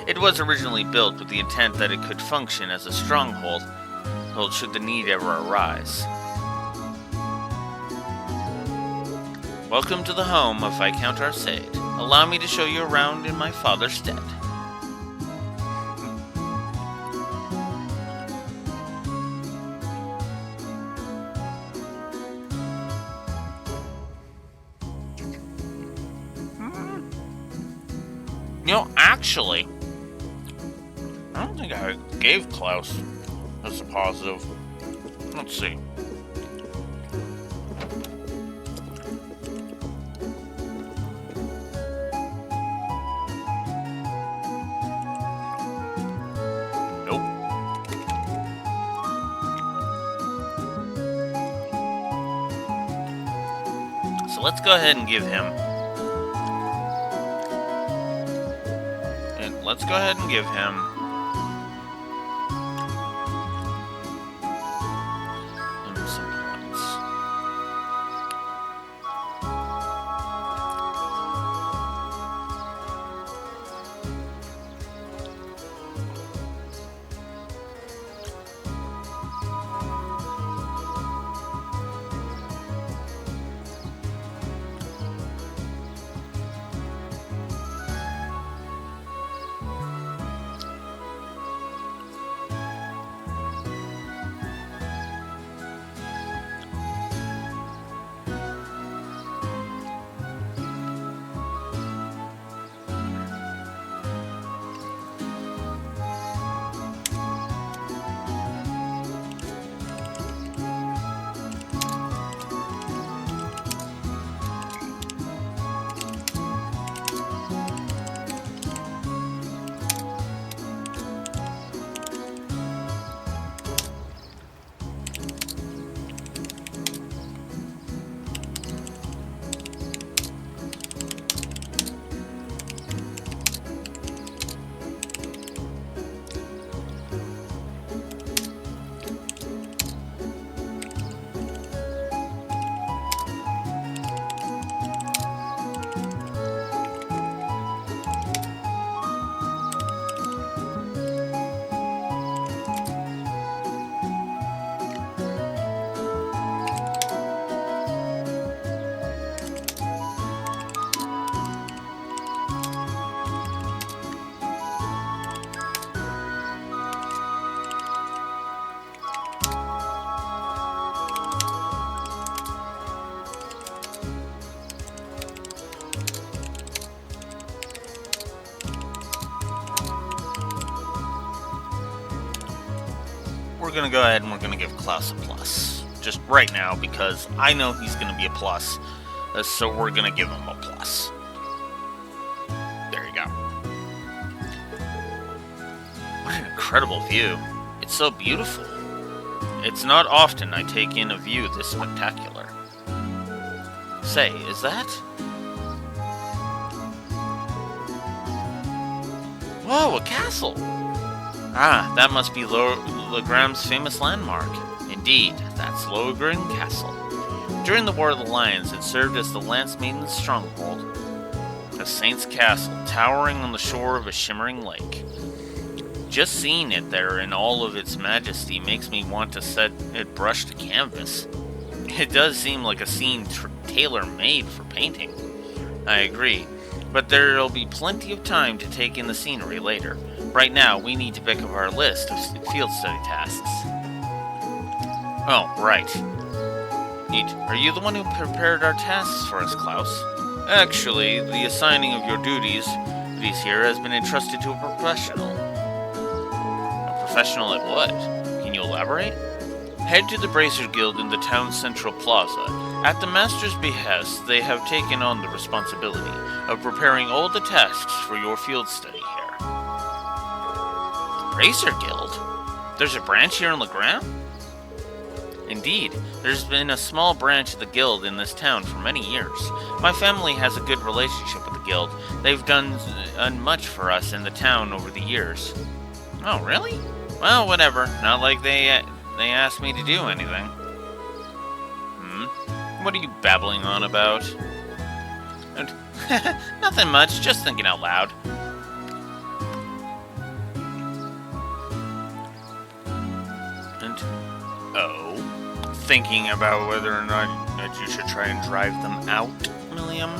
It was originally built with the intent that it could function as a stronghold should the need ever arise. Welcome to the home of Viscount Arsade. Allow me to show you around in my father's stead. You know, actually, I don't think I gave Klaus as a positive. Let's see. So let's go ahead and give him. And let's go ahead and give him. Some points. we're gonna go ahead and we're gonna give Klaus a plus. Just right now, because I know he's gonna be a plus. So we're gonna give him a plus. There you go. What an incredible view. It's so beautiful. It's not often I take in a view this spectacular. Say, is that? Whoa, a castle! Ah, that must be Logram's famous landmark. Indeed, that's Lohengrin Castle. During the War of the Lions, it served as the Lance Maiden's stronghold. A saint's castle, towering on the shore of a shimmering lake. Just seeing it there in all of its majesty makes me want to set it brushed to canvas. It does seem like a scene tailor-made for painting. I agree, but there'll be plenty of time to take in the scenery later. Right now, we need to pick up our list of field study tasks. Oh, right. Neat. Are you the one who prepared our tasks for us, Klaus? Actually, the assigning of your duties here has been entrusted to a professional. A professional at what? Can you elaborate? Head to the Bracer Guild in the town's central plaza. At the Master's behest, they have taken on the responsibility of preparing all the tasks for your field study here. The Bracer Guild? There's a branch here in Logram? Indeed, there's been a small branch of the guild in this town for many years. My family has a good relationship with the guild. They've done much for us in the town over the years. Oh, really? Well, whatever. Not like they asked me to do anything. What are you babbling on about? Nothing much, just thinking out loud. And, thinking about whether or not you should try and drive them out, Milliam?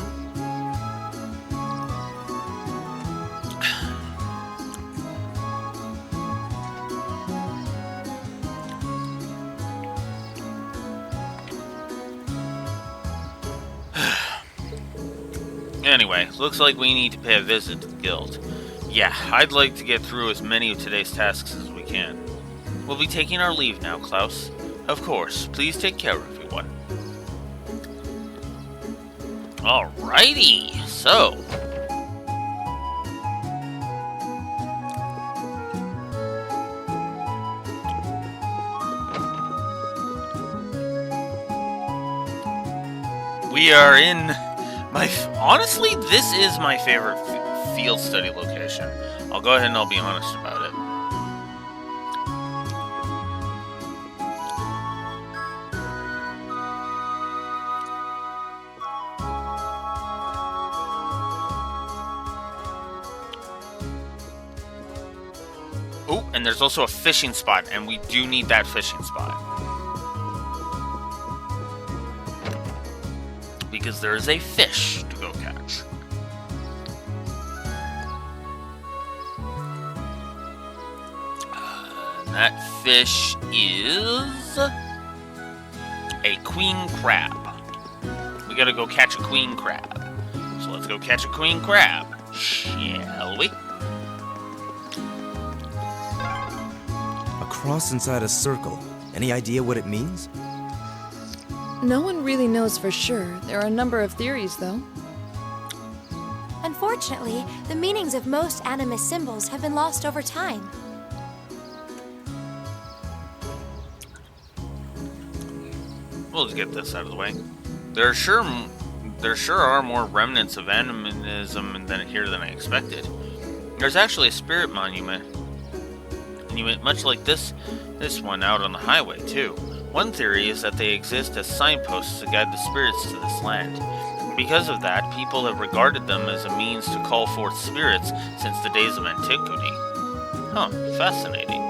Anyway, looks like we need to pay a visit to the guild. Yeah, I'd like to get through as many of today's tasks as we can. We'll be taking our leave now, Klaus. Of course, please take care, everyone. Alrighty, so... we are in... honestly, this is my favorite field study location. I'll go ahead and I'll be honest about it. Oh, and there's also a fishing spot, and we do need that fishing spot. Because there is a fish to go catch. That fish is a queen crab. We gotta go catch a queen crab. So let's go catch a queen crab, shall we? A cross inside a circle. Any idea what it means? No one really knows for sure. There are a number of theories, though. Unfortunately, the meanings of most animist symbols have been lost over time. We'll just get this out of the way. There sure are more remnants of animism here than I expected. There's actually a spirit monument much like this one out on the highway, too. One theory is that they exist as signposts to guide the spirits to this land. Because of that, people have regarded them as a means to call forth spirits since the days of antiquity. Huh, fascinating.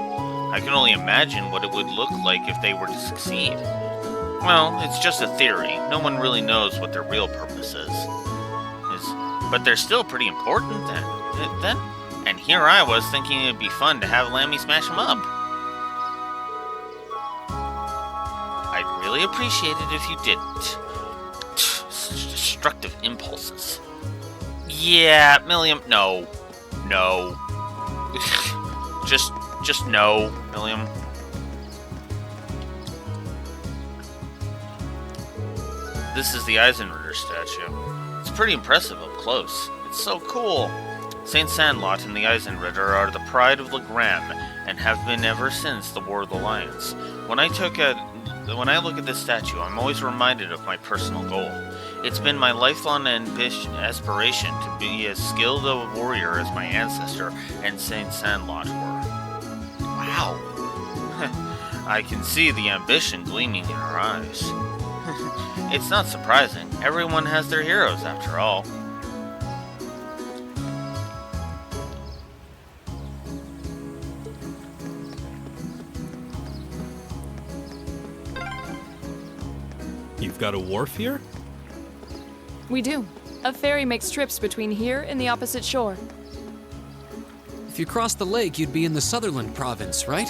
I can only imagine what it would look like if they were to succeed. Well, it's just a theory. No one really knows what their real purpose is. But they're still pretty important then. And here I was thinking it'd be fun to have Lammy smash them up. I'd really appreciate it if you didn't. Such destructive impulses. Yeah, Milliam, no. No. just no, Milliam. This is the Eisenritter statue. It's pretty impressive up close. It's so cool. Saint Sandlot and the Eisenritter are the pride of Legram and have been ever since the War of the Lions. When I look at this statue, I'm always reminded of my personal goal. It's been my lifelong aspiration to be as skilled a warrior as my ancestor and Saint Sandlot were. Wow. I can see the ambition gleaming in her eyes. It's not surprising. Everyone has their heroes, after all. You've got a wharf here? We do. A ferry makes trips between here and the opposite shore. If you crossed the lake, you'd be in the Sutherland province, right?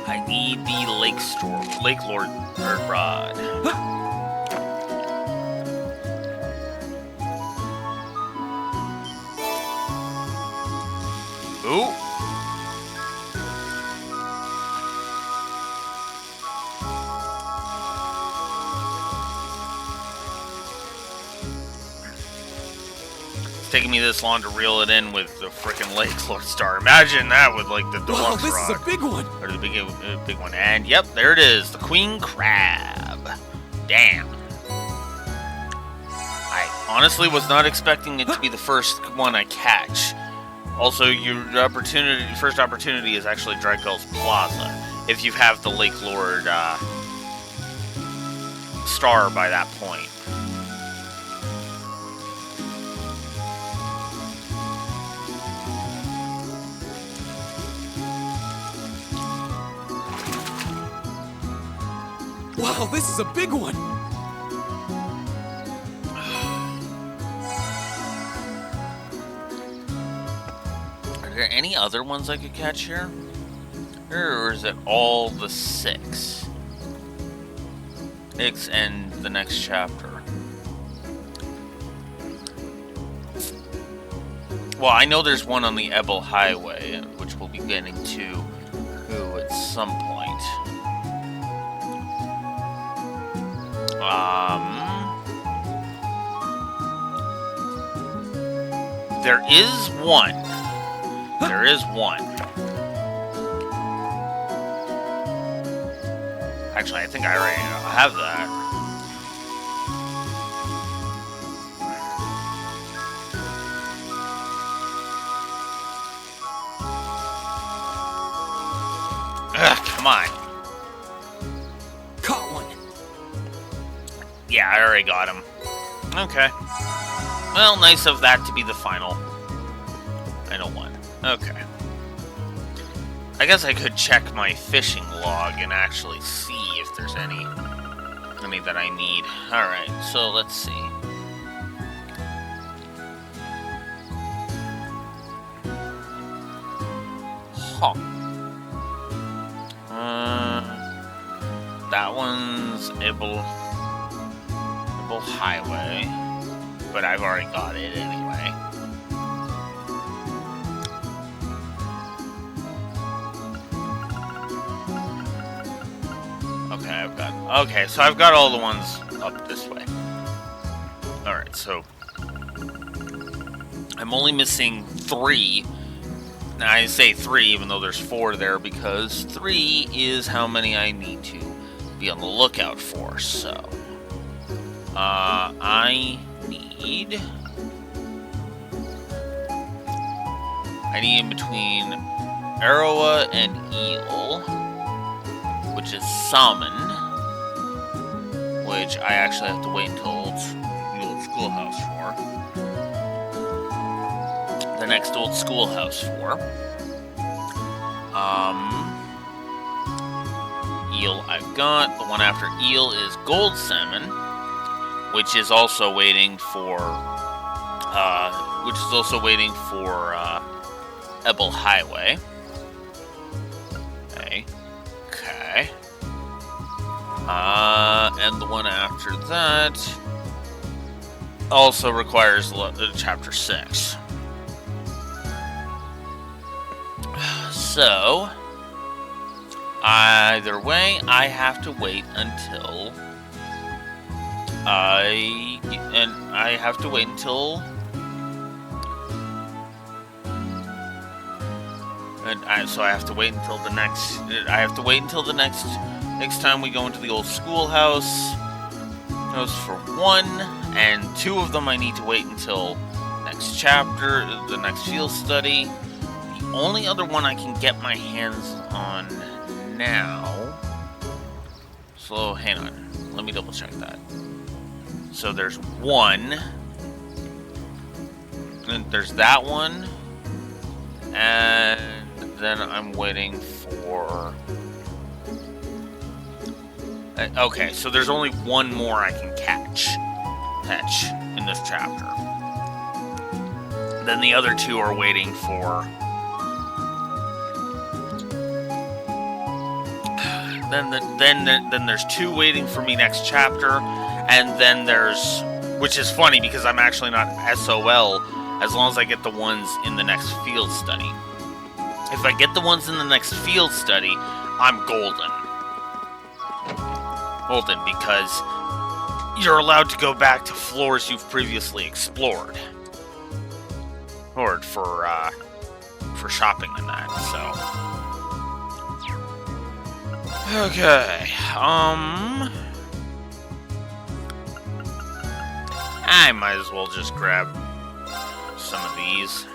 I need the Lake Lord Third Rod. Ooh. It's taking me this long to reel it in with the frickin' Lake Lord Star. Imagine that with like the deluxe this rod. is a big one. Or the big one. And yep, there it is, the Queen Crab. Damn. I honestly was not expecting it to be the first one I catch. Also, your first opportunity is actually Drakel's Plaza, if you have the Lake Lord star by that point. Wow, this is a big one. Are there any other ones I could catch here? Or is it all the 6? Ix and the next chapter. Well, I know there's one on the Ebel Highway, which we'll be getting to at some point. There is one. There is one. Actually, I think I already have that. Ugh, come on. Caught one. Yeah, I already got him. Okay. Well, nice of that to be the final one. Okay. I guess I could check my fishing log and actually see if there's any that I need. Alright, so let's see. Huh. That one's Ebel Highway, but I've already got it anyway. Okay, so I've got all the ones up this way. Alright, so I'm only missing 3. Now I say 3 even though there's 4 there because 3 is how many I need to be on the lookout for, so I need in between Arawa and Eel, which is Salmon, which I actually have to wait until the old schoolhouse for. The next old schoolhouse for. Eel I've got. The one after Eel is Gold Salmon, which is also waiting for Ebel Highway. Okay. And the one after that also requires chapter 6. So, either way, I have to wait until so I have to wait until the next. I have to wait until the next time we go into the old schoolhouse. Those for 1, and 2 of them I need to wait until next chapter, the next field study. The only other one I can get my hands on now. So hang on, let me double check that. So there's 1, and there's that one, and then I'm waiting for... okay, so there's only 1 more I can catch in this chapter. Then the other 2 are waiting for... Then there's 2 waiting for me next chapter, and then there's... which is funny because I'm actually not SOL as long as I get the ones in the next field study. If I get the ones in the next field study, I'm golden. Golden, because you're allowed to go back to floors you've previously explored. Or for shopping and that, so... okay, I might as well just grab some of these.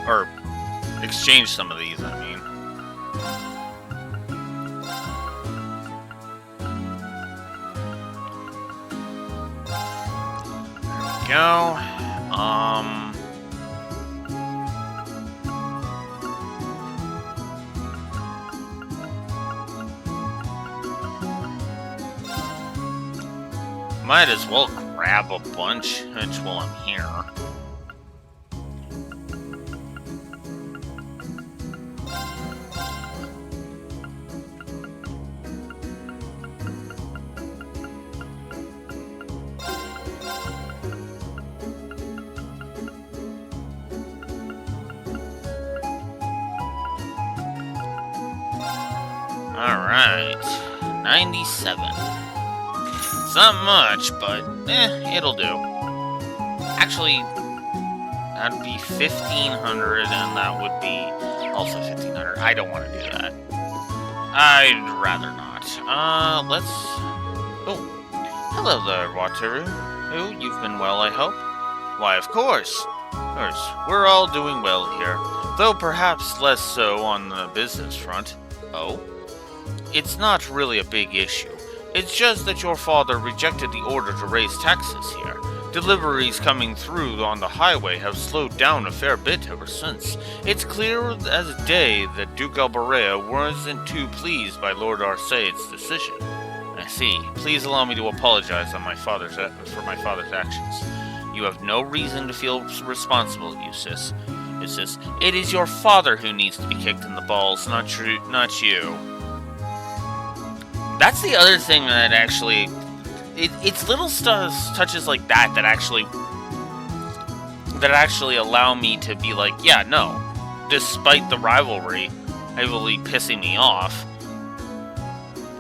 Or exchange some of these, I mean. There we go. Might as well grab a bunch while I'm here. Alright, 97. It's not much, but it'll do. Actually, that'd be 1,500, and that would be also 1,500. I don't want to do that. I'd rather not. Let's... oh, hello there, Wataru. Oh, you've been well, I hope? Why, of course. Of course, we're all doing well here, though perhaps less so on the business front. Oh? It's not really a big issue. It's just that your father rejected the order to raise taxes here. Deliveries coming through on the highway have slowed down a fair bit ever since. It's clear as day that Duke Alborea wasn't too pleased by Lord Arceit's decision. I see. Please allow me to apologize on for my father's actions. You have no reason to feel responsible, Eustace. It is your father who needs to be kicked in the balls, not you. That's the other thing that actually... It's little touches like that actually allow me to be like, yeah, no. Despite the rivalry heavily pissing me off,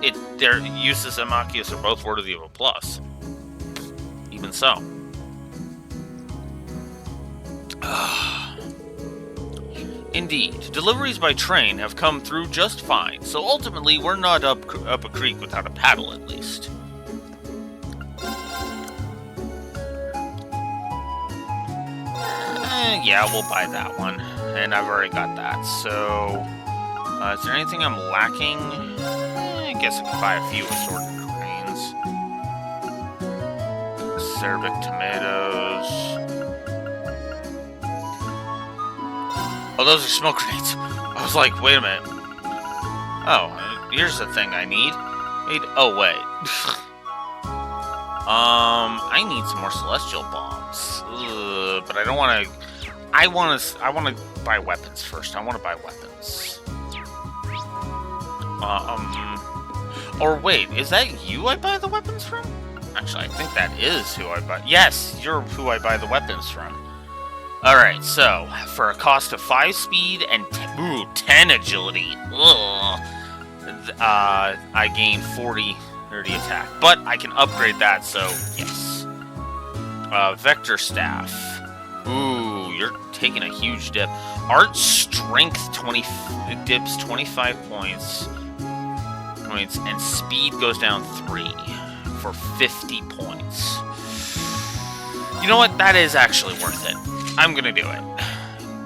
Eustace and Machias are both worthy of a plus. Even so. Indeed, deliveries by train have come through just fine, so ultimately we're not up a creek without a paddle, at least. Yeah, we'll buy that one, and I've already got that, so... is there anything I'm lacking? I guess I could buy a few assorted grains. Acerbic tomatoes... oh, those are smoke grenades. I was like, wait a minute. Oh, here's the thing I need. Oh, wait. I need some more celestial bombs. But I don't want to... I want to buy weapons first. I want to buy weapons. Or wait, is that you I buy the weapons from? Actually, I think that is who I buy... yes, you're who I buy the weapons from. Alright, so, for a cost of 5 speed and 10 agility, I gain 30 attack. But I can upgrade that, so yes. Vector Staff. Ooh, you're taking a huge dip. Art Strength dips 25 points, and Speed goes down 3 for 50 points. You know what? That is actually worth it. I'm gonna do it.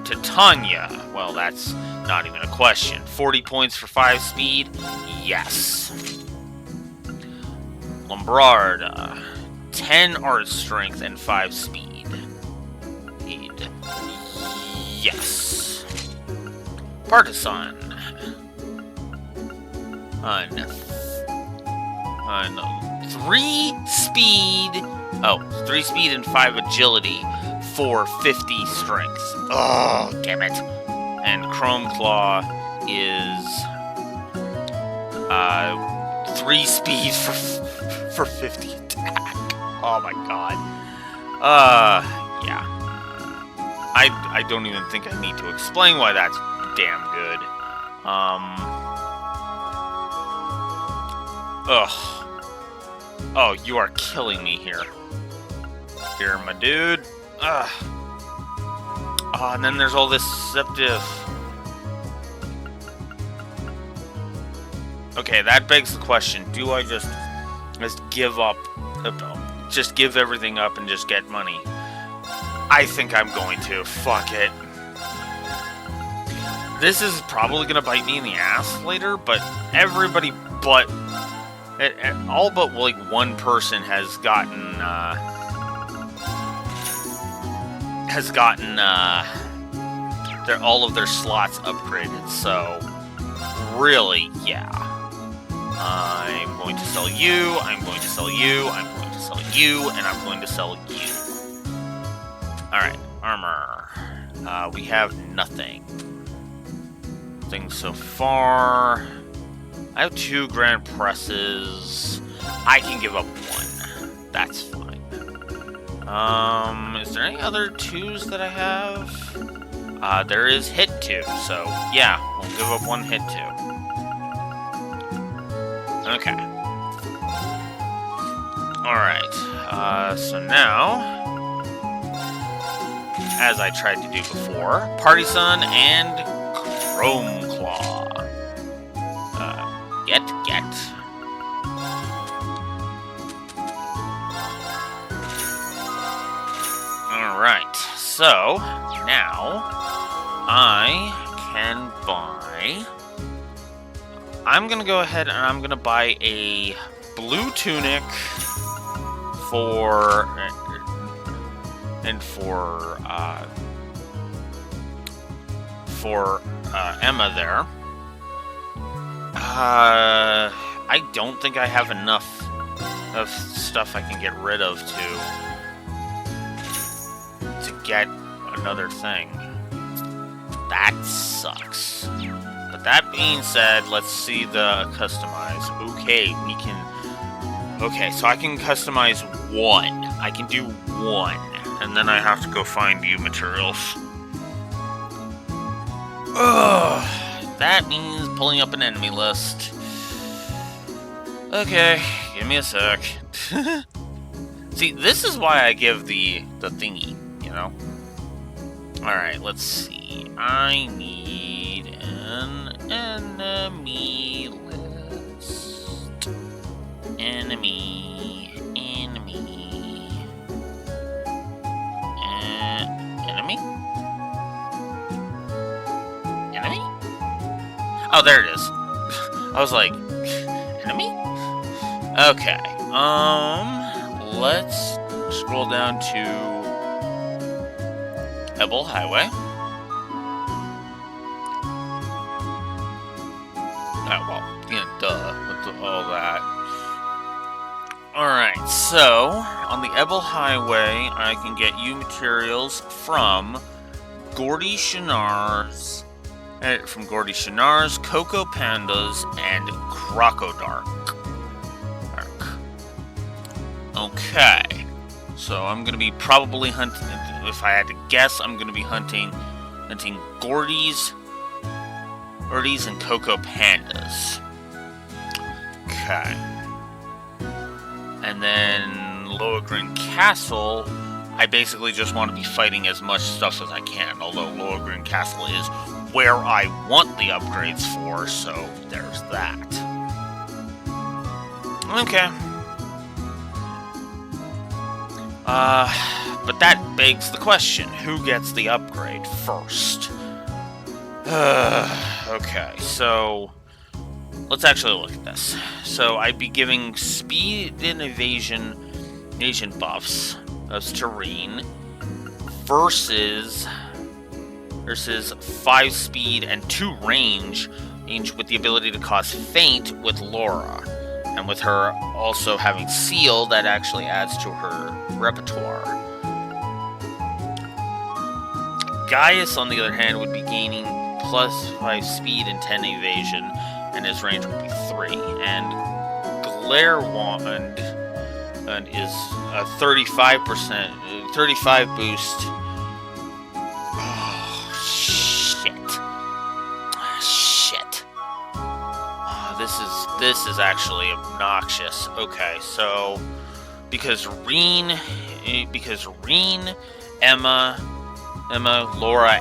Titania. Well, that's not even a question. 40 points for 5 speed? Yes. Lombarda. 10 art strength and 5 speed. Yes. Partisan. 3 speed. Oh, 3 speed and 5 agility for 50 strength. Oh, damn it. And Chrome Claw is 3 speed for 50 attack. Oh my god. Yeah. I don't even think I need to explain why that's damn good. Ugh. Oh, you are killing me here. Here, my dude. Ugh. Oh, and then there's all this Deceptive. Okay, that begs the question. Do I just give up? Just give everything up and just get money? I think I'm going to. Fuck it. This is probably going to bite me in the ass later, but everybody but... all but, like, one person has gotten all of their slots upgraded, so really, yeah. I'm going to sell you, I'm going to sell you, I'm going to sell you, and I'm going to sell you. Alright, armor. We have nothing. Nothing so far. I have 2 grand presses. I can give up 1. That's fine. Is there any other 2s that I have? There is hit 2, so yeah, we'll give up 1 hit 2. Okay. Alright, so now, as I tried to do before, Partisan and Chrome Claw. Get. Alright, so now I can buy... I'm gonna go ahead and I'm gonna buy a blue tunic for... Emma there. I don't think I have enough of stuff I can get rid of to get another thing. That sucks. But that being said, let's see the customize. Okay, we can... Okay, so I can customize 1. I can do 1. And then I have to go find new materials. Ugh. That means pulling up an enemy list. Okay, give me a sec. See, this is why I give the thingy, you know? Alright, let's see. I need an enemy list. Enemy. Oh, there it is. I was like, enemy? Okay. Let's scroll down to Ebel Highway. Oh, well, yeah, duh. With all that. Alright, so, on the Ebel Highway, I can get you materials from Gordy Shinar's... From Gordy Shinar's, Coco Pandas, and Crocodark. Okay. So I'm gonna be probably hunting... if I had to guess, I'm gonna be hunting Gordies, and Cocoa Pandas. Okay. And then Lohengrin Castle, I basically just want to be fighting as much stuff as I can, although Lohengrin Castle is where I want the upgrades for, so there's that. Okay. But that begs the question, who gets the upgrade first? Okay, so let's actually look at this. So I'd be giving speed and evasion buffs to Rean versus 5 speed and 2 range with the ability to cause feint with Laura. And with her also having seal, that actually adds to her repertoire. Gaius, on the other hand, would be gaining plus 5 speed and 10 evasion, and his range would be 3. And Glairwand is a 35 boost. Oh, shit. This is actually obnoxious. Okay, so because Rean, Emma, Laura,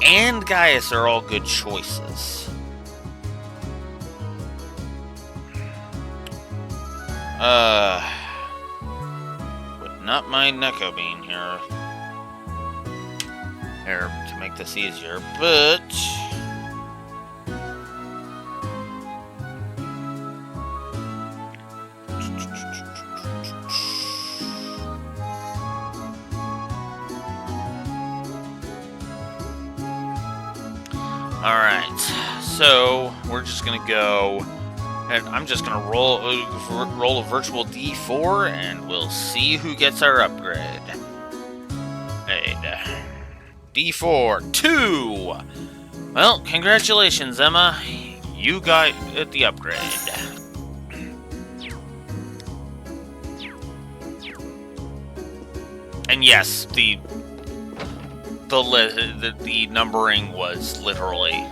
and Gaius are all good choices. Would not mind Neko being here to make this easier, but alright, so we're just gonna go, and I'm just gonna roll a virtual D4, and we'll see who gets our upgrade. D4, 2! Well, congratulations, Emma. You got the upgrade. And yes, the numbering was literally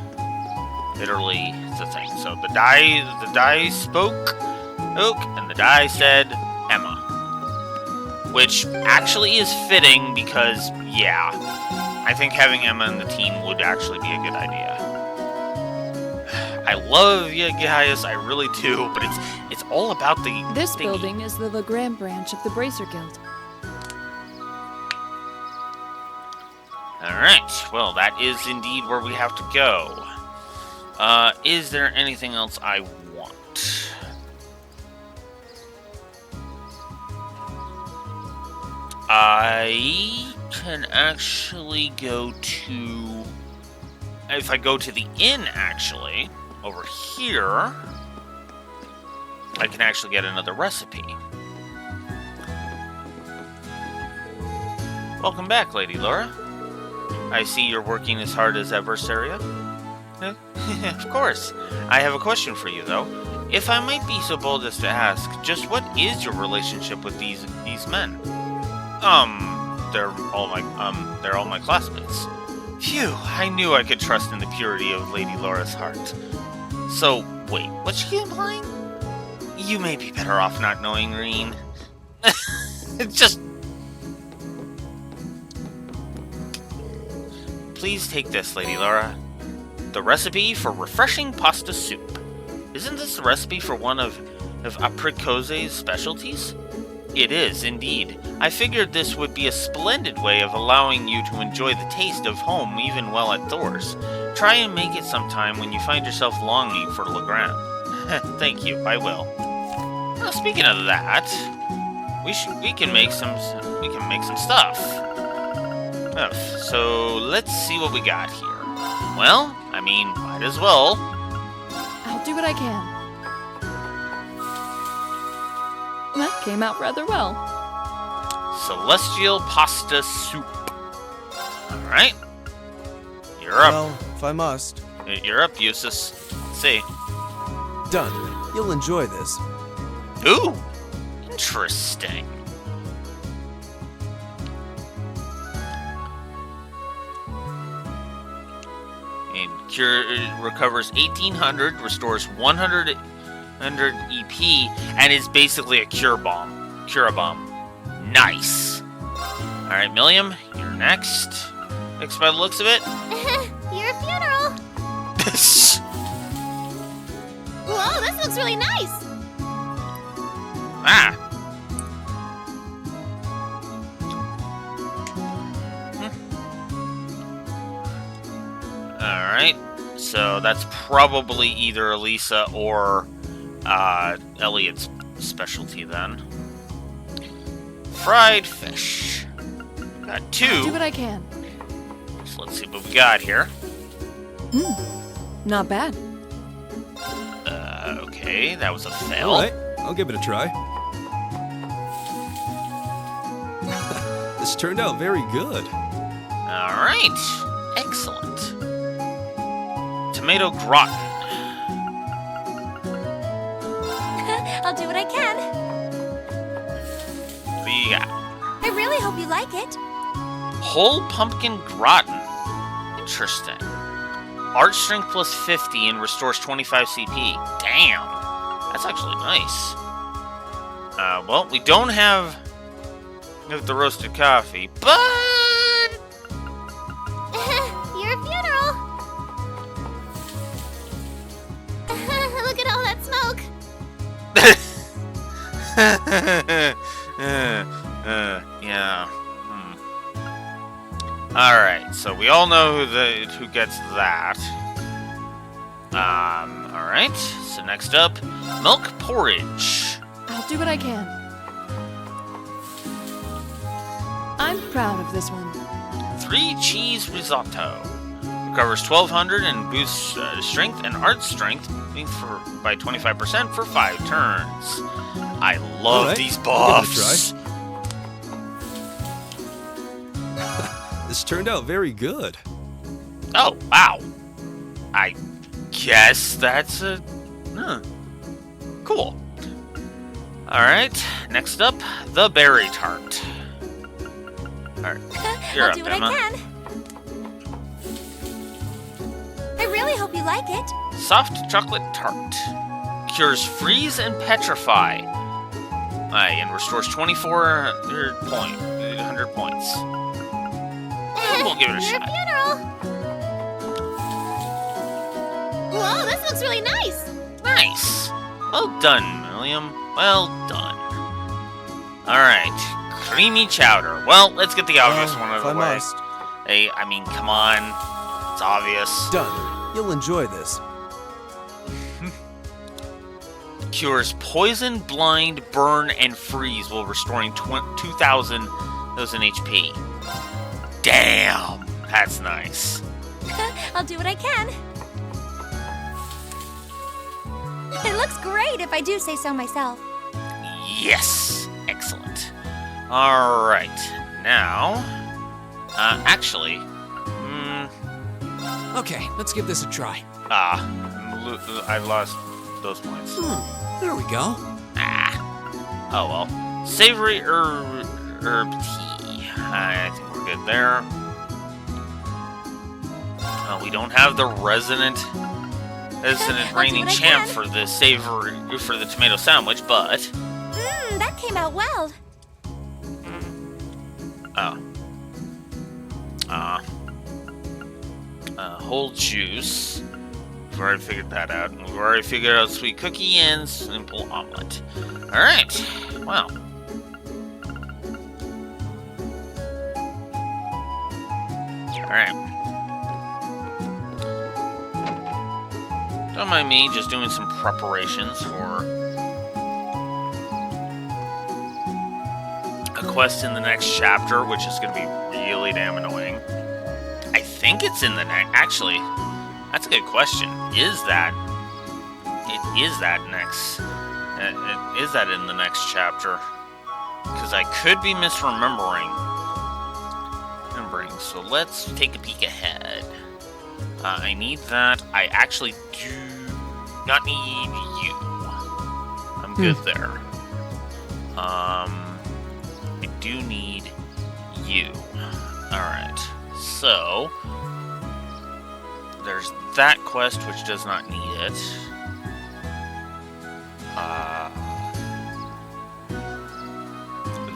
the thing. So the die spoke, and the die said Emma, which actually is fitting because, yeah, I think having Emma in the team would actually be a good idea. I love you, Gaius, I really do, but it's all about the This building is the Legrand branch of the Bracer Guild. Alright, well, that is indeed where we have to go. Is there anything else I want? I can actually go to... If I go to the inn, actually, over here, I can actually get another recipe. Welcome back, Lady Laura. I see you're working as hard as ever, Saria. Of course. I have a question for you, though. If I might be so bold as to ask, just what is your relationship with these men? They're all my classmates. Phew, I knew I could trust in the purity of Lady Laura's heart. So, wait, what's she implying? You may be better off not knowing, Rean. Just... Please take this, Lady Laura. The recipe for refreshing pasta soup. Isn't this the recipe for one of Apricose's specialties? It is, indeed. I figured this would be a splendid way of allowing you to enjoy the taste of home even while outdoors. Try and make it sometime when you find yourself longing for Legrand. Thank you, I will. Well, speaking of that, we can make some stuff. So let's see what we got here. Well, I mean, might as well. I'll do what I can. That came out rather well. Celestial pasta soup. Alright. You're up. Well, if I must. You're up, Eustace. Let's see. Done. You'll enjoy this. Ooh! Interesting. recovers 1800, restores 100 EP, and is basically a cure bomb. Nice. All right, Milliam, you're next. Next by the looks of it. Your funeral. Whoa, this looks really nice. Ah. All right. So that's probably either Elisa or Elliot's specialty then. Fried fish. Got two. I'll do what I can. So let's see what we got here. Not bad. Okay, that was a fail. All right, I'll give it a try. This turned out very good. All right, excellent. Tomato gratin. I'll do what I can. What do you got? I really hope you like it. Whole pumpkin gratin. Interesting. Art strength plus 50 and restores 25 CP. Damn. That's actually nice. Well, we don't have the roasted coffee, but... Your funeral. Look at all that smoke. Yeah. Alright, so we all know who gets that. Alright, so next up, milk porridge. I'll do what I can. I'm proud of this one. 3 cheese risotto. Recovers 1200 and boosts strength and art strength by 25% for 5 turns. I love these buffs. This turned out very good. Oh, wow. I guess that's a... Cool. Alright, next up, the berry tart. Alright, you're I'll up, do what Emma. I can. I really hope you like it. Soft chocolate tart. Cures freeze and petrify. And restores 2,400 points. We'll give it a Your shot. funeral. Whoa, this looks really nice. Nice. Well done, William. Well done. Alright, creamy chowder. Well, let's get the obvious one out of the way. Hey, I mean, come on. It's obvious. Done. You'll enjoy this. Cures poison, blind, burn, and freeze while restoring 2,000 HP. Damn, that's nice. I'll do what I can. It looks great if I do say so myself. Yes, excellent. All right, now, actually, Okay, let's give this a try. I lost those points. There we go. Oh well. Savory herb tea. I think we're good there. We don't have the resident reigning champ for the tomato sandwich, but That came out well. whole juice. We've already figured that out. And we've already figured out sweet cookie and simple omelet. Alright. Wow. Alright. Don't mind me just doing some preparations for a quest in the next chapter, which is going to be really damn annoying. I think it's in the next... Actually, that's a good question. Is that in the next chapter? Because I could be misremembering. So let's take a peek ahead. I need that. I actually do not need you. I'm good there. I do need you. Alright. So there's that quest, which does not need it.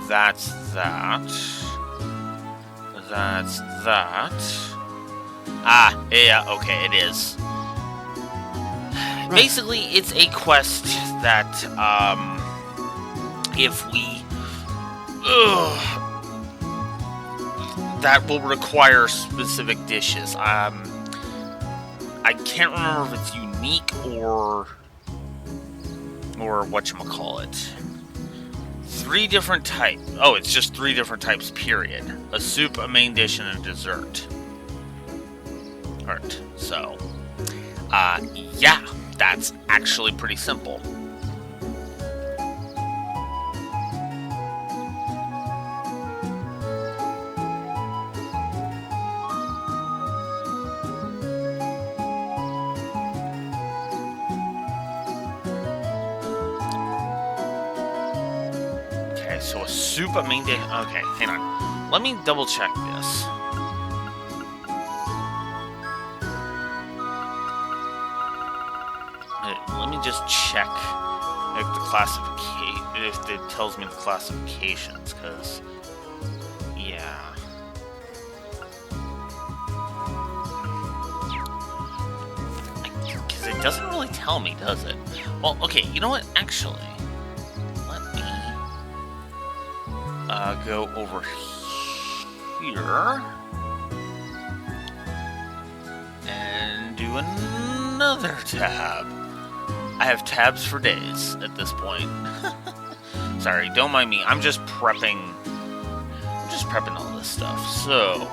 That's that. That's that. Ah, yeah, okay, it is. Basically, it's a quest that, if we... that will require specific dishes. I can't remember if it's unique or whatchamacallit. 3 different types. Oh, it's just 3 different types, period. A soup, a main dish, and a dessert. Alright, so... yeah, that's actually pretty simple. Okay, so a soup, a main dish... Okay, hang on. Let me double check this. Let me just check if the classification, if it tells me the classifications, because, yeah. Because it doesn't really tell me, does it? Well, okay, you know what? Actually, let me go over here and do another tab. I have tabs for days at this point. Sorry, don't mind me. I'm just prepping all this stuff. So,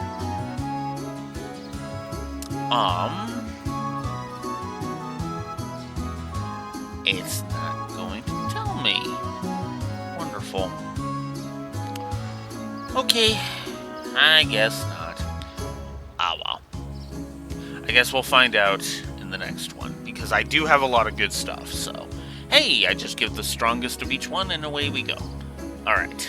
it's not going to tell me. Wonderful. Okay, I guess not. Ah, well. I guess we'll find out in the next one, because I do have a lot of good stuff, so... Hey, I just give the strongest of each one, and away we go. Alright.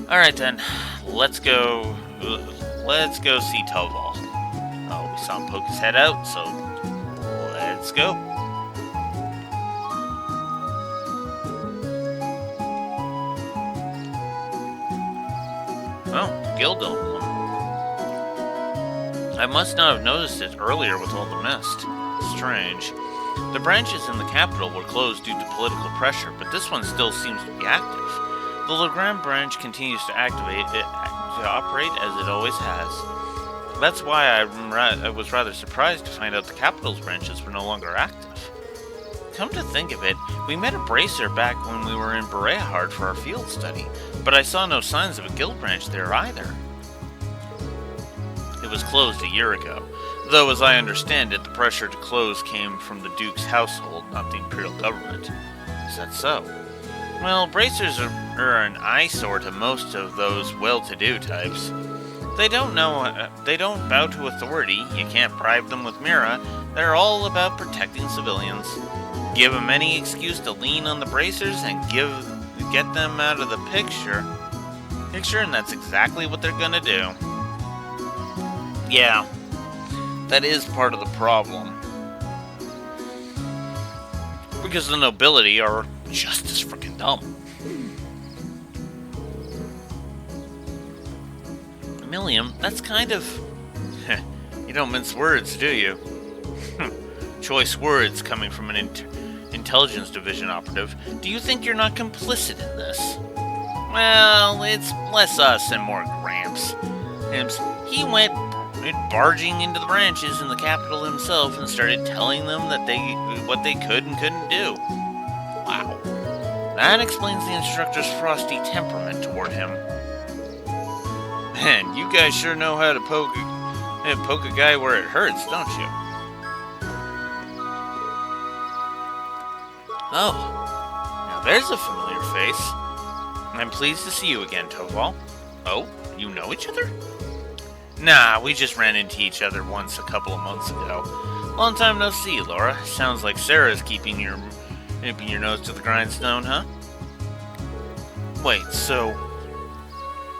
Alright then, let's go see Toval. Oh, we saw him poke his head out, so let's go. Oh, Gildel. I must not have noticed it earlier with all the mist. Strange. The branches in the capital were closed due to political pressure, but this one still seems to be active. The Legrand branch continues to operate as it always has. That's why I was rather surprised to find out the capital's branches were no longer active. Come to think of it, we met a bracer back when we were in Bereahard for our field study, but I saw no signs of a guild branch there either. It was closed a year ago, though as I understand it, the pressure to close came from the Duke's household, not the Imperial government. Is that so? Well, bracers are an eyesore to most of those well-to-do types. They don't bow to authority, you can't bribe them with Mira, they're all about protecting civilians. Give them any excuse to lean on the bracers and get them out of the picture, and that's exactly what they're gonna do. Yeah, that is part of the problem. Because the nobility are just as freaking dumb. Millium, that's kind of... you don't mince words, do you? Choice words coming from an intelligence division operative. Do you think you're not complicit in this? Well, it's less us and more Gramps. He went barging into the branches in the capital himself and started telling them that what they could and couldn't do. Wow. That explains the instructor's frosty temperament toward him. Man, you guys sure know how to poke a guy where it hurts, don't you? Oh, now there's a familiar face. I'm pleased to see you again, Toval. Oh, you know each other? Nah, we just ran into each other once a couple of months ago. Long time no see, Laura. Sounds like Sarah's keeping your nose to the grindstone, huh? Wait, so...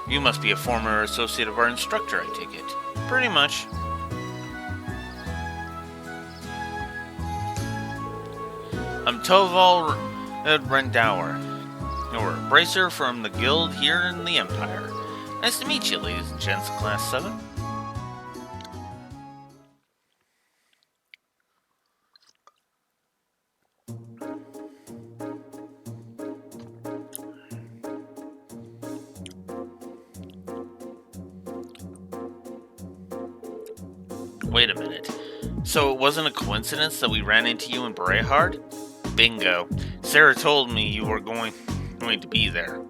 You must be a former associate of our instructor, I take it. Pretty much. I'm Toval Rendauer. You're a bracer from the guild here in the Empire. Nice to meet you, ladies and gents of Class 7. Wait a minute. So it wasn't a coincidence that we ran into you in Brehard? Bingo. Sarah told me you were going to be there.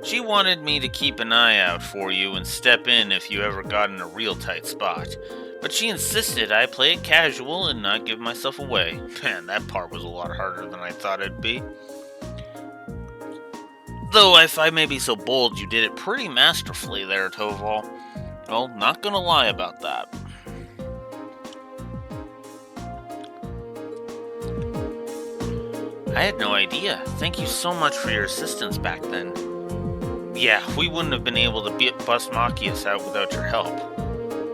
She wanted me to keep an eye out for you and step in if you ever got in a real tight spot. But she insisted I play it casual and not give myself away. Man, that part was a lot harder than I thought it'd be. Though, if I may be so bold, you did it pretty masterfully there, Toval. Well, not gonna lie about that. I had no idea. Thank you so much for your assistance back then. Yeah, we wouldn't have been able to bust Machias out without your help.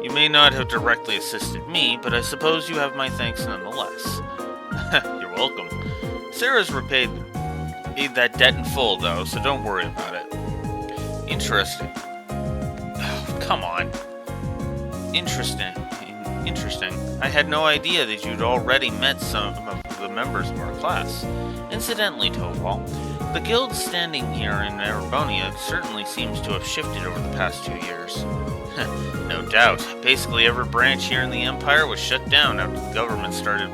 You may not have directly assisted me, but I suppose you have my thanks nonetheless. You're welcome. Sarah's repaid that debt in full, though, so don't worry about it. Interesting. Oh, come on. Interesting. I had no idea that you'd already met some of the members of our class. Incidentally, Toval, the guild's standing here in Erebonia certainly seems to have shifted over the past 2 years. No doubt. Basically every branch here in the Empire was shut down after the government started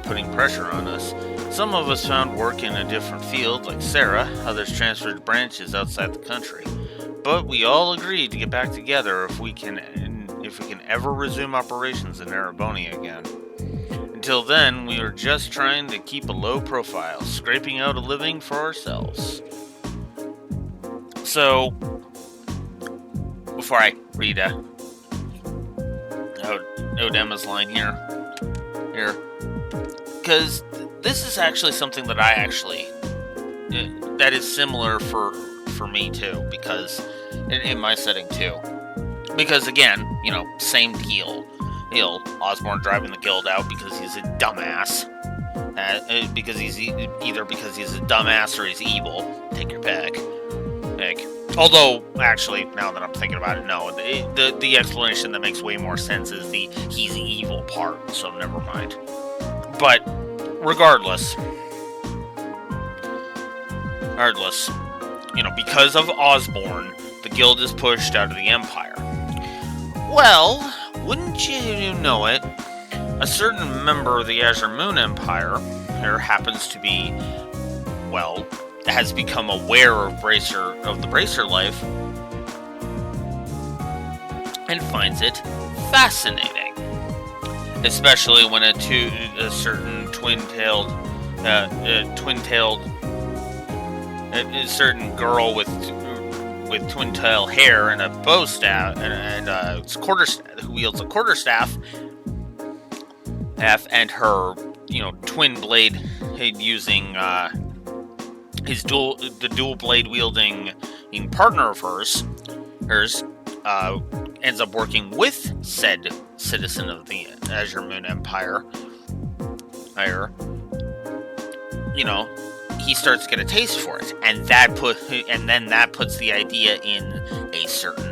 putting pressure on us. Some of us found work in a different field, like Sarah, others transferred to branches outside the country. But we all agreed to get back together if we can ever resume operations in Erebonia again. Until then, we were just trying to keep a low profile, scraping out a living for ourselves. So, before I read Odema's line here, because this is actually something that that is similar for me too, because in my setting too. Because again, same deal. Osborn driving the guild out because he's a dumbass. Because he's either because he's a dumbass or he's evil. Take your pick. Although, actually, now that I'm thinking about it, no. The explanation that makes way more sense is the he's evil part, so never mind. But, regardless, because of Osborn, the guild is pushed out of the Empire. Well, wouldn't you know it, a certain member of the Azure Moon Empire happens to be, has become aware of the Bracer life and finds it fascinating. Especially when a certain certain girl with twin-tail hair and a bow staff and who wields a quarterstaff, and her, twin blade using the dual blade wielding partner of hers ends up working with said citizen of the Azure Moon Empire. He starts to get a taste for it, and then that puts the idea in a certain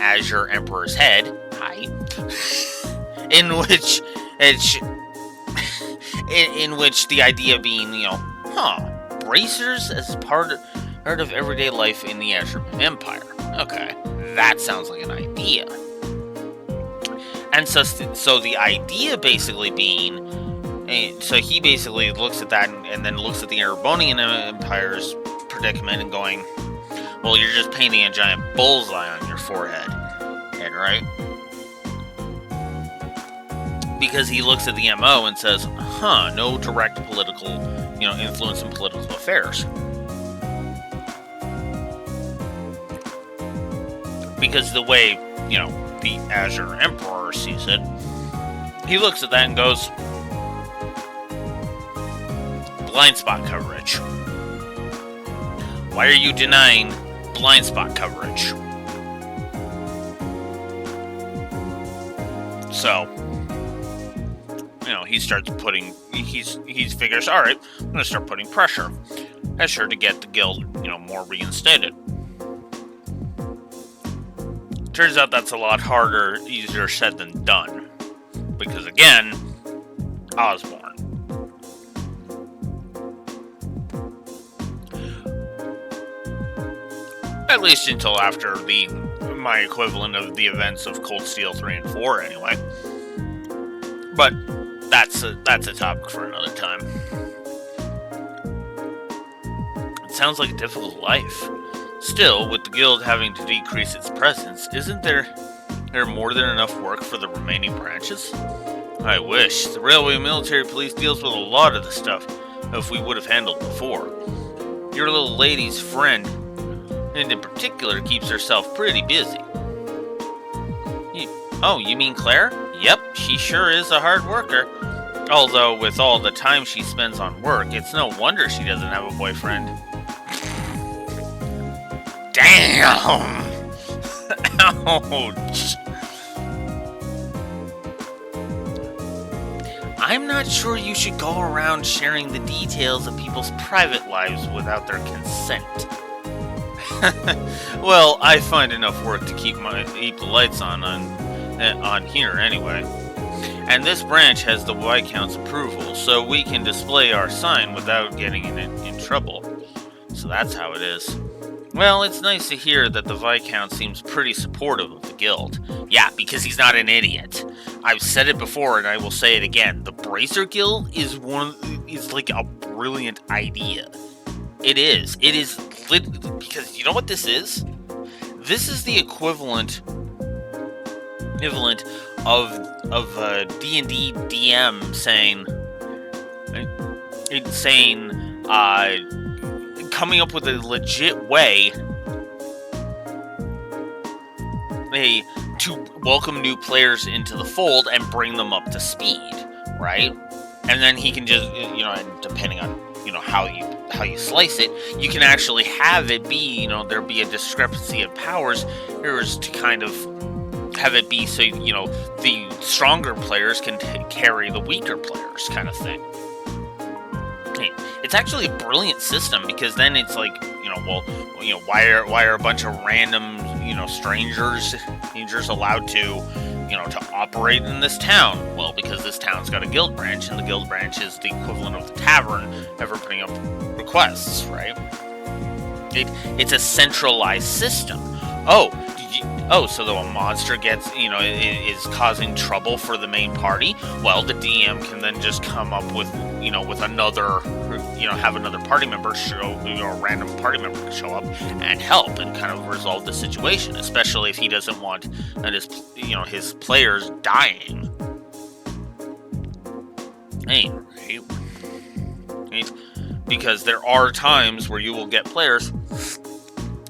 Azure Emperor's head. In which the idea being, bracers as part of everyday life in the Azure Empire. Okay, that sounds like an idea. And so the idea basically being, so he basically looks at that and then looks at the Erebonian Empire's predicament and going, well, you're just painting a giant bullseye on your forehead, right? Because he looks at the MO and says, no direct political, influence in political affairs. Because the way, the Azure Emperor sees it, he looks at that and goes, blind spot coverage. Why are you denying blind spot coverage? So, he starts putting, he figures, all right, I'm going to start putting pressure. That's sure to get the guild, more reinstated. Turns out that's a lot harder, easier said than done. Because again, Osborn. At least until after my equivalent of the events of Cold Steel 3 and 4 anyway. But that's a topic for another time. It sounds like a difficult life. Still, with the guild having to decrease its presence, isn't there more than enough work for the remaining branches? I wish. The Railway Military Police deals with a lot of the stuff if we would have handled before. Your little lady's friend, and in particular, keeps herself pretty busy. Oh, you mean Claire? Yep, she sure is a hard worker. Although, with all the time she spends on work, it's no wonder she doesn't have a boyfriend. Damn! Ouch! I'm not sure you should go around sharing the details of people's private lives without their consent. Well, I find enough work to keep the lights on here anyway. And this branch has the Viscount's approval, so we can display our sign without getting in trouble. So that's how it is. Well, it's nice to hear that the Viscount seems pretty supportive of the guild. Yeah, because he's not an idiot. I've said it before and I will say it again. The Bracer Guild is like a brilliant idea. It is. It is because you know what this is? This is the equivalent of D&D DM saying coming up with a legit way to welcome new players into the fold and bring them up to speed, right? And then he can just, and depending on, how you slice it, you can actually have it be, there be a discrepancy of powers, to kind of have it be so, the stronger players can carry the weaker players kind of thing. It's actually a brilliant system because then it's like, why are a bunch of random, strangers allowed to, to operate in this town? Well, because this town's got a guild branch, and the guild branch is the equivalent of the tavern ever putting up requests, right? It's a centralized system. So though a monster gets, is causing trouble for the main party, well, the DM can then just come up with, with another, have another party member a random party member show up and help and kind of resolve the situation, especially if he doesn't want his players dying. Right? Because there are times where you will get players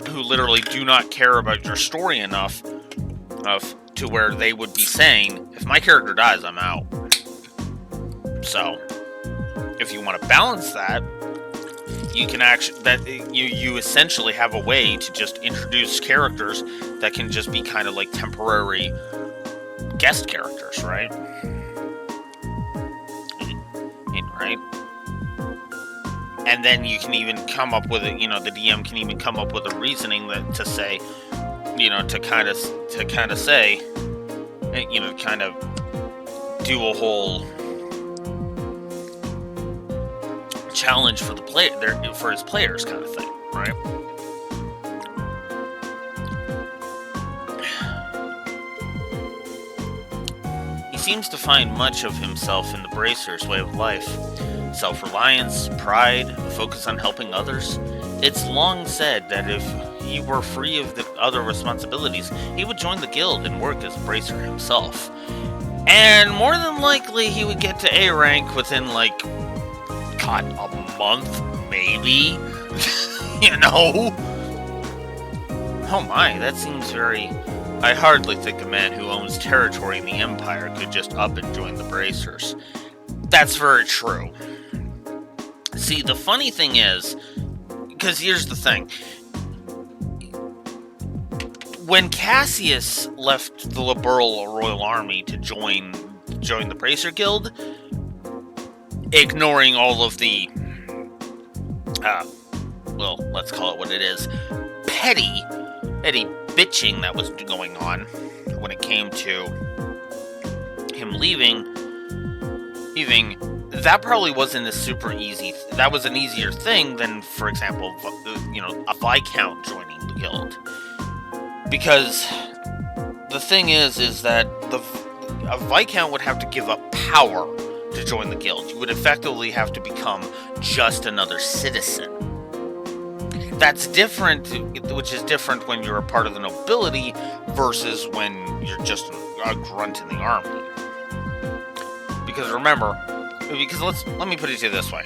who literally do not care about your story enough to where they would be saying, if my character dies, I'm out. So, if you want to balance that, you can you essentially have a way to just introduce characters that can just be kind of like temporary guest characters, right? Right? And then you can even come up with the DM can even come up with a reasoning to say, to kind of say, kind of do a whole challenge for the player, for his players, kind of thing, right? He seems to find much of himself in the Bracer's way of life. Self-reliance, pride, focus on helping others. It's long said that if he were free of the other responsibilities, he would join the guild and work as a Bracer himself. And more than likely, he would get to A rank within, a month, maybe? Oh my, that seems very... I hardly think a man who owns territory in the Empire could just up and join the Bracers. That's very true. See, the funny thing is, because here's the thing. When Cassius left the Liberal Royal Army to join the Bracer Guild, ignoring all of the, well, let's call it what it is, petty bitching that was going on when it came to him leaving, that probably wasn't a super easy, that was an easier thing than, for example, a Viscount joining the guild. Because the thing is that a Viscount would have to give up power to join the guild. You would effectively have to become just another citizen. That's different, which is different when you're a part of the nobility versus when you're just a grunt in the army. Because remember, let me put it to you this way.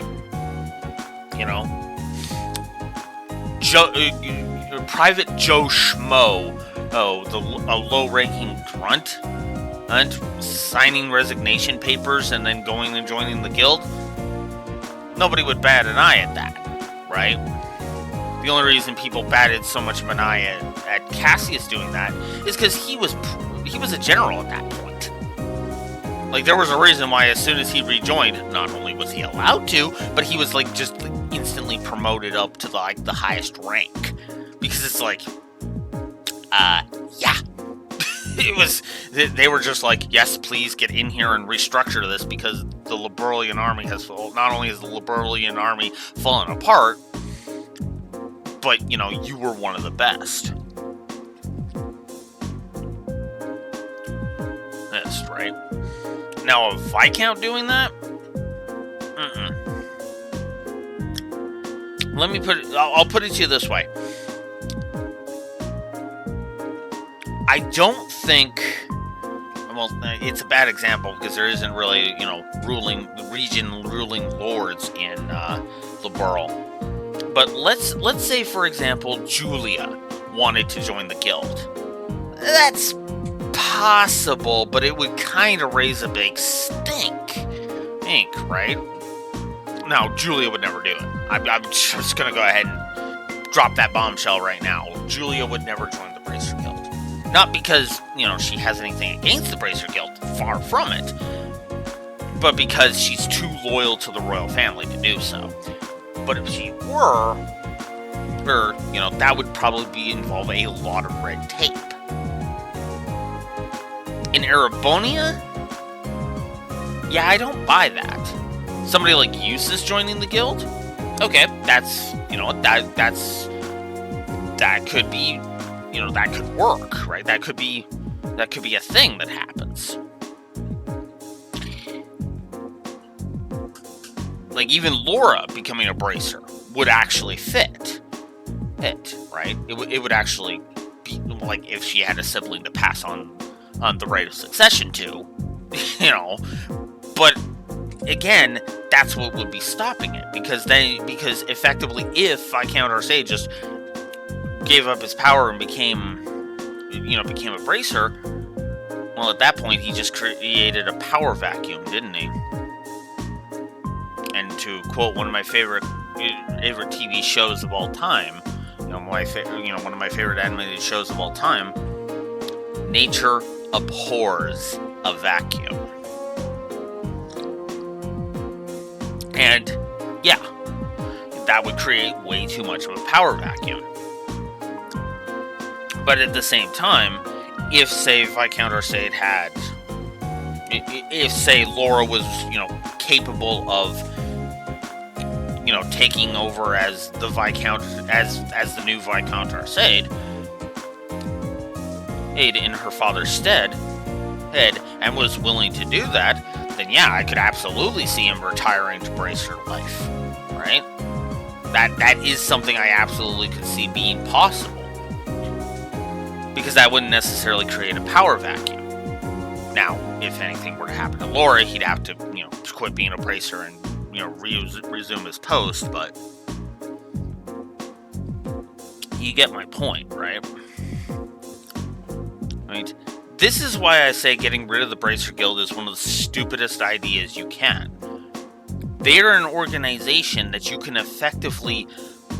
Private Joe Schmo, a low-ranking grunt, and signing resignation papers and then going and joining the guild, nobody would bat an eye at that, right? The only reason people batted so much of an eye at Cassius doing that is because he was a general at that point. Like, there was a reason why as soon as he rejoined, not only was he allowed to, but he was just instantly promoted up to the highest rank. Because it's yeah. They were just like, yes, please get in here and restructure this, because the Liberalian army not only has the Liberalian army fallen apart, but, you were one of the best. That's right. Now, a Viscount doing that? I'll put it to you this way. I don't think, well, it's a bad example because there isn't really, ruling lords in Liberal. But let's say, for example, Julia wanted to join the guild. That's possible, but it would kind of raise a big stink, right? Now, Julia would never do it. I'm just going to go ahead and drop that bombshell right now. Julia would never join the Bracer Guild. Not because, she has anything against the Bracer Guild, far from it, but because she's too loyal to the royal family to do so. But if she were, that would probably involve a lot of red tape. In Erebonia? Yeah, I don't buy that. Somebody like Eustace joining the guild? Okay, that's, that could be, that could work, right? That could be a thing that happens. Like, even Laura becoming a Bracer would actually fit, right? It would actually be, like, if she had a sibling to pass on the right of succession to, but again, that's what would be stopping it, because effectively, if Viscount Arcade just gave up his power and became a Bracer, well, at that point, he just created a power vacuum, didn't he? And to quote one of my favorite TV shows of all time, one of my favorite animated shows of all time, nature abhors a vacuum. And yeah, that would create way too much of a power vacuum. But at the same time, if, say, Viscount Arcade had, if, say, Laura was, capable of, taking over as the Viscount, as the new Viscount Arcade, in her father's stead, and was willing to do that, then yeah, I could absolutely see him retiring to Bracer life, right? That is something I absolutely could see being possible. Because that wouldn't necessarily create a power vacuum. Now, if anything were to happen to Laura, he'd have to, quit being a Bracer and, resume his post, but you get my point, right? Right? This is why I say getting rid of the Bracer Guild is one of the stupidest ideas you can. They are an organization that you can effectively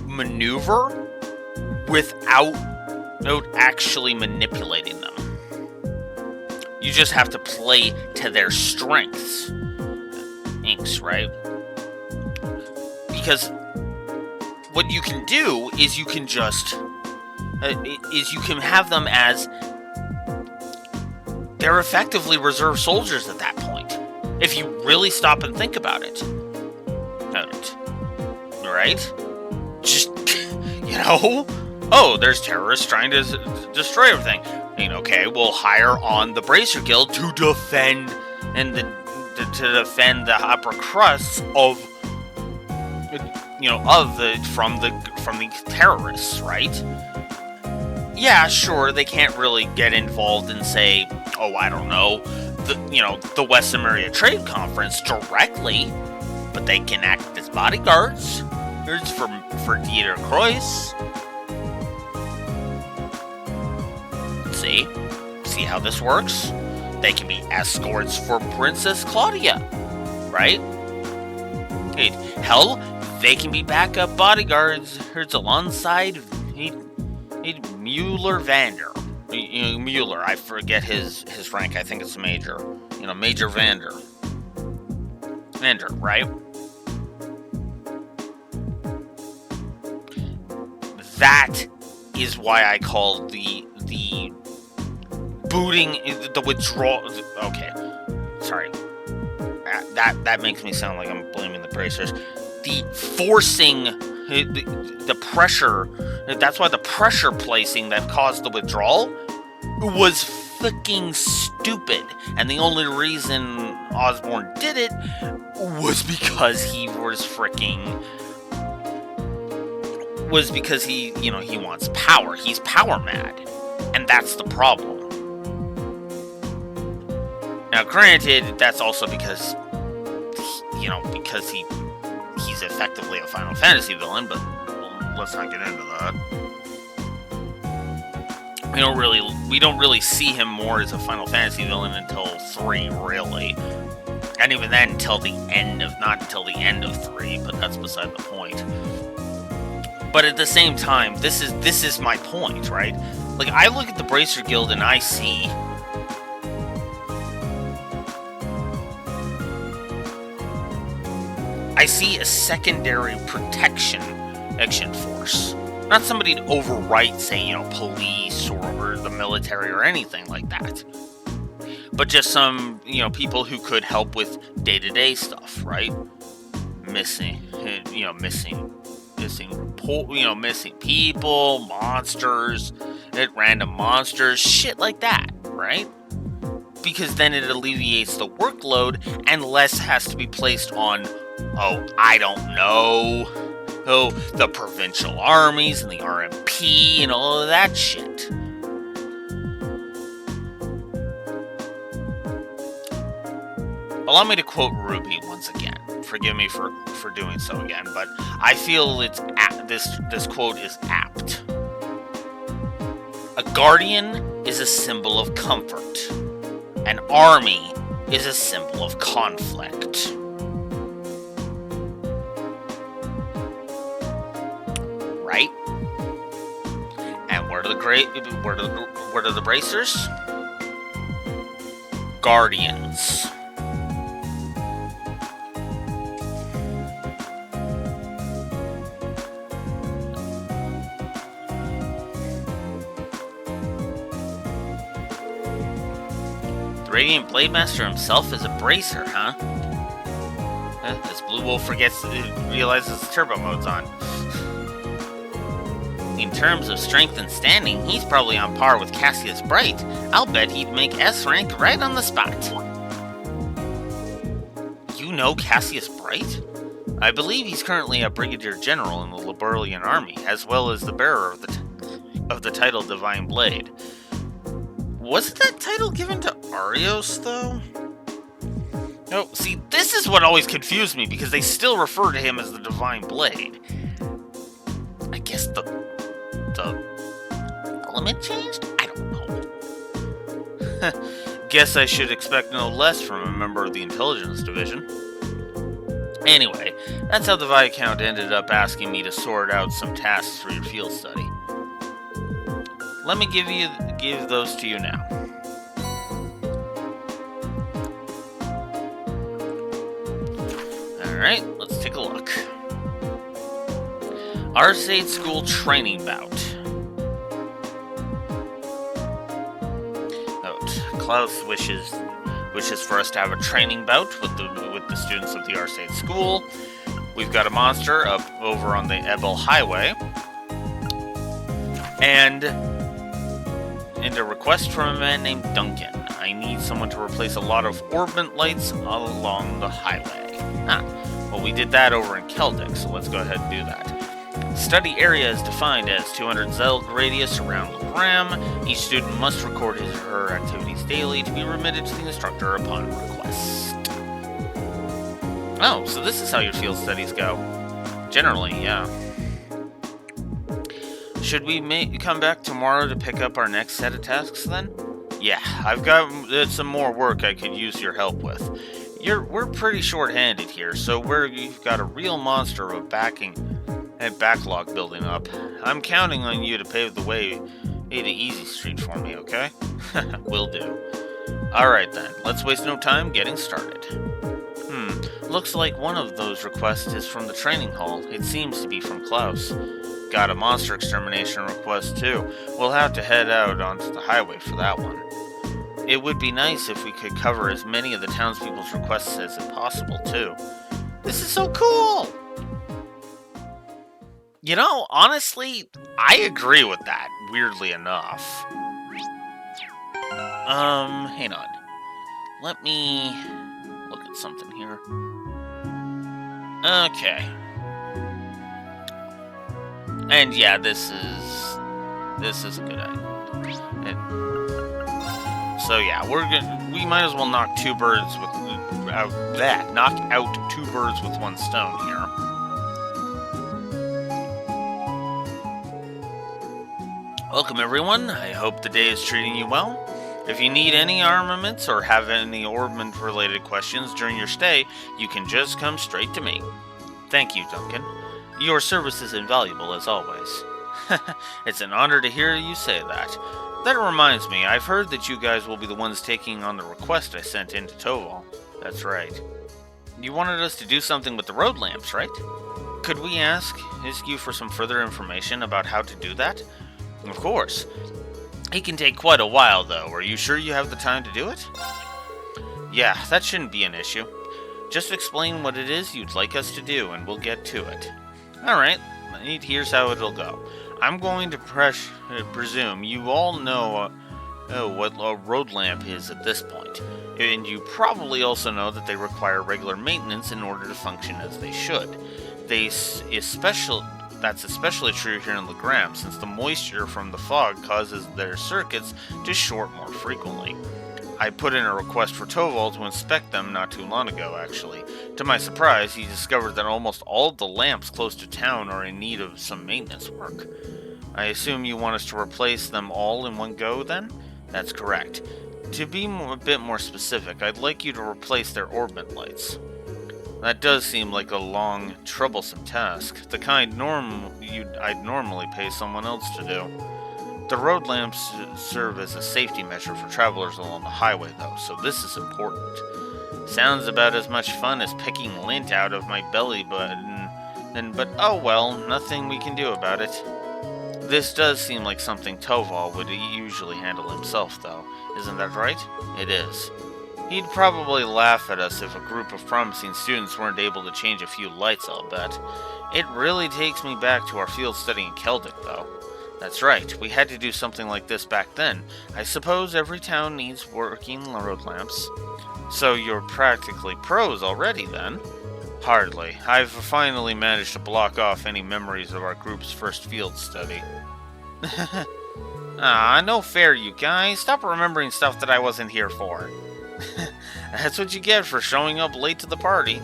maneuver without actually manipulating them. You just have to play to their strengths. Inks, right? Because what you can do is you can just you can have them as they're effectively reserve soldiers at that point. If you really stop and think about it. Right? Just, there's terrorists trying to destroy everything. Okay, we'll hire on the Bracer Guild to defend to defend the upper crusts from the terrorists, right? Yeah, sure, they can't really get involved in, say, I don't know, the West Ameria Trade Conference directly, but they can act as bodyguards for Dieter Kreuz. See how this works? They can be escorts for Princess Claudia, right? Hell, they can be backup bodyguards alongside Mueller-Vander. Mueller, I forget his rank. I think it's Major. Major Vander, right? That is why I call the booting, the withdrawal. Okay, sorry. That makes me sound like I'm blaming the bracers. The forcing, the pressure. That's why the pressure placing that caused the withdrawal was fucking stupid. And the only reason Osborn did it was because he wants power. He's power mad. And that's the problem. Now, granted, that's also because he's effectively a Final Fantasy villain, but let's not get into that. We don't really see him more as a Final Fantasy villain until 3, really. And even then, not until the end of 3, but that's beside the point. But at the same time, this is my point, right? Like, I look at the Bracer Guild and I see a secondary protection force. Not somebody to overwrite, say, police or the military or anything like that. But just some, people who could help with day-to-day stuff, right? Missing people, monsters, random monsters, shit like that, right? Because then it alleviates the workload and less has to be placed on, I don't know, the provincial armies and the RMP and all of that shit. Allow me to quote Ruby once again. Forgive me for doing so again, but I feel this quote is apt. A guardian is a symbol of comfort. An army is a symbol of conflict. Right? And what are the bracers? Guardians. Radiant Blademaster himself is a bracer, huh? As Blue Wolf realizes the turbo mode's on. In terms of strength and standing, he's probably on par with Cassius Bright. I'll bet he'd make S rank right on the spot. You know Cassius Bright? I believe he's currently a Brigadier General in the Liberalian Army, as well as the bearer of the title Divine Blade. Wasn't that title given to Arios, though? No, see, this is what always confused me, because they still refer to him as the Divine Blade. I guess the element changed? I don't know. Guess I should expect no less from a member of the Intelligence Division. Anyway, that's how the Viscount ended up asking me to sort out some tasks for your field study. Let me give those to you now. Alright, let's take a look. Arcade School Training Bout. Note, Klaus wishes for us to have a training bout with the students of the Arcade School. We've got a monster up over on the Ebel Highway. And a request from a man named Duncan. I need someone to replace a lot of orbit lights along the highway. Well, we did that over in Keldic, so let's go ahead and do that. Study area is defined as 200 Zeld radius around Legram. Each student must record his or her activities daily to be remitted to the instructor upon request. Oh, so this is how your field studies go. Generally, yeah. Should we come back tomorrow to pick up our next set of tasks then? Yeah, I've got some more work I could use your help with. We're pretty short-handed here, so we've got a real monster of backlog building up. I'm counting on you to pave the way to Easy Street for me, okay? Will do. Alright then, let's waste no time getting started. Looks like one of those requests is from the training hall. It seems to be from Klaus. Got a monster extermination request too. We'll have to head out onto the highway for that one. It would be nice if we could cover as many of the townspeople's requests as possible too. This is so cool! You know, honestly, I agree with that, weirdly enough. Hang on. Let me look at something here. Okay. And yeah, this is a good idea. So yeah, we might as well knock out two birds with one stone here. Welcome everyone. I hope the day is treating you well. If you need any armaments or have any orbment related questions during your stay, you can just come straight to me. Thank you, Duncan. Your service is invaluable as always. It's an honor to hear you say that. That reminds me, I've heard that you guys will be the ones taking on the request I sent in to Toval. That's right. You wanted us to do something with the road lamps, right? Could we ask you for some further information about how to do that? Of course. It can take quite a while, though. Are you sure you have the time to do it? Yeah, that shouldn't be an issue. Just explain what it is you'd like us to do, and we'll get to it. Alright, here's how it'll go. I'm going to presume you all know what a road lamp is at this point. And you probably also know that they require regular maintenance in order to function as they should. That's especially true here in Legram, since the moisture from the fog causes their circuits to short more frequently. I put in a request for Toval to inspect them not too long ago, actually. To my surprise, he discovered that almost all of the lamps close to town are in need of some maintenance work. I assume you want us to replace them all in one go, then? That's correct. To be a bit more specific, I'd like you to replace their orbit lights. That does seem like a long, troublesome task, the kind I'd normally pay someone else to do. The road lamps serve as a safety measure for travelers along the highway, though, so this is important. Sounds about as much fun as picking lint out of my belly button, but oh well, nothing we can do about it. This does seem like something Toval would usually handle himself, though. Isn't that right? It is. He'd probably laugh at us if a group of promising students weren't able to change a few lights, I'll bet. It really takes me back to our field study in Keldic, though. That's right, we had to do something like this back then. I suppose every town needs working road lamps. So you're practically pros already, then? Hardly. I've finally managed to block off any memories of our group's first field study. No fair, you guys. Stop remembering stuff that I wasn't here for. That's what you get for showing up late to the party.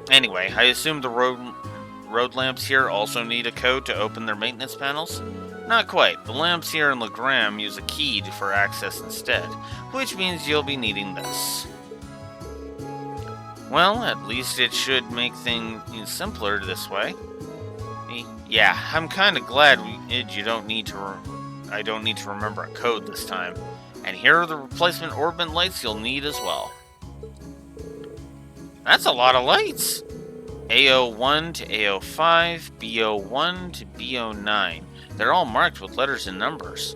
Anyway, I assume the road lamps here also need a code to open their maintenance panels? Not quite. The lamps here in Legram use a key for access instead, which means you'll be needing this. Well, at least it should make things simpler this way. Yeah, I'm kind of glad I don't need to remember a code this time. And here are the replacement orbit lights you'll need as well. That's a lot of lights! AO1 to AO5, BO1 to BO9. They're all marked with letters and numbers.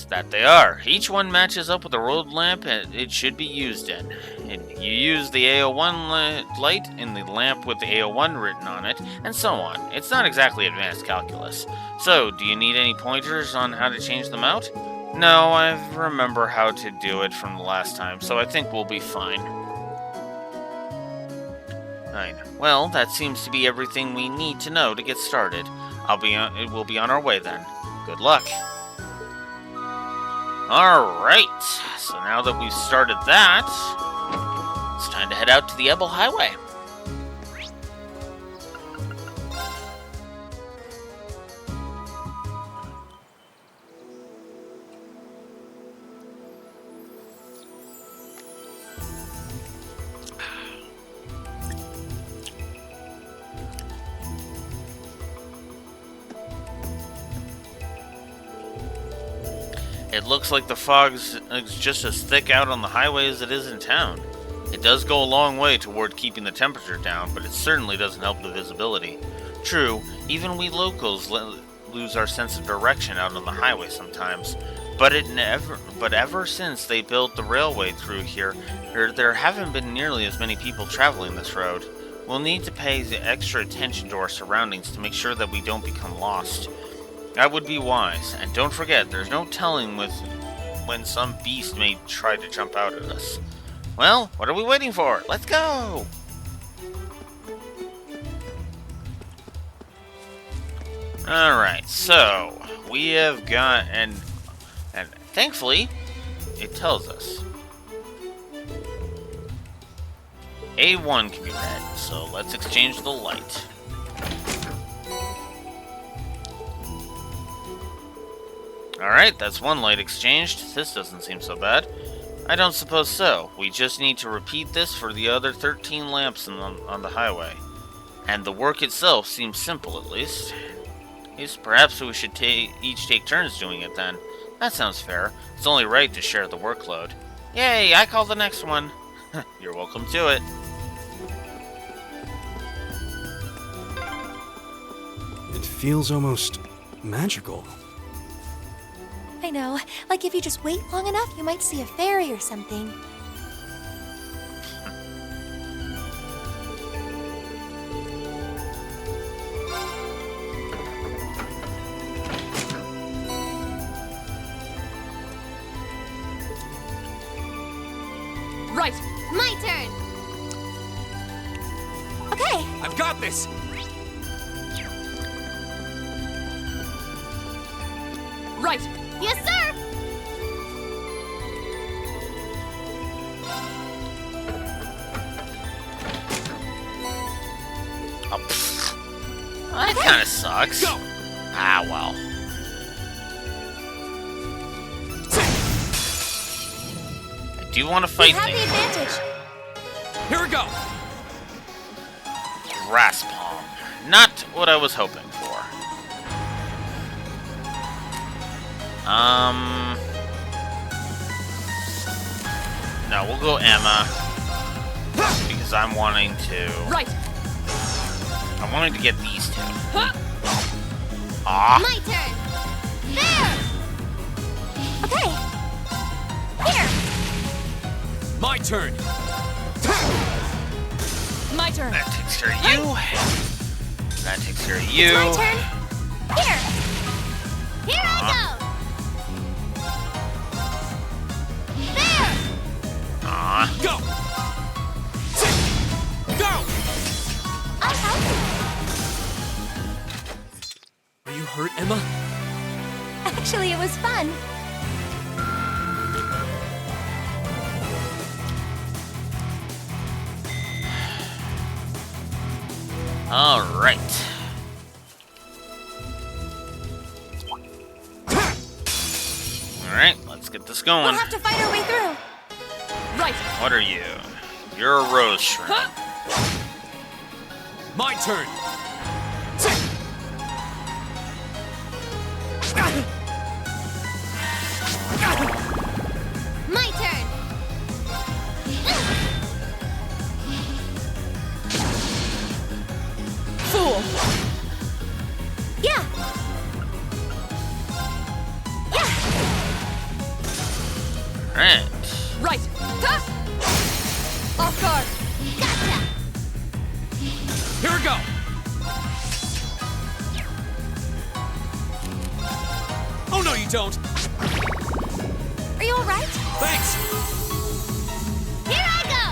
That they are. Each one matches up with the road lamp it should be used in. And you use the AO1 light in the lamp with the AO1 written on it, and so on. It's not exactly advanced calculus. So, do you need any pointers on how to change them out? No, I remember how to do it from the last time, so I think we'll be fine. Well, that seems to be everything we need to know to get started. We'll be on our way then. Good luck. Alright, so now that we've started that, it's time to head out to the Ebel Highway. It looks like the fog's just as thick out on the highway as it is in town. It does go a long way toward keeping the temperature down, but it certainly doesn't help the visibility. True, even we locals lose our sense of direction out on the highway sometimes, but ever since they built the railway through here, there haven't been nearly as many people traveling this road. We'll need to pay extra attention to our surroundings to make sure that we don't become lost. That would be wise, and don't forget, there's no telling when some beast may try to jump out at us. Well, what are we waiting for? Let's go! Alright, so, we have got, and thankfully, it tells us. A1 can be read, so let's exchange the light. Alright, that's one light exchanged. This doesn't seem so bad. I don't suppose so. We just need to repeat this for the other 13 lamps on the highway. And the work itself seems simple, at least. Perhaps we should each take turns doing it then. That sounds fair. It's only right to share the workload. Yay, I call the next one. You're welcome to it. It feels almost magical. I know. Like if you just wait long enough, you might see a fairy or something. Right. My turn. Okay. I've got this. Right. Yes, sir. Oh, that kind of sucks. Go. Ah, well. I do want to fight You have things. the advantage. Here we go. Grass palm. Not what I was hoping for. No, we'll go Emma. Because I'm wanting to... Right. I'm wanting to get these two. Ah. My turn. There. Okay. Here. My turn. My turn. That takes care of you. That takes care of you. My turn. Here. Here I go. There. Aw. Go. Go. I'll help you. Are you hurt, Emma? Actually, it was fun. All right. All right, let's get this going. We'll have to fight our way through. Right. What are you? you're a rose shrimp. My turn. My turn. Fool! Yeah. Alright. Right! Ha! Off guard! Gotcha. Here we go. Oh no, you don't. Are you alright? Thanks. Here I go.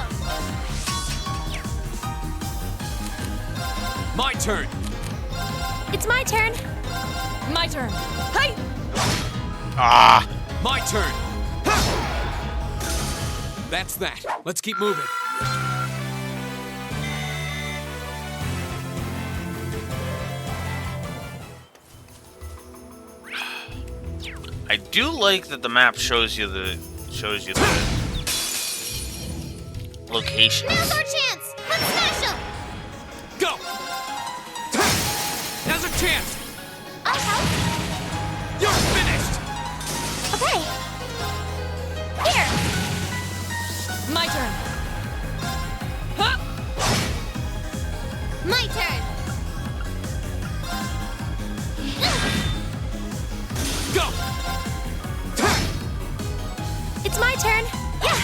My turn. It's my turn. My turn. Hey! Ah! My turn. Ha! That's that. Let's keep moving. I do like that the map shows you the locations. Now's our chance. Let's smash him. Go. Now's a chance. I'll help. You're finished. Okay. Here. My turn. Ha! My turn. Go. It's my turn. Yeah.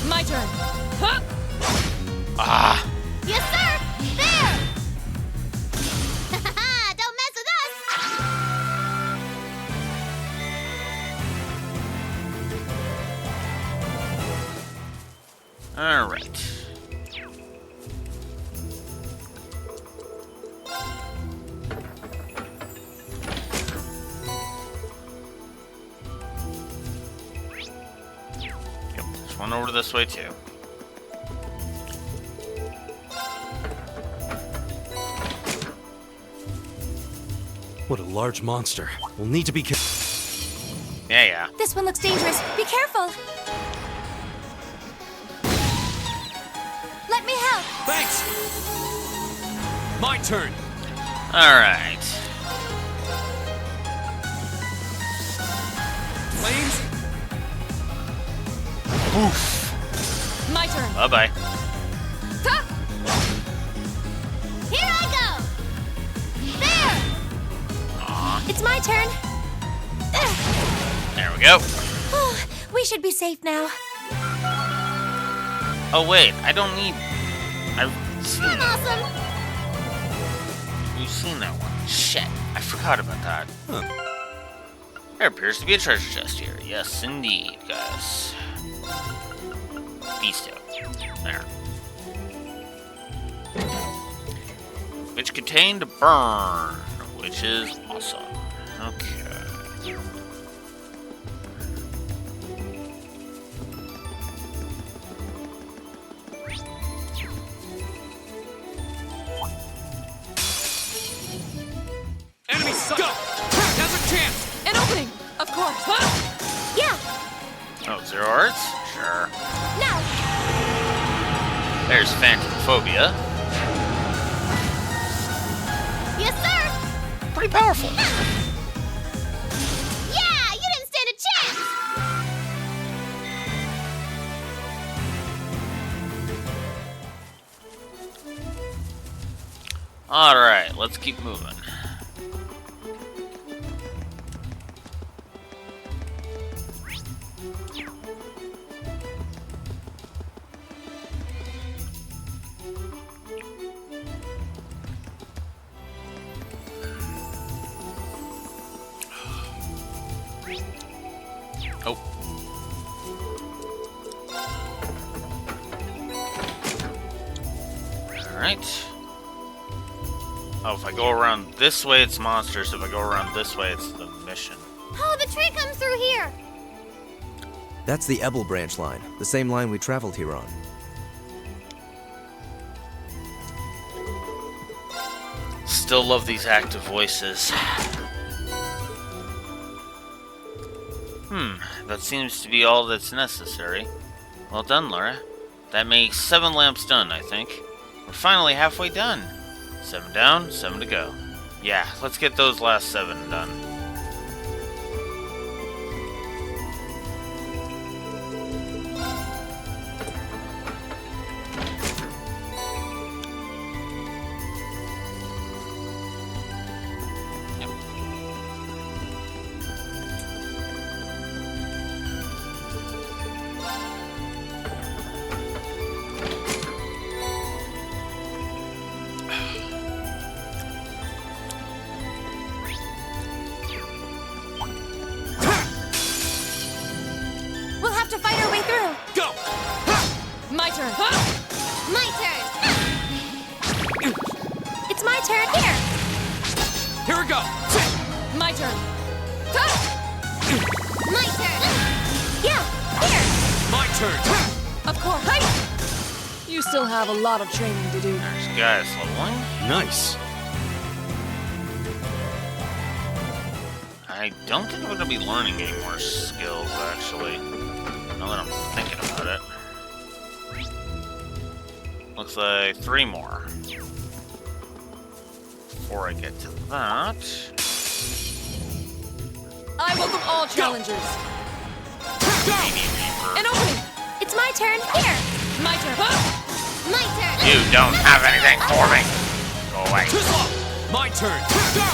My turn. Ha! Ah! Yes, sir. There. Don't mess with us. Alright. Yep, there's one over this way too. What a large monster. We'll need to be Yeah. This one looks dangerous. Be careful. Let me help. Thanks. My turn. Alright. Flames. Oof. My turn. Bye-bye. Ha! Here I go. There. Aw. It's my turn. There we go. Oh, we should be safe now. Oh wait, I don't need... I've seen I'm that. awesome. We've seen that one. Shit, I forgot about that. Huh. There appears to be a treasure chest here. Yes, indeed, guys. Beast out. There. Which contained a burn, which is awesome. Okay. Enemy go. Now's a chance. An opening! Of course! Ha! Yeah. Oh, 0 hearts? Sure. Now. There's Phantophobia. Yes, sir. Pretty powerful. Yeah, you didn't stand a chance. Alright, let's keep moving. Oh. Alright. Oh, if I go around this way, it's monsters. If I go around this way, it's the mission. Oh, the tree comes through here. That's the Ebel branch line, the same line we traveled here on. Still love these active voices. That seems to be all that's necessary. Well done, Laura. That makes 7 lamps done, I think. We're finally halfway done. 7 down, 7 to go. Yeah, let's get those last 7 done. We'll have to fight our way through. Go! My turn. My turn! It's my turn. Here. Here we go! My turn. My turn! Yeah, here. My turn! Of course. Hi. You still have a lot of training to do. There's guys leveling. Nice. I don't think I'm going to be learning any more skills, actually. Now that I'm thinking about it. Looks like 3 more. Before I get to that... I welcome all challengers. Baby Reaper. An opening. It's my turn. Here. My turn. My turn! You don't have anything for me! Go away. Too slow! My turn! Go!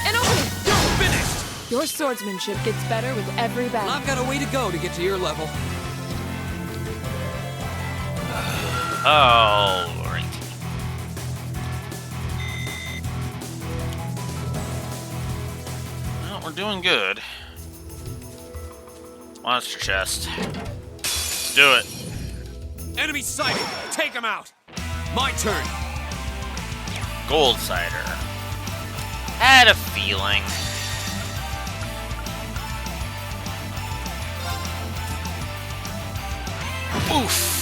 An opening. You're finished! Your swordsmanship gets better with every battle. I've got a way to go to get to your level. Alright. Well, we're doing good. Monster chest. Let's do it. Enemy sighted! Take him out! My turn! Gold cider. Had a feeling. Oof.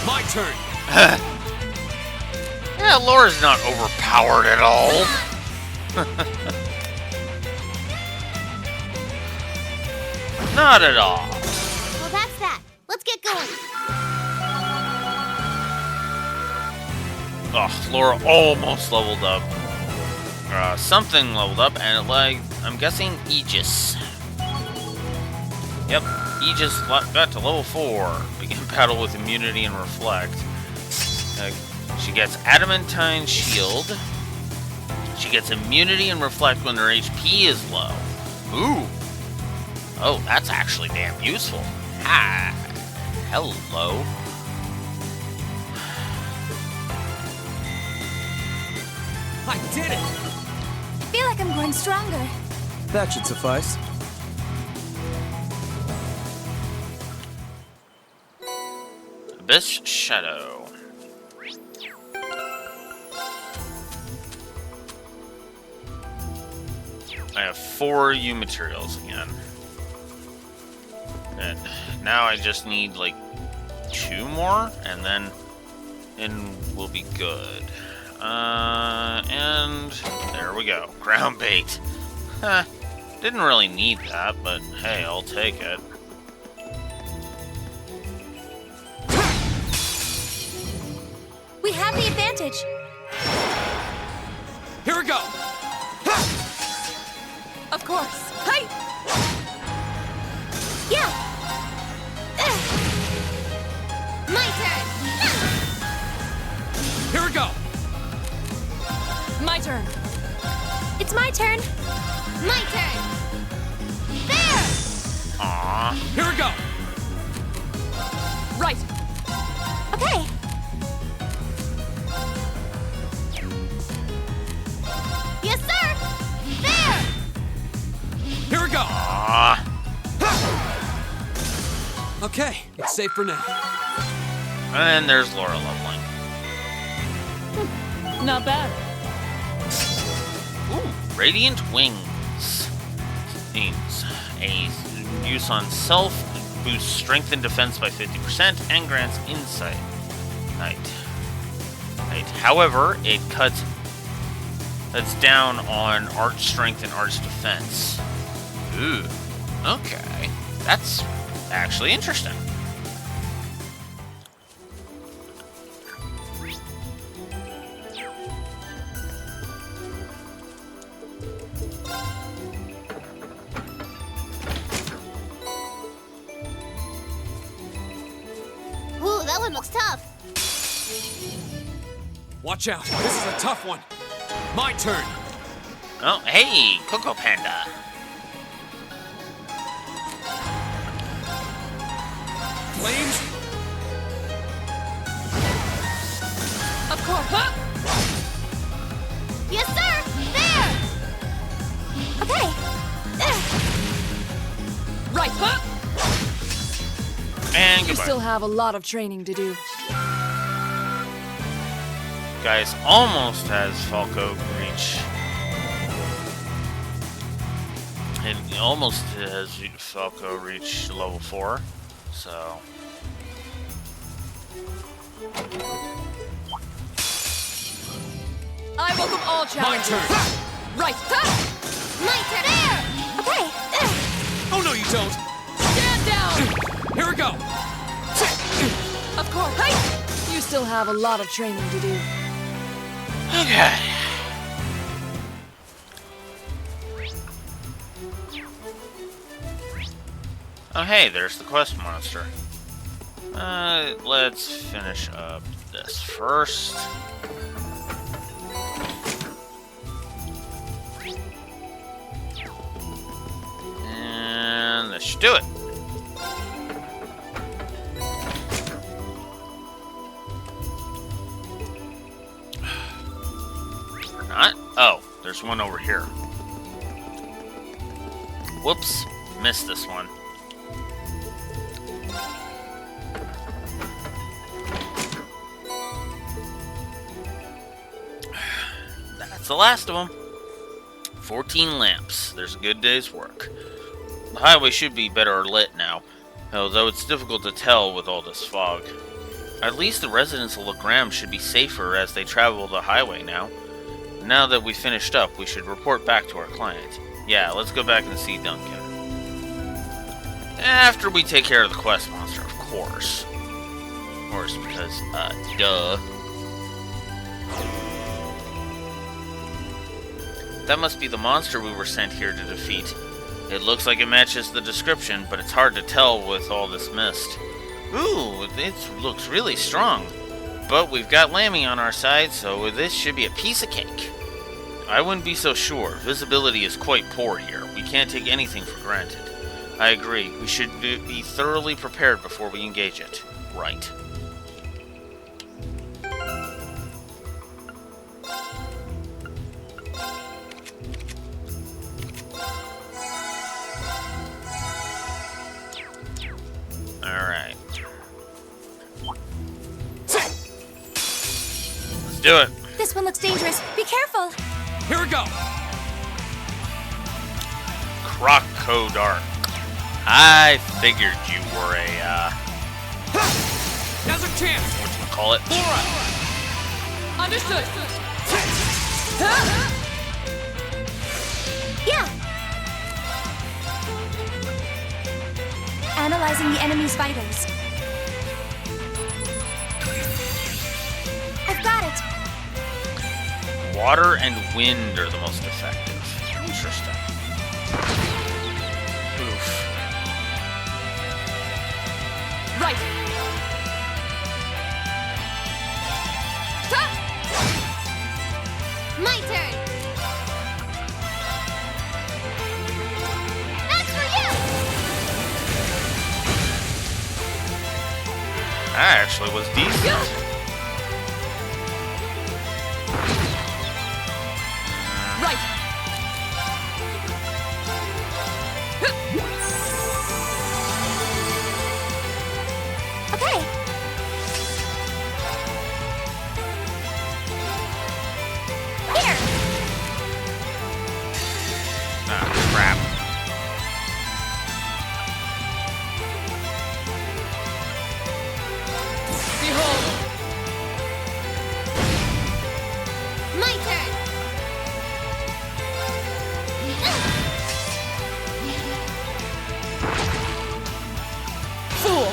My turn! Yeah, Laura's not overpowered at all. Not at all. Well, that's that. Let's get going. Oh, Laura almost leveled up. Something leveled up, and I'm guessing Aegis. Yep, Aegis got to level 4. Begin battle with immunity and reflect. She gets adamantine shield. She gets immunity and reflect when her HP is low. Ooh. Oh, that's actually damn useful. Hi. Hello. I did it! I feel like I'm growing stronger. That should suffice. Abyss Shadow. I have 4 U materials again. And now I just need like 2 more, and then we'll be good. And there we go. Ground bait. Huh. Didn't really need that, but hey, I'll take it. We have the advantage. Here we go! Of course. Hi. Yeah. My turn! Here we go! My turn. It's my turn. My turn! There! Aww. Here we go! Right. Okay. Yes, sir! There! Here we go! Aww. Okay, it's safe for now. And there's Laura leveling. Not bad. Ooh, Radiant Wings. Means a use on self boosts strength and defense by 50% and grants insight. Right. However, that's down on arch strength and arch defense. Ooh. Okay. That's actually interesting. one looks tough. Watch out. This is a tough one. My turn. Oh, hey, Coco Panda. Flames. Of course. Huh? Yes, sir! There! Okay. Right. Huh? And You goodbye. still have a lot of training to do. Guys, almost has Falco reach. And almost has Falco reach level 4. So. I welcome all My challenges. turn. Right. Huh? My turn! There! Okay. Oh, no, you don't. Stand down. Here we go. Of course. Hey! You still have a lot of training to do. Okay. Oh, hey, there's the quest monster. Let's finish up this first. And this should do it. Or not? Oh, there's one over here. Whoops, missed this one. That's the last of them. 14 lamps. There's a good day's work. The highway should be better lit now, although it's difficult to tell with all this fog. At least the residents of Legram should be safer as they travel the highway now. Now that we finished up, we should report back to our client. Yeah, let's go back and see Duncan. After we take care of the quest monster, of course. Of course, because, duh. That must be the monster we were sent here to defeat. It looks like it matches the description, but it's hard to tell with all this mist. Ooh, it looks really strong. But we've got Lammy on our side, so this should be a piece of cake. I wouldn't be so sure. Visibility is quite poor here. We can't take anything for granted. I agree. We should be thoroughly prepared before we engage it. Right. Alright. Let's do it. This one looks dangerous. Be careful. Here we go. Crocodart. I figured you were a, Now's our chance. whatchamacallit? Understood. Yeah. Analyzing the enemy's vitals. I've got it. Water and wind are the most effective. Interesting. Oof. Right. My turn! That's for you! That actually was decent. Right. Okay. Here. Ah, crap. Behold. My turn! Fool.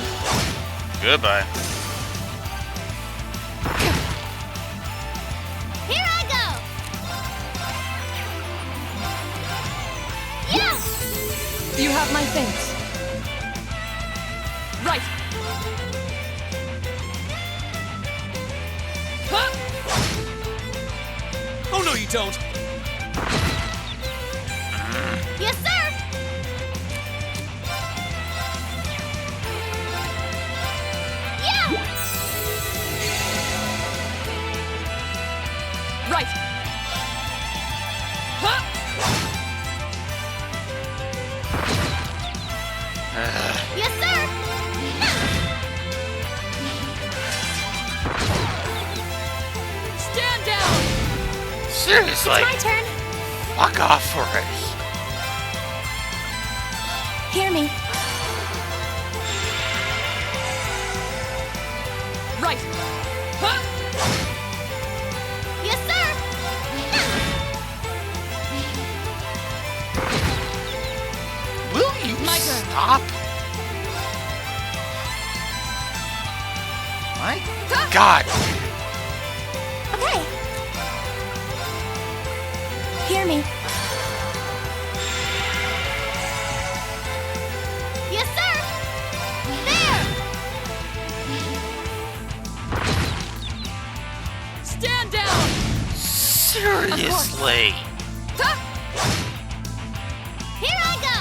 Goodbye. Here I go! Yes! You have my thanks. Right. no, you don't. Yes, sir! Yeah! Right. Huh? Yes, sir! Stand down! Seriously. It's my turn. Fuck off, Forrest. Hear me. Right. Huh? Yes, sir! Will you My turn. stop? My God. Okay. Hear me. Yes, sir! There! Stand down! Seriously. Huh? Here I go!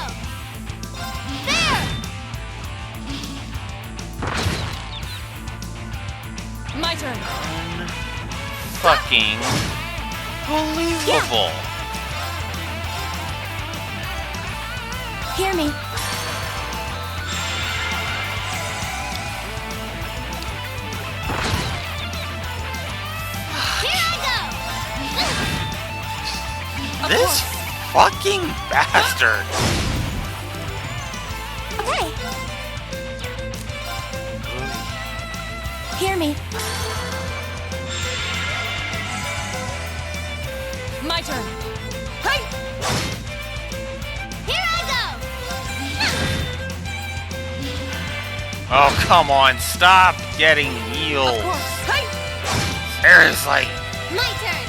There! My turn. Fucking believable. Hear me. Here I go! This fucking bastard. Okay. Hear me. My turn. Hey! Here I go! Oh, come on. Stop getting healed. Hey! Seriously. My turn!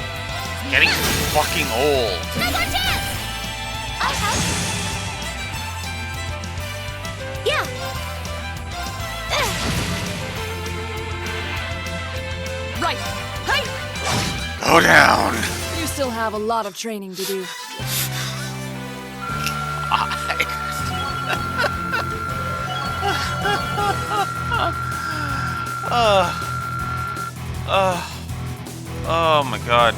Getting fucking old. No more chance! I'll help. Yeah. Right. Hey! Go down. You still have a lot of training to do. Oh my God.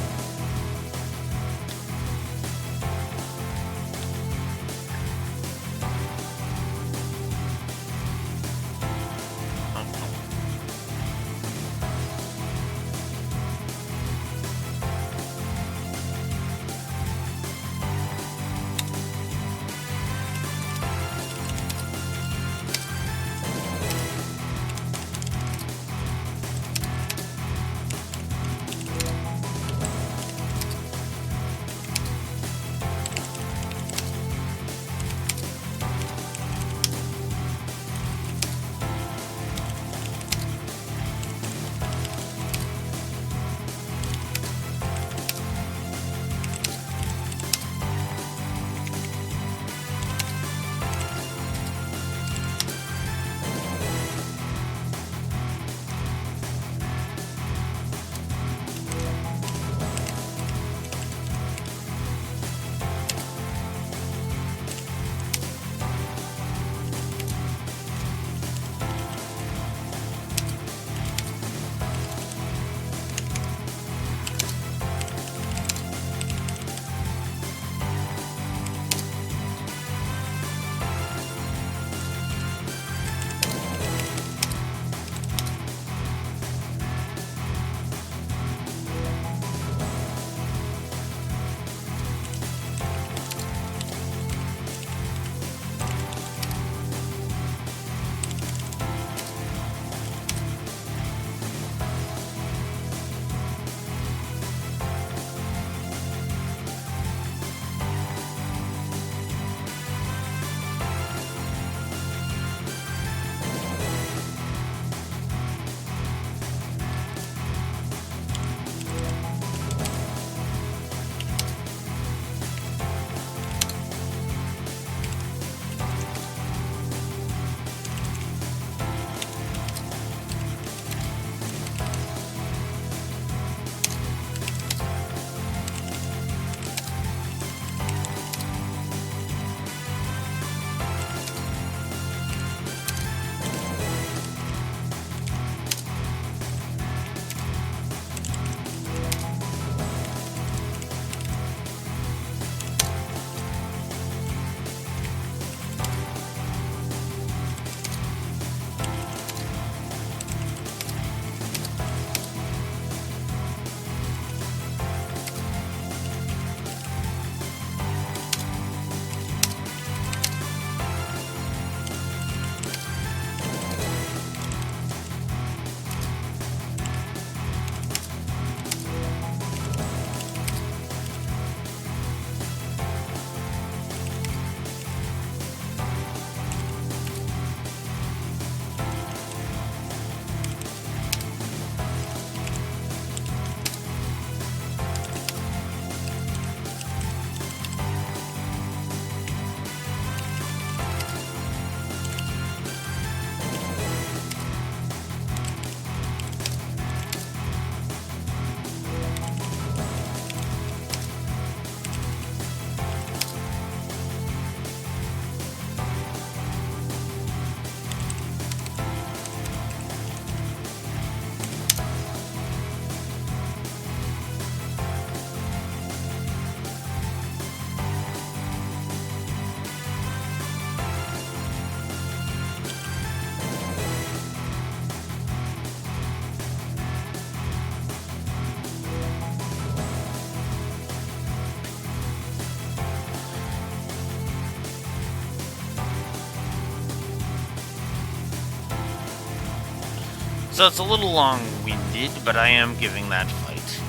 So it's a little long-winded, but I am giving that fight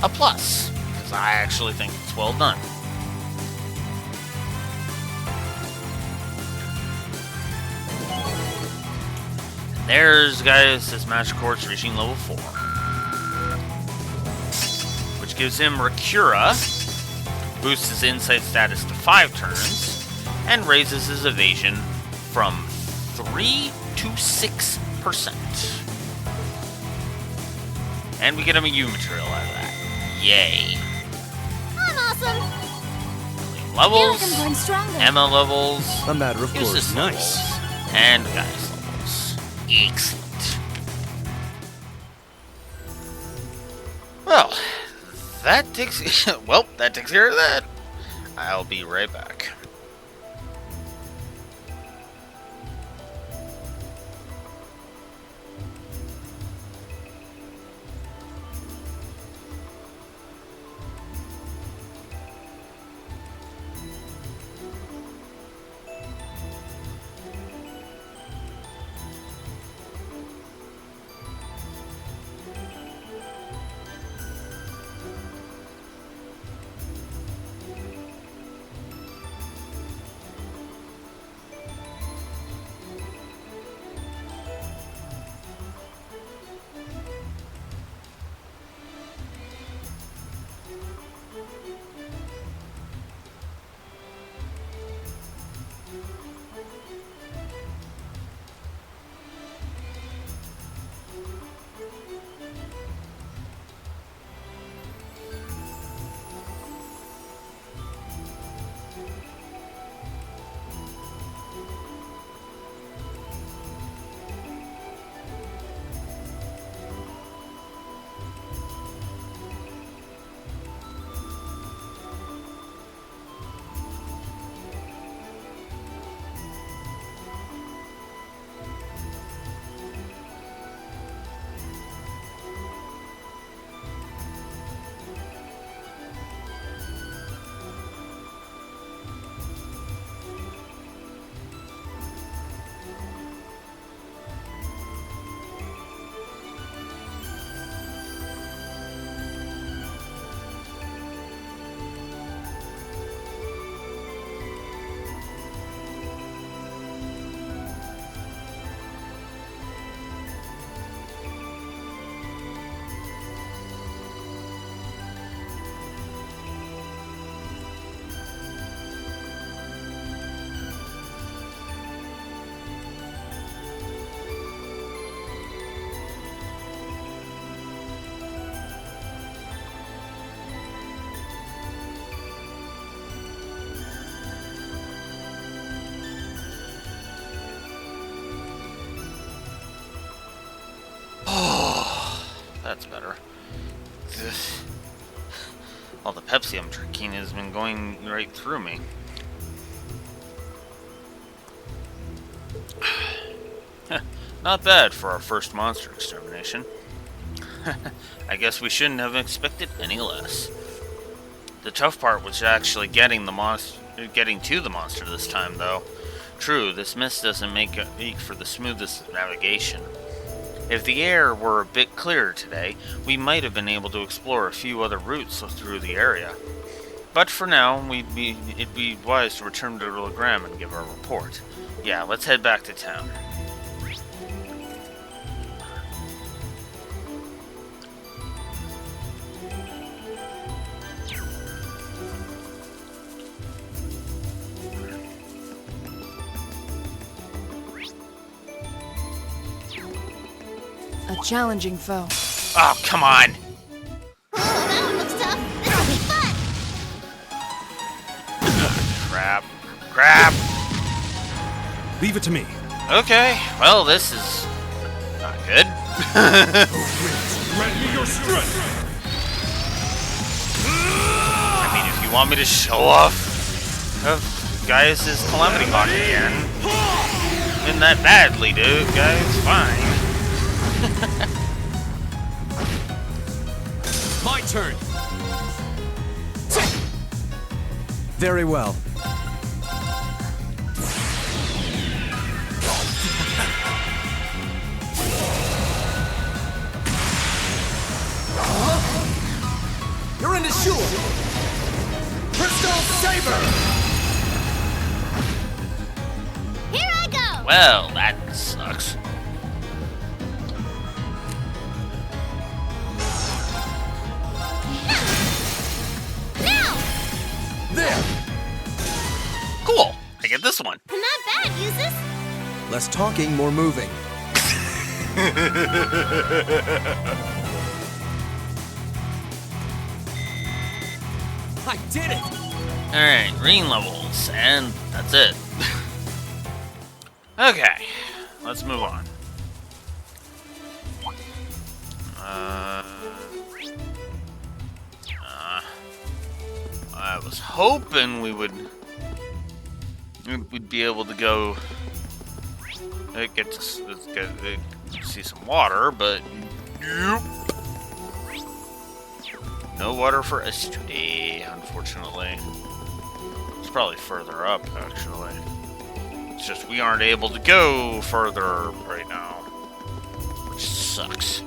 a plus, because I actually think it's well done. There's, guys, this Magic Quartz reaching level 4. Which gives him Rakura, boosts his insight status to 5 turns, and raises his evasion from 3 to 6%. And we get him a U material out of that. Yay. I'm awesome. Levels, Feel like I'm growing stronger. Emma levels, A matter of course. Eustace Nice. levels, and Gaius levels. Excellent. Well, that takes care of that. I'll be right back. That's better. All the Pepsi I'm drinking has been going right through me. Not bad for our first monster extermination. I guess we shouldn't have expected any less. The tough part was actually getting to the monster this time, though. True, this mist doesn't make for the smoothest navigation. If the air were a bit clearer today, we might have been able to explore a few other routes through the area. But for now, it'd be wise to return to Legram and give our report. Yeah, let's head back to town. A challenging foe. Oh, come on! Oh, that one looks tough. This'll be fun. Crap. Crap! Leave it to me. Okay, well, this is not good. Grant me your strength. I mean, if you want me to show off Gaius' Calamity Bot again, isn't that badly, dude, guys? Fine. My turn. Very well. Well, that sucks. There! Cool. I get this one. Not bad, Usus. Less talking, more moving. I did it! Alright, green levels, and that's it. Okay, let's move on. I was hoping we'd be able to go get to see some water, but nope. No water for us today, unfortunately. It's probably further up, actually. It's just we aren't able to go further right now, which sucks.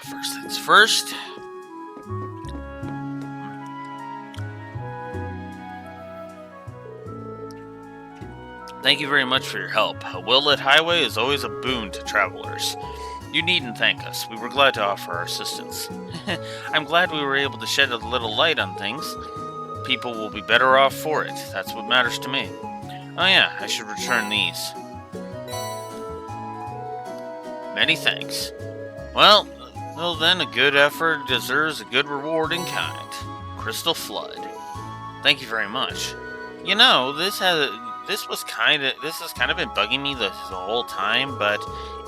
First things first. Thank you very much for your help. A well-lit highway is always a boon to travelers. You needn't thank us. We were glad to offer our assistance. I'm glad we were able to shed a little light on things. People will be better off for it. That's what matters to me. Oh yeah, I should return these. Many thanks. Well then, a good effort deserves a good reward in kind. Crystal Flood. Thank you very much. You know, this has kind of been bugging me the whole time, but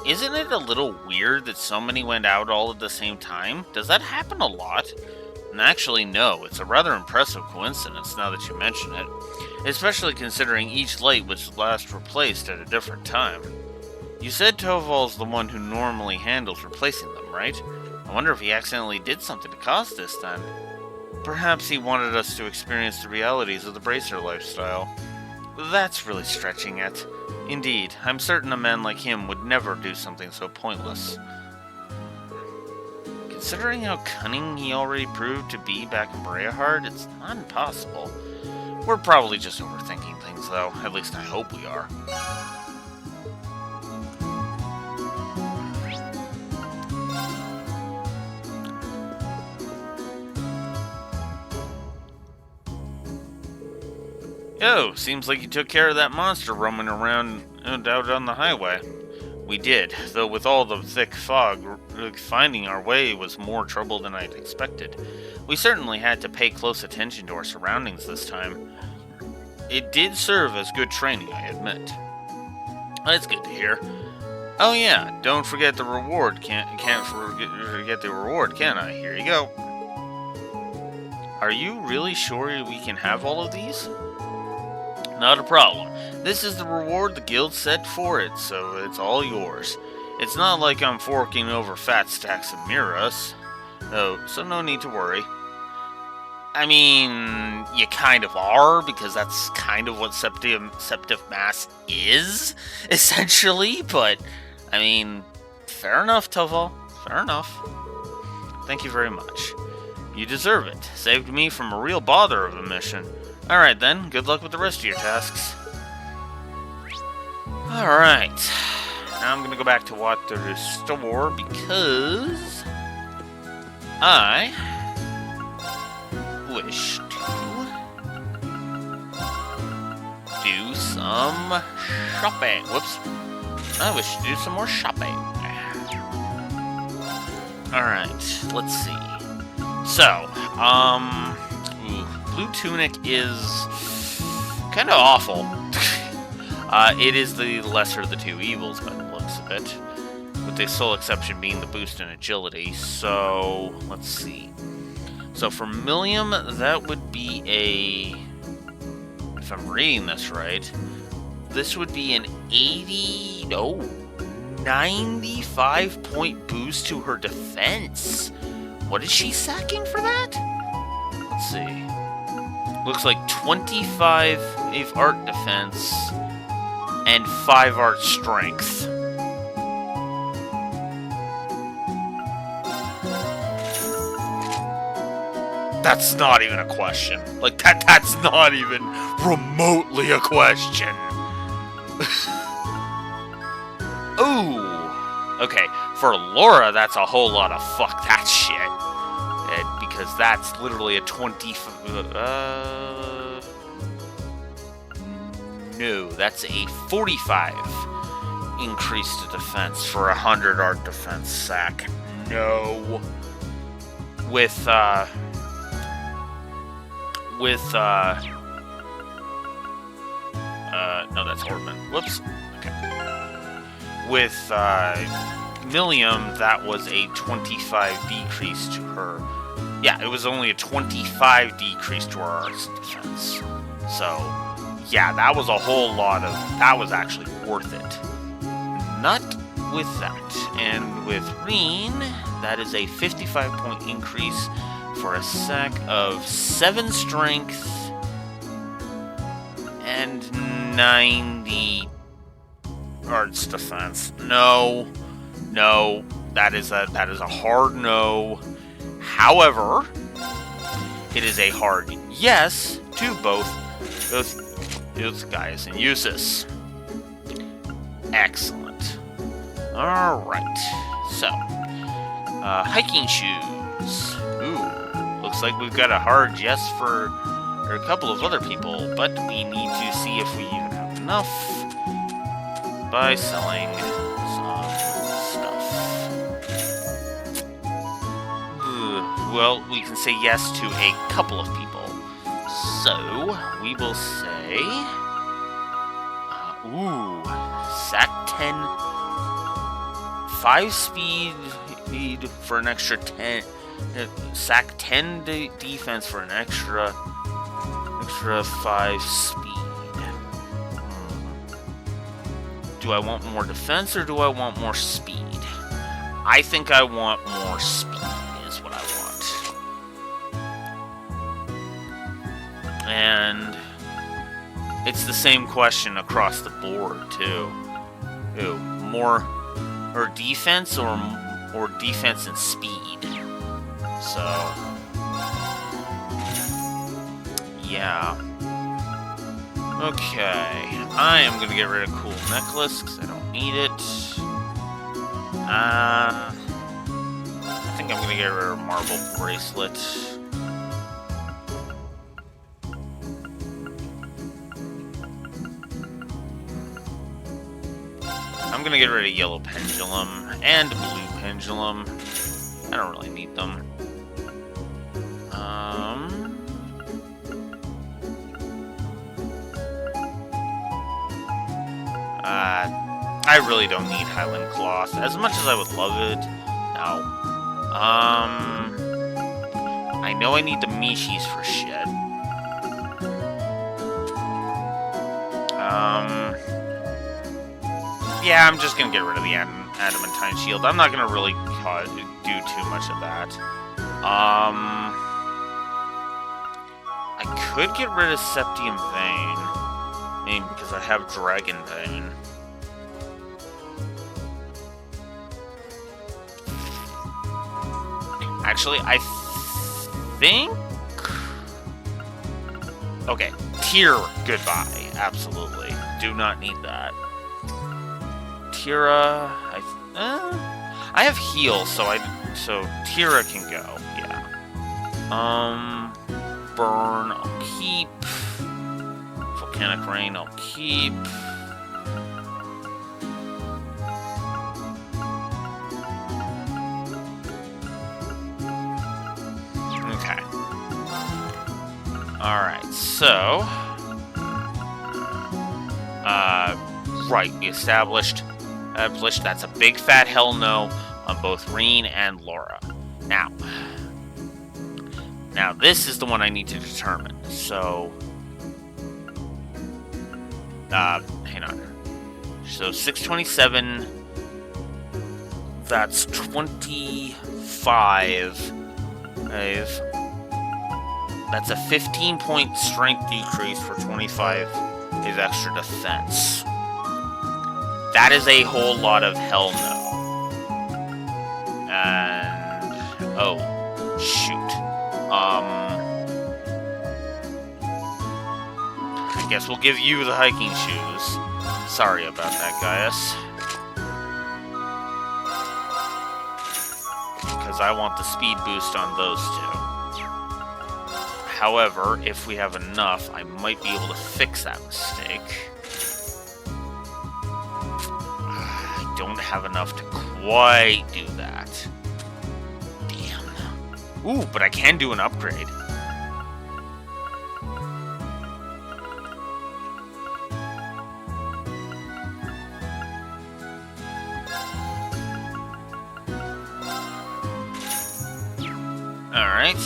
isn't it a little weird that so many went out all at the same time? Does that happen a lot? And actually, no, it's a rather impressive coincidence now that you mention it, especially considering each light was last replaced at a different time. You said Toval's the one who normally handles replacing them, right? I wonder if he accidentally did something to cause this then. Perhaps he wanted us to experience the realities of the Bracer lifestyle. That's really stretching it. Indeed, I'm certain a man like him would never do something so pointless. Considering how cunning he already proved to be back in Breahard, it's not impossible. We're probably just overthinking things, though. At least I hope we are. Yo, seems like you took care of that monster roaming around out on the highway. We did, though with all the thick fog, finding our way was more trouble than I'd expected. We certainly had to pay close attention to our surroundings this time. It did serve as good training, I admit. That's good to hear. Oh yeah, don't forget the reward. Can't forget the reward, can I? Here you go. Are you really sure we can have all of these? Not a problem. This is the reward the guild set for it, so it's all yours. It's not like I'm forking over fat stacks of Miras. Oh, so no need to worry. I mean, you kind of are, because that's kind of what Septive Mass is, essentially, but, I mean, fair enough, Toval. Fair enough. Thank you very much. You deserve it. Saved me from a real bother of a mission. Alright then, good luck with the rest of your tasks. Alright. Now I'm gonna go back to Water Store because I wish to do some shopping. Whoops. I wish to do some more shopping. Alright, let's see. So, Blue Tunic is kind of awful. It is the lesser of the two evils by the looks of it, with the sole exception being the boost in agility. So, let's see. So for Millium, that would be a... If I'm reading this right, this would be an 95 point boost to her defense. What is she sacking for that? Let's see. Looks like 25 art defense and 5 art strength. That's not even a question. Like, that's not even remotely a question. Ooh. Okay, for Laura, that's a whole lot of fuck that shit. Because that's literally a 20... no, that's a 45 increase to defense for 100 art defense sack. No. With no, that's Orban. Whoops. Okay. With Milliam, that was a 25 decrease to her. Yeah, it was only a 25 decrease to her arts defense. So, yeah, that was a whole lot of... That was actually worth it. Not with that. And with Reen, that is a 55-point increase for a sack of 7 strength and 90 arts defense. No, that is a hard no. However, it is a hard yes to both Gaius and Eustace. Excellent. Alright, so, hiking shoes. Ooh, looks like we've got a hard yes for a couple of other people, but we need to see if we even have enough by selling some stuff. Well, we can say yes to a couple of people. So, we will say... sack 10... 5 speed for an extra 10... sack 10 defense for an extra 5 speed. Do I want more defense or do I want more speed? I think I want more speed is what I want. And it's the same question across the board too. Ooh, more or defense or defense and speed. So yeah. Okay, I am gonna get rid of Cool Necklace because I don't need it. I think I'm gonna get rid of Marble Bracelet. I'm gonna get rid of Yellow Pendulum and Blue Pendulum. I don't really need them. I really don't need Highland Cloth. As much as I would love it, no. I know I need the Mishis for shit. Yeah, I'm just gonna get rid of the Adamantine Shield. I'm not gonna really do too much of that. I could get rid of Septium Vein. I mean, because I have Dragon Vein. Actually, I think... Okay, Tear, goodbye. Absolutely. Do not need that. Tira, I have heal, so Tira can go. Yeah. Burn, I'll keep. Volcanic Rain, I'll keep. Okay. Alright, so... right, we established that's a big fat hell no on both Reen and Laura. Now this is the one I need to determine. So, hang on. So 627, that's 25. That's a 15-point strength decrease for 25 is extra defense. That is a whole lot of hell no. And oh, shoot. guess we'll give you the hiking shoes. Sorry about that, Gaius. Because I want the speed boost on those two. However, if we have enough, I might be able to fix that mistake. I don't have enough to quite do that. Damn. Ooh, but I can do an upgrade. Alright.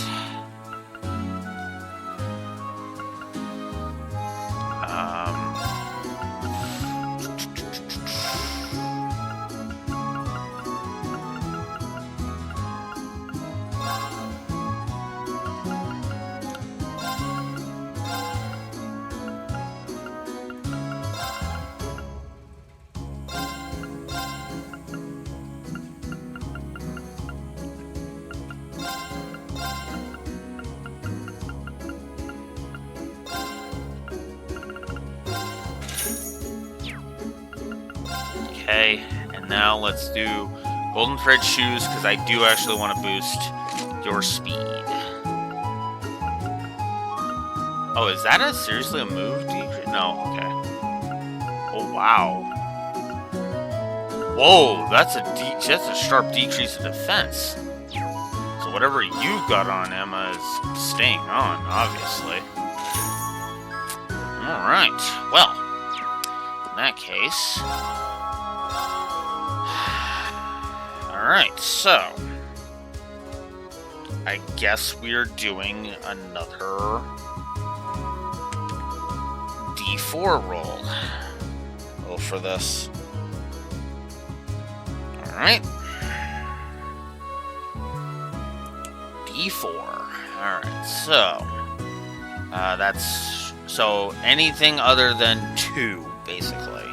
Okay, and now let's do golden thread shoes, because I do actually want to boost your speed. Oh, is that seriously a move decrease? No, okay. Oh, wow. Whoa, that's a sharp decrease in defense. So whatever you've got on Emma is staying on, obviously. Alright, well, in that case... Alright, so... I guess we're doing another... D4 roll. Roll for this. Alright. D4. Alright, so... that's... So, anything other than 2, basically.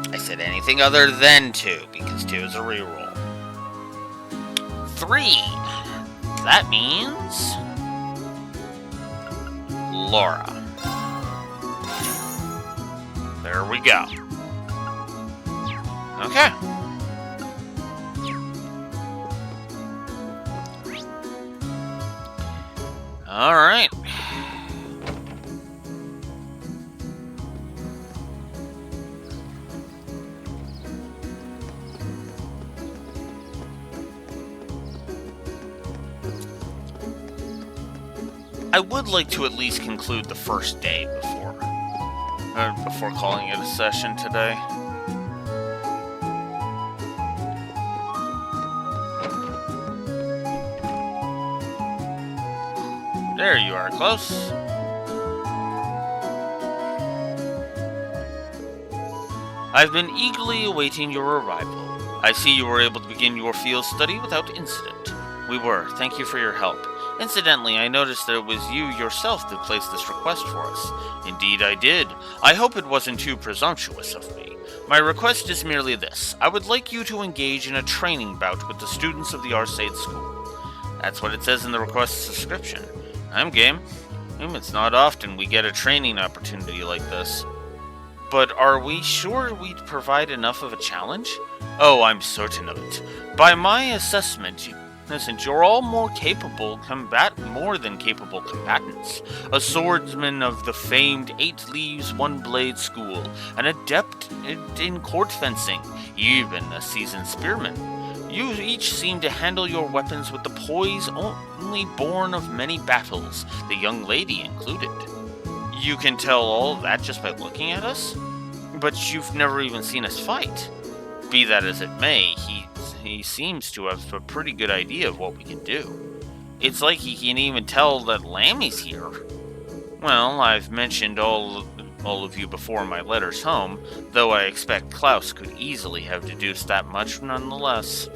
I said anything other than 2, because 2 is a reroll. 3. That means... Laura. There we go. Okay. Alright. I would like to at least conclude the first day before calling it a session today. There you are, close. I've been eagerly awaiting your arrival. I see you were able to begin your field study without incident. We were. Thank you for your help. Incidentally, I noticed that it was you yourself that placed this request for us. Indeed, I did. I hope it wasn't too presumptuous of me. My request is merely this. I would like you to engage in a training bout with the students of the Arseid School. That's what it says in the request's description. I'm game. It's not often we get a training opportunity like this. But are we sure we'd provide enough of a challenge? Oh, I'm certain of it. By my assessment, you're all more than capable combatants. A swordsman of the famed 8 Leaves, 1 Blade school, an adept in court fencing, even a seasoned spearman. You each seem to handle your weapons with the poise only born of many battles, the young lady included. You can tell all that just by looking at us? But you've never even seen us fight. Be that as it may, he seems to have a pretty good idea of what we can do. It's like he can even tell that Lammy's here. Well, I've mentioned all of you before in my letters home, though I expect Klaus could easily have deduced that much nonetheless.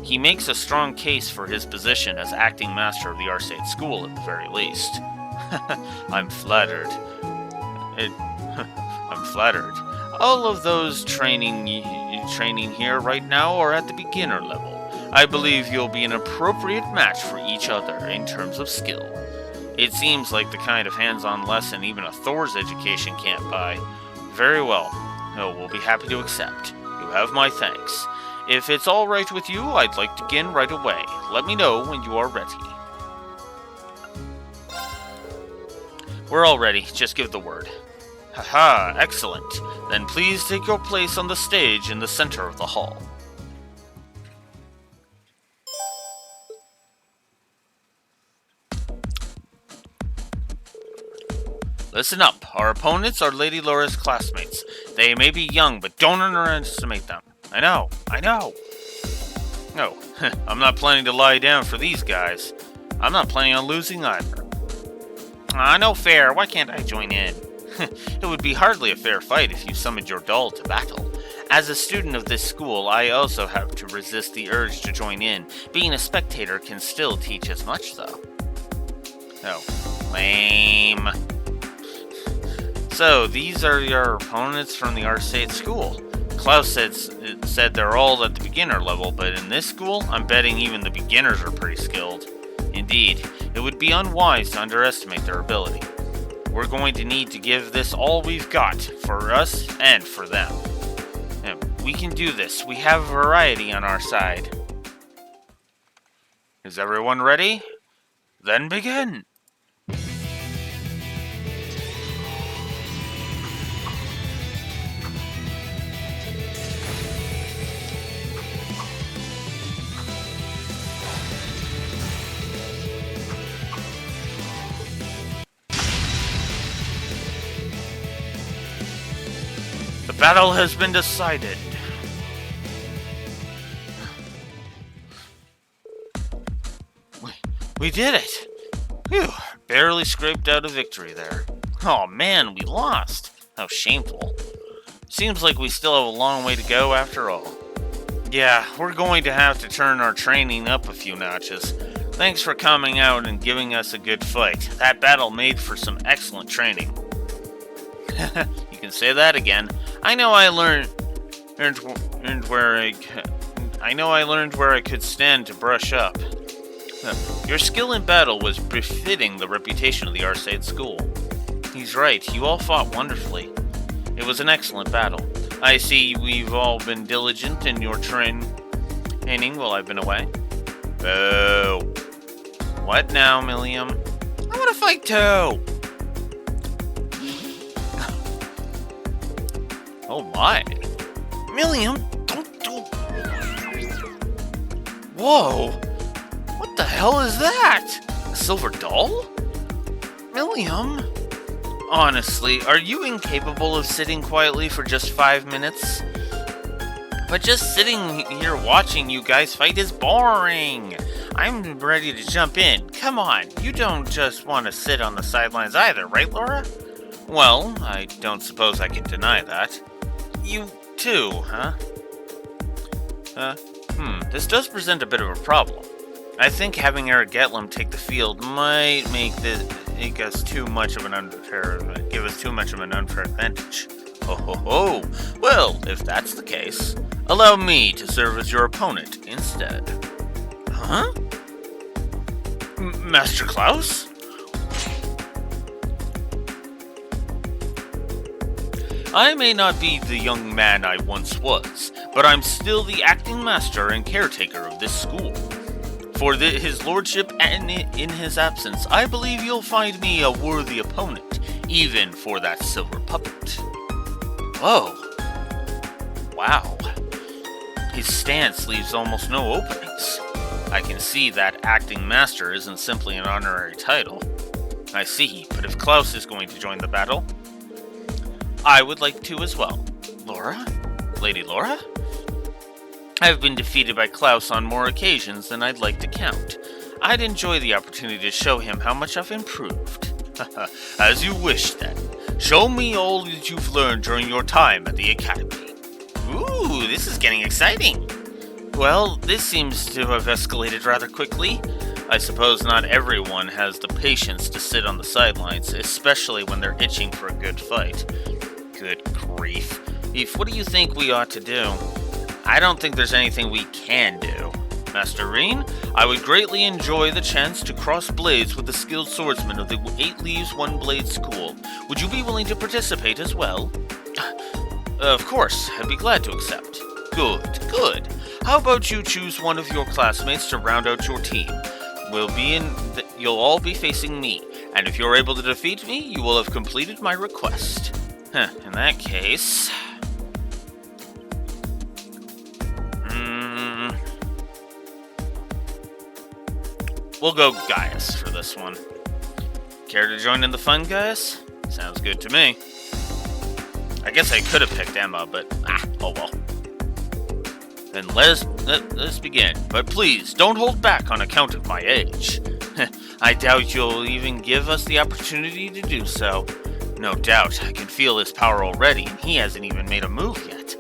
He makes a strong case for his position as acting master of the Arseid School at the very least. I'm flattered. I'm flattered. All of those training here right now are at the beginner level. I believe you'll be an appropriate match for each other in terms of skill. It seems like the kind of hands-on lesson even a Thor's education can't buy. Very well. No, we'll be happy to accept. You have my thanks. If it's all right with you, I'd like to begin right away. Let me know when you are ready. We're all ready. Just give the word. Haha, excellent. Then please take your place on the stage in the center of the hall. Listen up. Our opponents are Lady Laura's classmates. They may be young, but don't underestimate them. I know. No, I'm not planning to lie down for these guys. I'm not planning on losing either. No fair. Why can't I join in? It would be hardly a fair fight if you summoned your doll to battle. As a student of this school, I also have to resist the urge to join in. Being a spectator can still teach as much, though. Oh, lame. So, these are your opponents from the Arcade School. Klaus said they're all at the beginner level, but in this school, I'm betting even the beginners are pretty skilled. Indeed, it would be unwise to underestimate their ability. We're going to need to give this all we've got, for us and for them. We can do this. We have variety on our side. Is everyone ready? Then begin! The battle has been decided. We did it! Phew, barely scraped out a victory there. Oh man, we lost. How shameful. Seems like we still have a long way to go after all. Yeah, we're going to have to turn our training up a few notches. Thanks for coming out and giving us a good fight. That battle made for some excellent training. You can say that again. I know I learned where I could stand to brush up. Your skill in battle was befitting the reputation of the Arcade School. He's right, you all fought wonderfully. It was an excellent battle. I see we've all been diligent in your training while I've been away. Oh. What now, Milliam? I want to fight too! Oh my. Milliam, don't do... Whoa! What the hell is that? A silver doll? Milliam? Honestly, are you incapable of sitting quietly for just 5 minutes? But just sitting here watching you guys fight is boring. I'm ready to jump in. Come on, you don't just want to sit on the sidelines either, right, Laura? Well, I don't suppose I can deny that. You too, huh? This does present a bit of a problem. I think having Eric Getlum take the field might give us too much of an unfair advantage. Oh. Well, if that's the case, allow me to serve as your opponent instead. Huh? Master Klaus? I may not be the young man I once was, but I'm still the acting master and caretaker of this school. For his lordship and in his absence, I believe you'll find me a worthy opponent, even for that silver puppet. Whoa. Wow. His stance leaves almost no openings. I can see that acting master isn't simply an honorary title. I see, but if Klaus is going to join the battle, I would like to as well. Laura? Lady Laura? I've been defeated by Klaus on more occasions than I'd like to count. I'd enjoy the opportunity to show him how much I've improved. As you wish, then. Show me all that you've learned during your time at the Academy. Ooh, this is getting exciting. Well, this seems to have escalated rather quickly. I suppose not everyone has the patience to sit on the sidelines, especially when they're itching for a good fight. Good grief. Eve, what do you think we ought to do? I don't think there's anything we can do. Master Reen, I would greatly enjoy the chance to cross blades with the skilled swordsman of the 8 Leaves, 1 Blade School. Would you be willing to participate as well? Of course, I'd be glad to accept. Good, good. How about you choose one of your classmates to round out your team? You'll all be facing me, and if you're able to defeat me, you will have completed my request. In that case... we'll go Gaius for this one. Care to join in the fun, Gaius? Sounds good to me. I guess I could have picked Emma, but oh well. Then let's begin. But please, don't hold back on account of my age. I doubt you'll even give us the opportunity to do so. No doubt, I can feel his power already, and he hasn't even made a move yet.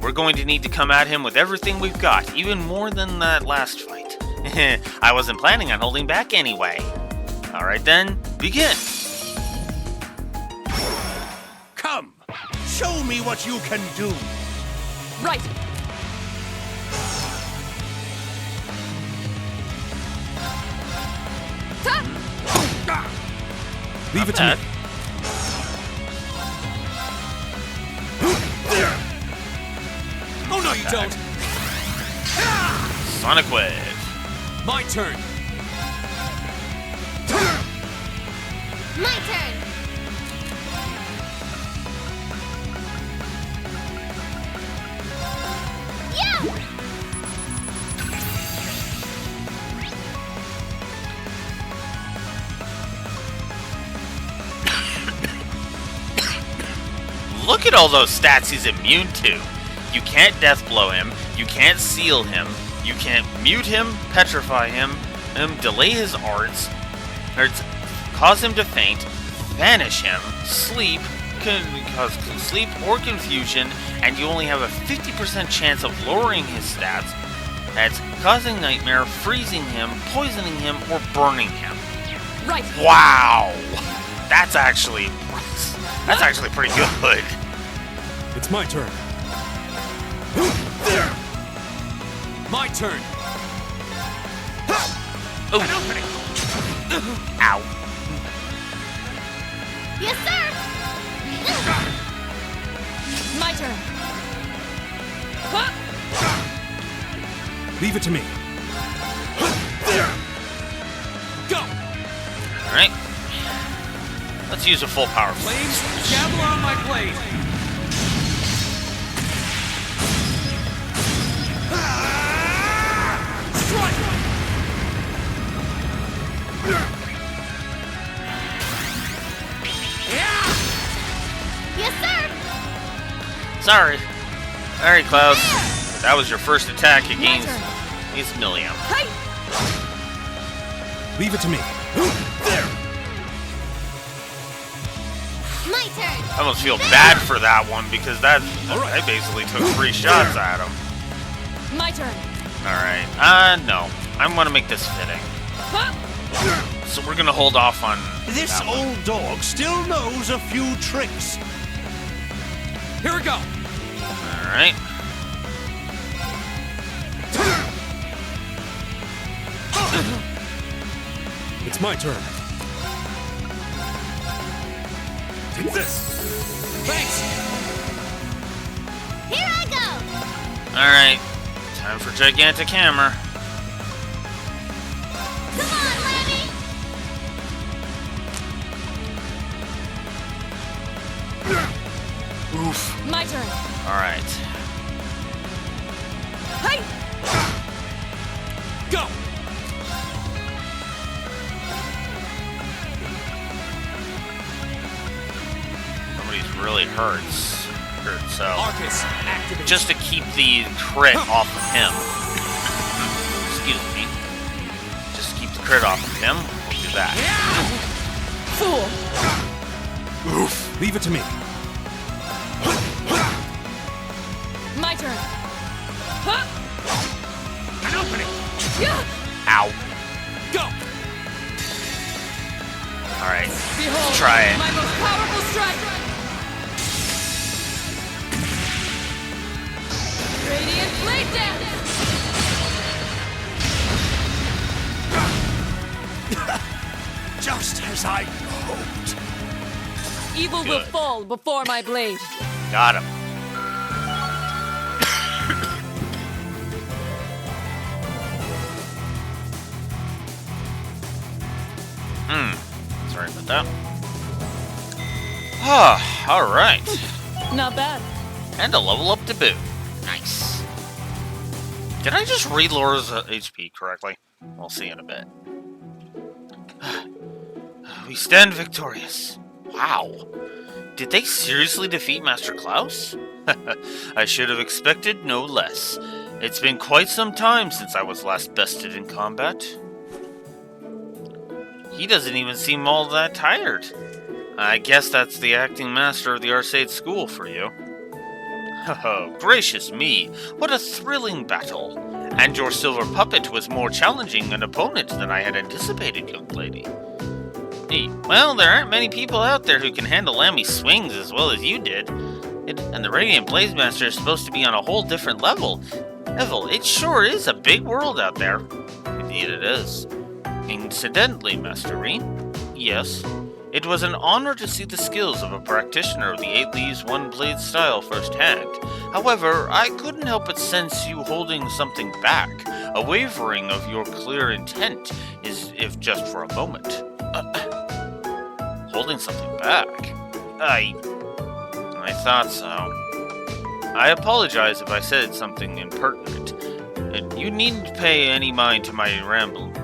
We're going to need to come at him with everything we've got, even more than that last fight. I wasn't planning on holding back anyway. Alright then, begin! Come! Show me what you can do! Right! Leave it to me. Oh no, you don't! Sonic Wave. My turn. My turn! Yeah! Look at all those stats he's immune to. You can't death blow him, you can't seal him, you can't mute him, petrify him, delay his arts, cause him to faint, vanish him, sleep, cause sleep or confusion, and you only have a 50% chance of lowering his stats. That's causing nightmare, freezing him, poisoning him, or burning him. Right. Wow! That's actually pretty good. It's my turn. My turn. Ooh. Ow. Yes, sir! My turn. Leave it to me. Go! Alright. Let's use a full power. Flames, gather on my blade. Strike! Yes, sir! Sorry. Alright, Klaus. That was your first attack against Millium. Leave it to me. My turn! I almost feel bad for that one because I basically took 3 shots at him. My turn. Alright. No. I'm gonna make this fitting. So we're gonna hold off on This that one. old dog still knows a few tricks. Here we go. Alright. It's my turn. Take this. Thanks. Here I go! Alright. Time for Gigantic Hammer. Come on, Lammy! Oof. My turn. Alright. Hey! Go! Somebody's really hurt, so Arcus, activate. just to keep the crit off of him. Excuse me. Just to keep the crit off of him. We'll do that. Fool! Oof. Leave it to me. My turn. An opening. Ow. Go! Alright. Behold, Let's try it. my most powerful strike. Radiant blade dance. as I hoped. Evil will Good. fall before my blade. Got him. Sorry about that. Ah, alright. Not bad. And a level up to boot. Nice. Did I just read Laura's HP correctly? We'll see in a bit. We stand victorious. Wow. Did they seriously defeat Master Klaus? I should have expected no less. It's been quite some time since I was last bested in combat. He doesn't even seem all that tired. I guess that's the acting master of the Arcade School for you. Oh, gracious me, what a thrilling battle. And your silver puppet was more challenging an opponent than I had anticipated, young lady. Hey, well, there aren't many people out there who can handle Lammy's swings as well as you did. And the Radiant Blaze Master is supposed to be on a whole different level. Neville, it sure is a big world out there. Indeed it is. Incidentally, Master Rean, yes, it was an honor to see the skills of a practitioner of the 8 Leaves 1 Blade style firsthand. However, I couldn't help but sense you holding something back, a wavering of your clear intent, if just for a moment. Holding something back? I thought so. I apologize if I said something impertinent. You needn't pay any mind to my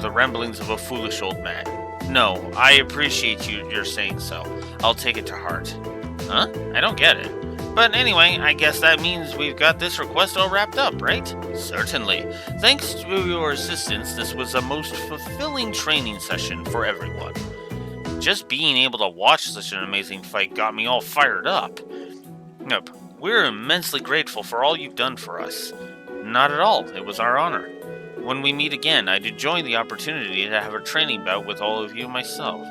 the ramblings of a foolish old man. No, I appreciate you're saying so. I'll take it to heart. Huh? I don't get it. But anyway, I guess that means we've got this request all wrapped up, right? Certainly. Thanks to your assistance, this was a most fulfilling training session for everyone. Just being able to watch such an amazing fight got me all fired up. Nope. We're immensely grateful for all you've done for us. Not at all. It was our honor. When we meet again, I'd enjoy the opportunity to have a training bout with all of you myself.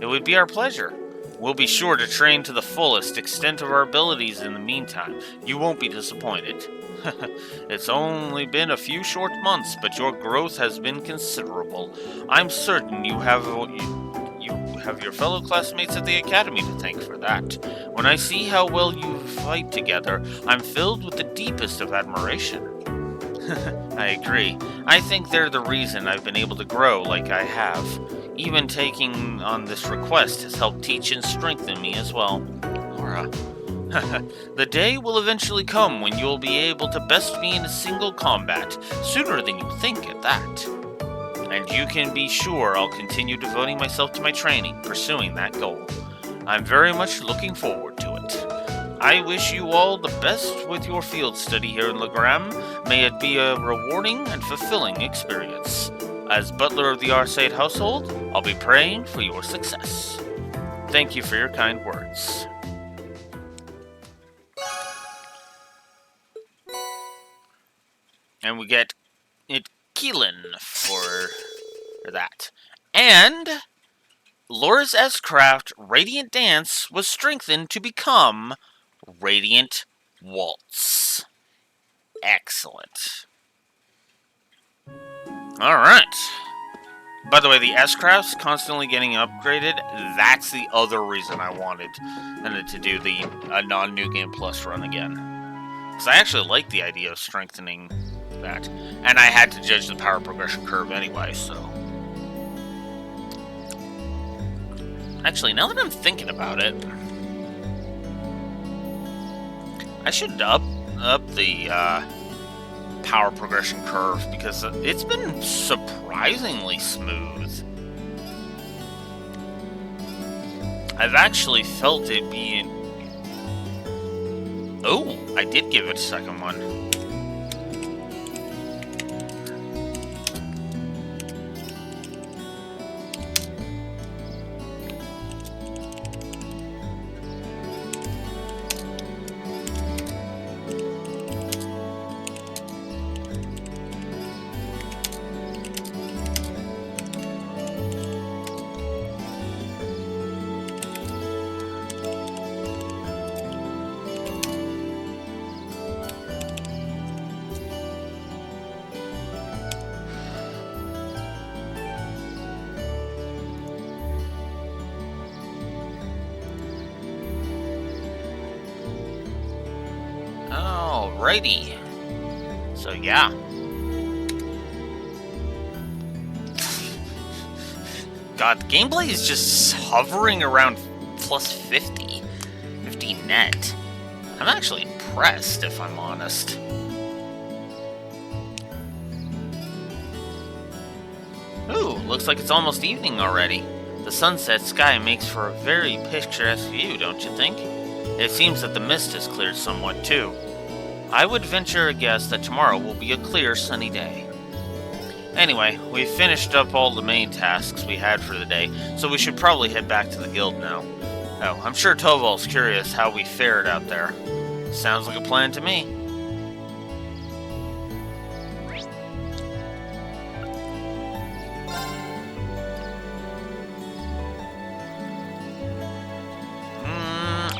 It would be our pleasure. We'll be sure to train to the fullest extent of our abilities in the meantime. You won't be disappointed. It's only been a few short months, but your growth has been considerable. I'm certain you have your fellow classmates at the academy to thank for that. When I see how well you fight together, I'm filled with the deepest of admiration. I agree. I think they're the reason I've been able to grow like I have. Even taking on this request has helped teach and strengthen me as well. Laura. The day will eventually come when you'll be able to best me in a single combat, sooner than you think at that. And you can be sure I'll continue devoting myself to my training, pursuing that goal. I'm very much looking forward to it. I wish you all the best with your field study here in Legram. May it be a rewarding and fulfilling experience. As butler of the Arcade household, I'll be praying for your success. Thank you for your kind words. And we get it Keelan for that. And Laura's S-Craft Radiant Dance was strengthened to become Radiant Waltz. Excellent. Alright. By the way, the S-Craft's constantly getting upgraded. That's the other reason I wanted to do the non-New Game Plus run again. Because I actually like the idea of strengthening that. And I had to judge the power progression curve anyway, so... Actually, now that I'm thinking about it... I should up the power progression curve, because it's been surprisingly smooth. I've actually felt it being... Oh, I did give it a second one. Alrighty. So yeah. God, the gameplay is just hovering around plus 50 net. I'm actually impressed, if I'm honest. Ooh, looks like it's almost evening already. The sunset sky makes for a very picturesque view, don't you think? It seems that the mist has cleared somewhat too. I would venture a guess that tomorrow will be a clear, sunny day. Anyway, we've finished up all the main tasks we had for the day, so we should probably head back to the guild now. Oh, I'm sure Toval's curious how we fared out there. Sounds like a plan to me.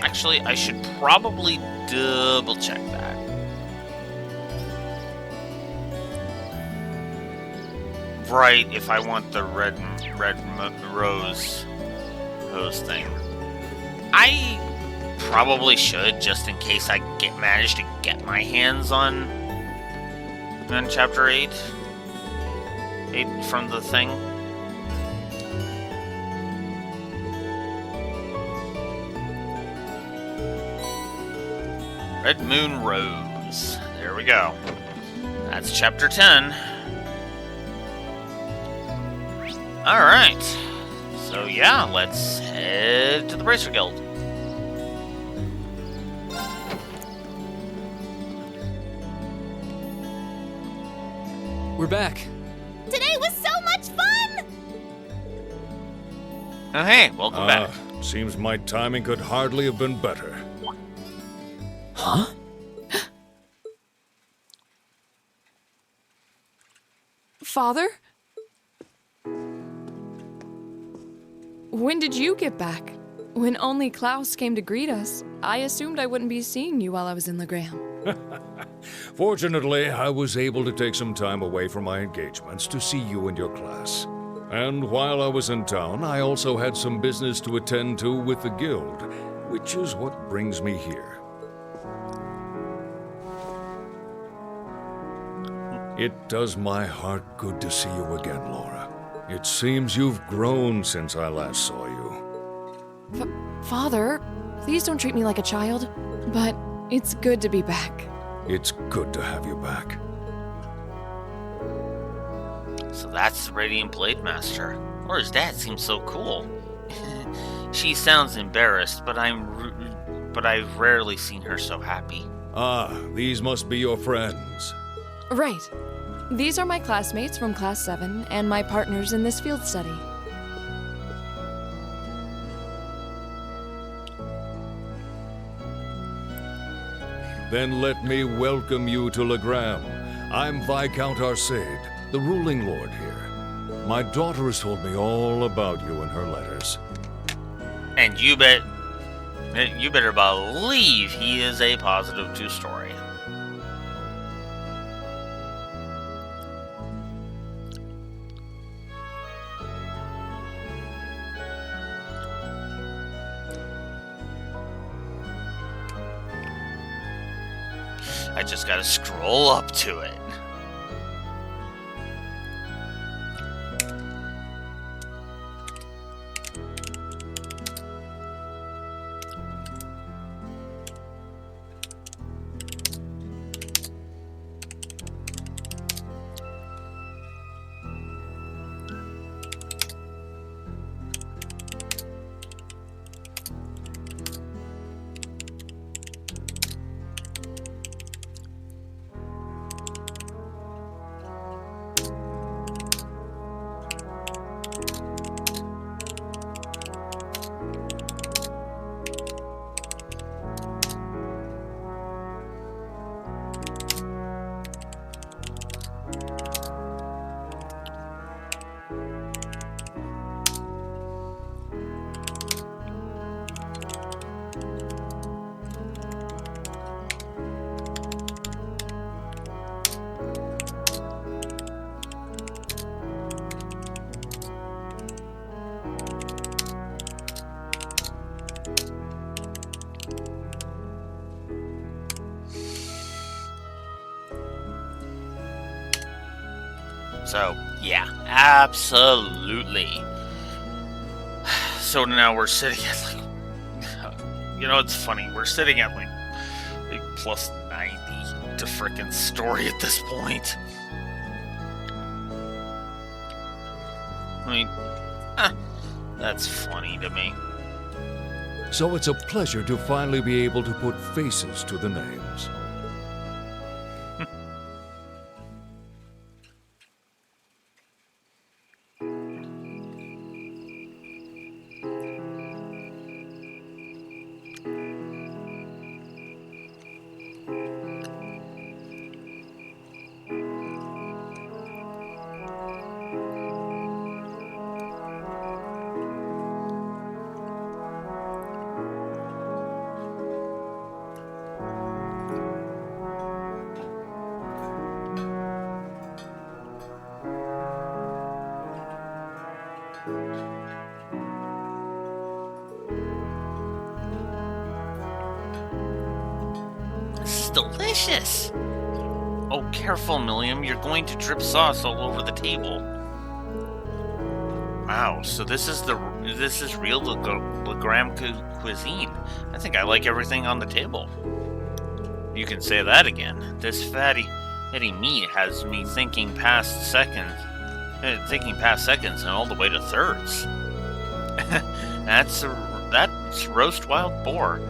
Actually, I should probably double check that. Right, if I want the red rose thing. I probably should, just in case I manage to get my hands on Chapter 8 from the thing. Red Moon Rose. There we go. That's Chapter 10. Alright. So yeah, let's head to the Bracer Guild. We're back. Today was so much fun! Oh hey, welcome back. Seems my timing could hardly have been better. Huh? Father? When did you get back? When only Klaus came to greet us, I assumed I wouldn't be seeing you while I was in Legram. Fortunately, I was able to take some time away from my engagements to see you and your class. And while I was in town, I also had some business to attend to with the guild, which is what brings me here. It does my heart good to see you again, Laura. It seems you've grown since I last saw you. Father, please don't treat me like a child, but it's good to be back. It's good to have you back. So that's the Radiant Blade Master. Laura's dad seems so cool. She sounds embarrassed, but I've rarely seen her so happy. Ah, these must be your friends. Right. These are my classmates from Class 7 and my partners in this field study. Then let me welcome you to Legram. I'm Viscount Arcade, the ruling lord here. My daughter has told me all about you in her letters. And you better believe he is a positive two-story. I just gotta scroll up to it. So, yeah, absolutely. So now we're sitting at like, it's funny, we're sitting at like plus 90 to frickin' story at this point. I mean, that's funny to me. So it's a pleasure to finally be able to put faces to the names. Delicious! Oh, careful, Milliam. You're going to drip sauce all over the table. Wow, so this is real Legram cuisine. I think I like everything on the table. You can say that again. This fatty meat has me thinking past seconds and all the way to thirds. That's roast wild boar.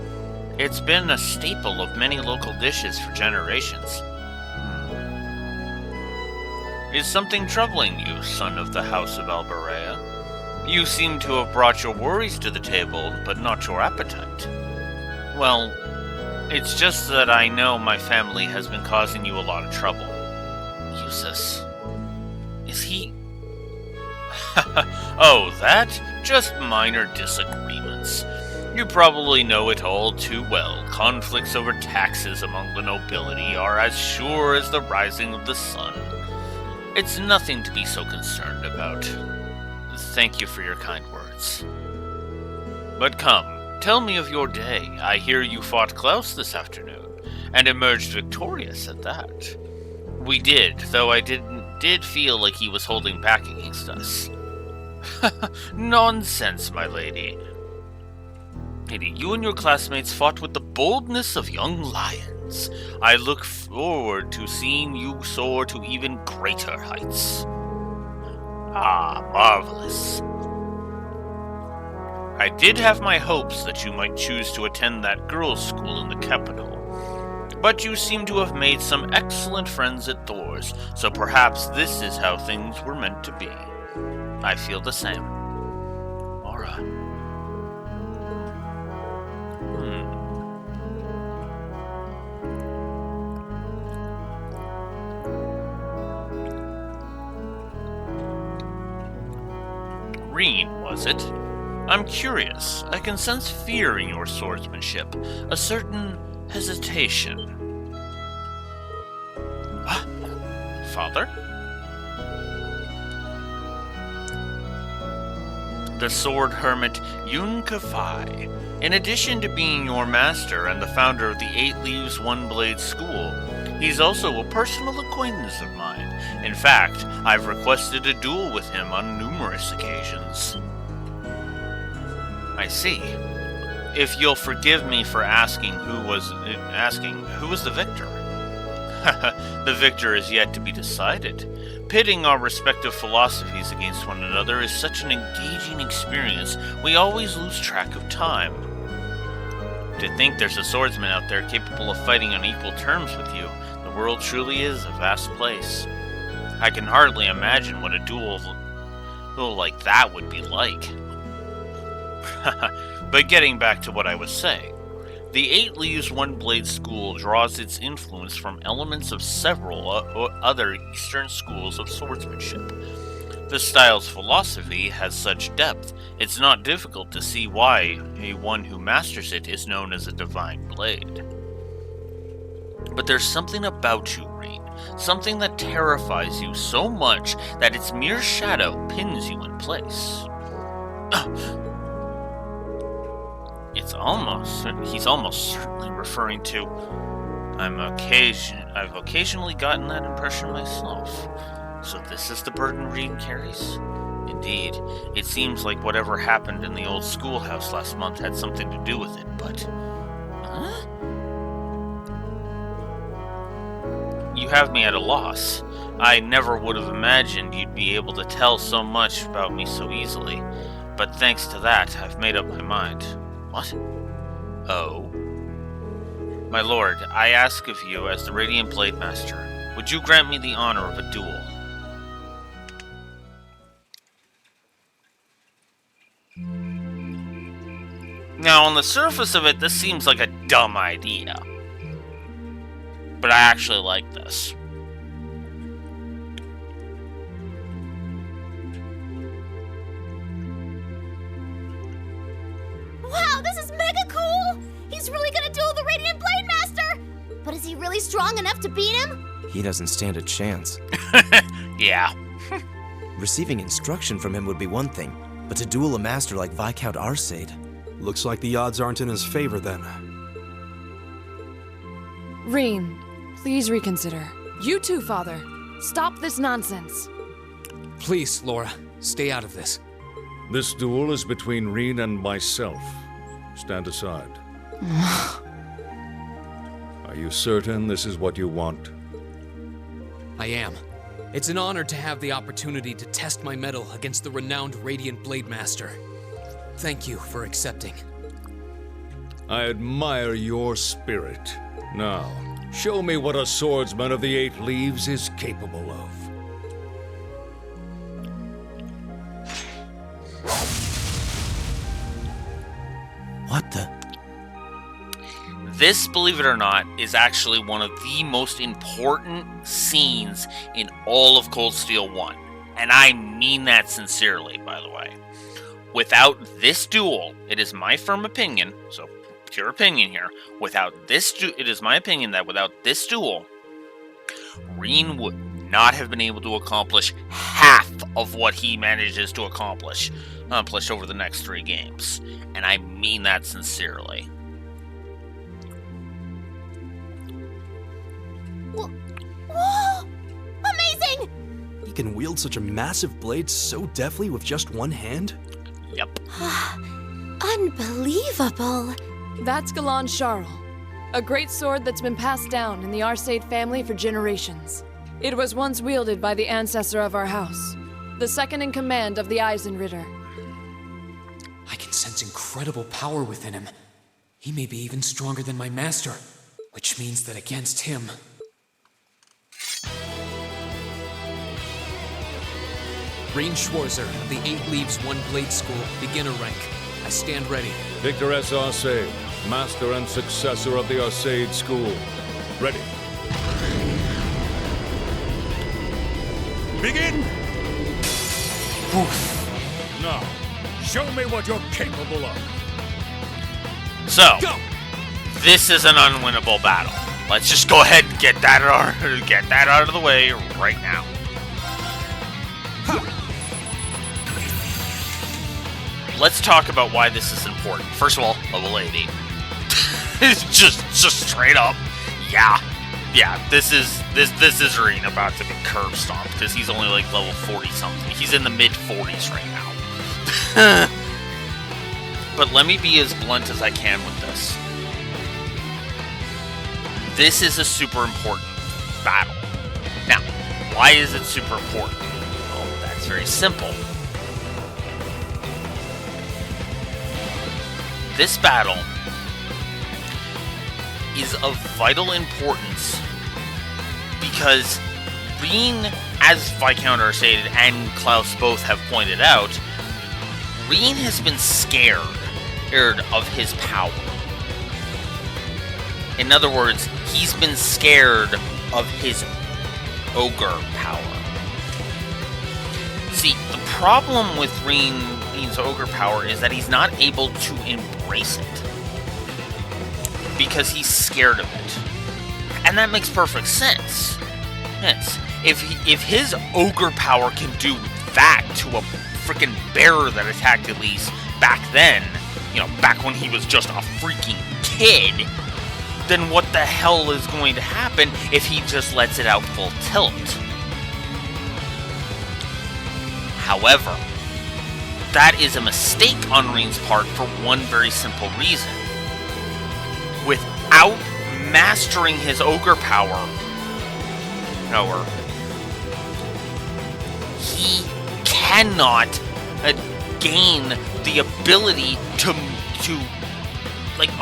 It's been a staple of many local dishes for generations. Is something troubling you, son of the House of Albarea? You seem to have brought your worries to the table, but not your appetite. Well, it's just that I know my family has been causing you a lot of trouble. Eustace. Is he... Oh, that? Just minor disagreements. You probably know it all too well. Conflicts over taxes among the nobility are as sure as the rising of the sun. It's nothing to be so concerned about. Thank you for your kind words. But come, tell me of your day. I hear you fought Klaus this afternoon, and emerged victorious at that. We did, though I did feel like he was holding back against us. Nonsense, my lady. You and your classmates fought with the boldness of young lions. I look forward to seeing you soar to even greater heights. Ah, marvelous. I did have my hopes that you might choose to attend that girls' school in the capital, but you seem to have made some excellent friends at Thor's, so perhaps this is how things were meant to be. I feel the same. Aura. Reen, was it? I'm curious. I can sense fear in your swordsmanship, a certain hesitation. What? Father? The sword hermit Yun Kafai. In addition to being your master and the founder of the 8 Leaves One Blade School, he's also a personal acquaintance of mine. In fact, I've requested a duel with him on numerous occasions. I see. If you'll forgive me for asking who was the victor? The victor is yet to be decided. Pitting our respective philosophies against one another is such an engaging experience, we always lose track of time. To think there's a swordsman out there capable of fighting on equal terms with you, the world truly is a vast place. I can hardly imagine what a duel like that would be like. But getting back to what I was saying, the 8 Leaves One Blade School draws its influence from elements of several other Eastern schools of swordsmanship. The style's philosophy has such depth, it's not difficult to see why one who masters it is known as a divine blade. But there's something about you, Reen, something that terrifies you so much that its mere shadow pins you in place. He's almost certainly referring to... I've occasionally gotten that impression myself. So this is the burden Rean carries? Indeed, it seems like whatever happened in the old schoolhouse last month had something to do with it, but... Huh? You have me at a loss. I never would have imagined you'd be able to tell so much about me so easily, but thanks to that, I've made up my mind. What? Oh? My lord, I ask of you as the Radiant Blade Master, would you grant me the honor of a duel? Now, on the surface of it, this seems like a dumb idea. But I actually like this. Wow, this is mega cool! He's really gonna duel the Radiant Blade Master! But is he really strong enough to beat him? He doesn't stand a chance. Yeah. Receiving instruction from him would be one thing, but to duel a master like Viscount Arcade... Looks like the odds aren't in his favor then. Rean, please reconsider. You too, Father. Stop this nonsense. Please, Laura, stay out of this. This duel is between Rean and myself. Stand aside. Are you certain this is what you want? I am. It's an honor to have the opportunity to test my mettle against the renowned Radiant Blade Master. Thank you for accepting. I admire your spirit. Now, show me what a swordsman of the Eight Leaves is capable of. What the? This, believe it or not, is actually one of the most important scenes in all of Cold Steel 1. And I mean that sincerely, by the way. Without this duel, it is my firm opinion, so pure opinion here, it is my opinion that without this duel, Rean would not have been able to accomplish half of what he manages to accomplish over the next 3 games. And I mean that sincerely. Whoa! Amazing! He can wield such a massive blade so deftly with just one hand? Yep. Unbelievable. That's Galan Charles, a great sword that's been passed down in the Arcade family for generations. It was once wielded by the ancestor of our house, the second in command of the Eisenritter. I can sense incredible power within him. He may be even stronger than my master, which means that against him... Rean Schwarzer of the Eight Leaves One Blade School, beginner rank. I stand ready. Victor S. Arcade, master and successor of the Arcade School. Ready. Begin! Oof. Now, show me what you're capable of. So, Go! This is an unwinnable battle. Let's just go ahead and get that out of the way right now. Let's talk about why this is important. First of all, level 80. just straight up. Yeah. This is Rean about to be curb stomped because he's only like level 40 something. He's in the mid 40s right now. But let me be as blunt as I can with this. This is a super important battle. Now, why is it super important? Well, that's very simple. This battle is of vital importance because Rean, as Viscount Arcade and Klaus both have pointed out, Rean has been scared of his power. In other words, he's been scared of his ogre power. See, the problem with Rean's ogre power is that he's not able to embrace it because he's scared of it, and that makes perfect sense. Yes, if his ogre power can do that to a freaking bear that attacked Elise back then, back when he was just a freaking kid, then what the hell is going to happen if he just lets it out full tilt? However, that is a mistake on Reen's part for one very simple reason. Without mastering his ogre power, he cannot gain the ability to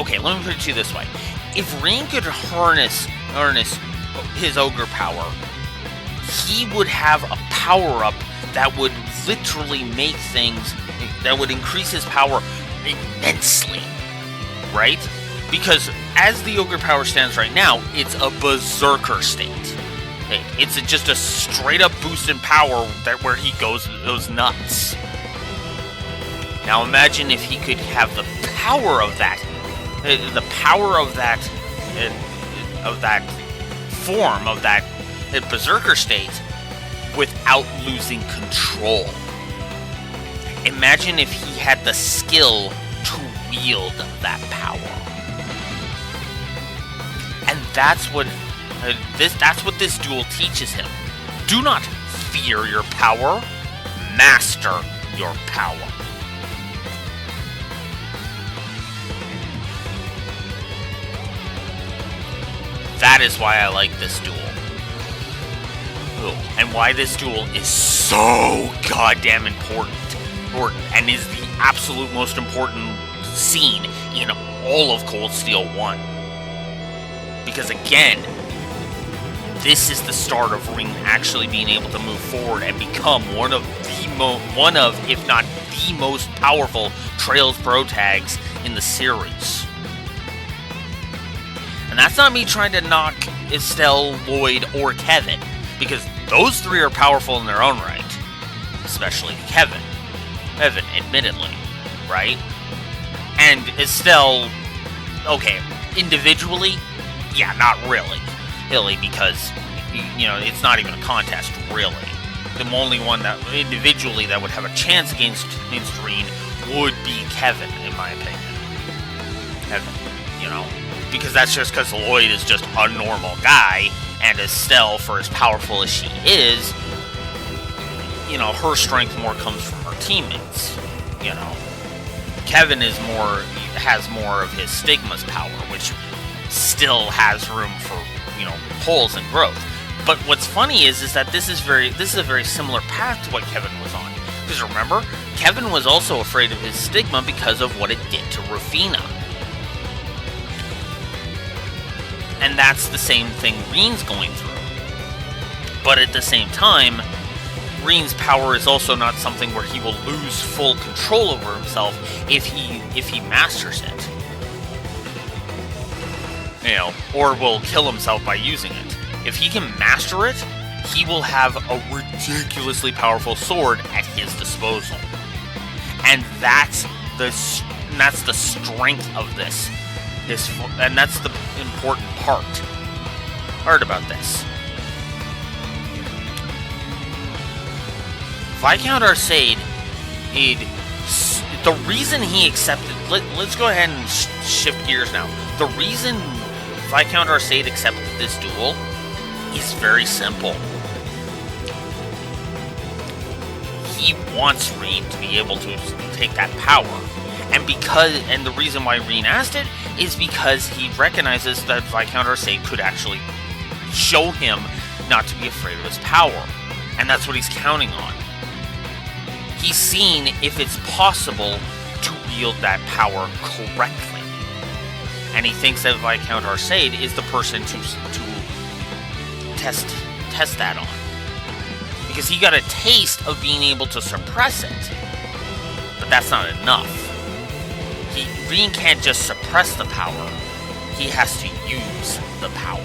okay, let me put it to you this way. If Reen could harness his ogre power, he would have a power-up that would literally make things, that would increase his power immensely, right? Because as the ogre power stands right now, it's a berserker state. It's just a straight-up boost in power where he goes nuts. Now imagine if he could have the power of that, form of that berserker state, without losing control. Imagine if he had the skill to wield that power. And that's what this duel teaches him. Do not fear your power, master your power. That is why I like this duel. And why this duel is so goddamn important, and is the absolute most important scene in all of Cold Steel 1. Because again, this is the start of Reen actually being able to move forward and become one of, if not the most powerful Trails Pro tags in the series. And that's not me trying to knock Estelle, Lloyd, or Kevin, because those three are powerful in their own right. Especially Kevin, admittedly, right? And Estelle, okay, individually, yeah, not really, because, it's not even a contest, really. The only one that, individually, that would have a chance against Reen would be Kevin, in my opinion. Kevin, because that's just because Lloyd is just a normal guy, and Estelle, for as powerful as she is, her strength more comes from her teammates. Kevin has more of his Stigma's power, which still has room for, holes and growth. But what's funny is that this is a very similar path to what Kevin was on. Because remember, Kevin was also afraid of his Stigma because of what it did to Rufina. And that's the same thing Reen's going through. But at the same time, Reen's power is also not something where he will lose full control over himself if he masters it. Or will kill himself by using it. If he can master it, he will have a ridiculously powerful sword at his disposal. And that's the strength of this, and that's the important part about this. Viscount Arcade, the reason he accepted... Let's go ahead and shift gears now. The reason Viscount Arcade accepted this duel is very simple. He wants Reen to be able to take that power. And the reason why Reen asked it is because he recognizes that Viscount Arcade could actually show him not to be afraid of his power. And that's what he's counting on. He's seen if it's possible to wield that power correctly. And he thinks that Viscount Arcade is the person to test that on. Because he got a taste of being able to suppress it. But that's not enough. Reen can't just suppress the power. He has to use the power.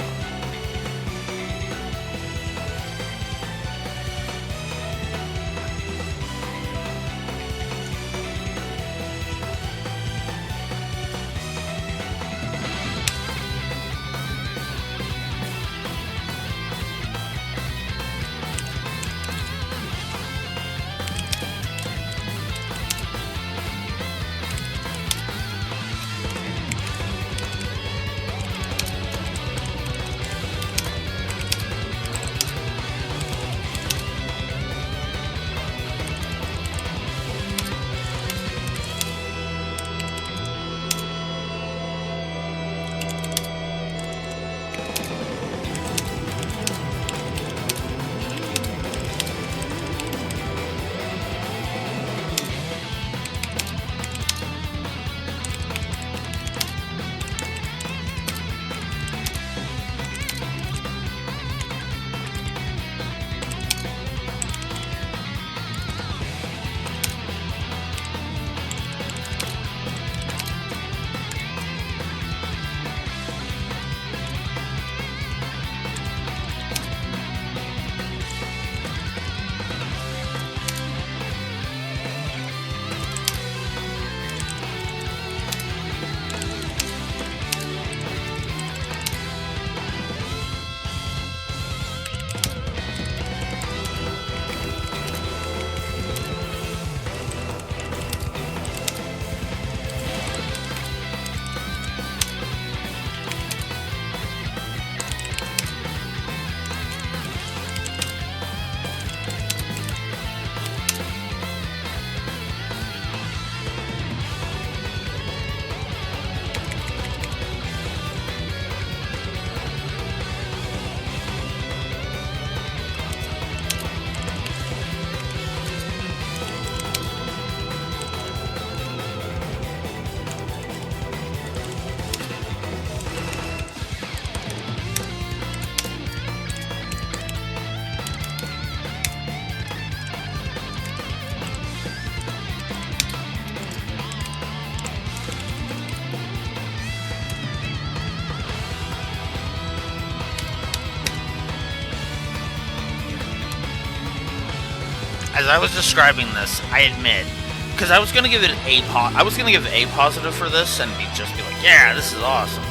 as I was describing this, I admit, because I was gonna give it I was gonna give it A positive for this, and just be like, yeah, this is awesome.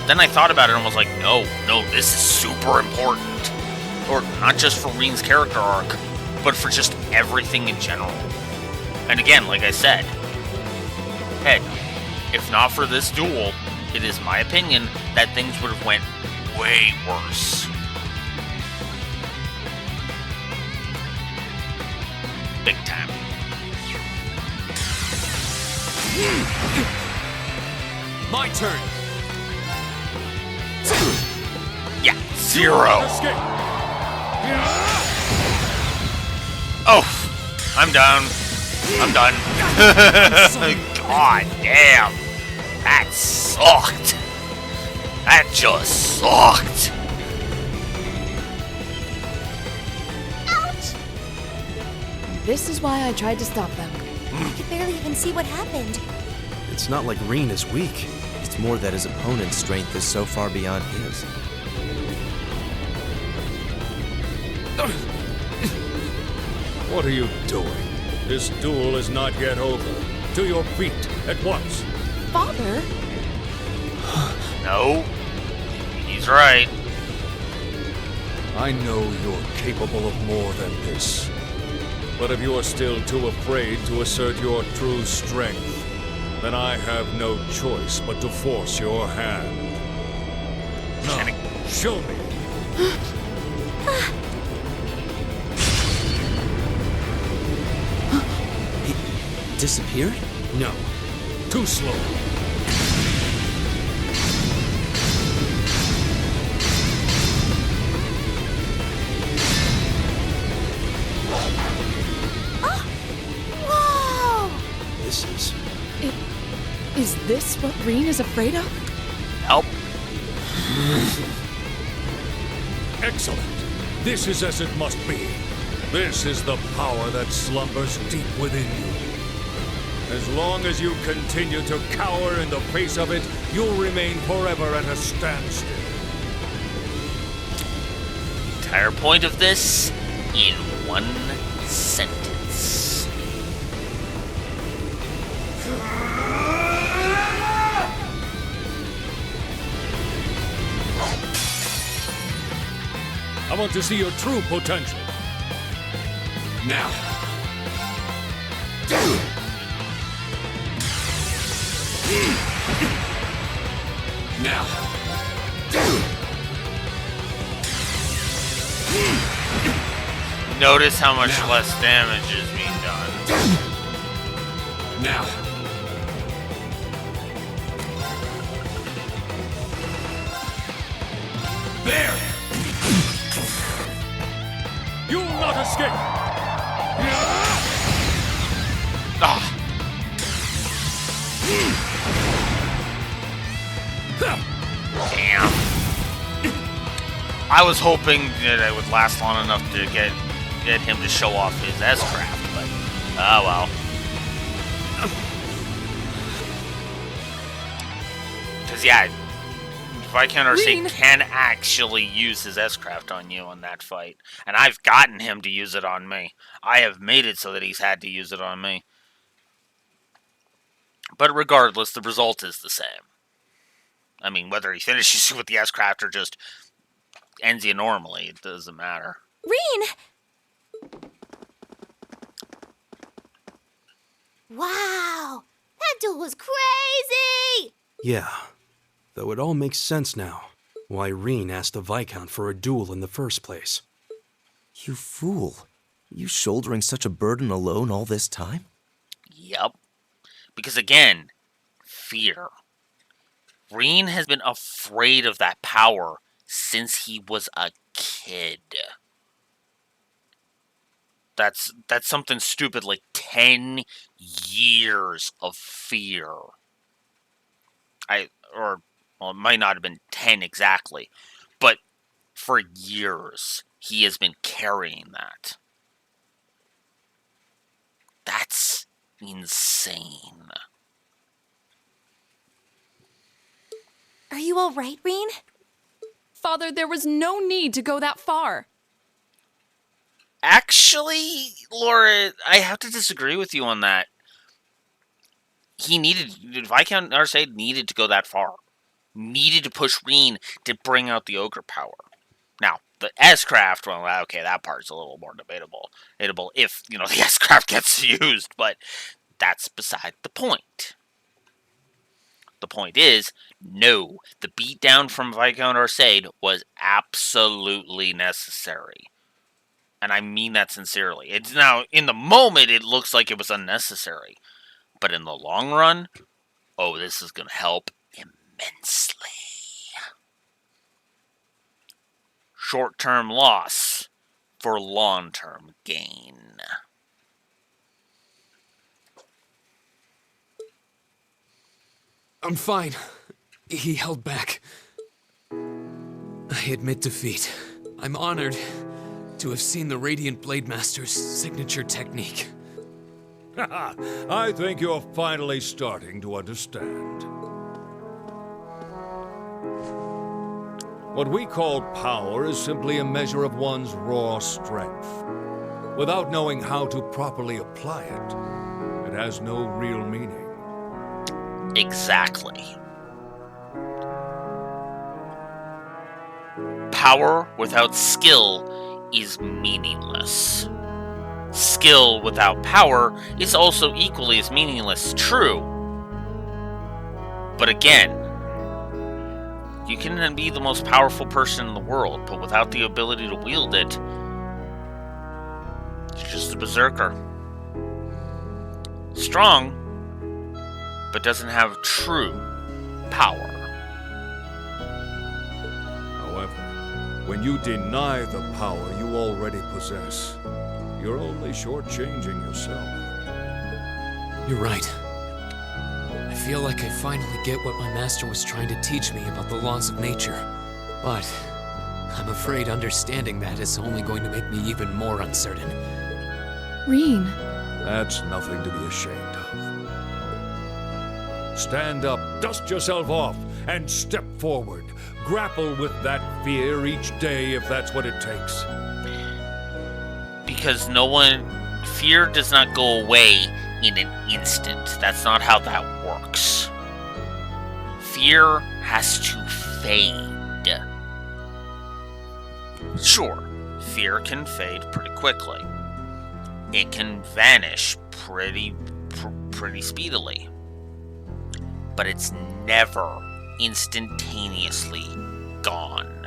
Then I thought about it and was like, no, this is super important, or not just for Reen's character arc, but for just everything in general. And again, like I said, heck, if not for this duel, it is my opinion that things would have went way worse. Big time. My turn. Yeah, 0. Oh, I'm done. God damn. That sucked. That just sucked. This is why I tried to stop them. I could barely even see what happened. It's not like Reen is weak. It's more that his opponent's strength is so far beyond his. What are you doing? This duel is not yet over. To your feet, at once. Father? No. He's right. I know you're capable of more than this. But if you are still too afraid to assert your true strength, then I have no choice but to force your hand. Now, show me. He disappeared? No. Too slow. Is this what Reen is afraid of? Help. Excellent. This is as it must be. This is the power that slumbers deep within you. As long as you continue to cower in the face of it, you'll remain forever at a standstill. The entire point of this in one sentence. I want to see your true potential. Now. Now. Notice how much less damage is being done. Now. There. You'll not escape! Ah. Damn. I was hoping that it would last long enough to get him to show off his S-craft, but oh well. Because yeah, Viscount Arcade can actually use his S-craft on you in that fight. And I've gotten him to use it on me. I have made it so that he's had to use it on me. But regardless, the result is the same. I mean, whether he finishes you with the S-craft or just ends you normally, it doesn't matter. Reen! Wow! That duel was crazy! Yeah. Though it all makes sense now. Why Reen asked the Viscount for a duel in the first place. You fool. You shouldering such a burden alone all this time? Yep. Because again, fear. Reen has been afraid of that power since he was a kid. That's something stupid like 10 years of fear. Well, it might not have been 10 exactly, but for years, he has been carrying that. That's insane. Are you all right, Reen? Father, there was no need to go that far. Actually, Laura, I have to disagree with you on that. Viscount Arcade needed to go that far. Needed to push Reen to bring out the ogre power. Now, the S-Craft, well, okay, that part's a little more debatable if, the S-Craft gets used, but that's beside the point. The point is, no, the beatdown from Viscount Arcade was absolutely necessary. And I mean that sincerely. It's now, in the moment, it looks like it was unnecessary. But in the long run, this is going to help immensely. Short-term loss for long-term gain. I'm fine. He held back. I admit defeat. I'm honored to have seen the Radiant Blade Master's signature technique. I think you're finally starting to understand. What we call power is simply a measure of one's raw strength. Without knowing how to properly apply it, it has no real meaning. Exactly. Power without skill is meaningless. Skill without power is also equally as meaningless, true. But again, you can be the most powerful person in the world, but without the ability to wield it, you're just a berserker. Strong, but doesn't have true power. However, when you deny the power you already possess, you're only shortchanging yourself. You're right. I feel like I finally get what my master was trying to teach me about the laws of nature. But I'm afraid understanding that is only going to make me even more uncertain. Reen. That's nothing to be ashamed of. Stand up, dust yourself off, and step forward. Grapple with that fear each day if that's what it takes. Because fear does not go away in an instant. That's not how that works. Fear has to fade. Sure, fear can fade pretty quickly. It can vanish pretty speedily. But it's never instantaneously gone.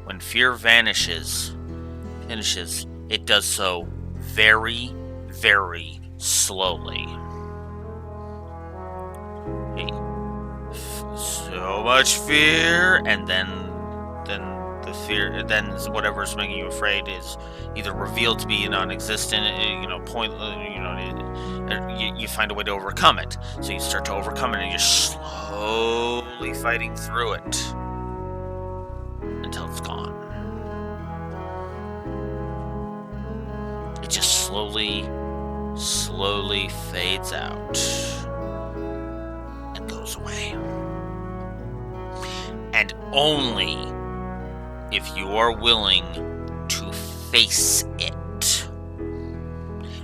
When fear vanishes, it does so very, very slowly. So much fear, and then the fear, then whatever's making you afraid is either revealed to be non-existent, pointless. You find a way to overcome it. So you start to overcome it, and you're slowly fighting through it until it's gone. It just slowly fades out and goes away. And only if you are willing to face it.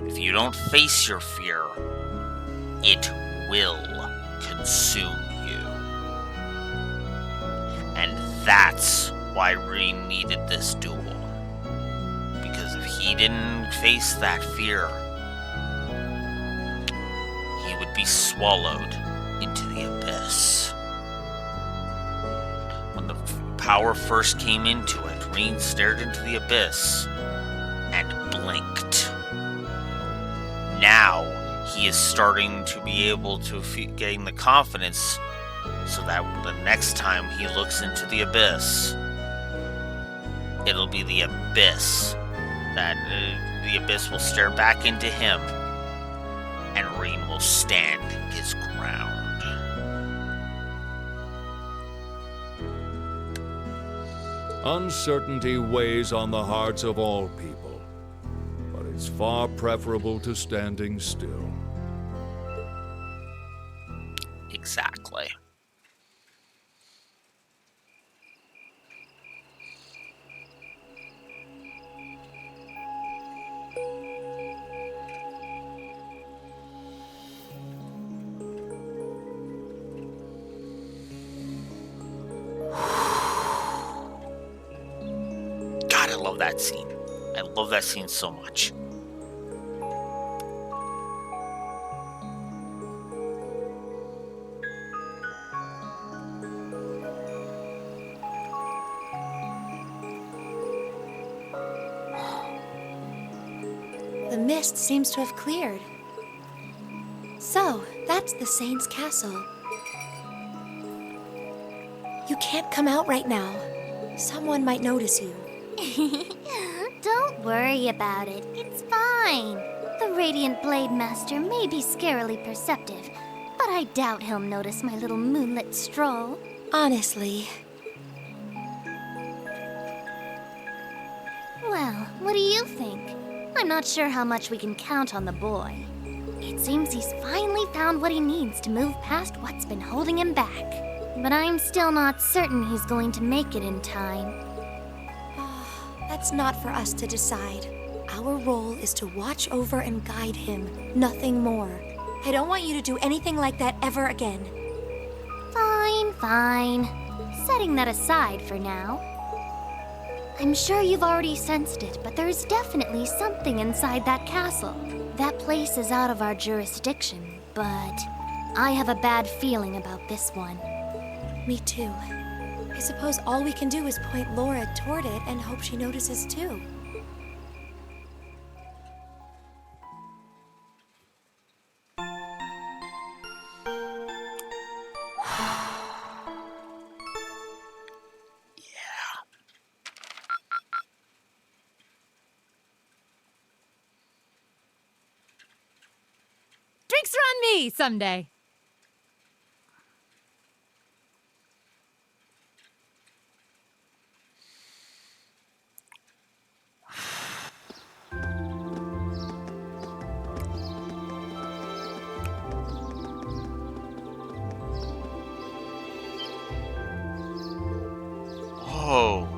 If you don't face your fear, it will consume you. And that's why Reen needed this duel. Because if he didn't face that fear, he would be swallowed into the abyss. When the power first came into it, Reen stared into the abyss and blinked. Now he is starting to be able to gain the confidence so that the next time he looks into the abyss, it'll be the abyss that the abyss will stare back into him, and Reen will stand his ground. Uncertainty weighs on the hearts of all people, but it's far preferable to standing still. Exactly. God, I love that scene. I love that scene so much. The mist seems to have cleared. So, that's the Saint's castle. You can't come out right now. Someone might notice you. Don't worry about it. It's fine. The Radiant Blade Master may be scarily perceptive, but I doubt he'll notice my little moonlit stroll. Honestly. Well, what do you think? I'm not sure how much we can count on the boy. It seems he's finally found what he needs to move past what's been holding him back. But I'm still not certain he's going to make it in time. That's not for us to decide. Our role is to watch over and guide him, nothing more. I don't want you to do anything like that ever again. Fine, fine. Setting that aside for now. I'm sure you've already sensed it, but there's definitely something inside that castle. That place is out of our jurisdiction, but I have a bad feeling about this one. Me too. I suppose all we can do is point Laura toward it and hope she notices too. Drinks are on me someday. Whoa.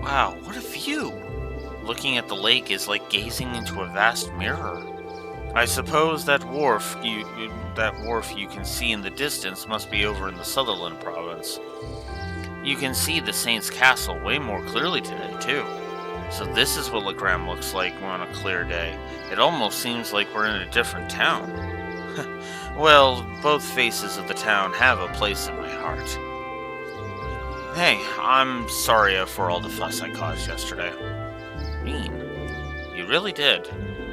Wow, what a view! Looking at the lake is like gazing into a vast mirror. I suppose that wharf you can see in the distance must be over in the Sutherland province. You can see the Saint's castle way more clearly today, too. So this is what Legram looks like on a clear day. It almost seems like we're in a different town. Well, both faces of the town have a place in my heart. Hey, I'm sorry for all the fuss I caused yesterday. Mean. You really did.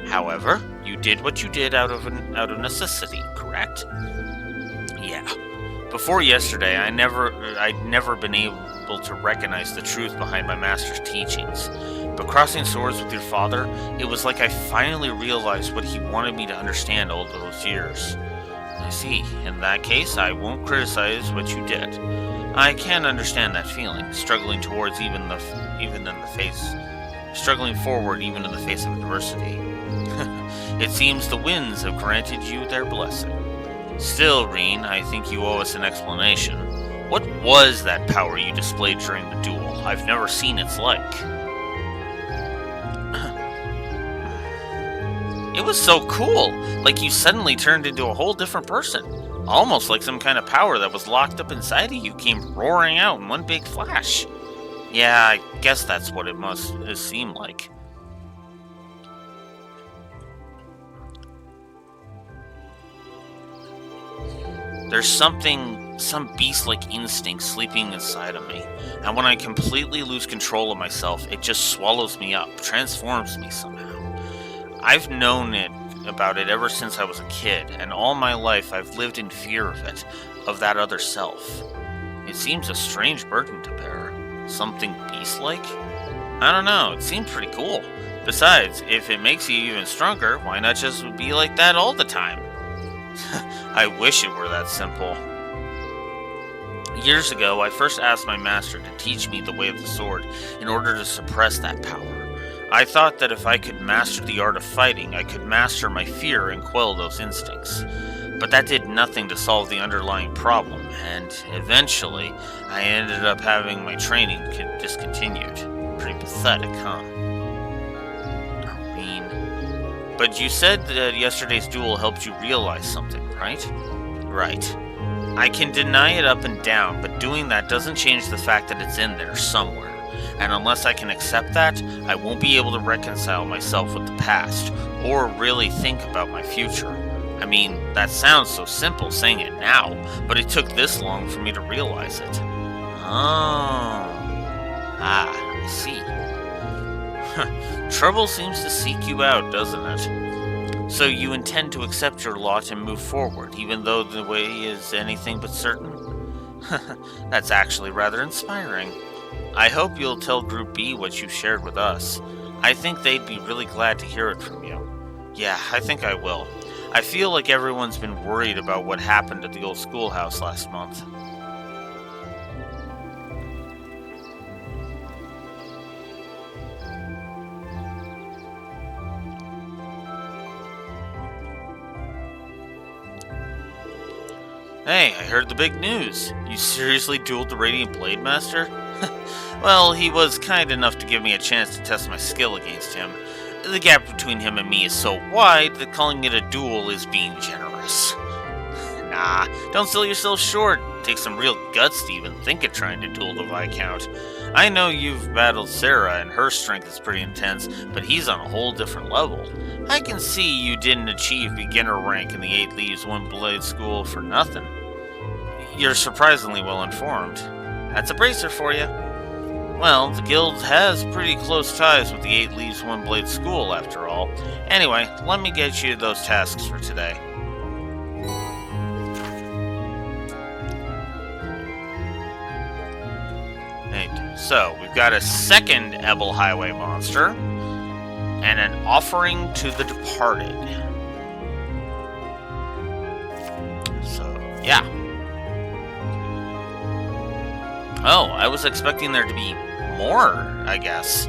However, you did what you did out of necessity, correct? Yeah. Before yesterday, I'd never been able to recognize the truth behind my master's teachings. But crossing swords with your father, it was like I finally realized what he wanted me to understand all those years. I see. In that case, I won't criticize what you did. I can understand that feeling, struggling forward even in the face of adversity. It seems the winds have granted you their blessing. Still, Reen, I think you owe us an explanation. What was that power you displayed during the duel? I've never seen its like. It was so cool, like you suddenly turned into a whole different person. Almost like some kind of power that was locked up inside of you came roaring out in one big flash. Yeah, I guess that's what it must seem like. There's some beast-like instinct sleeping inside of me, and when I completely lose control of myself, it just swallows me up, transforms me somehow. I've known about it ever since I was a kid, and all my life I've lived in fear of it, of that other self. It seems a strange burden to bear. Something beast-like? I don't know, it seems pretty cool. Besides, if it makes you even stronger, why not just be like that all the time? I wish it were that simple. Years ago, I first asked my master to teach me the way of the sword in order to suppress that power. I thought that if I could master the art of fighting, I could master my fear and quell those instincts. But that did nothing to solve the underlying problem, and eventually, I ended up having my training discontinued. Pretty pathetic, huh? Irene. But you said that yesterday's duel helped you realize something, right? Right. I can deny it up and down, but doing that doesn't change the fact that it's in there somewhere. And unless I can accept that, I won't be able to reconcile myself with the past, or really think about my future. I mean, that sounds so simple saying it now, but it took this long for me to realize it. Oh. I see. Trouble seems to seek you out, doesn't it? So you intend to accept your lot and move forward, even though the way is anything but certain? That's actually rather inspiring. I hope you'll tell Group B what you shared with us. I think they'd be really glad to hear it from you. Yeah, I think I will. I feel like everyone's been worried about what happened at the old schoolhouse last month. Hey, I heard the big news. You seriously dueled the Radiant Blade Master? Well, he was kind enough to give me a chance to test my skill against him. The gap between him and me is so wide that calling it a duel is being generous. Nah, don't sell yourself short. It takes some real guts to even think of trying to duel the Viscount. I know you've battled Sarah and her strength is pretty intense, but he's on a whole different level. I can see you didn't achieve beginner rank in the 8 Leaves 1 Blade School for nothing. You're surprisingly well informed. That's a bracer for you. Well, the guild has pretty close ties with the 8 Leaves 1 Blade School, after all. Anyway, let me get you those tasks for today. Right, so, we've got a second Ebel Highway monster, and an offering to the departed. So, yeah. Oh, I was expecting there to be more, I guess.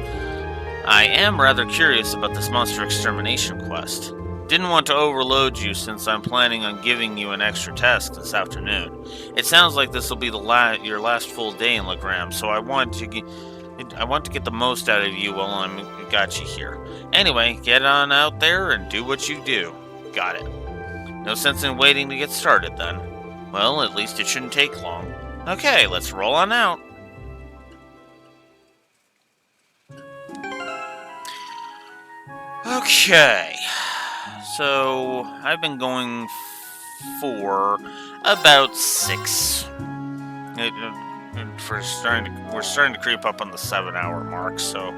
I am rather curious about this monster extermination quest. Didn't want to overload you since I'm planning on giving you an extra task this afternoon. It sounds like this will be your last full day in Legram, so I want to get the most out of you while I'm got you here. Anyway, get on out there and do what you do. Got it. No sense in waiting to get started then. Well, at least it shouldn't take long. Okay, let's roll on out. Okay, so I've been going for about 6. We're starting to creep up on the 7-hour mark, so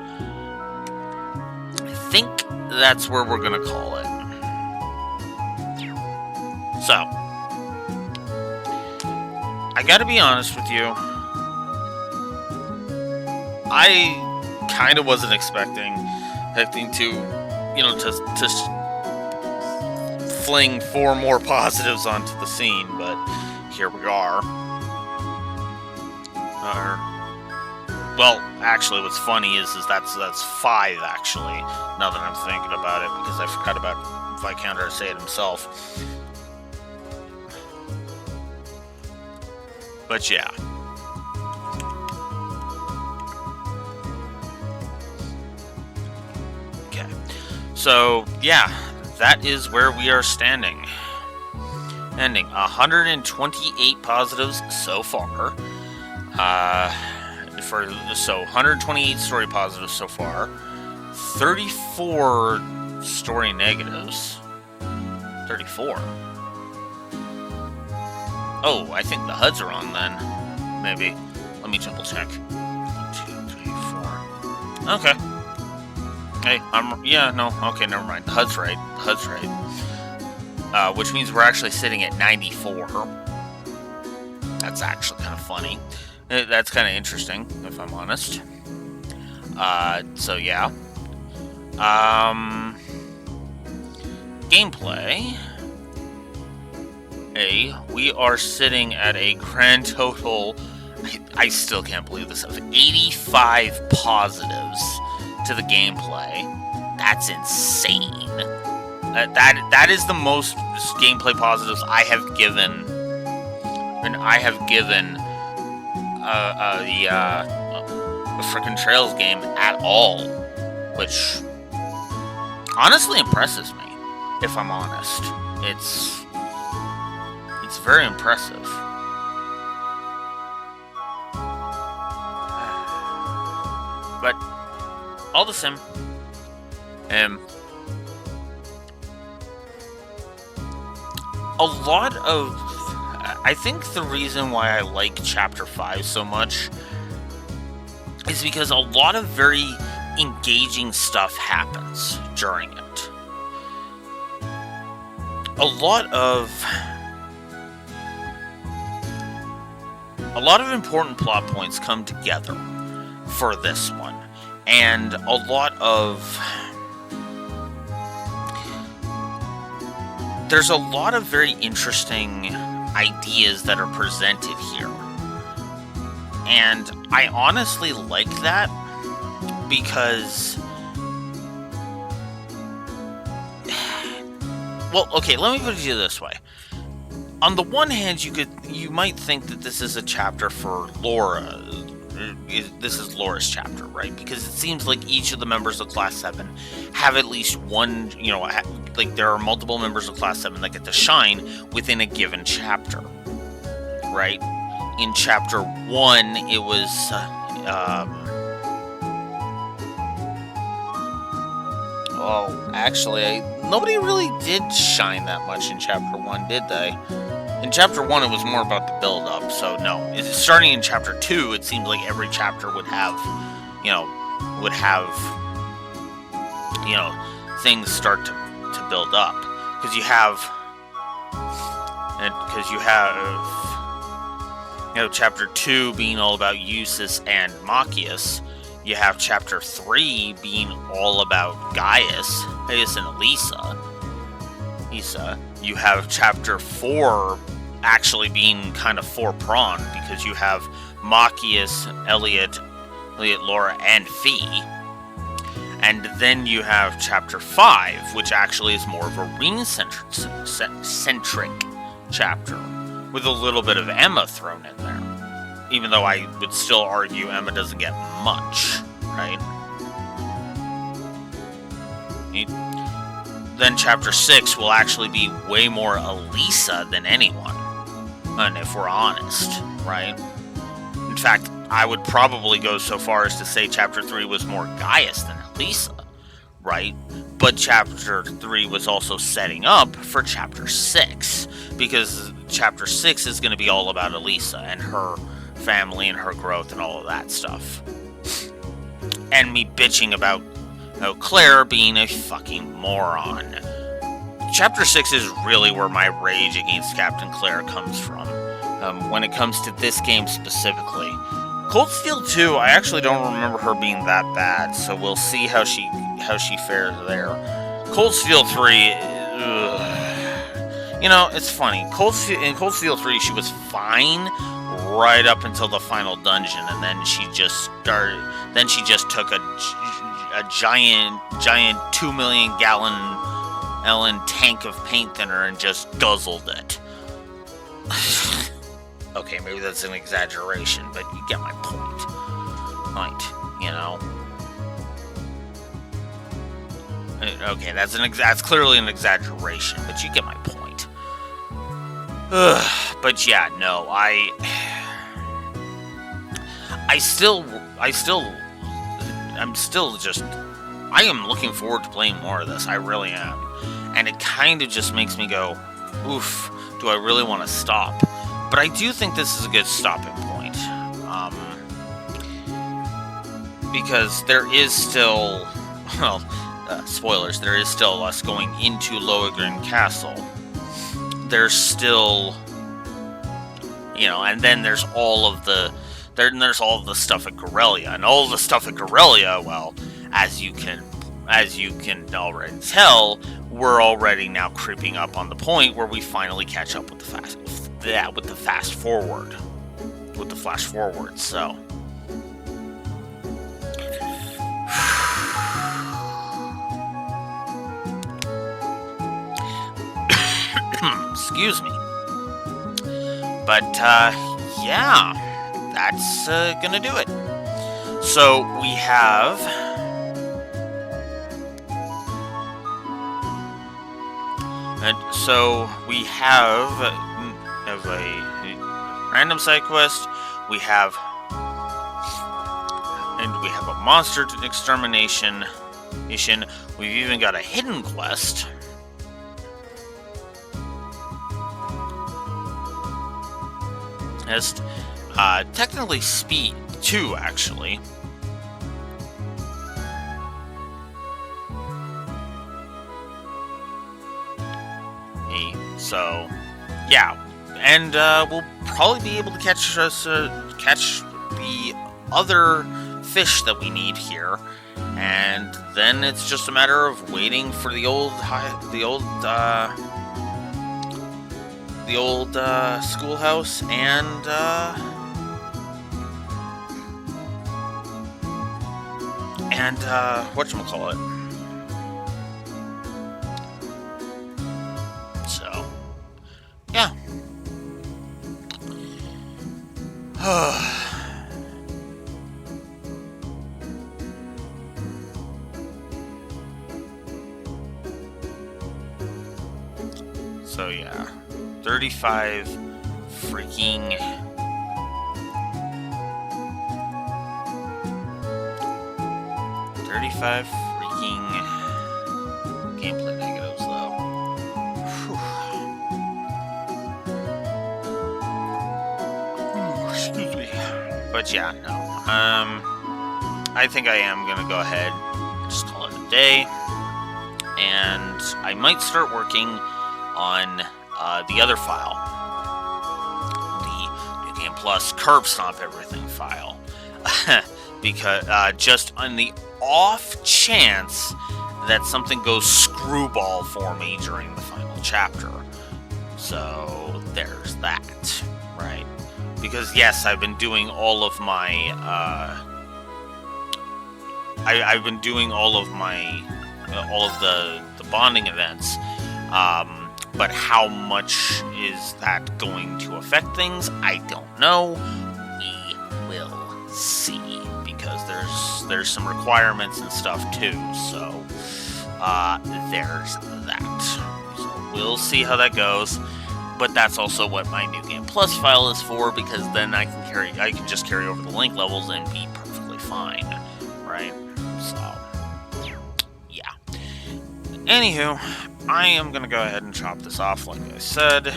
I think that's where we're gonna call it. So, I gotta be honest with you. I kind of wasn't expecting to fling 4 more positives onto the scene, but here we are. Well, actually, what's funny is that's 5 actually. Now that I'm thinking about it, because I forgot about Viscount Arseid himself. But yeah. Okay. So, yeah, that is where we are standing. Ending 128 positives so far. So 128 story positives so far. 34 story negatives. 34. Oh, I think the HUDs are on then. Maybe. Let me double check. 1, 2, 3, 4. Okay. Hey, okay, never mind. The HUD's right. Which means we're actually sitting at 94. That's actually kind of funny. That's kind of interesting, if I'm honest. So yeah. Gameplay. We are sitting at a grand total, I still can't believe this, of 85 positives to the gameplay. That's insane. That is the most gameplay positives I have given, and I have given the frickin' Trails game at all, which honestly impresses me, if I'm honest. It's very impressive. But all the same, a lot of, I think the reason why I like Chapter 5 so much is because a lot of very engaging stuff happens during it. A lot of important plot points come together for this one, and a lot of there's a lot of very interesting ideas that are presented here, and I honestly like that because, well, okay, let me put it to you this way. On the one hand, you might think that this is a chapter for Laura. This is Laura's chapter, right? Because it seems like each of the members of Class 7 have at least one, like there are multiple members of Class 7 that get to shine within a given chapter, right? In Chapter 1, it was, nobody really did shine that much in Chapter 1, did they? In Chapter 1, it was more about the build-up, so no. Starting in Chapter 2, it seems like every chapter would have, things start to build up. Because you have Chapter 2 being all about Eustace and Machias. You have Chapter 3 being all about Gaius and Elisa. You have Chapter 4 actually being kind of four-pronged, because you have Machias, Elliot, Laura, and Fee. And then you have Chapter 5, which actually is more of a Rean-centric chapter, with a little bit of Emma thrown in there. Even though I would still argue Emma doesn't get much, right? Then Chapter 6 will actually be way more Elisa than anyone, and if we're honest, right? In fact, I would probably go so far as to say Chapter 3 was more Gaius than Elisa, right? But Chapter 3 was also setting up for Chapter 6, because Chapter 6 is going to be all about Elisa and her family and her growth and all of that stuff. And me bitching about Claire being a fucking moron. Chapter 6 is really where my rage against Captain Claire comes from, when it comes to this game specifically. Cold Steel 2, I actually don't remember her being that bad, so we'll see how she fares there. Cold Steel 3, it's funny. In Cold Steel 3, she was fine right up until the final dungeon, and then she just took a giant 2 million gallon tank of paint thinner and just guzzled it. Okay, maybe that's an exaggeration, but you get my point. Right, Okay, that's clearly an exaggeration, but you get my point. But yeah, no, I am looking forward to playing more of this. I really am. And it kind of just makes me go, oof, do I really want to stop? But I do think this is a good stopping point. Because there is still, spoilers, there is still us going into Lohengrin Castle. There's still, and then there's all of the stuff at Corellia, and all the stuff at Corellia, well, as you can already tell, we're already now creeping up on the point where we finally catch up with the flash forward. So excuse me. But yeah, that's gonna do it. So we have And so we have a random side quest. We have a monster extermination mission. We've even got a hidden quest. It's technically speed 2, actually. So, yeah, and we'll probably be able to catch the other fish that we need here, and then it's just a matter of waiting for the old schoolhouse and whatchamacallit. So, yeah. So yeah, 35 freaking gameplay negatives though. Excuse me. But yeah, no. I think I am gonna go ahead, just call it a day, and I might start working on the other file, the New Game Plus Curb Stomp Everything file, because just on the off chance that something goes screwball for me during the final chapter. So there's that, right? Because yes, I've been doing all of my I've been doing all of the bonding events. But how much is that going to affect things? I don't know. We will see, because there's some requirements and stuff too. So there's that. So we'll see how that goes. But that's also what my New Game Plus file is for, because then I can just carry over the link levels and be perfectly fine, right? So yeah. Anywho, I am going to go ahead and chop this off, like I said.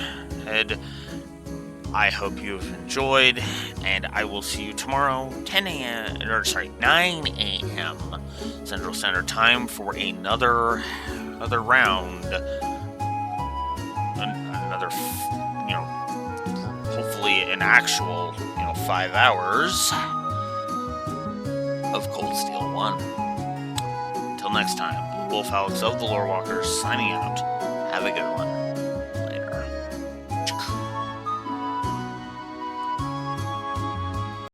I hope you've enjoyed, and I will see you tomorrow, 9 a.m. Central Standard Time for another round. Hopefully an actual, 5 hours of Cold Steel 1. Until next time. Wolf Alex of the Lore Walkers signing out. Have a good one.